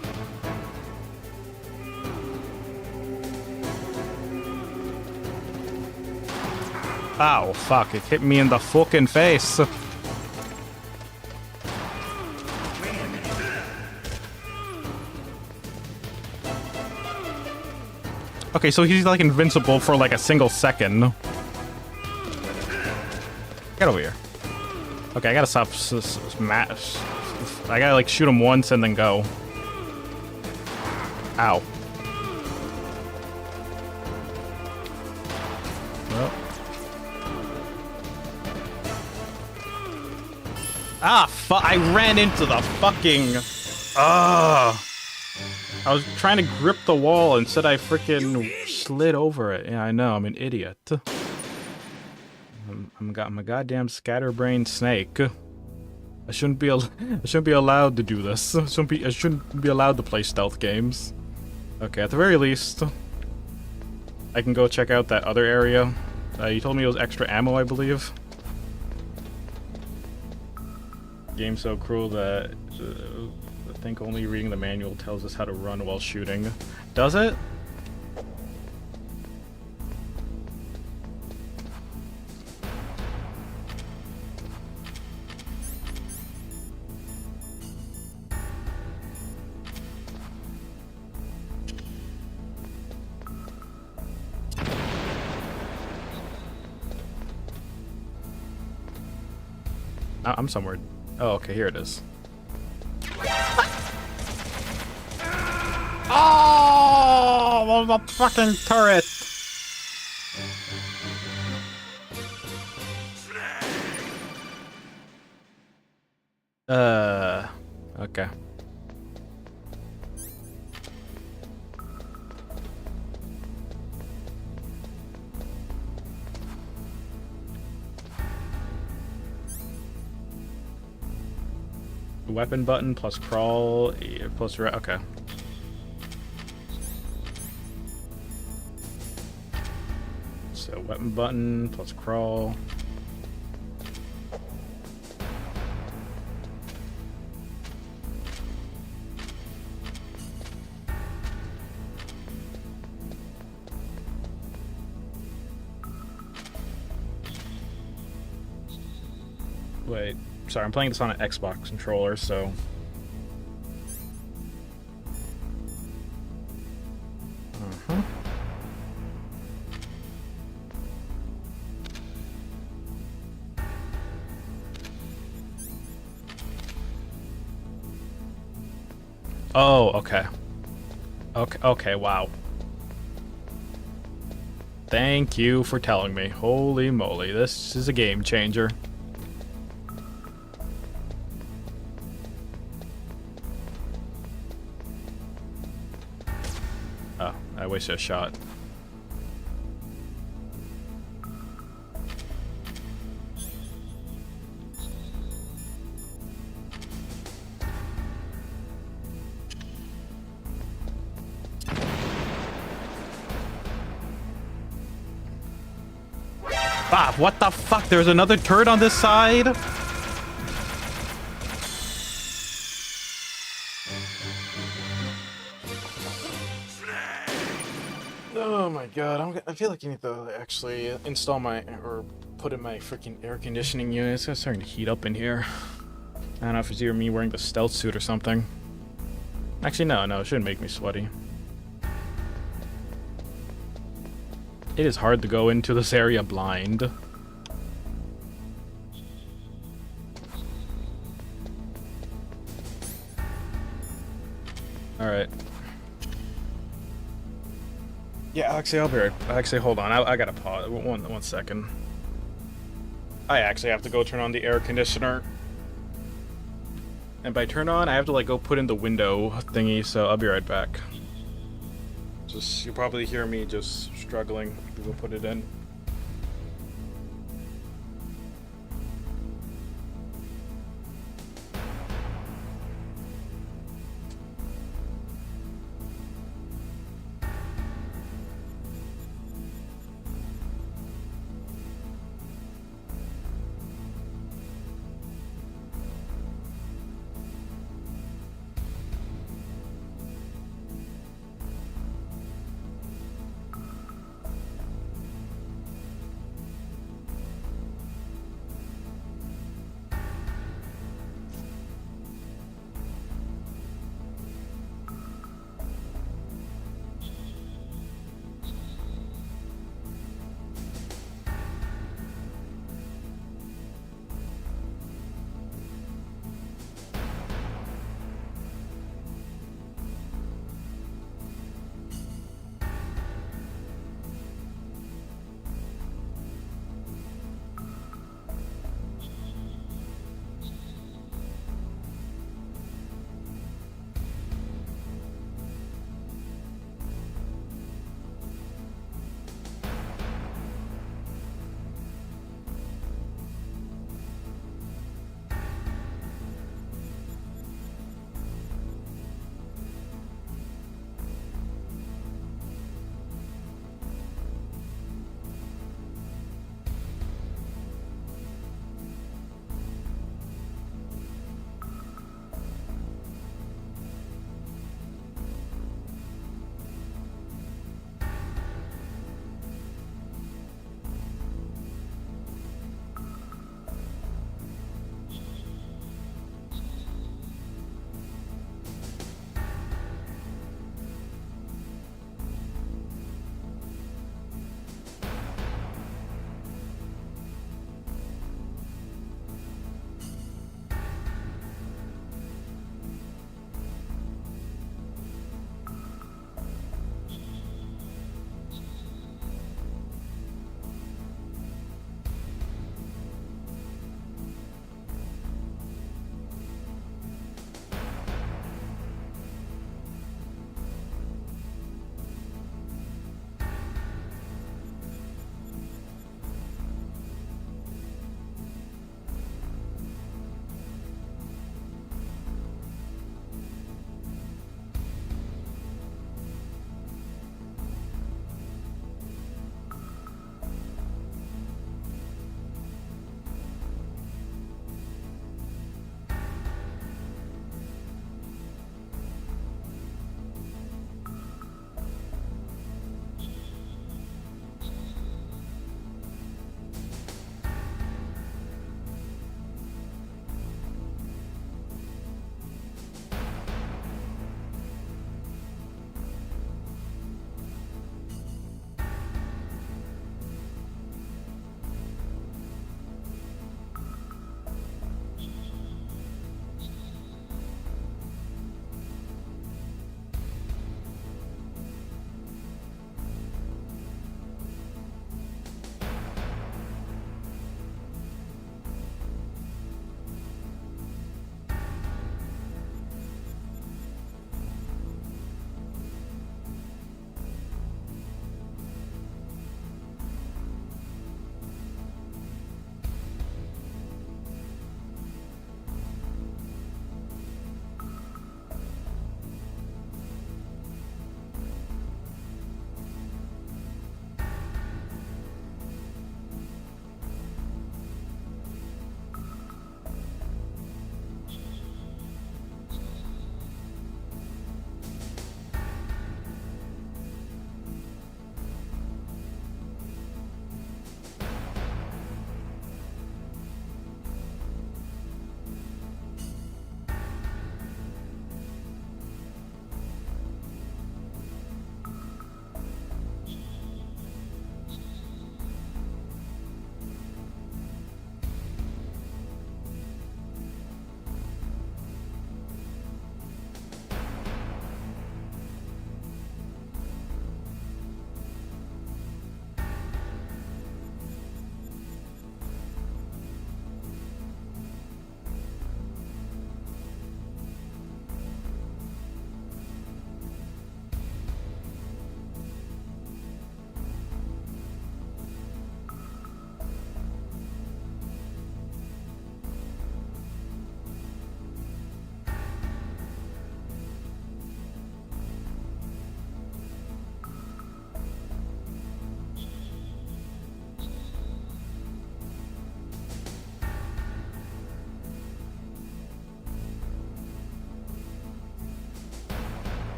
Ow, fuck. It hit me in the fucking face. Okay, so he's, like, invincible for, like, a single second. Get over here. Okay, I gotta stop smash. I gotta, like, shoot him once and then go. Ow. Well. Ah, fuck. I ran into the fucking... Ugh. I was trying to grip the wall, instead I freaking slid over it. Yeah, I know, I'm an idiot. I'm a goddamn scatterbrained snake. I shouldn't be allowed to do this. I shouldn't be allowed to play stealth games. Okay, at the very least, I can go check out that other area. You told me it was extra ammo, I believe. Game's so cruel that I think only reading the manual tells us how to run while shooting. Does it? I'm somewhere. Oh, okay, here it is. Oh, the fucking turret! Okay. Weapon button plus crawl plus okay. So weapon button plus crawl. Wait. Sorry, I'm playing this on an Xbox controller, so... Oh, okay. Okay, wow. Thank you for telling me. Holy moly, this is a game changer. Oh, I wasted a shot. Ah, what the fuck? There's another turret on this side? Oh my god, I feel like you need to actually install or put in my freaking air conditioning unit. It's starting to heat up in here. I don't know if it's either me wearing the stealth suit or something. Actually, no, it shouldn't make me sweaty. It is hard to go into this area blind. Alright. Yeah, Actually, I'll be right. Actually, hold on. I gotta pause. One second. I actually have to go turn on the air conditioner. And by turn on, I have to like go put in the window thingy. So I'll be right back. Just you'll probably hear me just struggling to go put it in.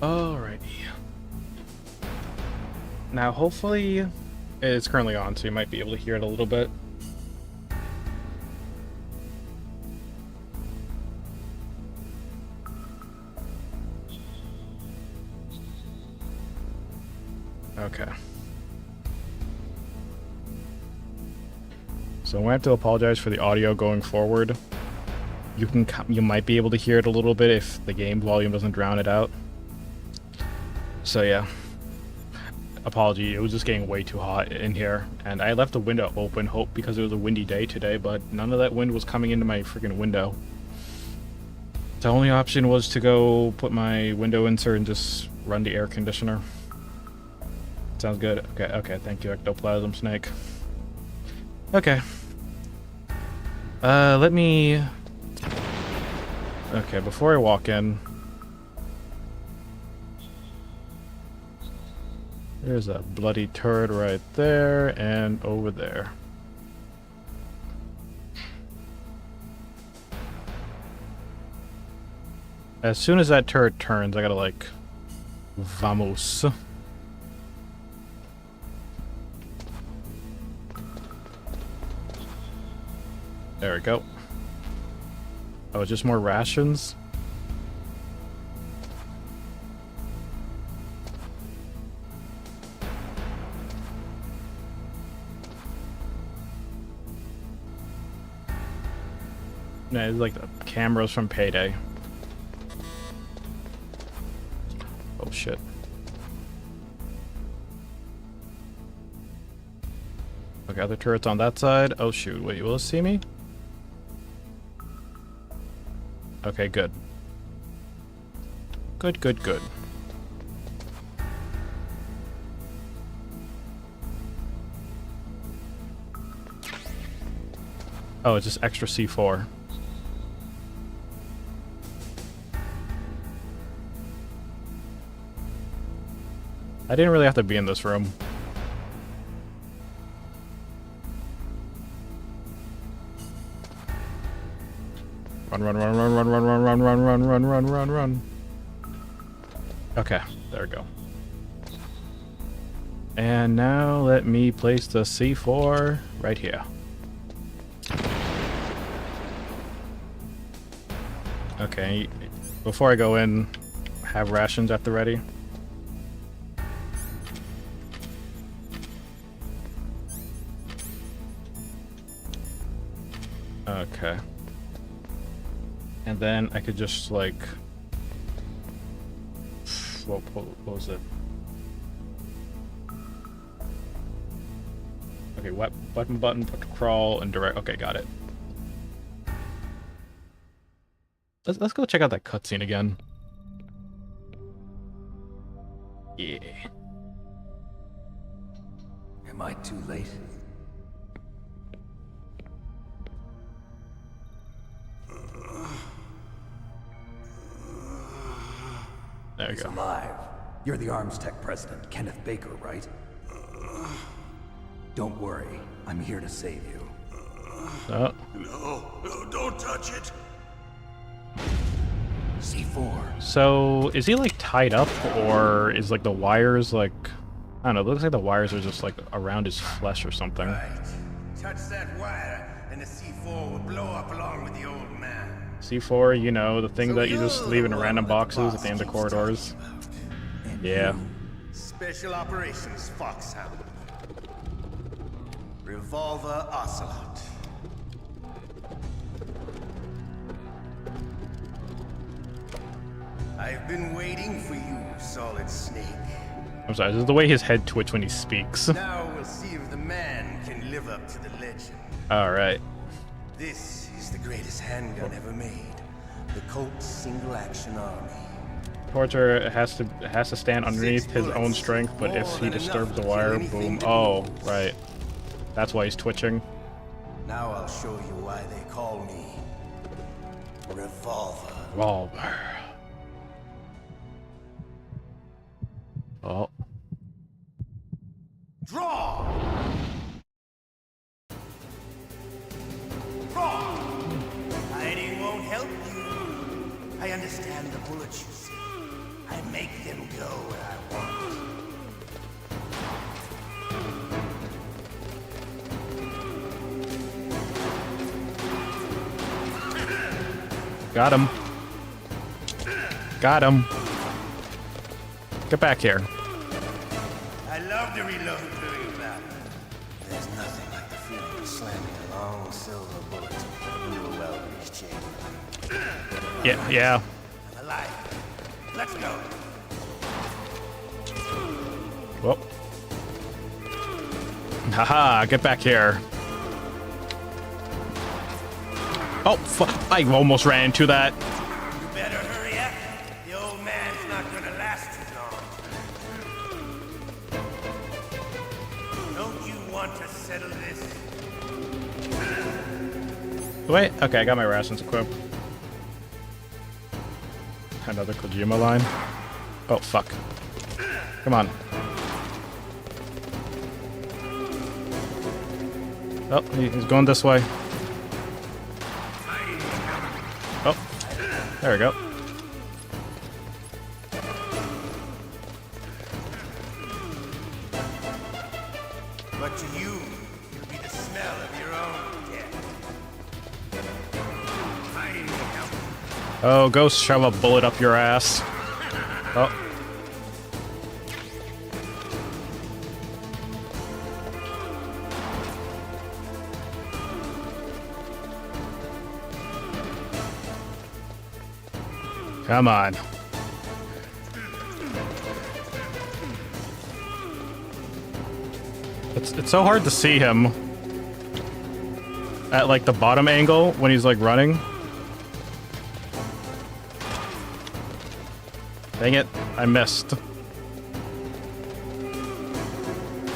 Alrighty. Now, hopefully, it's currently on, so you might be able to hear it a little bit. Okay. So I have to apologize for the audio going forward. You might be able to hear it a little bit if the game volume doesn't drown it out. So yeah. Apology, it was just getting way too hot in here, and I left the window open, because it was a windy day today, but none of that wind was coming into my freaking window. The only option was to go put my window insert and just run the air conditioner. Sounds good. Okay, thank you, Ectoplasm Snake. Okay. Let me... Okay, before I walk in... There's a bloody turret right there, and over there. As soon as that turret turns, I gotta, like... Vamos. There we go. Oh, just more rations? No, it's like the cameras from Payday. Oh shit. Okay, other turrets on that side. Oh shoot, wait, will it see me? Okay, good. Good. Oh, it's just extra C4. I didn't really have to be in this room. Run. Okay, there we go. And now let me place the C4 right here. Okay, before I go in, have rations at the ready. Okay. And then I could just, like... What was it? Okay, weapon button, put to crawl, and direct... Okay, got it. Let's go check out that cutscene again. Yeah. Am I too late? There you He's go. alive. You're the Arms Tech president, Kenneth Baker, right? Don't worry. I'm here to save you. Oh. No, don't touch it. C4. So, is he, like, tied up, or is, like, the wires, like... I don't know, it looks like the wires are just, like, around his flesh or something. Right. Touch that wire, and the C4 will blow up along with the old man. C4, you know, the thing So that you just you're leave the in one random that the boxes at boss the end of keeps corridors. talking about. And Yeah. you. Special Operations Foxhound. Revolver Ocelot. I've been waiting for you, Solid Snake. I'm sorry, this is the way his head twitch when he speaks. Now we'll see if the man can live up to the legend. Alright. This is the greatest handgun ever made. The Colt's Single Action Army. Torture has to stand underneath his own strength, but if he disturbs the wire, boom. Oh, right. That's why he's twitching. Now I'll show you why they call me Revolver. Revolver. Oh. Draw! Draw! Hiding won't help you. I understand the bullets you see. I make them go where I want. Got him. Got him. Get back here. I love to reload during a battle. There's nothing like the feeling of slamming a long silver bullet into a well-greased chain. Yeah. I'm alive. Let's go. Whoop. Haha, get back here. Oh, I almost ran into that. You better hurry up. The old man's not gonna last too long. Don't you want to settle this? Wait, okay, I got my rations equipped. Another Kojima line. Oh, fuck. Come on. Oh, he's going this way. Oh, there we go. But to you, it'll be the smell of your own death. I need help. Oh, go shove a bullet up your ass. Oh. Come on. It's so hard to see him at like the bottom angle when he's like running. Dang it, I missed.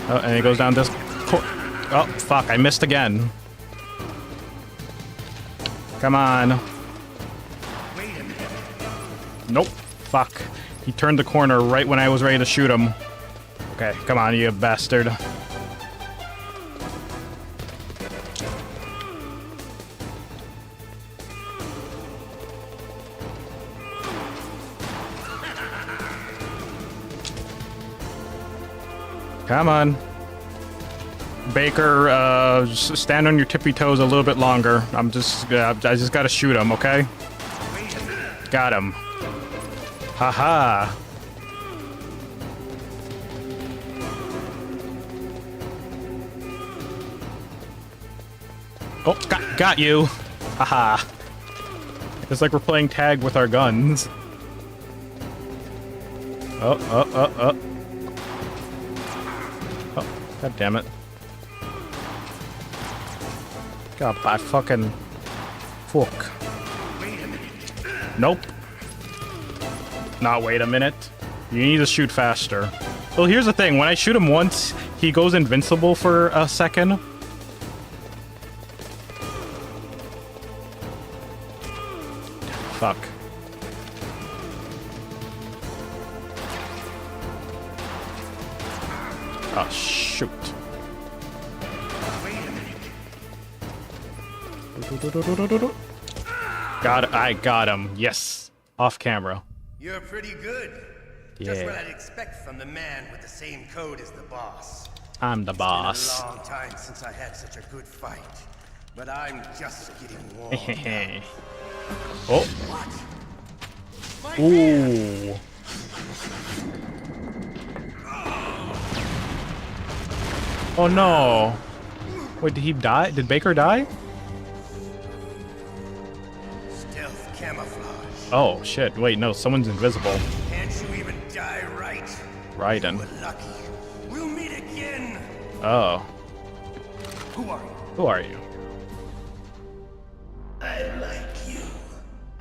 Oh, and he goes down this oh, fuck, I missed again. Come on. Nope. Fuck. He turned the corner right when I was ready to shoot him. Okay, come on, you bastard. Come on. Baker, stand on your tippy toes a little bit longer. I just gotta shoot him, okay? Got him. Haha. Oh, got you. Haha. It's like we're playing tag with our guns. Oh. Oh, god damn it. God, I fucking... Fuck. Nope. Not wait a minute. You need to shoot faster. Well, here's the thing. When I shoot him once, he goes invincible for a second. Fuck. Oh, shoot. I got him. Yes. Off camera. You're pretty good. Yeah. Just what I'd expect from the man with the same code as the boss. I'm the boss. It's been a long time since I had such a good fight, but I'm just getting warm. Oh. What? Ooh. Oh no. Wait, did he die? Did Baker die? Stealth camouflage. Oh shit. Wait, no, someone's invisible. Can't you even die right? Raiden. We're lucky. We'll meet again. Oh. Who are you? Who are you? I like you.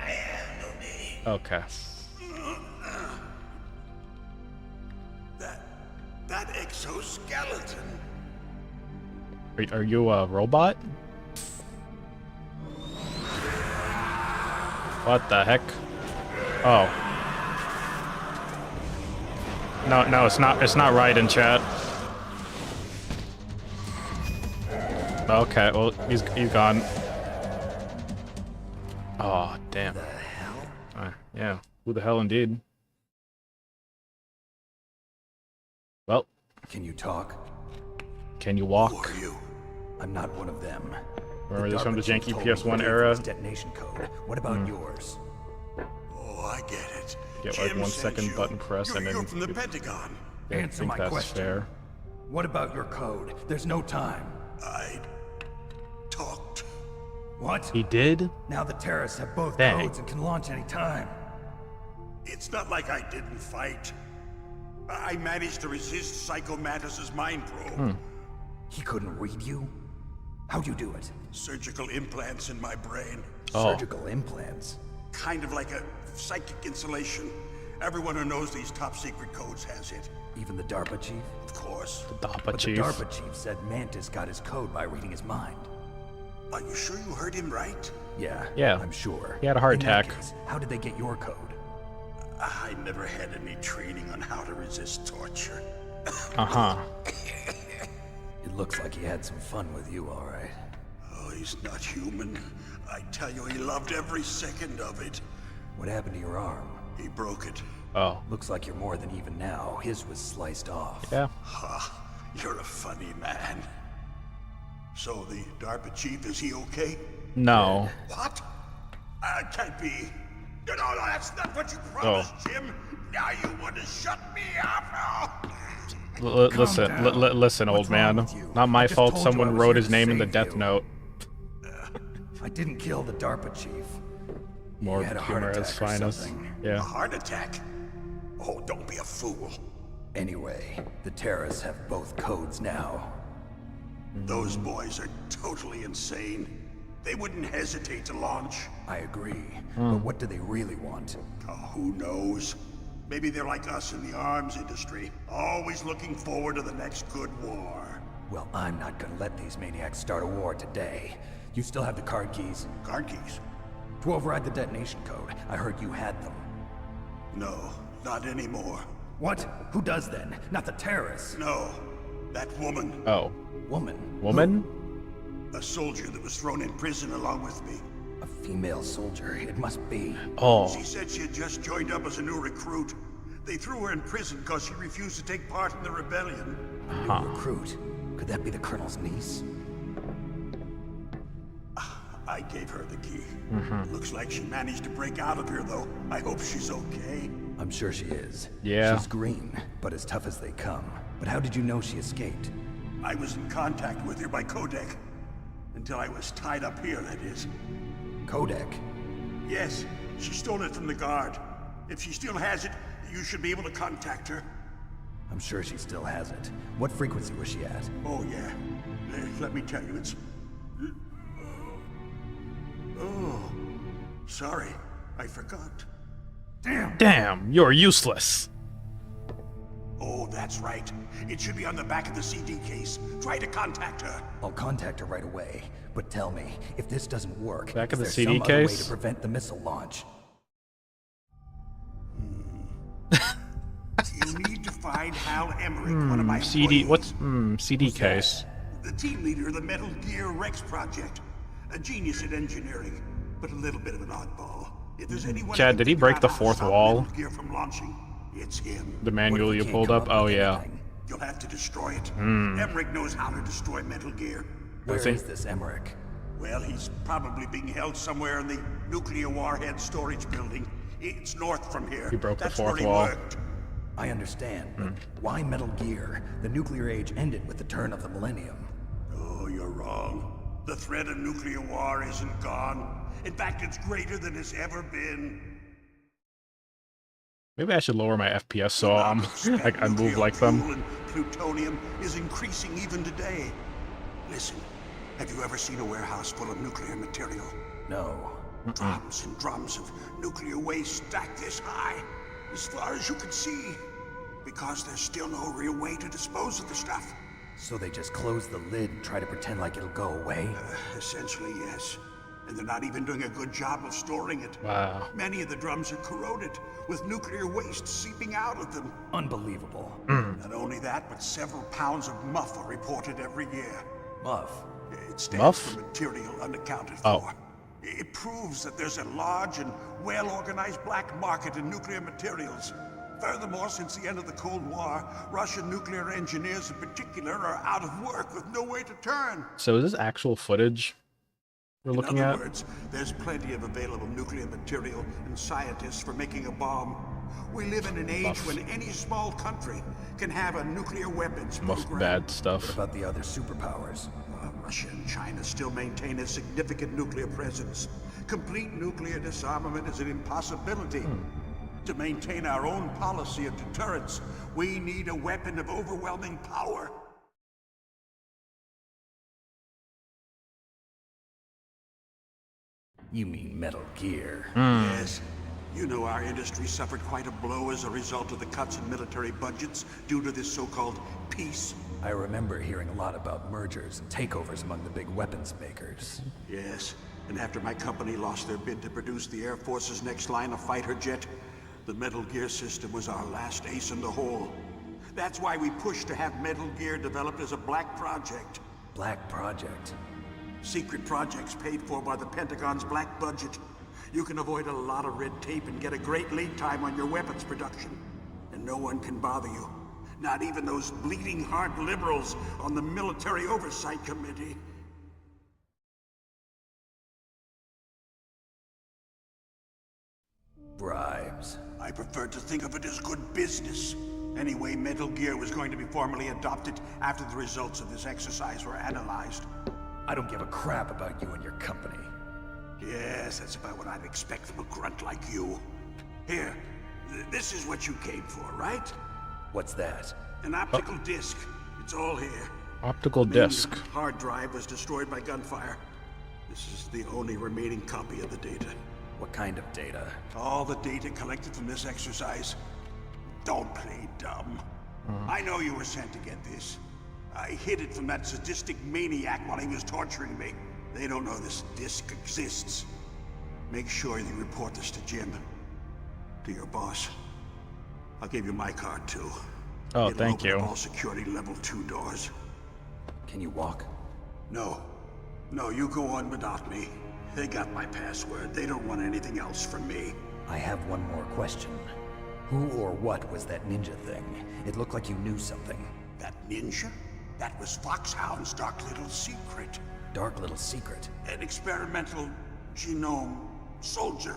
I have no name. Okay. That exoskeleton. Are you a robot? What the heck? Oh. No, it's not Raiden, chat. Okay, well, he's gone. Oh, damn. The hell? Yeah, who the hell indeed? Well, Can you talk? can you Who walk? are you? I'm not one of them. Remember this from the DARPA chief janky told me PS1 he era? gave us detonation code. What about yours? Oh, I get it. Get like Jim 1 sent second you. button press and then You're from the Pentagon. I Answer think my that's question. fair. What about your code? There's no time. I talked. What? He did? Now the terrorists have both Dang. codes and can launch any time. It's not like I didn't fight. I managed to resist Psycho Mantis's mind probe. He couldn't read you? How'd you do it? Surgical implants in my brain. Oh. Surgical implants. Kind of like a psychic insulation. Everyone who knows these top secret codes has it. Even the DARPA chief? Of course. DARPA But chief. the DARPA chief said Mantis got his code by reading his mind. Are you sure you heard him right? Yeah, Yeah. I'm sure. He had a heart In that attack. case, how did they get your code? I never had any training on how to resist torture. Uh-huh. It looks like he had some fun with you, all right. Oh, he's not human. I tell you, he loved every second of it. What happened to your arm? He broke it. Oh. Looks like you're more than even now. His was sliced off. Yeah. Ha, you're a funny man. So the DARPA chief, is he okay? No. What? Can't be. No, that's not what you promised, Jim. Now you want to shut me up? Listen, listen, old What's wrong man. with you? Not I my just fault told you I someone was wrote here his to name in the save death you. note. I didn't kill the DARPA chief. More He had a heart humor at its attack or finest. something. A Yeah. heart attack? Oh, don't be a fool. Anyway, the terrorists have both codes now. Those boys are totally insane. They wouldn't hesitate to launch. I agree. But what do they really want? Oh, who knows? Maybe they're like us in the arms industry, always looking forward to the next good war. Well, I'm not gonna let these maniacs start a war today. You still have the card keys? Card keys? To override the detonation code. I heard you had them. No, not anymore. What? Who does then? Not the terrorists. No, that woman. Oh. Woman. Woman? A soldier that was thrown in prison along with me. A female soldier. It must be. Oh. She said she had just joined up as a new recruit. They threw her in prison because she refused to take part in the rebellion. New recruit. Could that be the colonel's niece? I gave her the key. Looks like she managed to break out of here, though. I hope she's okay. I'm sure she is. Yeah. She's green, but as tough as they come. But how did you know she escaped? I was in contact with her by codec. Until I was tied up here, that is. Codec. Yes, she stole it from the guard. If she still has it, you should be able to contact her. I'm sure she still has it. What frequency was she at? Oh, yeah. Let me tell you, it's... Oh, sorry. I forgot. Damn, you're useless. Oh, that's right. It should be on the back of the CD case. Try to contact her. I'll contact her right away. But tell me, if this doesn't work, Back of the is CD there some other way case? to prevent the missile launch? You need to find Hal Emmerich, one of my CD, employees. what's, CD case? The team leader of the Metal Gear Rex project. A genius at engineering, but a little bit of an oddball. If there's anyone Chad, who can did he figure break out the how to fourth stop wall? Metal Gear from launching, it's him. The What if manual we you can't pulled come up? with Oh, yeah. anything? You'll have to destroy it. Emmerich knows how to destroy Metal Gear. Where Does he? is this Emmerich? Well, he's probably being held somewhere in the nuclear warhead storage building. It's north from here. He broke the That's fourth where he wall. worked. I understand, but why Metal Gear? The nuclear age ended with the turn of the millennium. Oh, you're wrong. The threat of nuclear war isn't gone. In fact, it's greater than it's ever been. Maybe I should lower my FPS so The amount of spent I move nuclear like them. fuel and plutonium is increasing even today. Listen, have you ever seen a warehouse full of nuclear material? No. Drums and drums of nuclear waste stacked this high, as far as you can see. Because there's still no real way to dispose of the stuff. So they just close the lid and try to pretend like it'll go away? Essentially, yes. And they're not even doing a good job of storing it. Wow. Many of the drums are corroded, with nuclear waste seeping out of them. Unbelievable. Not only that, but several pounds of muff are reported every year. Muff. It stands Muff? for material unaccounted Oh. for. It proves that there's a large and well-organized black market in nuclear materials. Furthermore, since the end of the Cold War, Russian nuclear engineers in particular are out of work with no way to turn. So is this actual footage we're looking In at? other words, there's plenty of available nuclear material and scientists for making a bomb. We live in an age when any small country can have a nuclear weapons Most program. bad stuff. What about the other superpowers? Russia and China still maintain a significant nuclear presence. Complete nuclear disarmament is an impossibility. To maintain our own policy of deterrence, we need a weapon of overwhelming power. You mean Metal Gear. Yes. You know our industry suffered quite a blow as a result of the cuts in military budgets due to this so-called peace. I remember hearing a lot about mergers and takeovers among the big weapons makers. Yes, and after my company lost their bid to produce the Air Force's next line of fighter jet, the Metal Gear system was our last ace in the hole. That's why we pushed to have Metal Gear developed as a black project. Black Project. Secret projects paid for by the Pentagon's black budget. You can avoid a lot of red tape and get a great lead time on your weapons production. And no one can bother you. Not even those bleeding heart liberals on the Military Oversight Committee. Bribes. I prefer to think of it as good business. Anyway, Metal Gear was going to be formally adopted after the results of this exercise were analyzed. I don't give a crap about you and your company. Yes, that's about what I'd expect from a grunt like you. Here, this is what you came for, right? What's that? An optical disc. It's all here. Optical The main disc. hard drive was destroyed by gunfire. This is the only remaining copy of the data. What kind of data? All the data collected from this exercise. Don't play dumb. I know you were sent to get this. I hid it from that sadistic maniac while he was torturing me. They don't know this disc exists. Make sure you report this to Jim. To your boss. I'll give you my card too. Oh, It'll thank open you. up all security level 2 doors. Can you walk? No. No, you go on without me. They got my password. They don't want anything else from me. I have one more question. Who or what was that ninja thing? It looked like you knew something. That ninja? That was Foxhound's dark little secret. Dark little secret. An experimental genome soldier.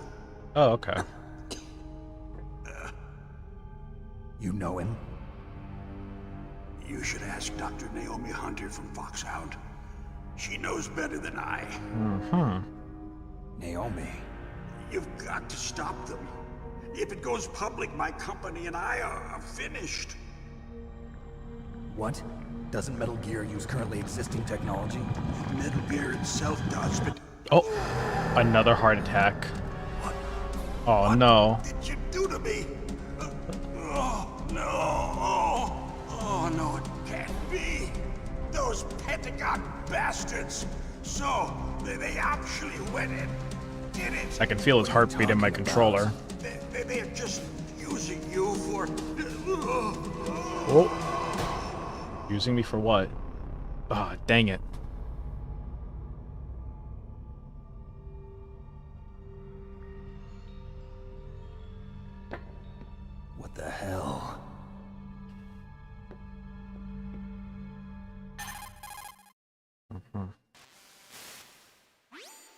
Oh, okay. You know him? You should ask Dr. Naomi Hunter from Foxhound. She knows better than I. Naomi. You've got to stop them. If it goes public, my company and I are finished. What? Doesn't Metal Gear use currently existing technology? Metal Gear itself does, but Oh, another heart attack. what Oh no. did you do to me? Oh, no. Oh, no, it can't be. Those Pentagon bastards. So, they actually went and did it. I can feel his heartbeat in my controller. They're just using you for... Oh. Using me for what? Ah, dang it. What the hell?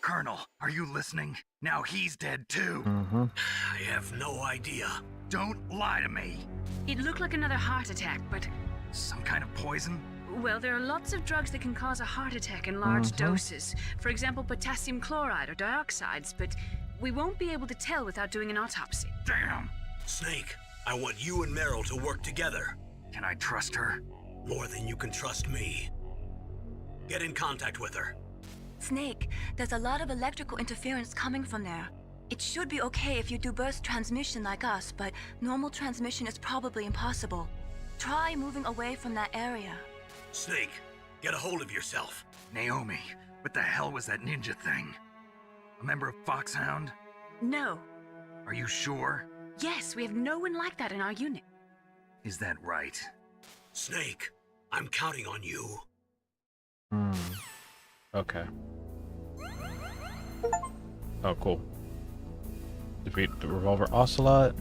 Colonel, are you listening? Now he's dead too. I have no idea. Don't lie to me. It looked like another heart attack, but, Some kind of poison? well, there are lots of drugs that can cause a heart attack in large doses. For example, potassium chloride or dioxides, but we won't be able to tell without doing an autopsy. Damn. Snake, I want you and Meryl to work together. Can I trust her? More than you can trust me. Get in contact with her. Snake, there's a lot of electrical interference coming from there. It should be okay if you do burst transmission like us, but normal transmission is probably impossible. Try moving away from that area. Snake, get a hold of yourself. Naomi, what the hell was that ninja thing? A member of Foxhound? No. Are you sure? Yes, we have no one like that in our unit. Is that right? Snake, I'm counting on you. Okay. Oh, cool. Defeat the Revolver Ocelot.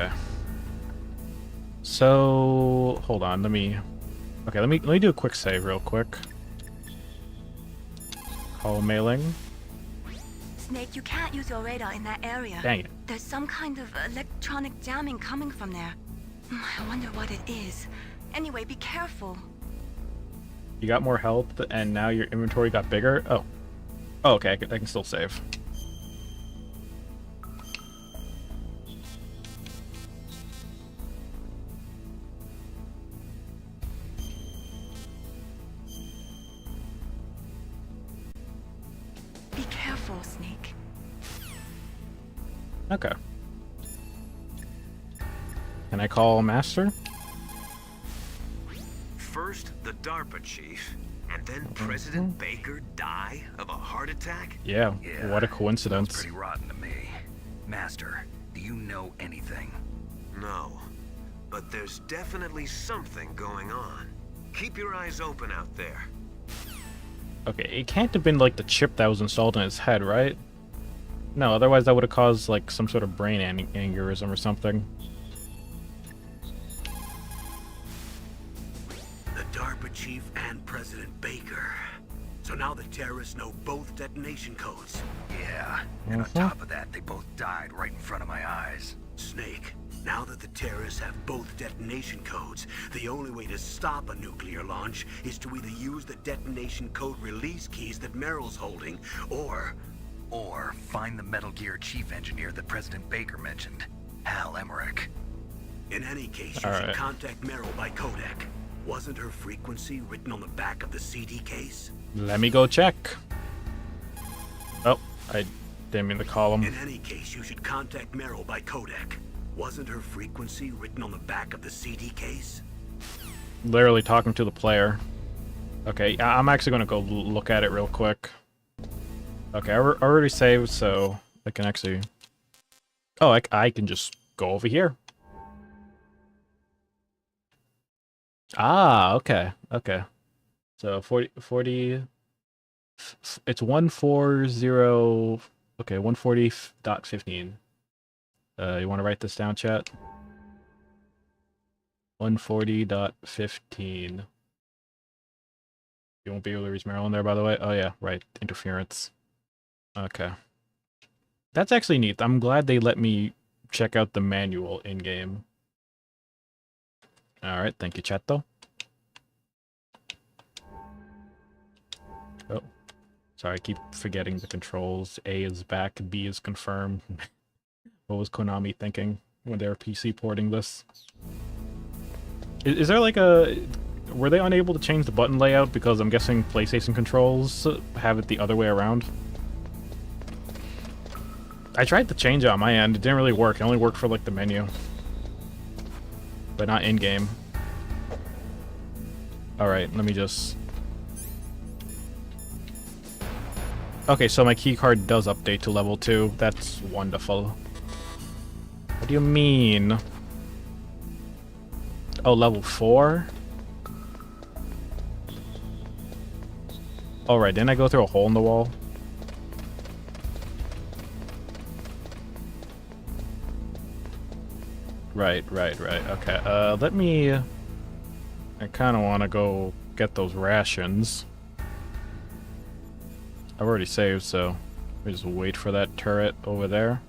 Okay. So hold on, let me do a quick save real quick. Call mailing. Snake, you can't use your radar in that area. Dang it. There's some kind of electronic jamming coming from there. I wonder what it is. Anyway, be careful. You got more health, and now your inventory got bigger? Oh. Oh, okay, I can still save. Be careful, Snake. Okay. Can I call Master? First, the DARPA chief, and then President Baker die of a heart attack? Yeah, what a coincidence. Sounds pretty rotten to me. Master, do you know anything? No, but there's definitely something going on. Keep your eyes open out there. Okay, it can't have been like the chip that was installed in his head, right? No, otherwise that would have caused like some sort of brain aneurysm or something. The DARPA chief and President Baker. So now the terrorists know both detonation codes. Yeah, and on top of that, they both died right in front of my eyes. Snake, now that the terrorists have both detonation codes, the only way to stop a nuclear launch is to either use the detonation code release keys that Meryl's holding, or find the Metal Gear chief engineer that President Baker mentioned, Hal Emmerich. in any case, you should contact Meryl by codec. Wasn't her frequency written on the back of the CD case? Let me go check. Oh, I didn't mean to call him. In any case, you should contact Meryl by codec. Wasn't her frequency written on the back of the CD case? Literally talking to the player. Okay, I'm actually going to go look at it real quick. Okay, I already saved, so I can actually... Oh, I can just go over here. Ah, okay, okay. So 40 it's 140, okay, 140.15. You want to write this down, chat? 140.15. You won't be able to reach Maryland there, by the way. Oh yeah, right, interference. Okay. That's actually neat. I'm glad they let me check out the manual in-game. Alright, thank you, chat, though. Oh. Sorry, I keep forgetting the controls. A is back, B is confirmed. What was Konami thinking when they were PC porting this? Is there like a... Were they unable to change the button layout? Because I'm guessing PlayStation controls have it the other way around. I tried to change it on my end. It didn't really work. It only worked for like the menu. But not in-game. Alright, let me just... Okay, so my keycard does update to level 2. That's wonderful. What do you mean? Oh, level 4? Alright, didn't I go through a hole in the wall? Right. Okay, let me... I kind of want to go get those rations. I've already saved, so we just wait for that turret over there.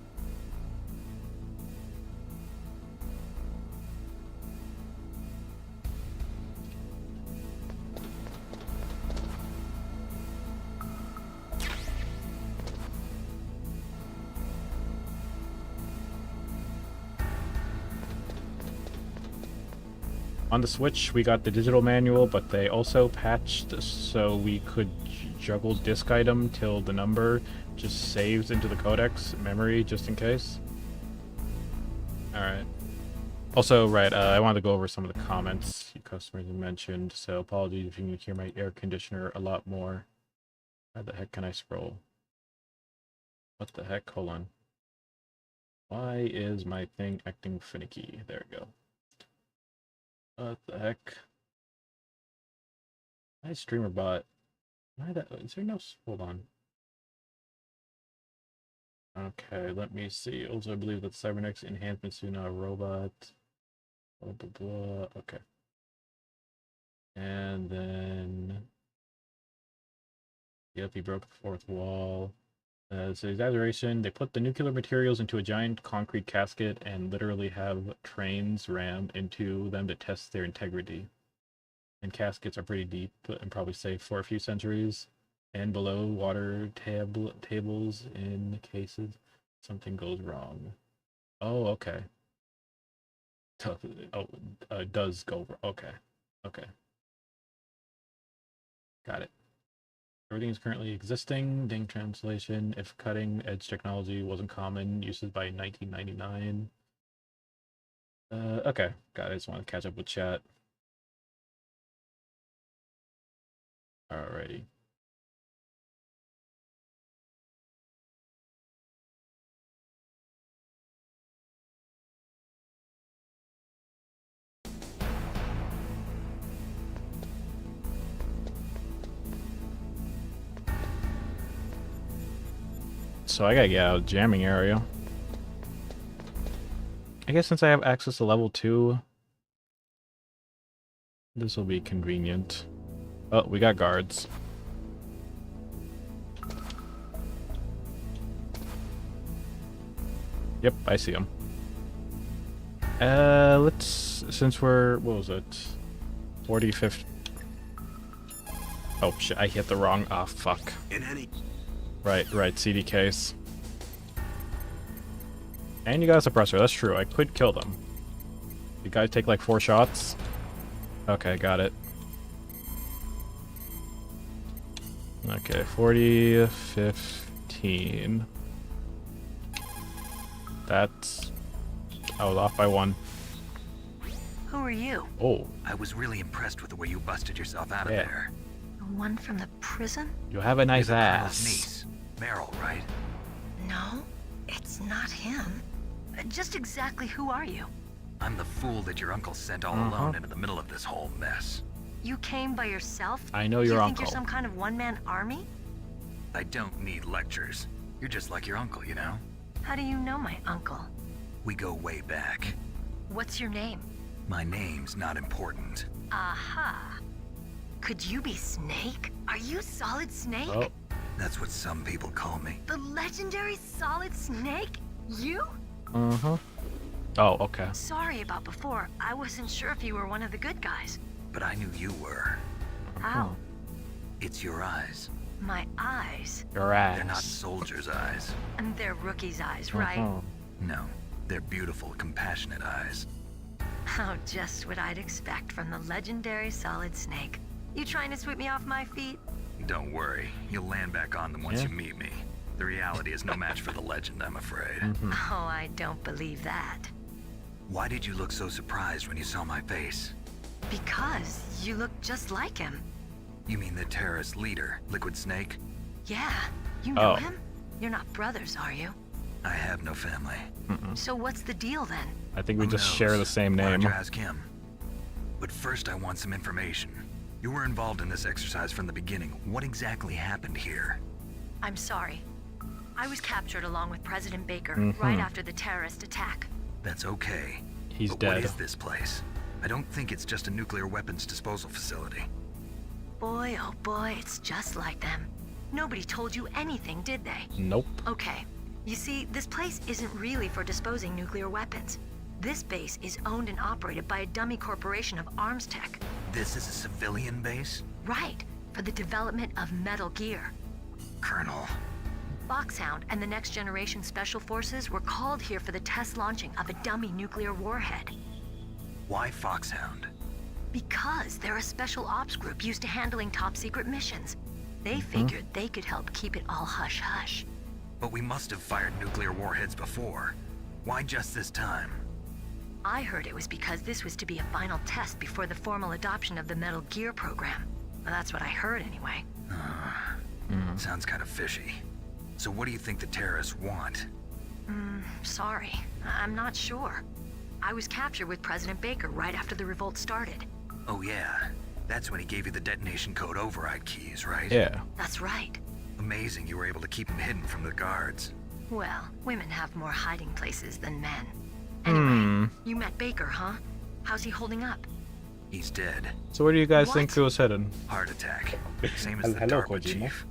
On the Switch, we got the digital manual, but they also patched so we could juggle disc item till the number just saves into the codex memory, just in case. Alright. Also, right, I wanted to go over some of the comments you customers have mentioned, so apologies if you can hear my air conditioner a lot more. How the heck can I scroll? What the heck? Hold on. Why is my thing acting finicky? There we go. What the heck? My streamer bot. Why that? Is there no? Hold on. Okay, let me see. Also, I believe that cybernetics enhancements to now a robot. Blah, blah, blah. Okay. And then... Yep, he broke the fourth wall. It's an exaggeration. They put the nuclear materials into a giant concrete casket and literally have trains rammed into them to test their integrity. And caskets are pretty deep and probably safe for a few centuries. And below, water tables in cases. Something goes wrong. Oh, okay. Oh, it does go wrong. Okay. Okay. Got it. Everything is currently existing. Ding translation. If cutting edge technology wasn't common, uses by 1999. Okay. Got it. I just want to catch up with chat. Alrighty. So I gotta get out of the jamming area. I guess since I have access to level 2, this will be convenient. Oh, we got guards. Yep, I see them. Let's, since we're, what was it? 40, 50. Oh shit, I hit the wrong, fuck. In any... Right, CDKs. And you got a suppressor, that's true, I could kill them. You guys take like 4 shots? Okay, got it. Okay, 40, 15. That's... I was off by 1. Who are you? Oh. I was really impressed with the way you busted yourself out of there. The one from the prison? You have a nice You're the Colonel's ass. niece, Meryl, right? No, it's not him. Just exactly who are you? I'm the fool that your uncle sent all alone into the middle of this whole mess. You came by yourself? I know your you uncle. think you're some kind of one-man army? I don't need lectures. You're just like your uncle, you know? How do you know my uncle? We go way back. What's your name? My name's not important. Aha. Could you be Snake? Are you Solid Snake? Oh. That's what some people call me. The legendary Solid Snake? You? Uh-huh. Oh, okay. Sorry about before. I wasn't sure if you were one of the good guys. But I knew you were. How? It's your eyes. My eyes. Your ass. They're not soldiers' eyes. And they're rookies' eyes, right? No, they're beautiful, compassionate eyes. Oh, just what I'd expect from the legendary Solid Snake. You trying to sweep me off my feet? Don't worry, you'll land back on them once you meet me. The reality is no match for the legend, I'm afraid. Oh, I don't believe that. Why did you look so surprised when you saw my face? Because you look just like him. You mean the terrorist leader, Liquid Snake? Yeah, you know Oh. him? You're not brothers, are you? I have no family. So what's the deal then? I think we Who just knows? share the same Why don't name. you ask him? But first I want some information. You were involved in this exercise from the beginning. What exactly happened here? I'm sorry. I was captured along with President Baker right after the terrorist attack. That's okay. He's But dead. what is this place? I don't think it's just a nuclear weapons disposal facility. Boy, oh boy, it's just like them. Nobody told you anything, did they? Nope. Okay. You see, this place isn't really for disposing nuclear weapons. This base is owned and operated by a dummy corporation of arms tech. This is a civilian base? Right, for the development of Metal Gear. Colonel. Foxhound and the Next Generation Special Forces were called here for the test launching of a dummy nuclear warhead. Why Foxhound? Because they're a special ops group used to handling top secret missions. They figured they could help keep it all hush-hush. But we must have fired nuclear warheads before. Why just this time? I heard it was because this was to be a final test before the formal adoption of the Metal Gear program. Well, that's what I heard anyway. Sounds kind of fishy. So what do you think the terrorists want? Sorry, I'm not sure. I was captured with President Baker right after the revolt started. Oh yeah, that's when he gave you the detonation code override keys, right? Yeah. That's right. Amazing you were able to keep them hidden from the guards. Well, women have more hiding places than men. Anyway, you met Baker, huh? How's he holding up? He's dead. So where do you guys What? think he was headed? Heart attack. Same as the Hello, DARPA Kojima. chief.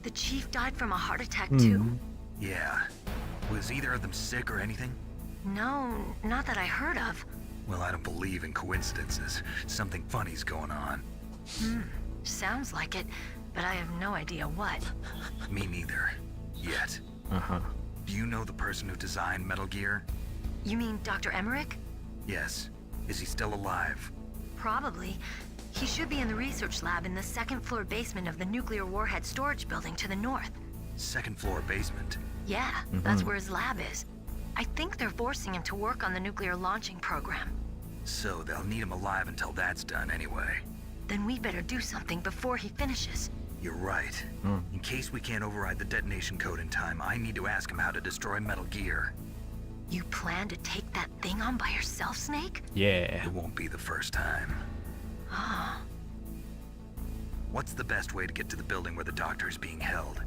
The chief died from a heart attack too? Yeah. Was either of them sick or anything? No, not that I heard of. Well, I don't believe in coincidences. Something funny's going on. Sounds like it, but I have no idea what. Me neither. Yet. Uh-huh. Do you know the person who designed Metal Gear? You mean Dr. Emmerich? Yes. Is he still alive? Probably. He should be in the research lab in the second floor basement of the nuclear warhead storage building to the north. Second floor basement. Yeah, that's where his lab is. I think they're forcing him to work on the nuclear launching program. So they'll need him alive until that's done anyway. Then we better do something before he finishes. You're right. In case we can't override the detonation code in time, I need to ask him how to destroy Metal Gear. You plan to take that thing on by yourself, Snake? Yeah. It won't be the first time. What's the best way to get to the building where the doctor is being held?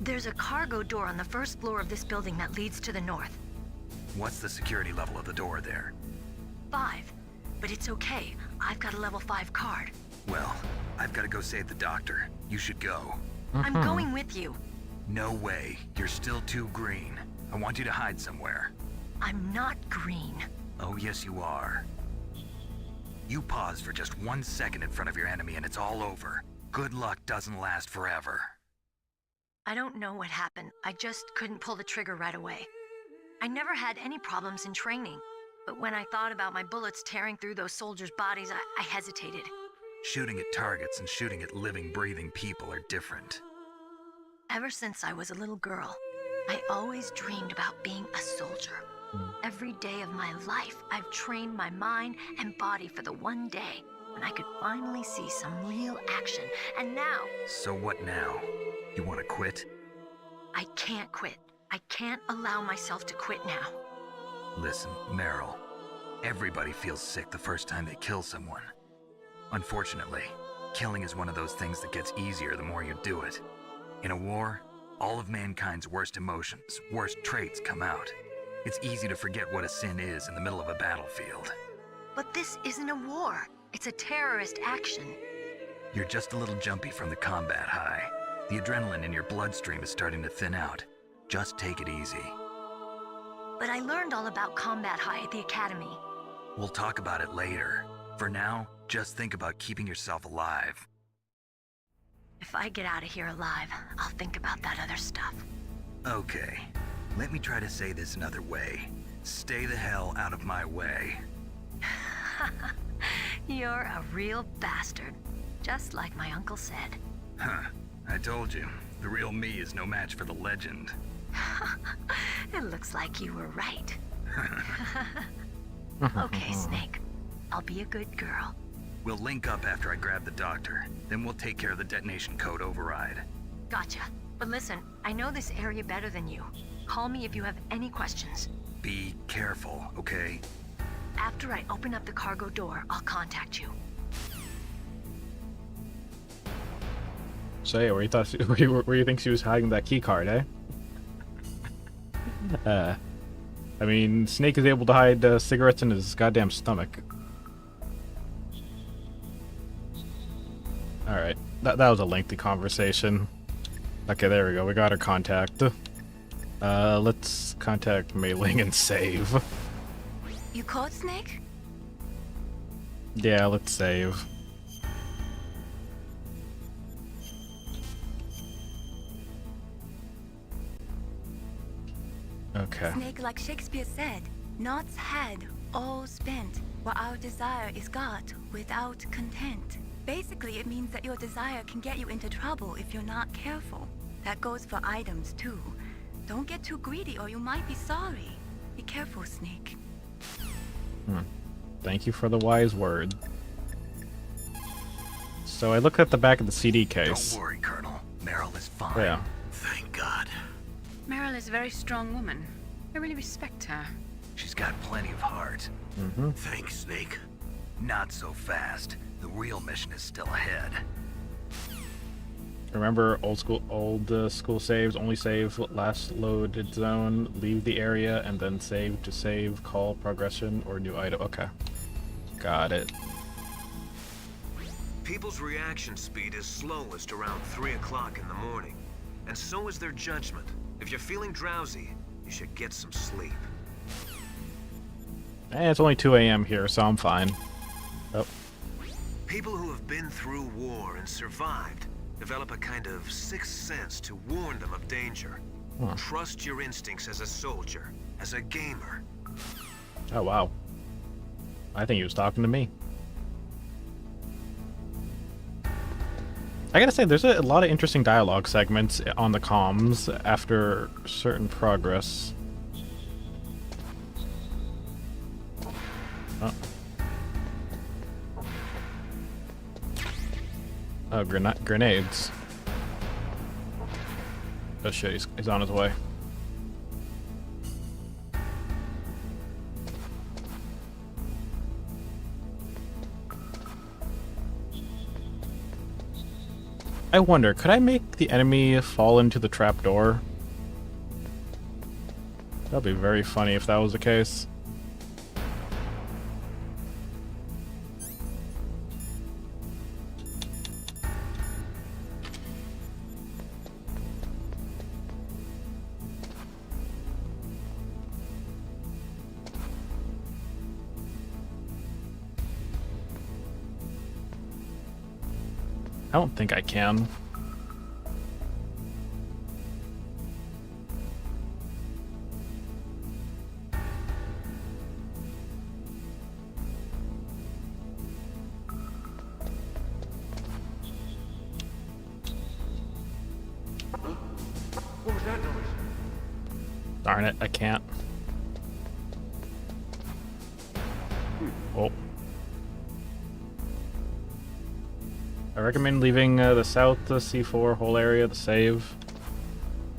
There's a cargo door on the first floor of this building that leads to the north. What's the security level of the door there? 5. But it's okay. I've got a level 5 card. Well, I've got to go save the doctor. You should go. I'm going with you. No way. You're still too green. I want you to hide somewhere. I'm not green. Oh, yes, you are. You pause for just 1 second in front of your enemy and it's all over. Good luck doesn't last forever. I don't know what happened. I just couldn't pull the trigger right away. I never had any problems in training, but when I thought about my bullets tearing through those soldiers' bodies, I hesitated. Shooting at targets and shooting at living, breathing people are different. Ever since I was a little girl, I always dreamed about being a soldier. Every day of my life, I've trained my mind and body for the one day when I could finally see some real action. And now... So what now? You want to quit? I can't quit. I can't allow myself to quit now. Listen, Meryl. Everybody feels sick the first time they kill someone. Unfortunately, killing is one of those things that gets easier the more you do it. In a war, all of mankind's worst emotions, worst traits come out. It's easy to forget what a sin is in the middle of a battlefield. But this isn't a war. It's a terrorist action. You're just a little jumpy from the combat high. The adrenaline in your bloodstream is starting to thin out. Just take it easy. But I learned all about combat high at the academy. We'll talk about it later. For now, just think about keeping yourself alive. If I get out of here alive, I'll think about that other stuff. Okay. Let me try to say this another way. Stay the hell out of my way. You're a real bastard. Just like my uncle said. Huh. I told you. The real me is no match for the legend. It looks like you were right. Okay, Snake. I'll be a good girl. We'll link up after I grab the doctor. Then we'll take care of the detonation code override. Gotcha. But listen, I know this area better than you. Call me if you have any questions. Be careful, okay? After I open up the cargo door, I'll contact you. So yeah, where you think she was hiding that key card, eh? I mean, Snake is able to hide cigarettes in his goddamn stomach. Alright, that was a lengthy conversation. Okay, there we go, we got her contact. Let's contact Mei Ling and save. You called Snake? Yeah, let's save. Okay. Snake, like Shakespeare said, knots had, all spent, while our desire is got without content. Basically, it means that your desire can get you into trouble if you're not careful. That goes for items, too. Don't get too greedy or you might be sorry. Be careful, Snake. Thank you for the wise word. So I looked at the back of the CD case. Don't worry, Colonel. Meryl is fine. Yeah. Thank God. Meryl is a very strong woman. I really respect her. She's got plenty of heart. Thanks, Snake. Not so fast. The real mission is still ahead. Remember old school saves. Only save last loaded zone. Leave the area and then save to save, call progression or new item. Okay, got it. People's reaction speed is slowest around 3 o'clock in the morning, and so is their judgment. If you're feeling drowsy, you should get some sleep. It's only 2 a.m. here, so I'm fine. Oh. People who have been through war and survived develop a kind of sixth sense to warn them of danger. Huh. Trust your instincts as a soldier, as a gamer. Oh, wow. I think he was talking to me. I gotta say, there's a lot of interesting dialogue segments on the comms after certain progress. Oh, oh grenades. Oh shit, he's on his way. I wonder, could I make the enemy fall into the trapdoor? That'd be very funny if that was the case. I don't think I can. What was that noise? Darn it, I can't. Oh. I recommend leaving the south C4 whole area to save.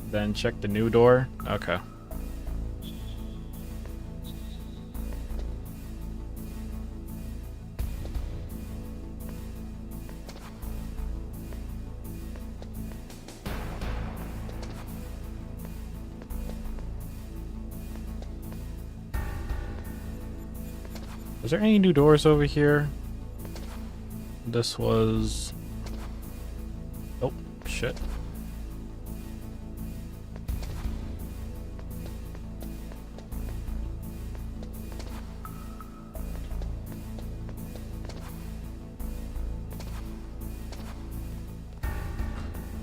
Then check the new door. Okay. Was there any new doors over here? This was... Oh, shit.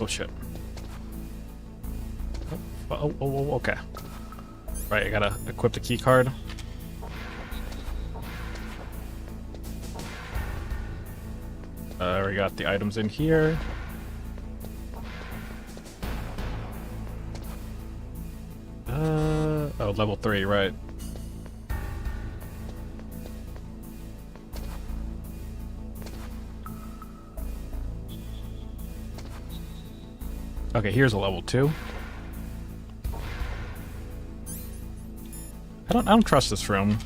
Oh, shit. Oh, okay. Right, I gotta equip the key card. We got the items in here. Oh, level 3, right. Okay, here's a level 2. I don't trust this room.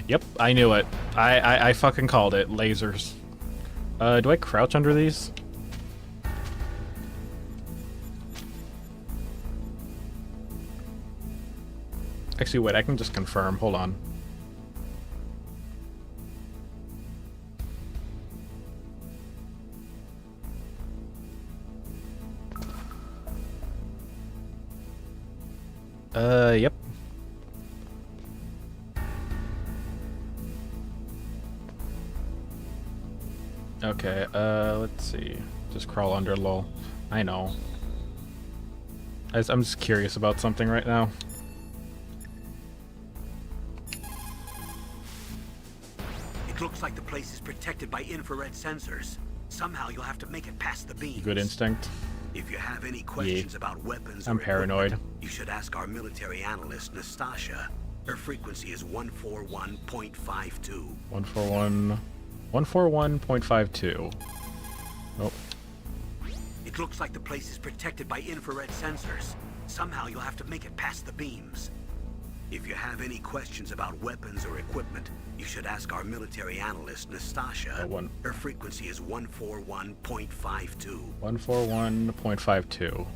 Yep, I knew it. I fucking called it. Lasers. Do I crouch under these? Actually, wait, I can just confirm. Hold on. Yep. Okay, let's see. Just crawl under, lol. I know. I'm just curious about something right now. It looks like the place is protected by infrared sensors. Somehow you'll have to make it past the beams. Good instinct. If you have any questions about weapons I'm or paranoid. you should ask our military analyst, Nastasha. Her frequency is 141.52. 141.52. Oh. It looks like the place is protected by infrared sensors. Somehow you'll have to make it past the beams. If you have any questions about weapons or equipment, you should ask our military analyst, Nastasha. Her frequency is 141.52. 141.52.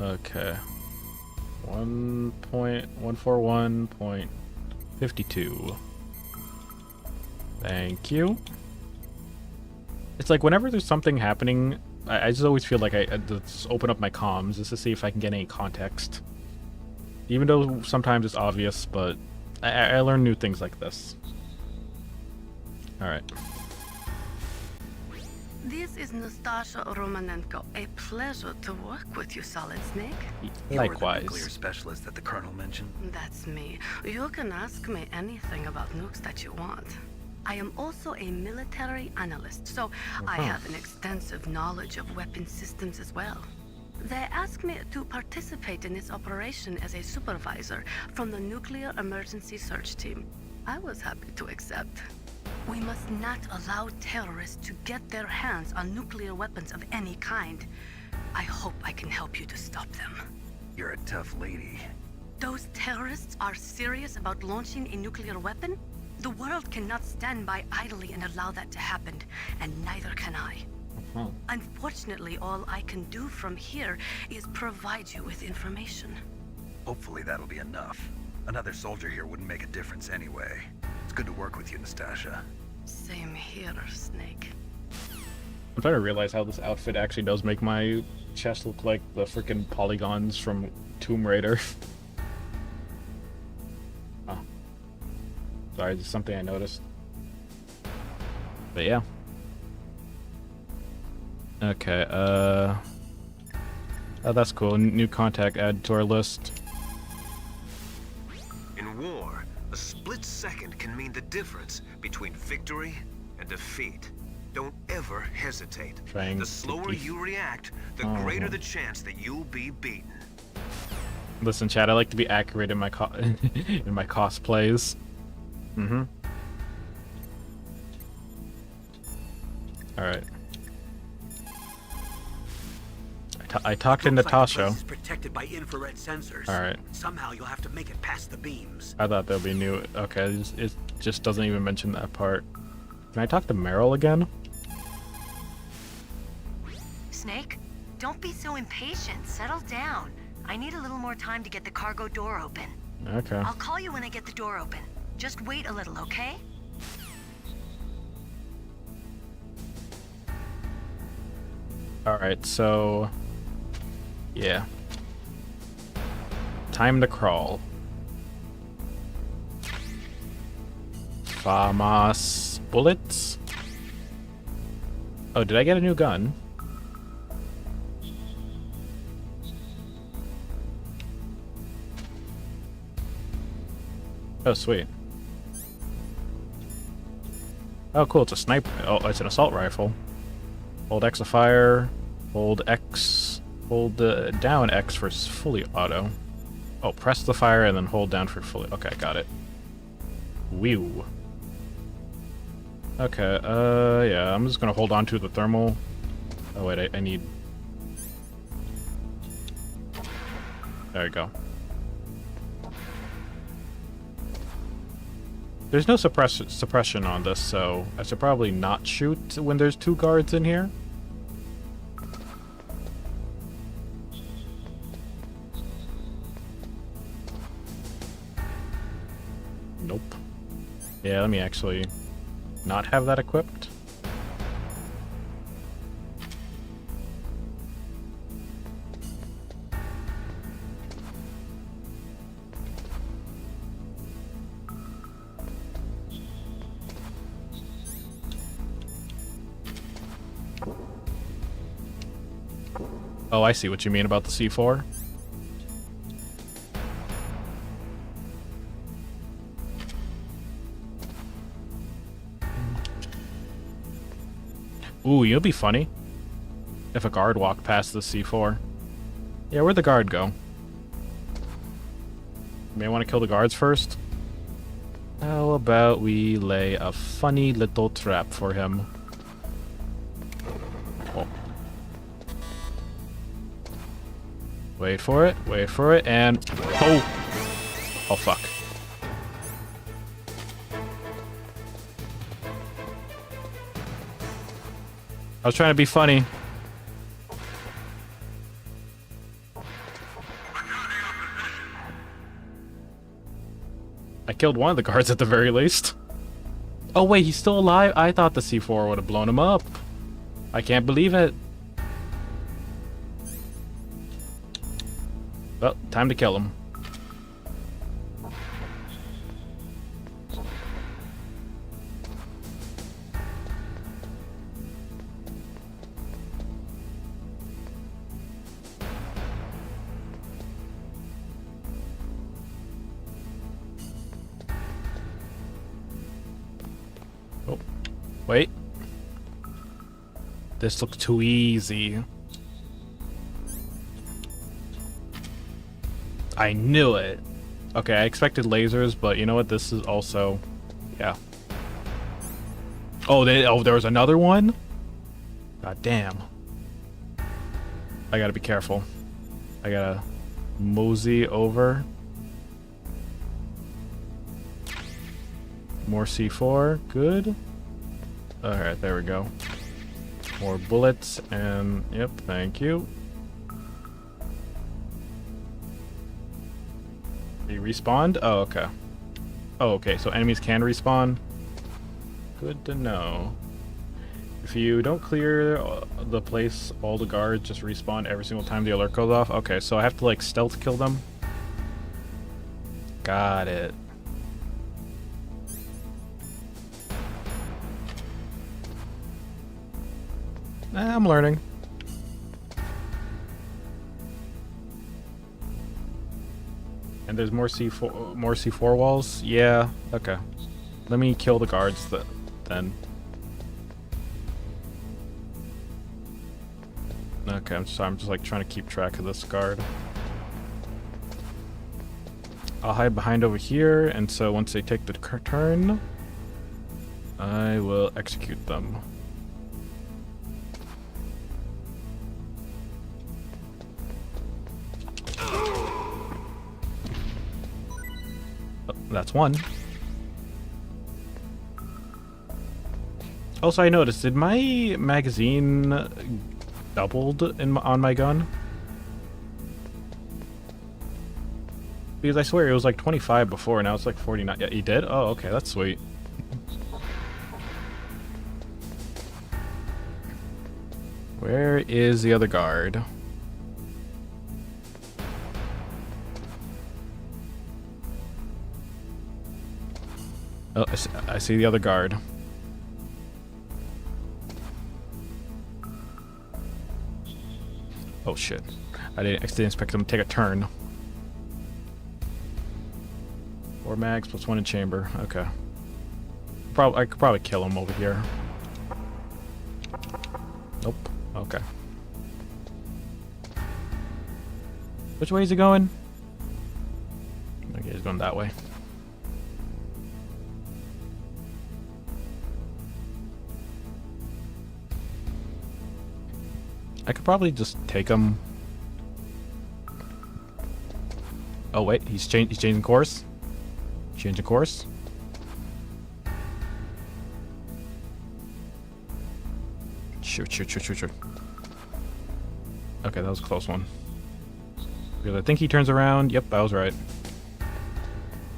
Okay. 1.141.52. Thank you. It's like whenever there's something happening, I just always feel like I just open up my comms just to see if I can get any context. Even though sometimes it's obvious, but I learn new things like this. Alright. This is Nastasha Romanenko. A pleasure to work with you, Solid Snake. Likewise. You're the nuclear specialist that the Colonel mentioned? That's me. You can ask me anything about nukes that you want. I am also a military analyst, so I have an extensive knowledge of weapon systems as well. They asked me to participate in this operation as a supervisor from the Nuclear Emergency Search Team. I was happy to accept. We must not allow terrorists to get their hands on nuclear weapons of any kind. I hope I can help you to stop them. You're a tough lady. Those terrorists are serious about launching a nuclear weapon? The world cannot stand by idly and allow that to happen, and neither can I. Unfortunately, all I can do from here is provide you with information. Hopefully that'll be enough. Another soldier here wouldn't make a difference anyway. It's good to work with you, Nastasha. Same here, Snake. I'm trying to realize how this outfit actually does make my chest look like the freaking polygons from Tomb Raider. Oh. Sorry, this is something I noticed. But yeah. Okay, oh, that's cool. New contact added to our list. In war, a split second can mean the difference between victory and defeat. Don't ever hesitate. The slower you react, the greater the chance that you'll be beaten. Listen, Chad, I like to be accurate in my in my cosplays. Alright. I talked to Natasha. Like the place is protected by infrared sensors. Alright. Somehow you'll have to make it past the beams. I thought there'd be new. Okay, it just doesn't even mention that part. Can I talk to Meryl again? Snake, don't be so impatient. Settle down. I need a little more time to get the cargo door open. Okay. I'll call you when I get the door open. Just wait a little, okay? Alright, so... yeah. Time to crawl. FAMAS bullets? Oh, did I get a new gun? Oh, sweet. Oh, cool, it's a sniper. Oh, it's an assault rifle. Hold X to fire. Hold X. Hold down X for fully auto. Oh, press the fire and then hold down for fully. Okay, got it. Whew. Okay, yeah, I'm just gonna hold on to the thermal. Oh, wait, I need... There we go. There's no suppression on this, so I should probably not shoot when there's two guards in here. Nope. Yeah, let me actually not have that equipped. Oh, I see what you mean about the C4. Ooh, it'll be funny if a guard walked past the C4. Yeah, where'd the guard go? May want to kill the guards first? How about we lay a funny little trap for him? Oh. Wait for it, and... oh! Oh, fuck. I was trying to be funny. I killed one of the guards at the very least. Oh wait, he's still alive? I thought the C4 would have blown him up. I can't believe it. Well, time to kill him. Wait. This looks too easy. I knew it. Okay, I expected lasers, but you know what? This is also... Yeah. Oh, there was another one? God damn. I gotta be careful. I gotta mosey over. More C4. Good. Alright, there we go. More bullets, and yep, thank you. He respawned? Oh, okay. Oh, okay, so enemies can respawn. Good to know. If you don't clear the place, all the guards just respawn every single time the alert goes off. Okay, so I have to, like, stealth kill them. Got it. I'm learning. And there's more C4 walls? Yeah, okay. Let me kill the guards then. Okay, I'm just like trying to keep track of this guard. I'll hide behind over here, and so once they take the turn, I will execute them. That's one. Also, I noticed, did my magazine doubled on my gun? Because I swear it was like 25 before, now it's like 49. Yeah, you did? Oh, okay, that's sweet. Where is the other guard? Oh, I see the other guard. Oh shit. I didn't expect them to take a turn. 4 mags plus 1 in chamber. Okay. I could probably kill him over here. Nope. Okay. Which way is he going? Okay, he's going that way. I could probably just take him. Oh wait, he's changing course. Changing course. Shoot. Okay, that was a close one. Because I think he turns around. Yep, I was right.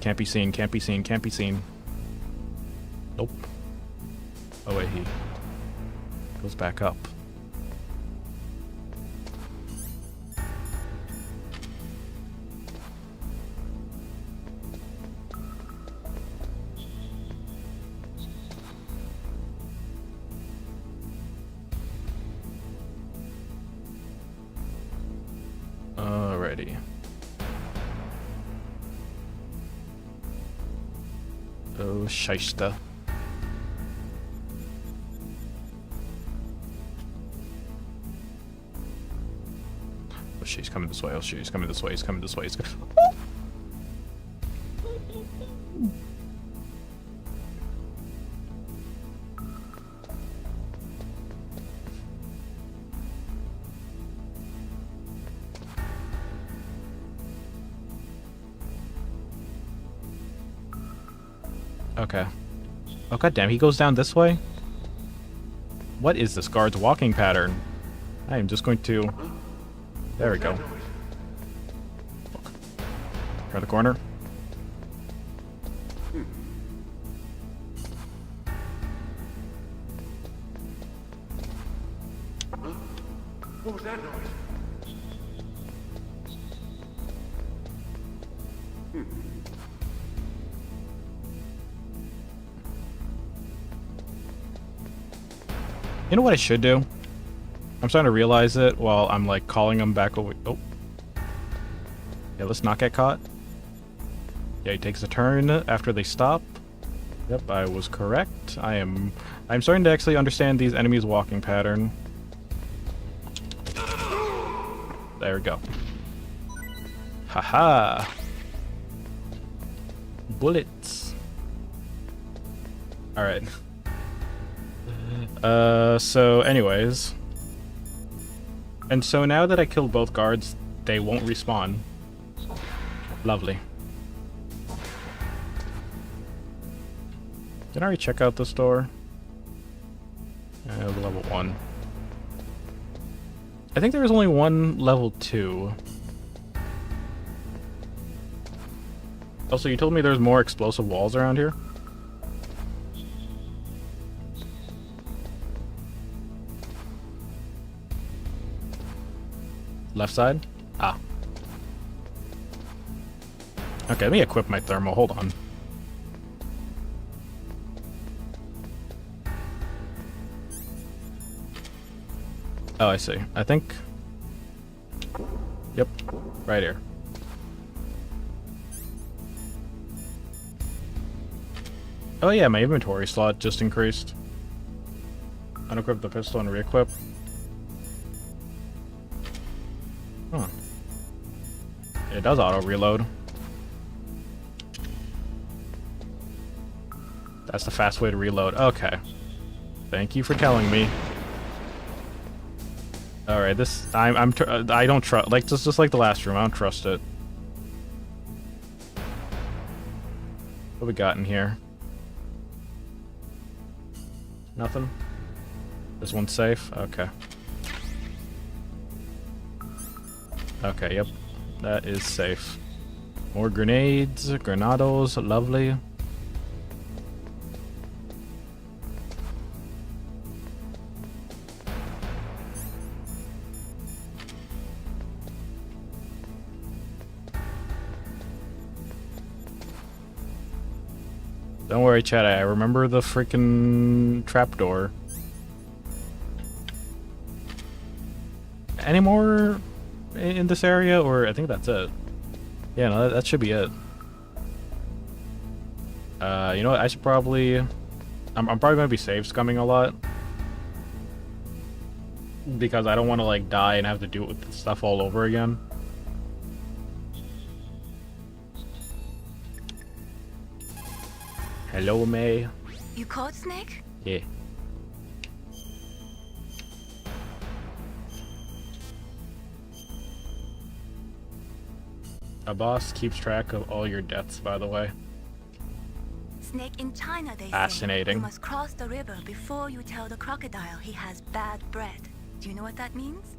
Can't be seen. Nope. Oh wait, he goes back up. Alrighty. Oh, shyster. Oh shit, he's coming this way. Oh shit, he's coming this way. He's coming this way. Okay. Oh, goddamn, he goes down this way? What is this guard's walking pattern? I am just going to... There we go. Turn the corner. What was that noise? You know what I should do? I'm starting to realize it while I'm like calling them back over. Oh. Yeah, let's not get caught. Yeah, he takes a turn after they stop. Yep, I was correct. I'm starting to actually understand these enemies' walking pattern. There we go. Haha. Bullets. Alright. So anyways. And so now that I killed both guards, they won't respawn. Lovely. Did I already check out this door? Level 1. I think there was only one level 2. Also, you told me there's more explosive walls around here? Left side? Ah. Okay, let me equip my thermal. Hold on. Oh, I see. I think... Yep. Right here. Oh yeah, my inventory slot just increased. Unequip the pistol and re-equip. Huh. It does auto-reload. That's the fast way to reload. Okay. Thank you for telling me. Alright, this... I don't trust... Like, just like the last room, I don't trust it. What we got in here? Nothing? This one's safe? Okay. Okay, yep. That is safe. More grenades, granados, lovely. Don't worry, chat, I remember the freaking trapdoor. Any more in this area, or I think that's it. Yeah, no, that should be it. You know what, I should probably... I'm probably gonna be save scumming a lot. Because I don't want to, like, die and have to do it with stuff all over again. Hello, May. You caught Snake? Yeah. A boss keeps track of all your deaths, by the way. Snake in China, they Fascinating. say. You must cross the river before you tell the crocodile he has bad breath. Do you know what that means?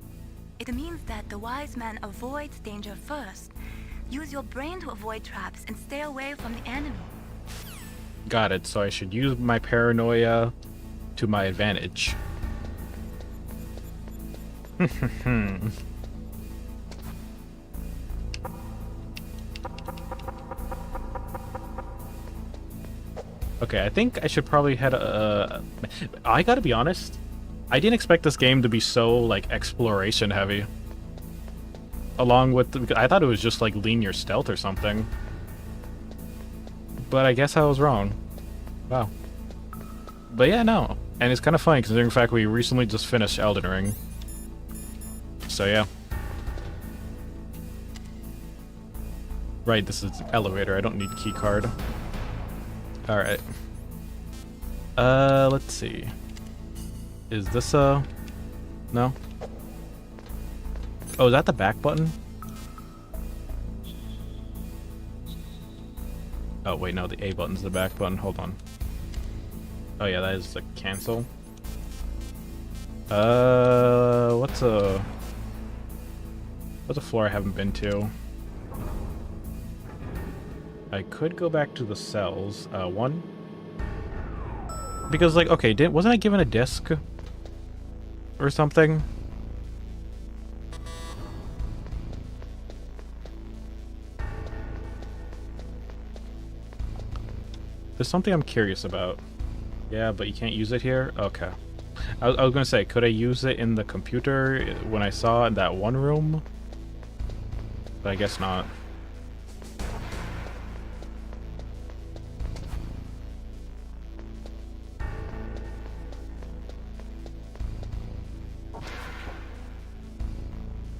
It means that the wise man avoids danger first. Use your brain to avoid traps and stay away from the enemy. Got it, so I should use my paranoia to my advantage. Okay, I think I should probably head... I gotta be honest, I didn't expect this game to be so, like, exploration heavy. Along with... I thought it was just, like, linear stealth or something. But I guess I was wrong. Wow. But yeah, no. And it's kind of funny considering the fact we recently just finished Elden Ring. So yeah. Right, this is elevator. I don't need key card. Alright. Let's see. Is this no? Oh, is that the back button? Oh, wait, no, the A button's the back button. Hold on. Oh, yeah, that is the cancel. What's a floor I haven't been to? I could go back to the cells. One? Because, like, okay, wasn't I given a disc? Or something? There's something I'm curious about. Yeah, but you can't use it here? Okay. I was gonna say, could I use it in the computer when I saw it in that one room? But I guess not.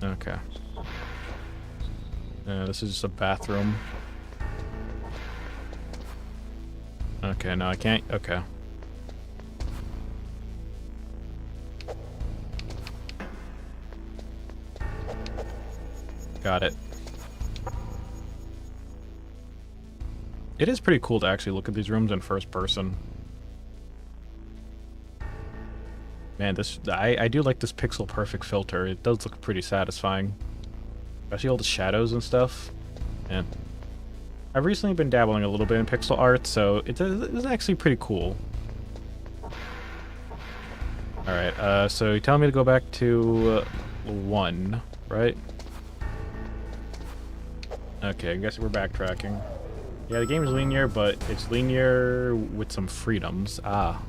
Okay. This is just a bathroom. Okay, no, I can't. Okay. Got it. It is pretty cool to actually look at these rooms in first person. Man, I do like this pixel perfect filter. It does look pretty satisfying. Especially all the shadows and stuff. Yeah. I've recently been dabbling a little bit in pixel art, so it's actually pretty cool. Alright, so you're telling me to go back to 1, right? Okay, I guess we're backtracking. Yeah, the game is linear, but it's linear with some freedoms. Ah.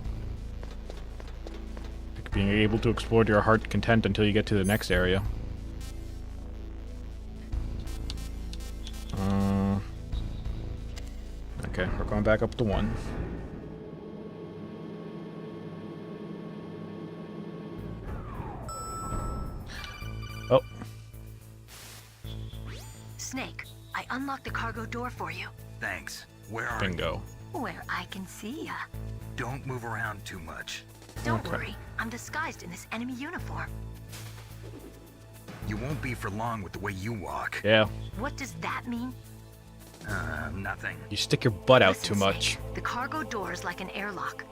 Like being able to explore to your heart's content until you get to the next area. Okay, we're going back up to 1. Oh. Snake, I unlocked the cargo door for you. Thanks. Where are Bingo. Where I can see ya. Don't move around too much. Don't worry, I'm disguised in this enemy uniform. You won't be for long with the way you walk. Yeah. What does that mean? Nothing. You stick your butt out Listen, too much. Snake, the cargo door is like an airlock.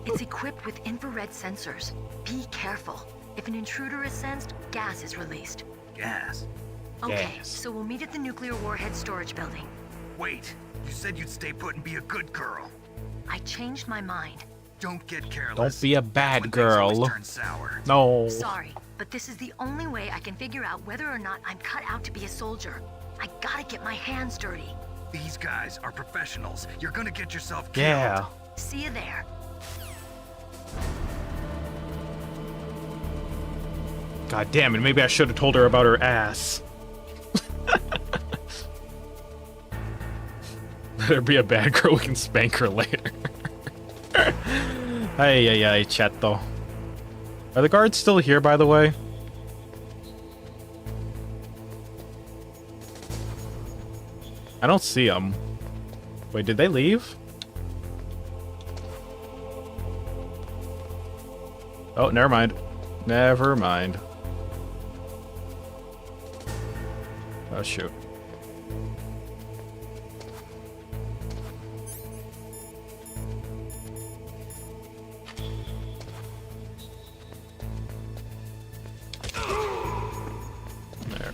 It's equipped with infrared sensors. Be careful. If an intruder is sensed, gas is released. Gas? Okay, Gas. so we'll meet at the nuclear warhead storage building. Wait, you said you'd stay put and be a good girl. I changed my mind. Don't get careless. Don't be a bad When things always girl. turn sour. No. Sorry, but this is the only way I can figure out whether or not I'm cut out to be a soldier. I gotta get my hands dirty. These guys are professionals. You're gonna get yourself killed. Yeah. See you there. God damn it, maybe I should have told her about her ass. Let her be a bad girl, we can spank her later. Ay, chato. Are the guards still here, by the way? I don't see them. Wait, did they leave? Oh, never mind. Never mind. Oh, shoot. There.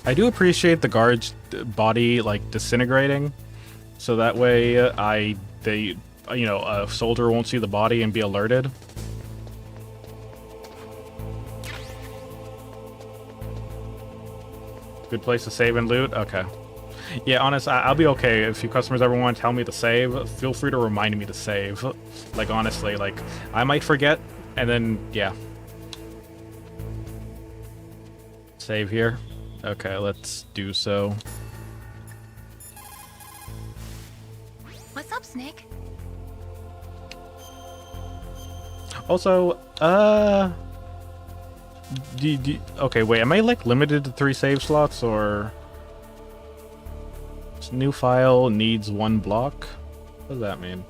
I do appreciate the guard's body, like, disintegrating. So that way, you know, a soldier won't see the body and be alerted. Good place to save and loot? Okay. Yeah, honest, I'll be okay. If you customers ever want to tell me to save, feel free to remind me to save. Like, honestly, like, I might forget, and then, yeah. Save here? Okay, let's do so. What's up, Snake? Also, okay, wait, am I, like, limited to 3 save slots, or... This new file needs 1 block? What does that mean?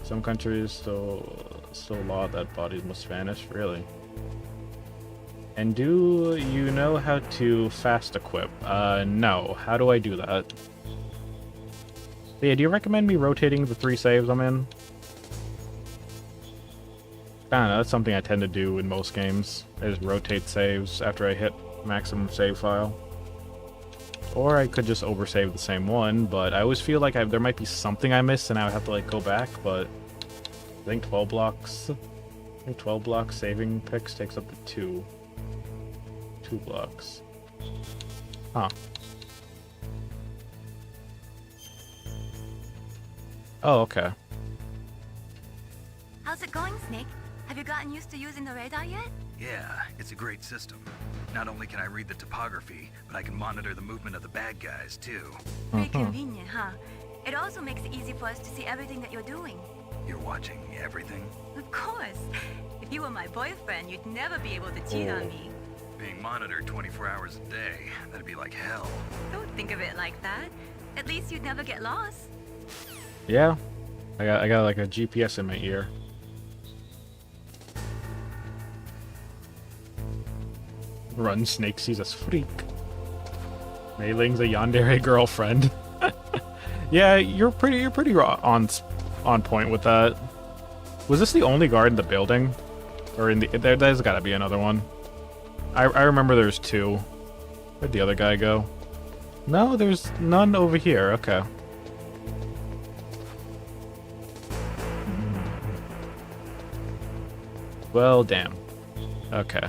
Some countries so law that bodies must vanish? Really? And do you know how to fast equip? No. How do I do that? Yeah, do you recommend me rotating the 3 saves I'm in? I don't know, that's something I tend to do in most games. I just rotate saves after I hit maximum save file. Or I could just oversave the same one, but I always feel like there might be something I missed and I would have to like go back, but I think 12 blocks... I think 12 blocks saving picks takes up to 2 blocks. Huh. Oh, okay. How's it going, Snake? Have you gotten used to using the radar yet? Yeah, it's a great system. Not only can I read the topography, but I can monitor the movement of the bad guys, too. Very convenient, huh? It also makes it easy for us to see everything that you're doing. You're watching everything? Of course. If you were my boyfriend, you'd never be able to cheat on me. Being monitored 24 hours a day, that'd be like hell. Don't think of it like that. At least you'd never get lost. Yeah. I got like a GPS in my ear. Run, Snake sees us freak. Mei Ling's a yandere girlfriend. Yeah, you're pretty on point with that. Was this the only guard in the building? Or in the there's gotta be another one. I remember there's 2. Where'd the other guy go? No, there's none over here. Okay. Well, damn. Okay.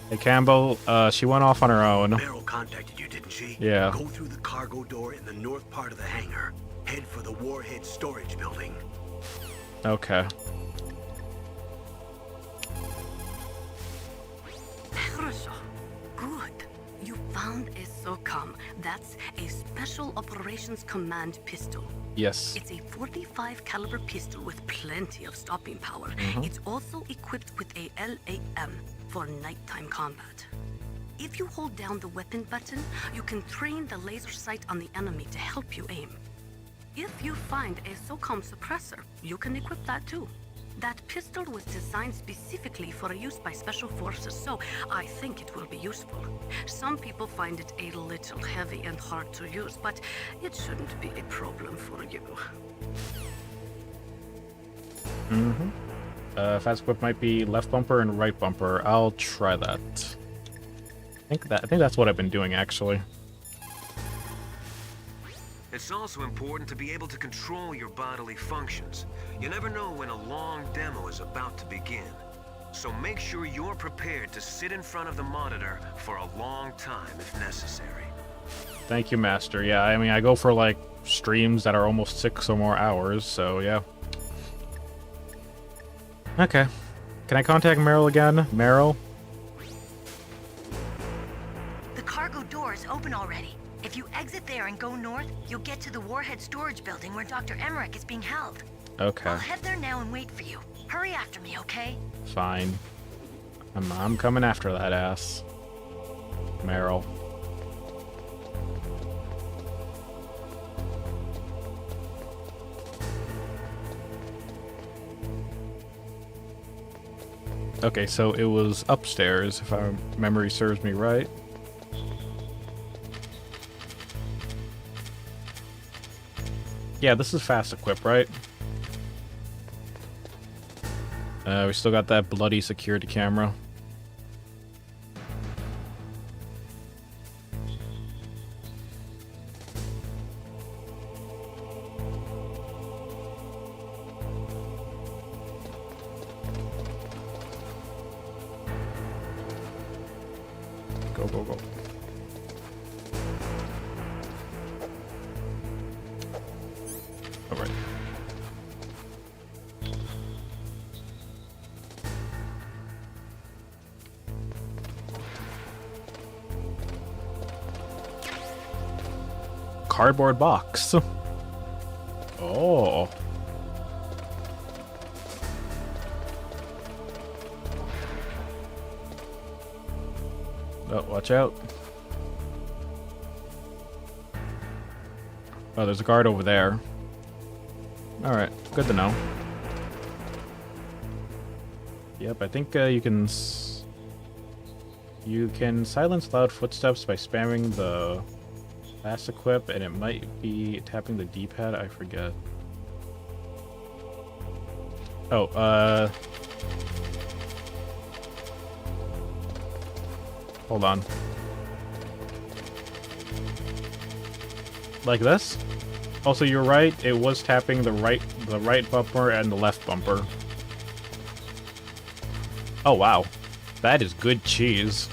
Hey, Campbell, she went off on her own. Meryl contacted you, didn't she? Yeah. Go through the cargo door in the north part of the hangar. Head for the warhead storage building. Okay. Good. You found a SOCOM. That's a Special Operations Command pistol. Yes. It's a 45 caliber pistol with plenty of stopping power. It's also equipped with a LAM for nighttime combat. If you hold down the weapon button, you can train the laser sight on the enemy to help you aim. If you find a SOCOM suppressor, you can equip that too. That pistol was designed specifically for use by special forces, so I think it will be useful. Some people find it a little heavy and hard to use, but it shouldn't be a problem for you. Fast equip might be left bumper and right bumper. I'll try that. I think that's what I've been doing actually. It's also important to be able to control your bodily functions. You never know when a long demo is about to begin. So make sure you're prepared to sit in front of the monitor for a long time if necessary. Thank you, Master. Yeah, I mean, I go for like streams that are almost 6 or more hours, so yeah. Okay. Can I contact Meryl again? Meryl? The cargo door is open already. If you exit there and go north, you'll get to the warhead storage building where Dr. Emmerich is being held. Okay. I'll head there now and wait for you. Hurry after me, okay? Fine. I'm coming after that ass. Meryl. Okay, so it was upstairs, if my memory serves me right. Yeah, this is fast equip, right? We still got that bloody security camera. Go, go, go. All right. Cardboard box. Oh. Oh, watch out. Oh, there's a guard over there. Alright, good to know. Yep, I think you can... You can silence loud footsteps by spamming the fast equip, and it might be tapping the D-pad. I forget. Oh, hold on. Like this? Also, you're right. It was tapping the right bumper and the left bumper. Oh wow, that is good cheese.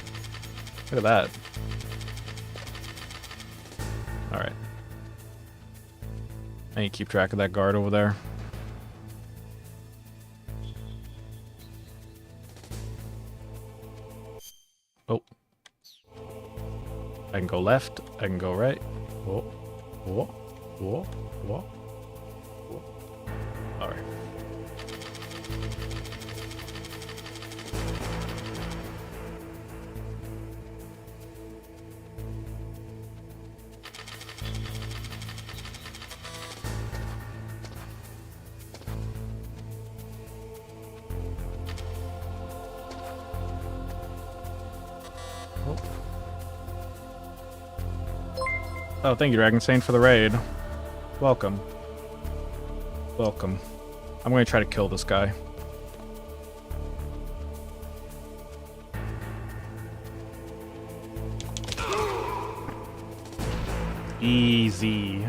Look at that. All right. I need to keep track of that guard over there. Oh. I can go left. I can go right. Whoa. Whoa. Whoa. Whoa. Whoa. All right. Oh, thank you, Dragon Saint, for the raid. Welcome. Welcome. I'm going to try to kill this guy. Easy.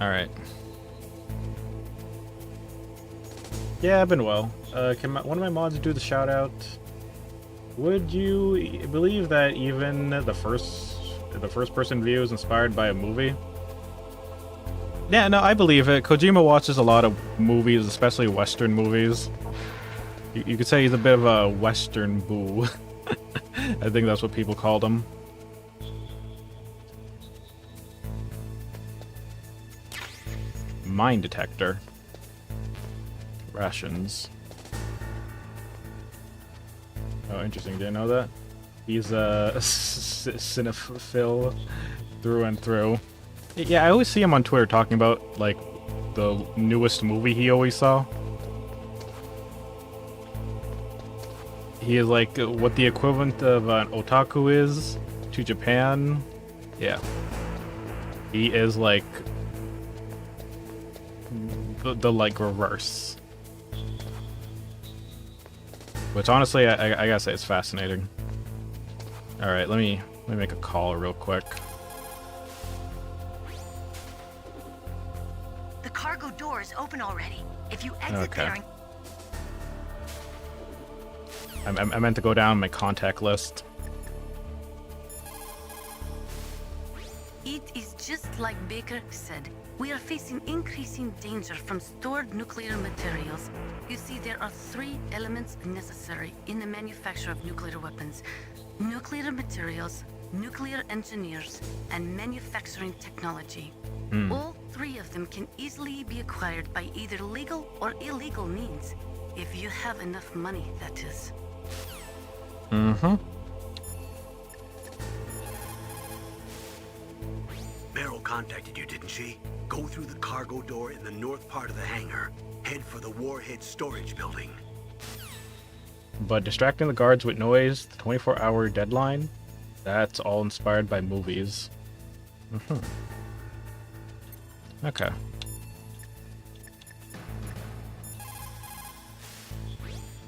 Alright. Yeah, I've been well. Can one of my mods do the shout out? Would you believe that even the first person view is inspired by a movie? Yeah, no, I believe it. Kojima watches a lot of movies, especially Western movies. You could say he's a bit of a Western boo. I think that's what people called him. Mine detector. Rations. Oh, interesting. Didn't know that. He's a cinephile through and through. Yeah, I always see him on Twitter talking about, like, the newest movie he always saw. He is, like, what the equivalent of an otaku is to Japan. Yeah. He is, like, the like, reverse. Which, honestly, I gotta say, it's fascinating. Alright, let me make a call real quick. The cargo door is open already. If you exit there and... I meant to go down my contact list. It is just like Baker said. We are facing increasing danger from stored nuclear materials. You see, there are 3 elements necessary in the manufacture of nuclear weapons. Nuclear materials, nuclear engineers, and manufacturing technology. All 3 of them can easily be acquired by either legal or illegal means. If you have enough money, that is. Mm-hmm. Meryl contacted you, didn't she? Go through the cargo door in the north part of the hangar. Head for the warhead storage building. But distracting the guards with noise, the 24-hour deadline, that's all inspired by movies. Mm-hmm. Okay.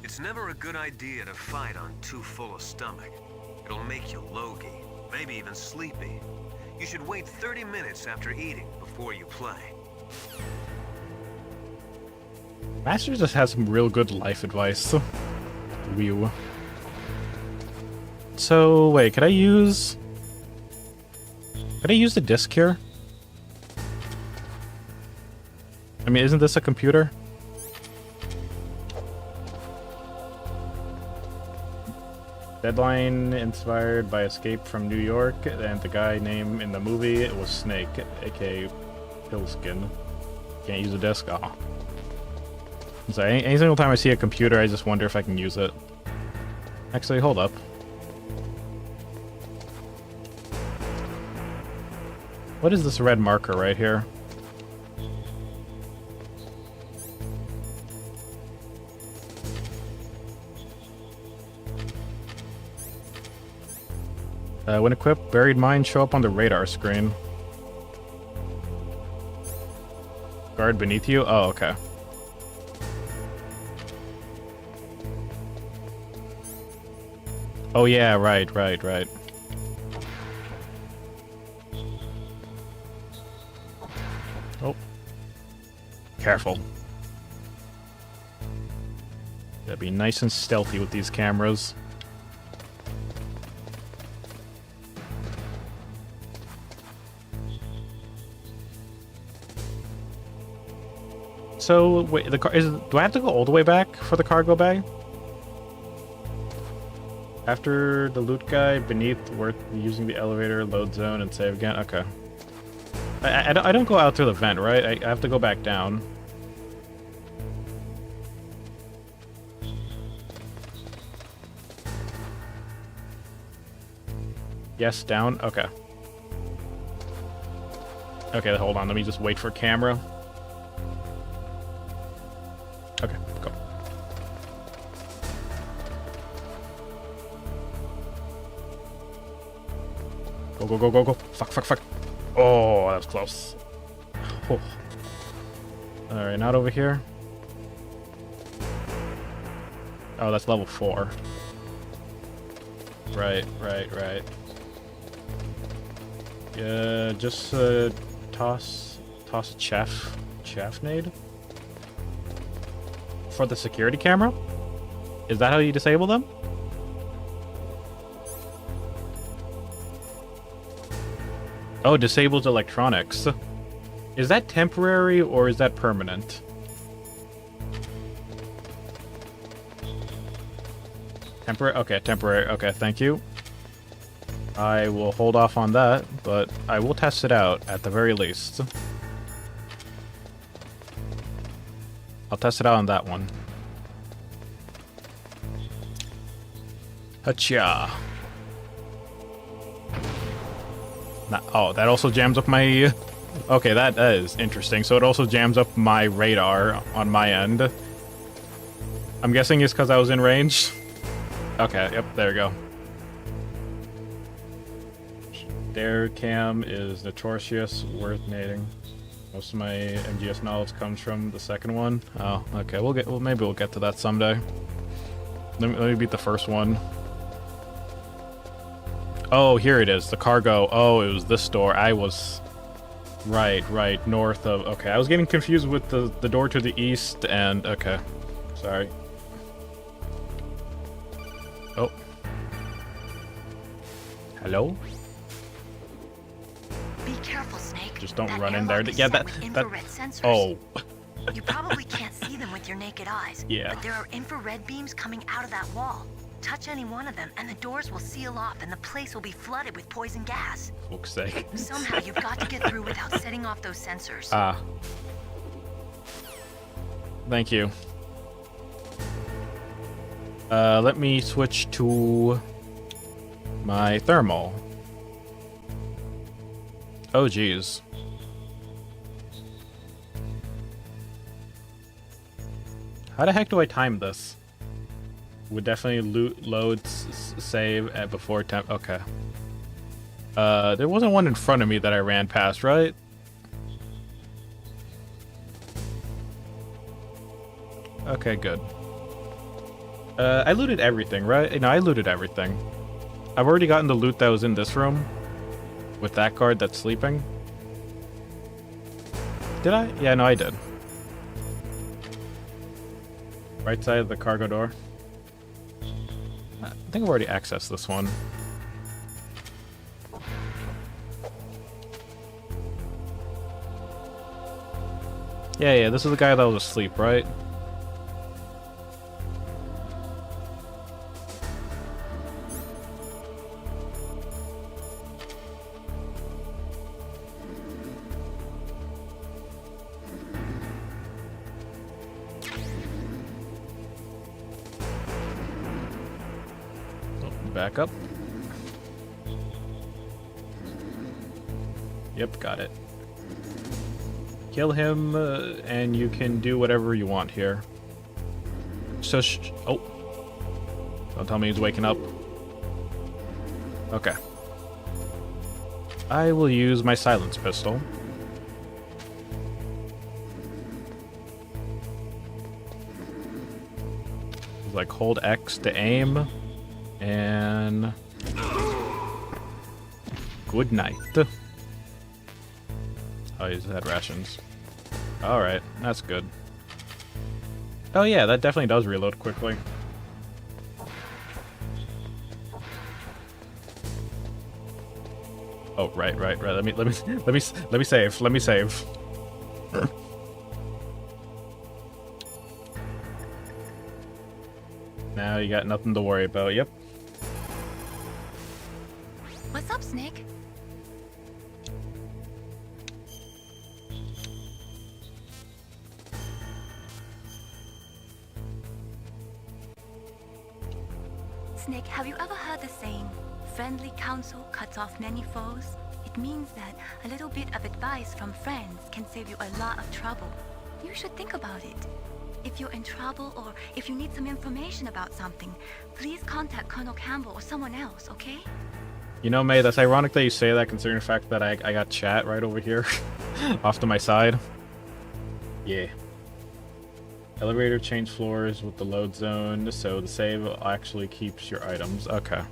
It's never a good idea to fight on too full a stomach. It'll make you logy, maybe even sleepy. You should wait 30 minutes after eating before you play. Master just has some real good life advice. Whew. So, wait, could I use the disc here? I mean, isn't this a computer? Deadline inspired by Escape from New York, and the guy name in the movie was Snake, aka Pillskin. Can't use a disc? Aw. So any single time I see a computer, I just wonder if I can use it. Actually, hold up. What is this red marker right here? When equipped, buried mines show up on the radar screen. Guard beneath you? Oh, okay. Oh yeah, right. Oh. Careful. Gotta be nice and stealthy with these cameras. So, wait, do I have to go all the way back for the cargo bay? After the loot guy, beneath, worth using the elevator, load zone, and save again? Okay. I don't go out through the vent, right? I have to go back down. Yes, down? Okay. Okay, hold on. Let me just wait for camera. Okay, go. Go. Fuck. Oh, that was close. Oh. Alright, not over here. Oh, that's level 4. Right. Yeah, just toss a chaff nade for the security camera. Is that how you disable them? Oh, disables electronics. Is that temporary or is that permanent? Temporary? Okay, temporary. Okay, thank you. I will hold off on that, but I will test it out at the very least. I'll test it out on that one. Hacha. Oh, that also jams up my... Okay, that is interesting. So it also jams up my radar on my end. I'm guessing it's because I was in range. Okay, yep, there we go. Dare cam is notorious, worth nading. Most of my MGS knowledge comes from the second one. Oh, okay, maybe we'll get to that someday. Let me beat the first one. Oh, here it is, the cargo. Oh, it was this door. I was... Right, north of... Okay, I was getting confused with the door to the east, and... Okay, sorry. Oh. Hello? Be careful, Snake. Just don't run in there. Yeah, that... Sensors. Oh. You probably can't see them with your naked eyes. Yeah. But there are infrared beams coming out of that wall. Touch any one of them, and the doors will seal off, and the place will be flooded with poison gas. Fuck's sake. Somehow you've got to get through without setting off those sensors. Ah. Thank you. Let me switch to my thermal. Oh, geez. How the heck do I time this? Would definitely load, save before temp. Okay. There wasn't one in front of me that I ran past, right? Okay, good. I looted everything, right? No, I looted everything. I've already gotten the loot that was in this room. With that guard that's sleeping. Did I? Yeah, no, I did. Right side of the cargo door. I think I've already accessed this one. Yeah, this is the guy that was asleep, right? Back up. Yep, got it. Kill him, and you can do whatever you want here. So, oh. Don't tell me he's waking up. Okay. I will use my silence pistol. Like hold X to aim, and good night. Oh, he's had rations. All right, that's good. Oh yeah, that definitely does reload quickly. Oh right. Let me save. Now you got nothing to worry about. Yep. What's up, Snake? Snake, have you ever heard the saying, friendly counsel cuts off many foes? It means that a little bit of advice from friends can save you a lot of trouble. You should think about it. If you're in trouble or if you need some information about something, please contact Colonel Campbell or someone else, okay? You know, May, that's ironic that you say that considering the fact that I got chat right over here off to my side. Yeah. Elevator change floors with the load zone, so the save actually keeps your items. Okay.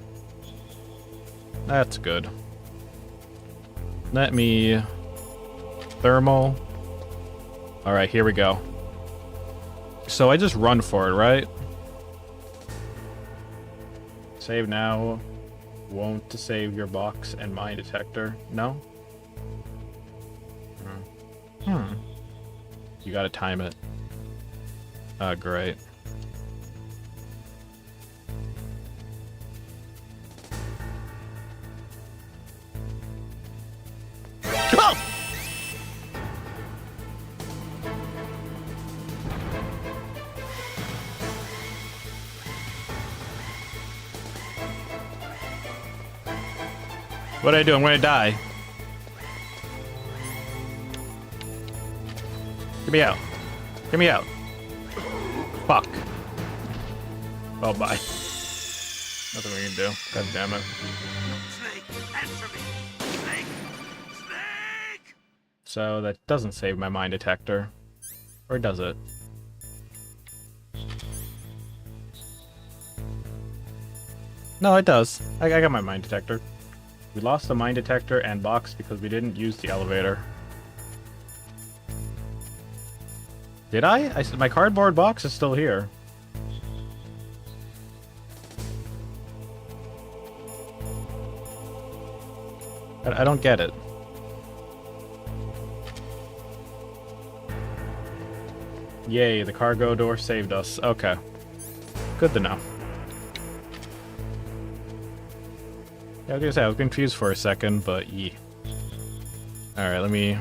That's good. Let me... Thermal. Alright, here we go. So I just run for it, right? Save now. Won't to save your box and mine detector. No? You gotta time it. Great. Oh! What do I do? I'm gonna die. Get me out. Get me out. Fuck. Oh, bye. Nothing we can do. God damn it. Snake, answer me. Snake! Snake! So that doesn't save my mine detector. Or does it? No, it does. I got my mine detector. We lost the mine detector and box because we didn't use the elevator. Did I? My cardboard box is still here. I don't get it. Yay, the cargo door saved us. Okay. Good to know. Yeah, I was gonna say, I was confused for a second, but yeah. Alright, let me...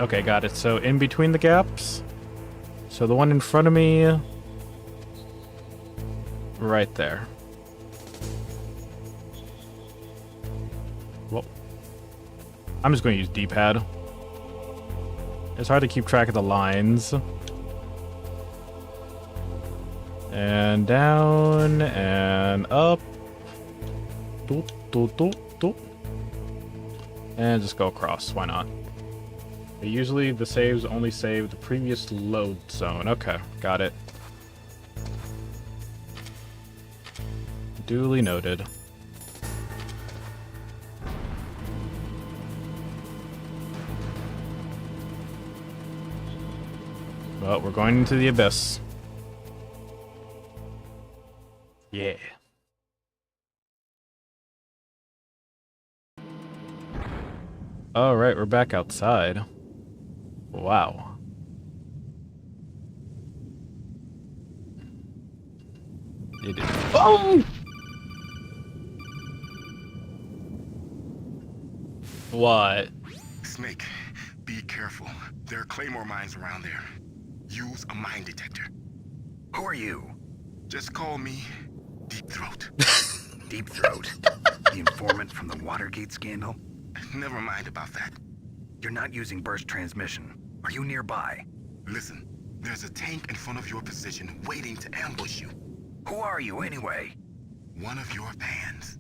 Okay, got it. So in between the gaps. So the one in front of me. Right there. Well, I'm just going to use D-pad. It's hard to keep track of the lines. And down and up. Doop, doop, doop, doop. And just go across. Why not? Usually the saves only save the previous load zone. Okay, got it. Duly noted. Well, we're going into the abyss. Yeah. Alright, we're back outside. Wow. It is. Oh! What? Snake, be careful. careful. There are Claymore mines around there. Use a mine detector. Who are you? Just call me Deep Throat. Deep Throat? The informant from the Watergate scandal? Never mind about that. You're not using burst transmission. Are you nearby? Listen, there's a tank in front of your position waiting to ambush you. Who are you anyway? One of your fans.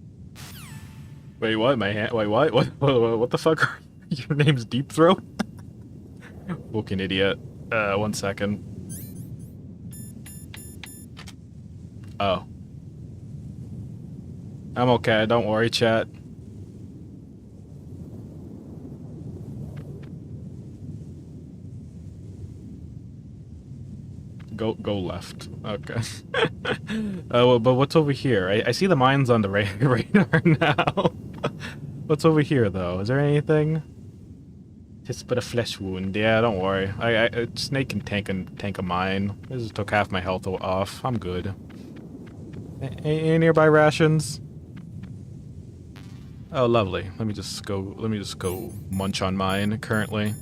Wait, what? My hand? Wait, what? What the fuck? Your name's Deep Throat? Fucking idiot. 1 second. Oh. I'm okay, don't worry, chat. Go left. Okay. But what's over here? I see the mines on the radar now. What's over here, though? Is there anything? Just but a flesh wound. Yeah, don't worry. Snake can tank a mine. This just took half my health off. I'm good. Any nearby rations? Oh, lovely. Let me just go munch on mine currently.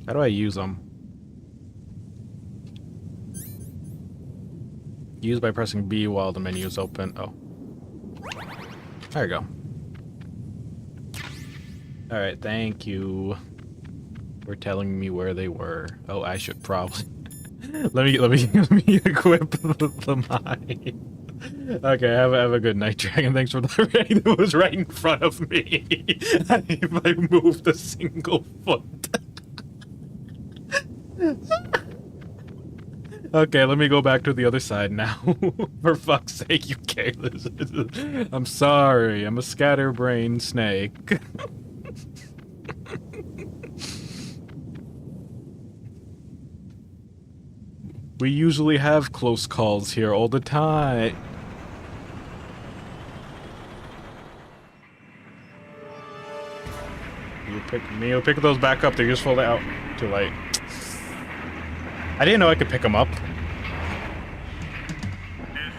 How do I use them? Use by pressing B while the menu is open. Oh. There you go. Alright, thank you for telling me where they were. Oh, I should probably... let me equip the mine. Okay, have a good night, Dragon. Thanks for the raid. It was right in front of me. If I moved a single foot. Okay, let me go back to the other side now. For fuck's sake, you careless. I'm sorry, I'm a scatterbrain snake. We usually have close calls here all the time. You pick those back up, they're useful out. Too late. I didn't know I could pick them up. This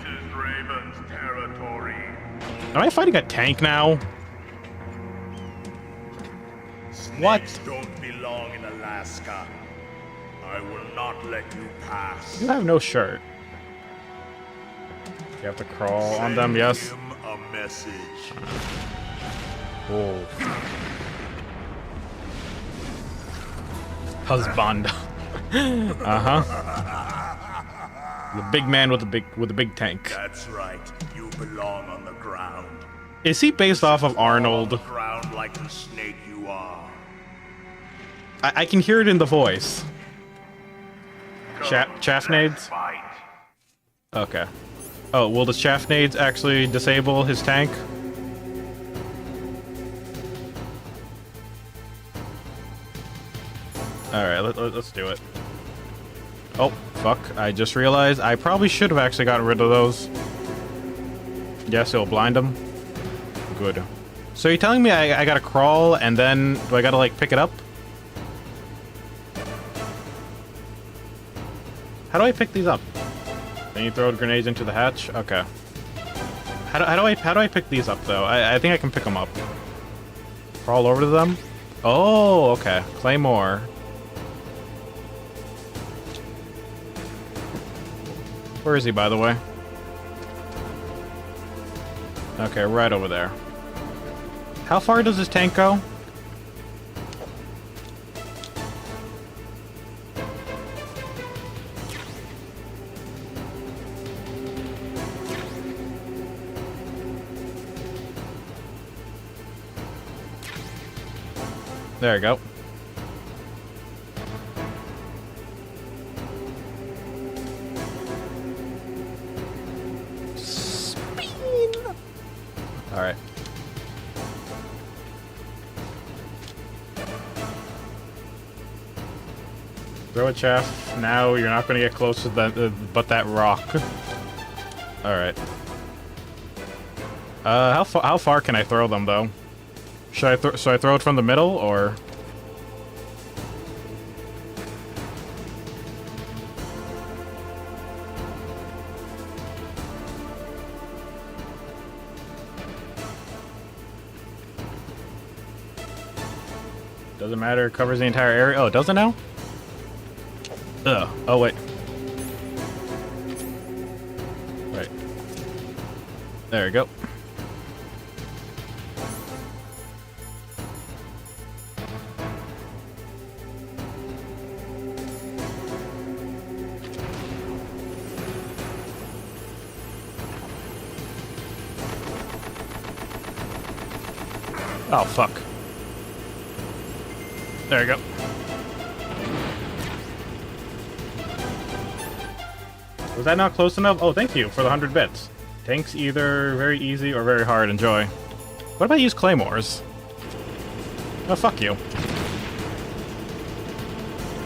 is Raven's territory. Am I fighting a tank now? What? Snakes don't belong in Alaska. I will not let you pass. You have no shirt. You have to crawl on them, yes? Send him a message. Oh. Husband. Uh-huh. The big man with the big tank. That's right. You belong on the ground. Is he based off of Arnold? On the ground like the snake you are. I can hear it in the voice. Chaffnades? Okay. Oh, will the Chaffnades actually disable his tank? Alright, let's do it. Oh, fuck. I just realized I probably should have actually gotten rid of those. Yes, it'll blind them. Good. So you're telling me I gotta crawl and then do I gotta, like, pick it up? How do I pick these up? Then you throw grenades into the hatch? Okay. How do I pick these up, though? I think I can pick them up. Crawl over to them? Oh, okay. Claymore. Where is he, by the way? Okay, right over there. How far does this tank go? There you go. Alright. Throw a chaff. Now you're not going to get close to that rock. Alright. How far can I throw them, though? Should I throw it from the middle, or...? Doesn't matter. It covers the entire area. Oh, it doesn't now? Ugh. Oh, wait. Right. There we go. Oh, fuck. There you go. Was that not close enough? Oh, thank you for the 100 bits. Tanks either very easy or very hard. Enjoy. What if I use claymores? Oh, fuck you.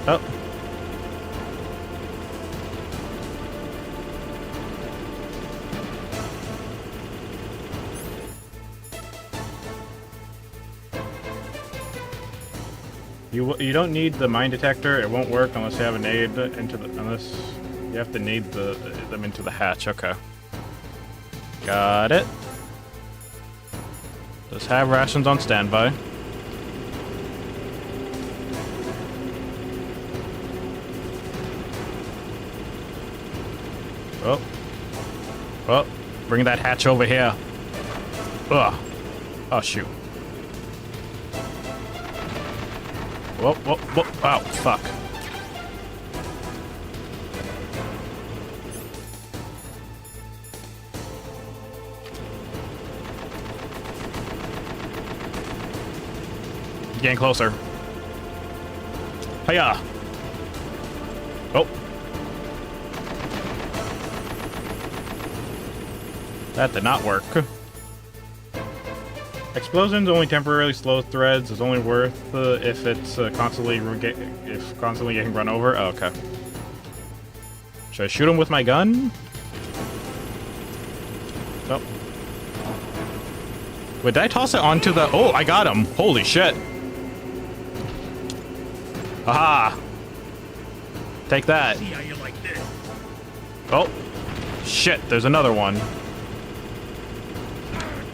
Oh. You don't need the mine detector. It won't work unless you have a nade into the unless you have to nade them into the hatch. Okay. Got it. Just have rations on standby. Oh. Oh. Bring that hatch over here. Ugh. Oh, shoot. Whoa, whoa, whoa. Oh, fuck. Getting closer. Hiya! Oh. That did not work. Explosions only temporarily slow threads. Is only worth if it's constantly getting run over. Oh, okay. Should I shoot him with my gun? Oh. Wait, did I toss it onto the... Oh, I got him. Holy shit. Aha. Take that. See how you like this. Oh. Shit, there's another one.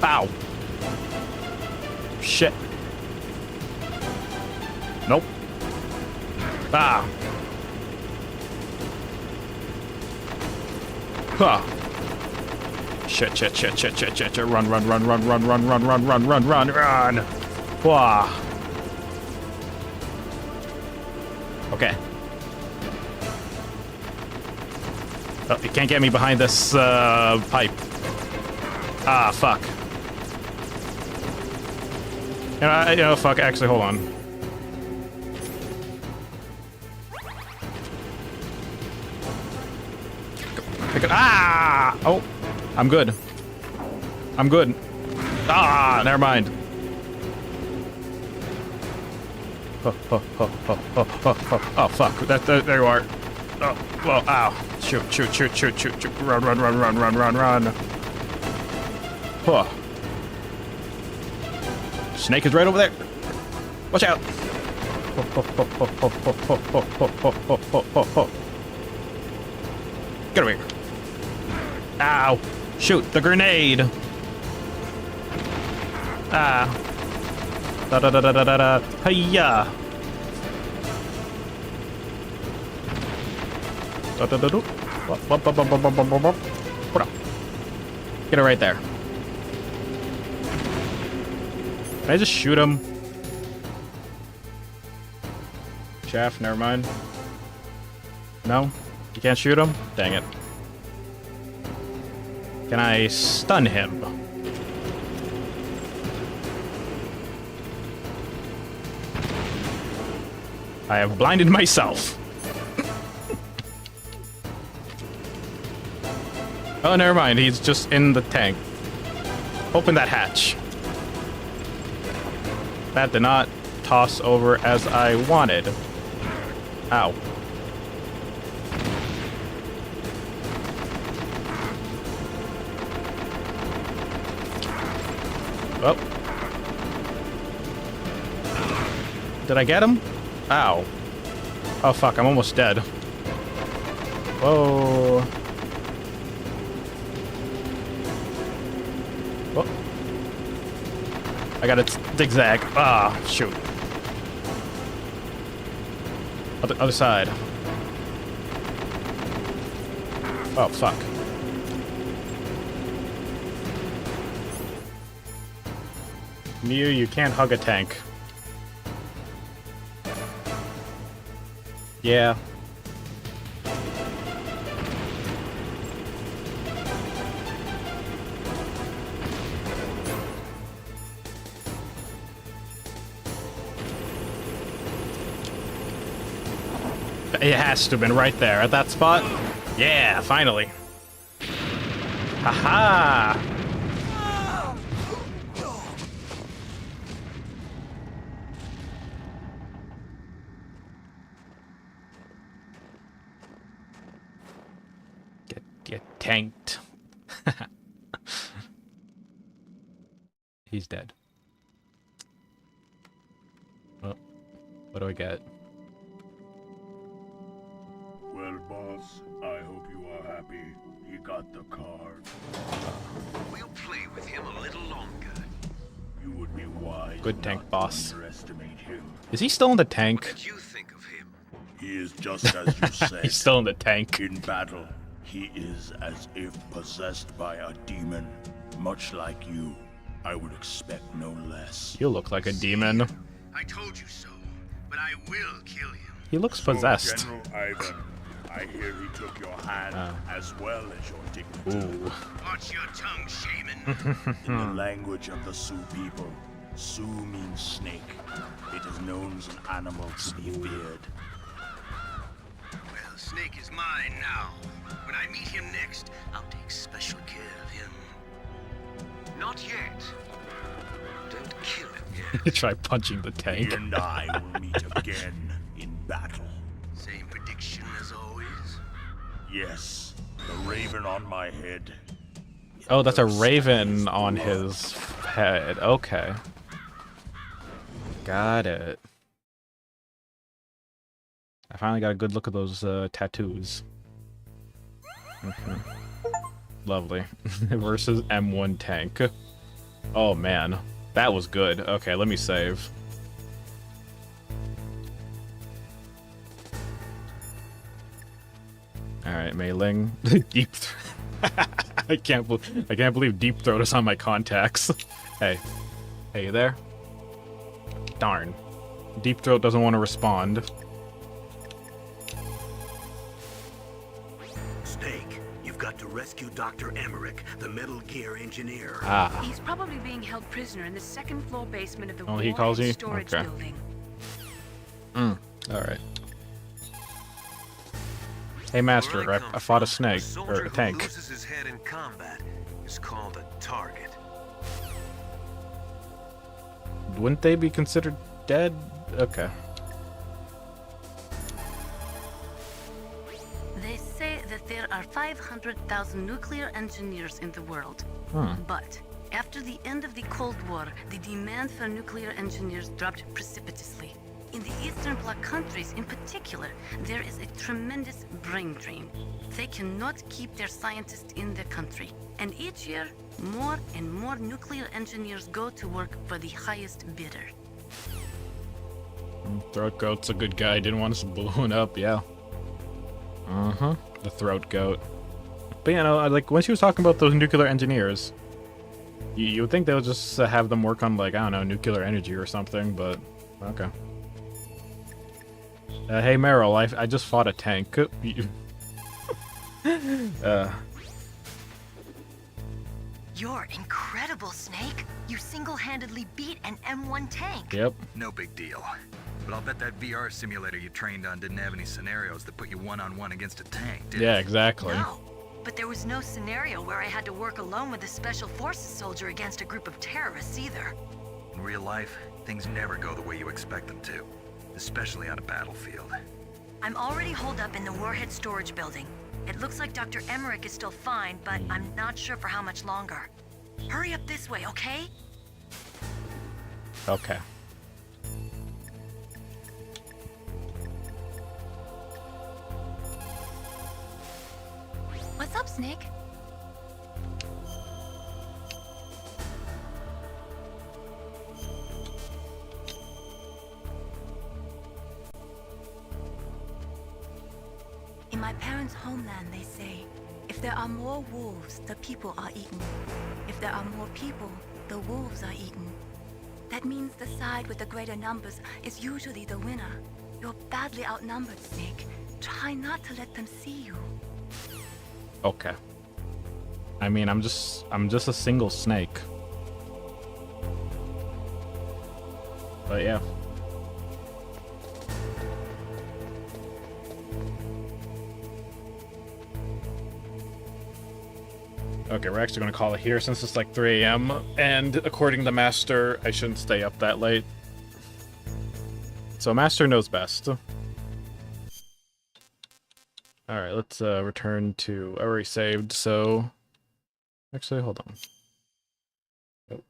Ow. Shit. Nope. Ah. Huh. Shit, shit, shit, shit, shit, shit, shit. Run, run, run, run, run, run, run, run, run, run, run, run. Wah. Okay. Oh, you can't get me behind this pipe. Ah, fuck. You know, fuck, actually, hold on. Pick it. Ah! Oh, I'm good. I'm good. Ah, never mind. Oh, fuck. There you are. Oh, well, ow. Shoot, shoot, shoot, shoot, shoot, shoot. Run, run, run, run, run, run, run. Huh. Snake is right over there. Watch out. Get over here. Ow. Shoot the grenade. Ah. Da da da da da da da. Hiya. Da da da do. Get it right there. Can I just shoot him? Chaff, never mind. No? You can't shoot him? Dang it. Can I stun him? I have blinded myself. Oh, never mind. He's just in the tank. Open that hatch. That did not toss over as I wanted. Ow. Oh. Did I get him? Ow. Oh, fuck. I'm almost dead. Whoa. I gotta zigzag. Ah, shoot. Other side. Oh, fuck. You can't hug a tank. Yeah. It has to have been right there at that spot. Yeah, finally. Haha! Get tanked. He's dead. Oh, what do I get? Well, boss, I hope you are happy. He got the card. We'll play with him a little longer. You would be wise. Good tank boss. Underestimate him. Is he still in the tank? What did you think of him? He is just as you said. He's still in the tank. In battle, he is as if possessed by a demon. Much like you, I would expect no less. You look like a demon. I told you so, but I will kill him. He looks possessed. General Ivan, I hear he took your hand as well as your dignity. Ooh. Watch your tongue, shaman. In the language of the Sioux people, Sioux means snake. It is known as an animal to be feared. Well, Snake is mine now. When I meet him next, I'll take special care of him. Not yet. Don't kill him yet. Try punching the tank. He and I will meet again in battle. Same prediction as always? Yes, the raven on my head. Oh, that's a raven on his head. Okay. Got it. I finally got a good look at those tattoos. Lovely. Versus M1 tank. Oh man, that was good. Okay, let me save. All right, Mei Ling. Deep. I can't believe Deep Throat is on my contacts. Hey, you there? Darn. Deep Throat doesn't want to respond. Snake, you've got to rescue Dr. Emmerich, the Metal Gear engineer. Ah. He's probably being held prisoner in the second floor basement of the Oh, he calls you? storage Okay. building. All right. Hey, Master, I fought a snake or a tank. Who loses his head in combat is called a target. Wouldn't they be considered dead? Okay. They say that there are 500,000 nuclear engineers in the world. But after the end of the Cold War, the demand for nuclear engineers dropped precipitously. In the Eastern Bloc countries in particular, there is a tremendous brain drain. They cannot keep their scientists in the country. And each year, more and more nuclear engineers go to work for the highest bidder. Throat Goat's a good guy. Didn't want us blown up, yeah. The Throat Goat. But you know, like when she was talking about those nuclear engineers, you would think they would just have them work on, like, I don't know, nuclear energy or something, but okay. Hey Meryl, I just fought a tank. You're incredible, Snake. You single-handedly beat an M1 tank. Yep. No big deal. But I'll bet that VR simulator you trained on didn't have any scenarios that put you one-on-one against a tank, did it? Yeah, exactly. No, but there was no scenario where I had to work alone with a special forces soldier against a group of terrorists either. In real life, things never go the way you expect them to, especially on a battlefield. I'm already holed up in the Warhead storage building. It looks like Dr. Emmerich is still fine, but I'm not sure for how much longer. Hurry up this way, okay? Okay. What's up, Snake? In my parents' homeland, they say, if there are more wolves, the people are eaten. If there are more people, the wolves are eaten. That means the side with the greater numbers is usually the winner. You're badly outnumbered, Snake. Try not to let them see you. Okay. I mean, I'm just a single snake. But yeah. Okay, we're actually going to call it here since it's like 3 a.m. And according to Master, I shouldn't stay up that late. So Master knows best. Alright, let's return to... I already saved, so... Actually, hold on. Nope.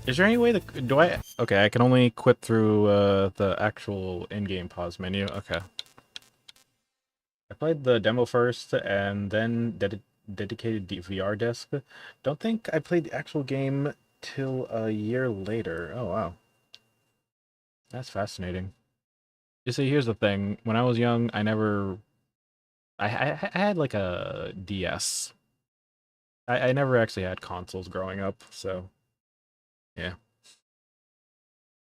Is there any way that... Do I... Okay, I can only quit through the actual in-game pause menu. Okay. I played the demo first, and then dedicated VR disc. Don't think I played the actual game till a year later. Oh, wow. That's fascinating. You see, here's the thing. When I was young, I never... I had like a DS. I never actually had consoles growing up, so... Yeah.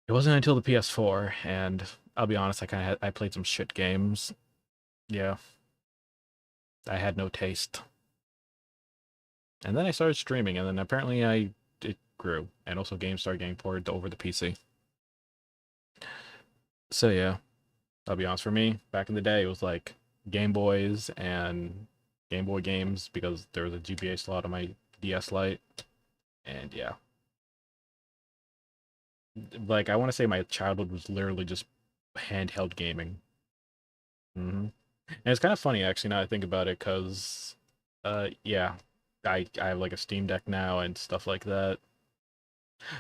It wasn't until the PS4, and I'll be honest, I played some shit games. Yeah. I had no taste. And then I started streaming, and then apparently it grew. And also games started getting ported over the PC. So yeah, I'll be honest, for me, back in the day, it was like Game Boys and Game Boy games, because there was a GBA slot on my DS Lite. And yeah. Like, I want to say my childhood was literally just handheld gaming. And it's kind of funny, actually, now I think about it, because, yeah, I have, like, a Steam Deck now and stuff like that.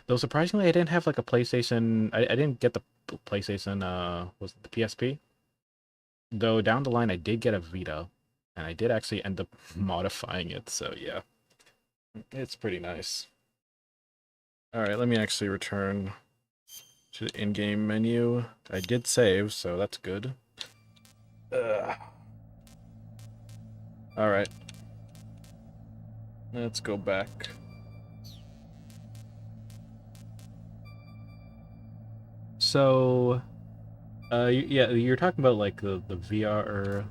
Though, surprisingly, I didn't have, like, a PlayStation... I didn't get the PlayStation, was it the PSP? Though, down the line, I did get a Vita, and I did actually end up modifying it, so, yeah. It's pretty nice. Alright, let me actually return to the in-game menu. I did save, so that's good. Alright. Let's go back. So, yeah, you're talking about, like, the VR...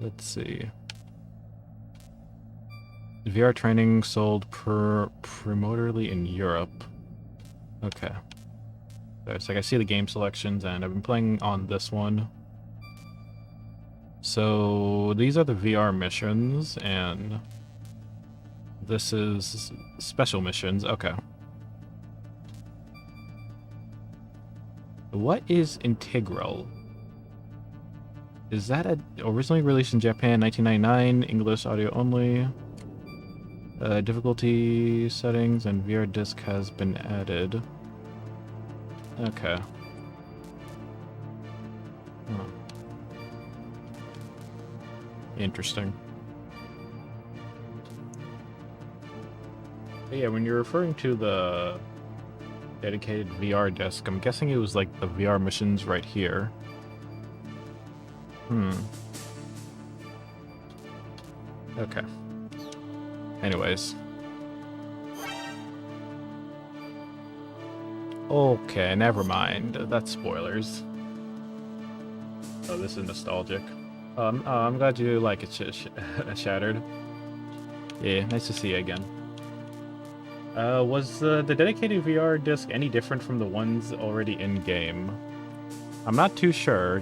Let's see. VR training sold primarily in Europe. Okay. So it's like I see the game selections, and I've been playing on this one. So these are the VR missions, and this is special missions. Okay. What is Integral? Is that originally released in Japan, 1999, English audio only? Difficulty settings and VR disc has been added. Okay. Huh. Interesting. But yeah, when you're referring to the dedicated VR disc, I'm guessing it was like the VR missions right here. Okay. Anyways. Okay, never mind. That's spoilers. Oh, this is nostalgic. I'm glad you like it, Shattered. Yeah, nice to see you again. Was the dedicated VR disc any different from the ones already in-game? I'm not too sure.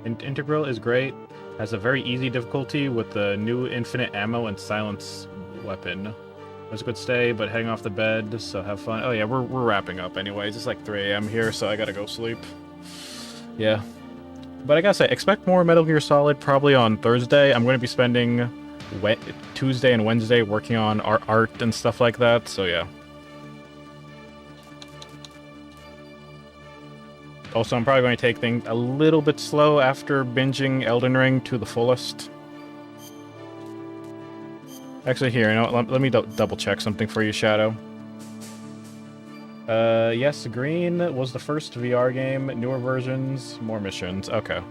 Integral is great. Has a very easy difficulty with the new infinite ammo and silence weapon. It was a good stay, but heading off the bed, so have fun. Oh yeah, we're wrapping up anyways. It's like 3 a.m. here, so I gotta go sleep. Yeah. But I gotta say, expect more Metal Gear Solid probably on Thursday. I'm going to be spending Tuesday and Wednesday working on art and stuff like that, so yeah. Also, I'm probably going to take things a little bit slow after binging Elden Ring to the fullest. Actually, here, you know, let me double check something for you, Shadow. Yes, Green was the first VR game. Newer versions, more missions. Okay.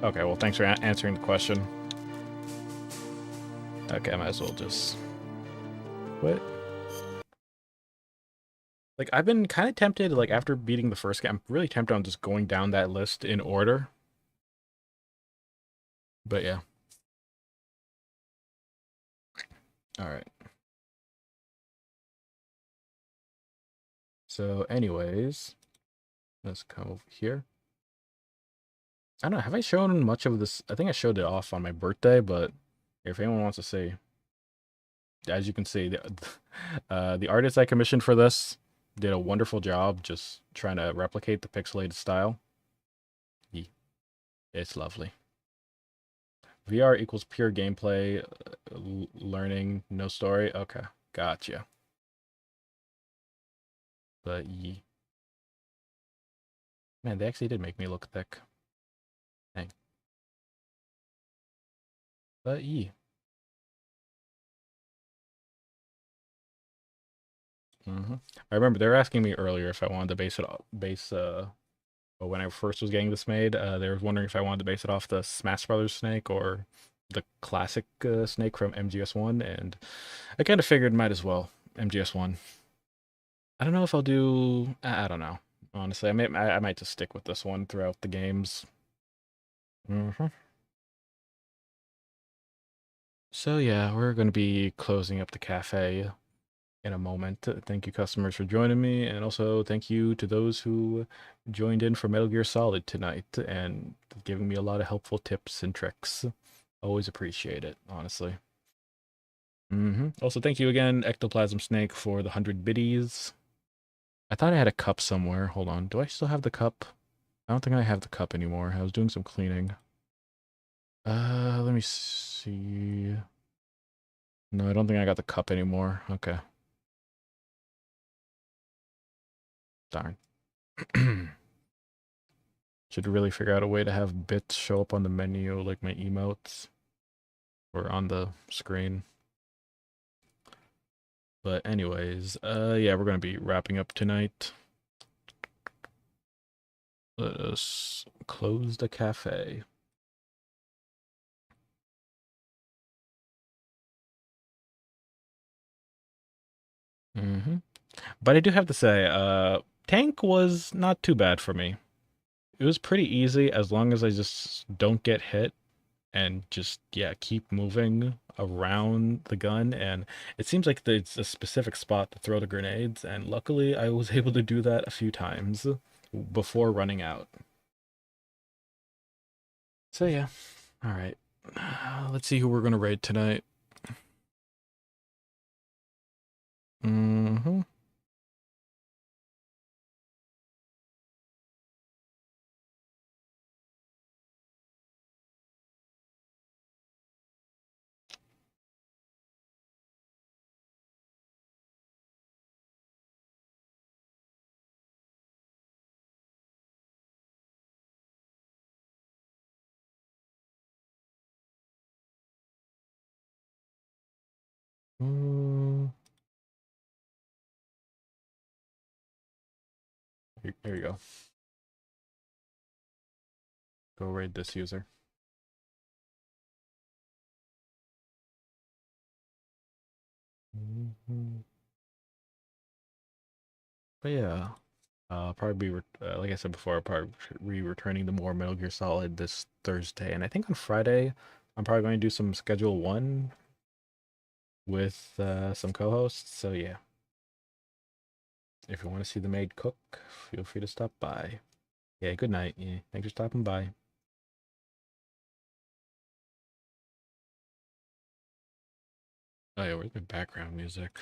Okay, well, thanks for answering the question. Okay, I might as well just quit. Like, I've been kind of tempted, like, after beating the first game, I'm really tempted on just going down that list in order. But yeah. Alright. So, anyways, let's come over here. I don't know, have I shown much of this? I think I showed it off on my birthday, but if anyone wants to see, as you can see, the artist I commissioned for this did a wonderful job just trying to replicate the pixelated style. It's lovely. VR equals pure gameplay, learning, no story. Okay, gotcha. But man, they actually did make me look thick. Dang. But I remember they were asking me earlier if I wanted to base when I first was getting this made, they were wondering if I wanted to base it off the Smash Brothers snake or the classic snake from MGS1, and I kind of figured might as well MGS1. I don't know if I'll do. I don't know. Honestly, I might just stick with this one throughout the games. So yeah, we're going to be closing up the cafe in a moment. Thank you, customers, for joining me, and also thank you to those who joined in for Metal Gear Solid tonight and giving me a lot of helpful tips and tricks. Always appreciate it, honestly. Also, thank you again, Ectoplasm Snake, for the 100 biddies. I thought I had a cup somewhere. Hold on. Do I still have the cup? I don't think I have the cup anymore. I was doing some cleaning. Let me see. No, I don't think I got the cup anymore. Okay. Darn. Should really figure out a way to have bits show up on the menu, like my emotes, or on the screen. But anyways, yeah, we're gonna be wrapping up tonight. Let us close the cafe. But I do have to say, tank was not too bad for me. It was pretty easy as long as I just don't get hit and just, yeah, keep moving around the gun. And it seems like there's a specific spot to throw the grenades, and luckily I was able to do that a few times before running out. So yeah, all right. Let's see who we're gonna raid tonight. Here you go. Go raid this user. But yeah, I'll probably be, like I said before, I'll probably be returning to more Metal Gear Solid this Thursday. And I think on Friday, I'm probably going to do some Schedule 1 with some co-hosts. So yeah, if you want to see the maid cook, feel free to stop by. Yeah, good night. Yeah, thanks for stopping by. Oh yeah, where's my background music?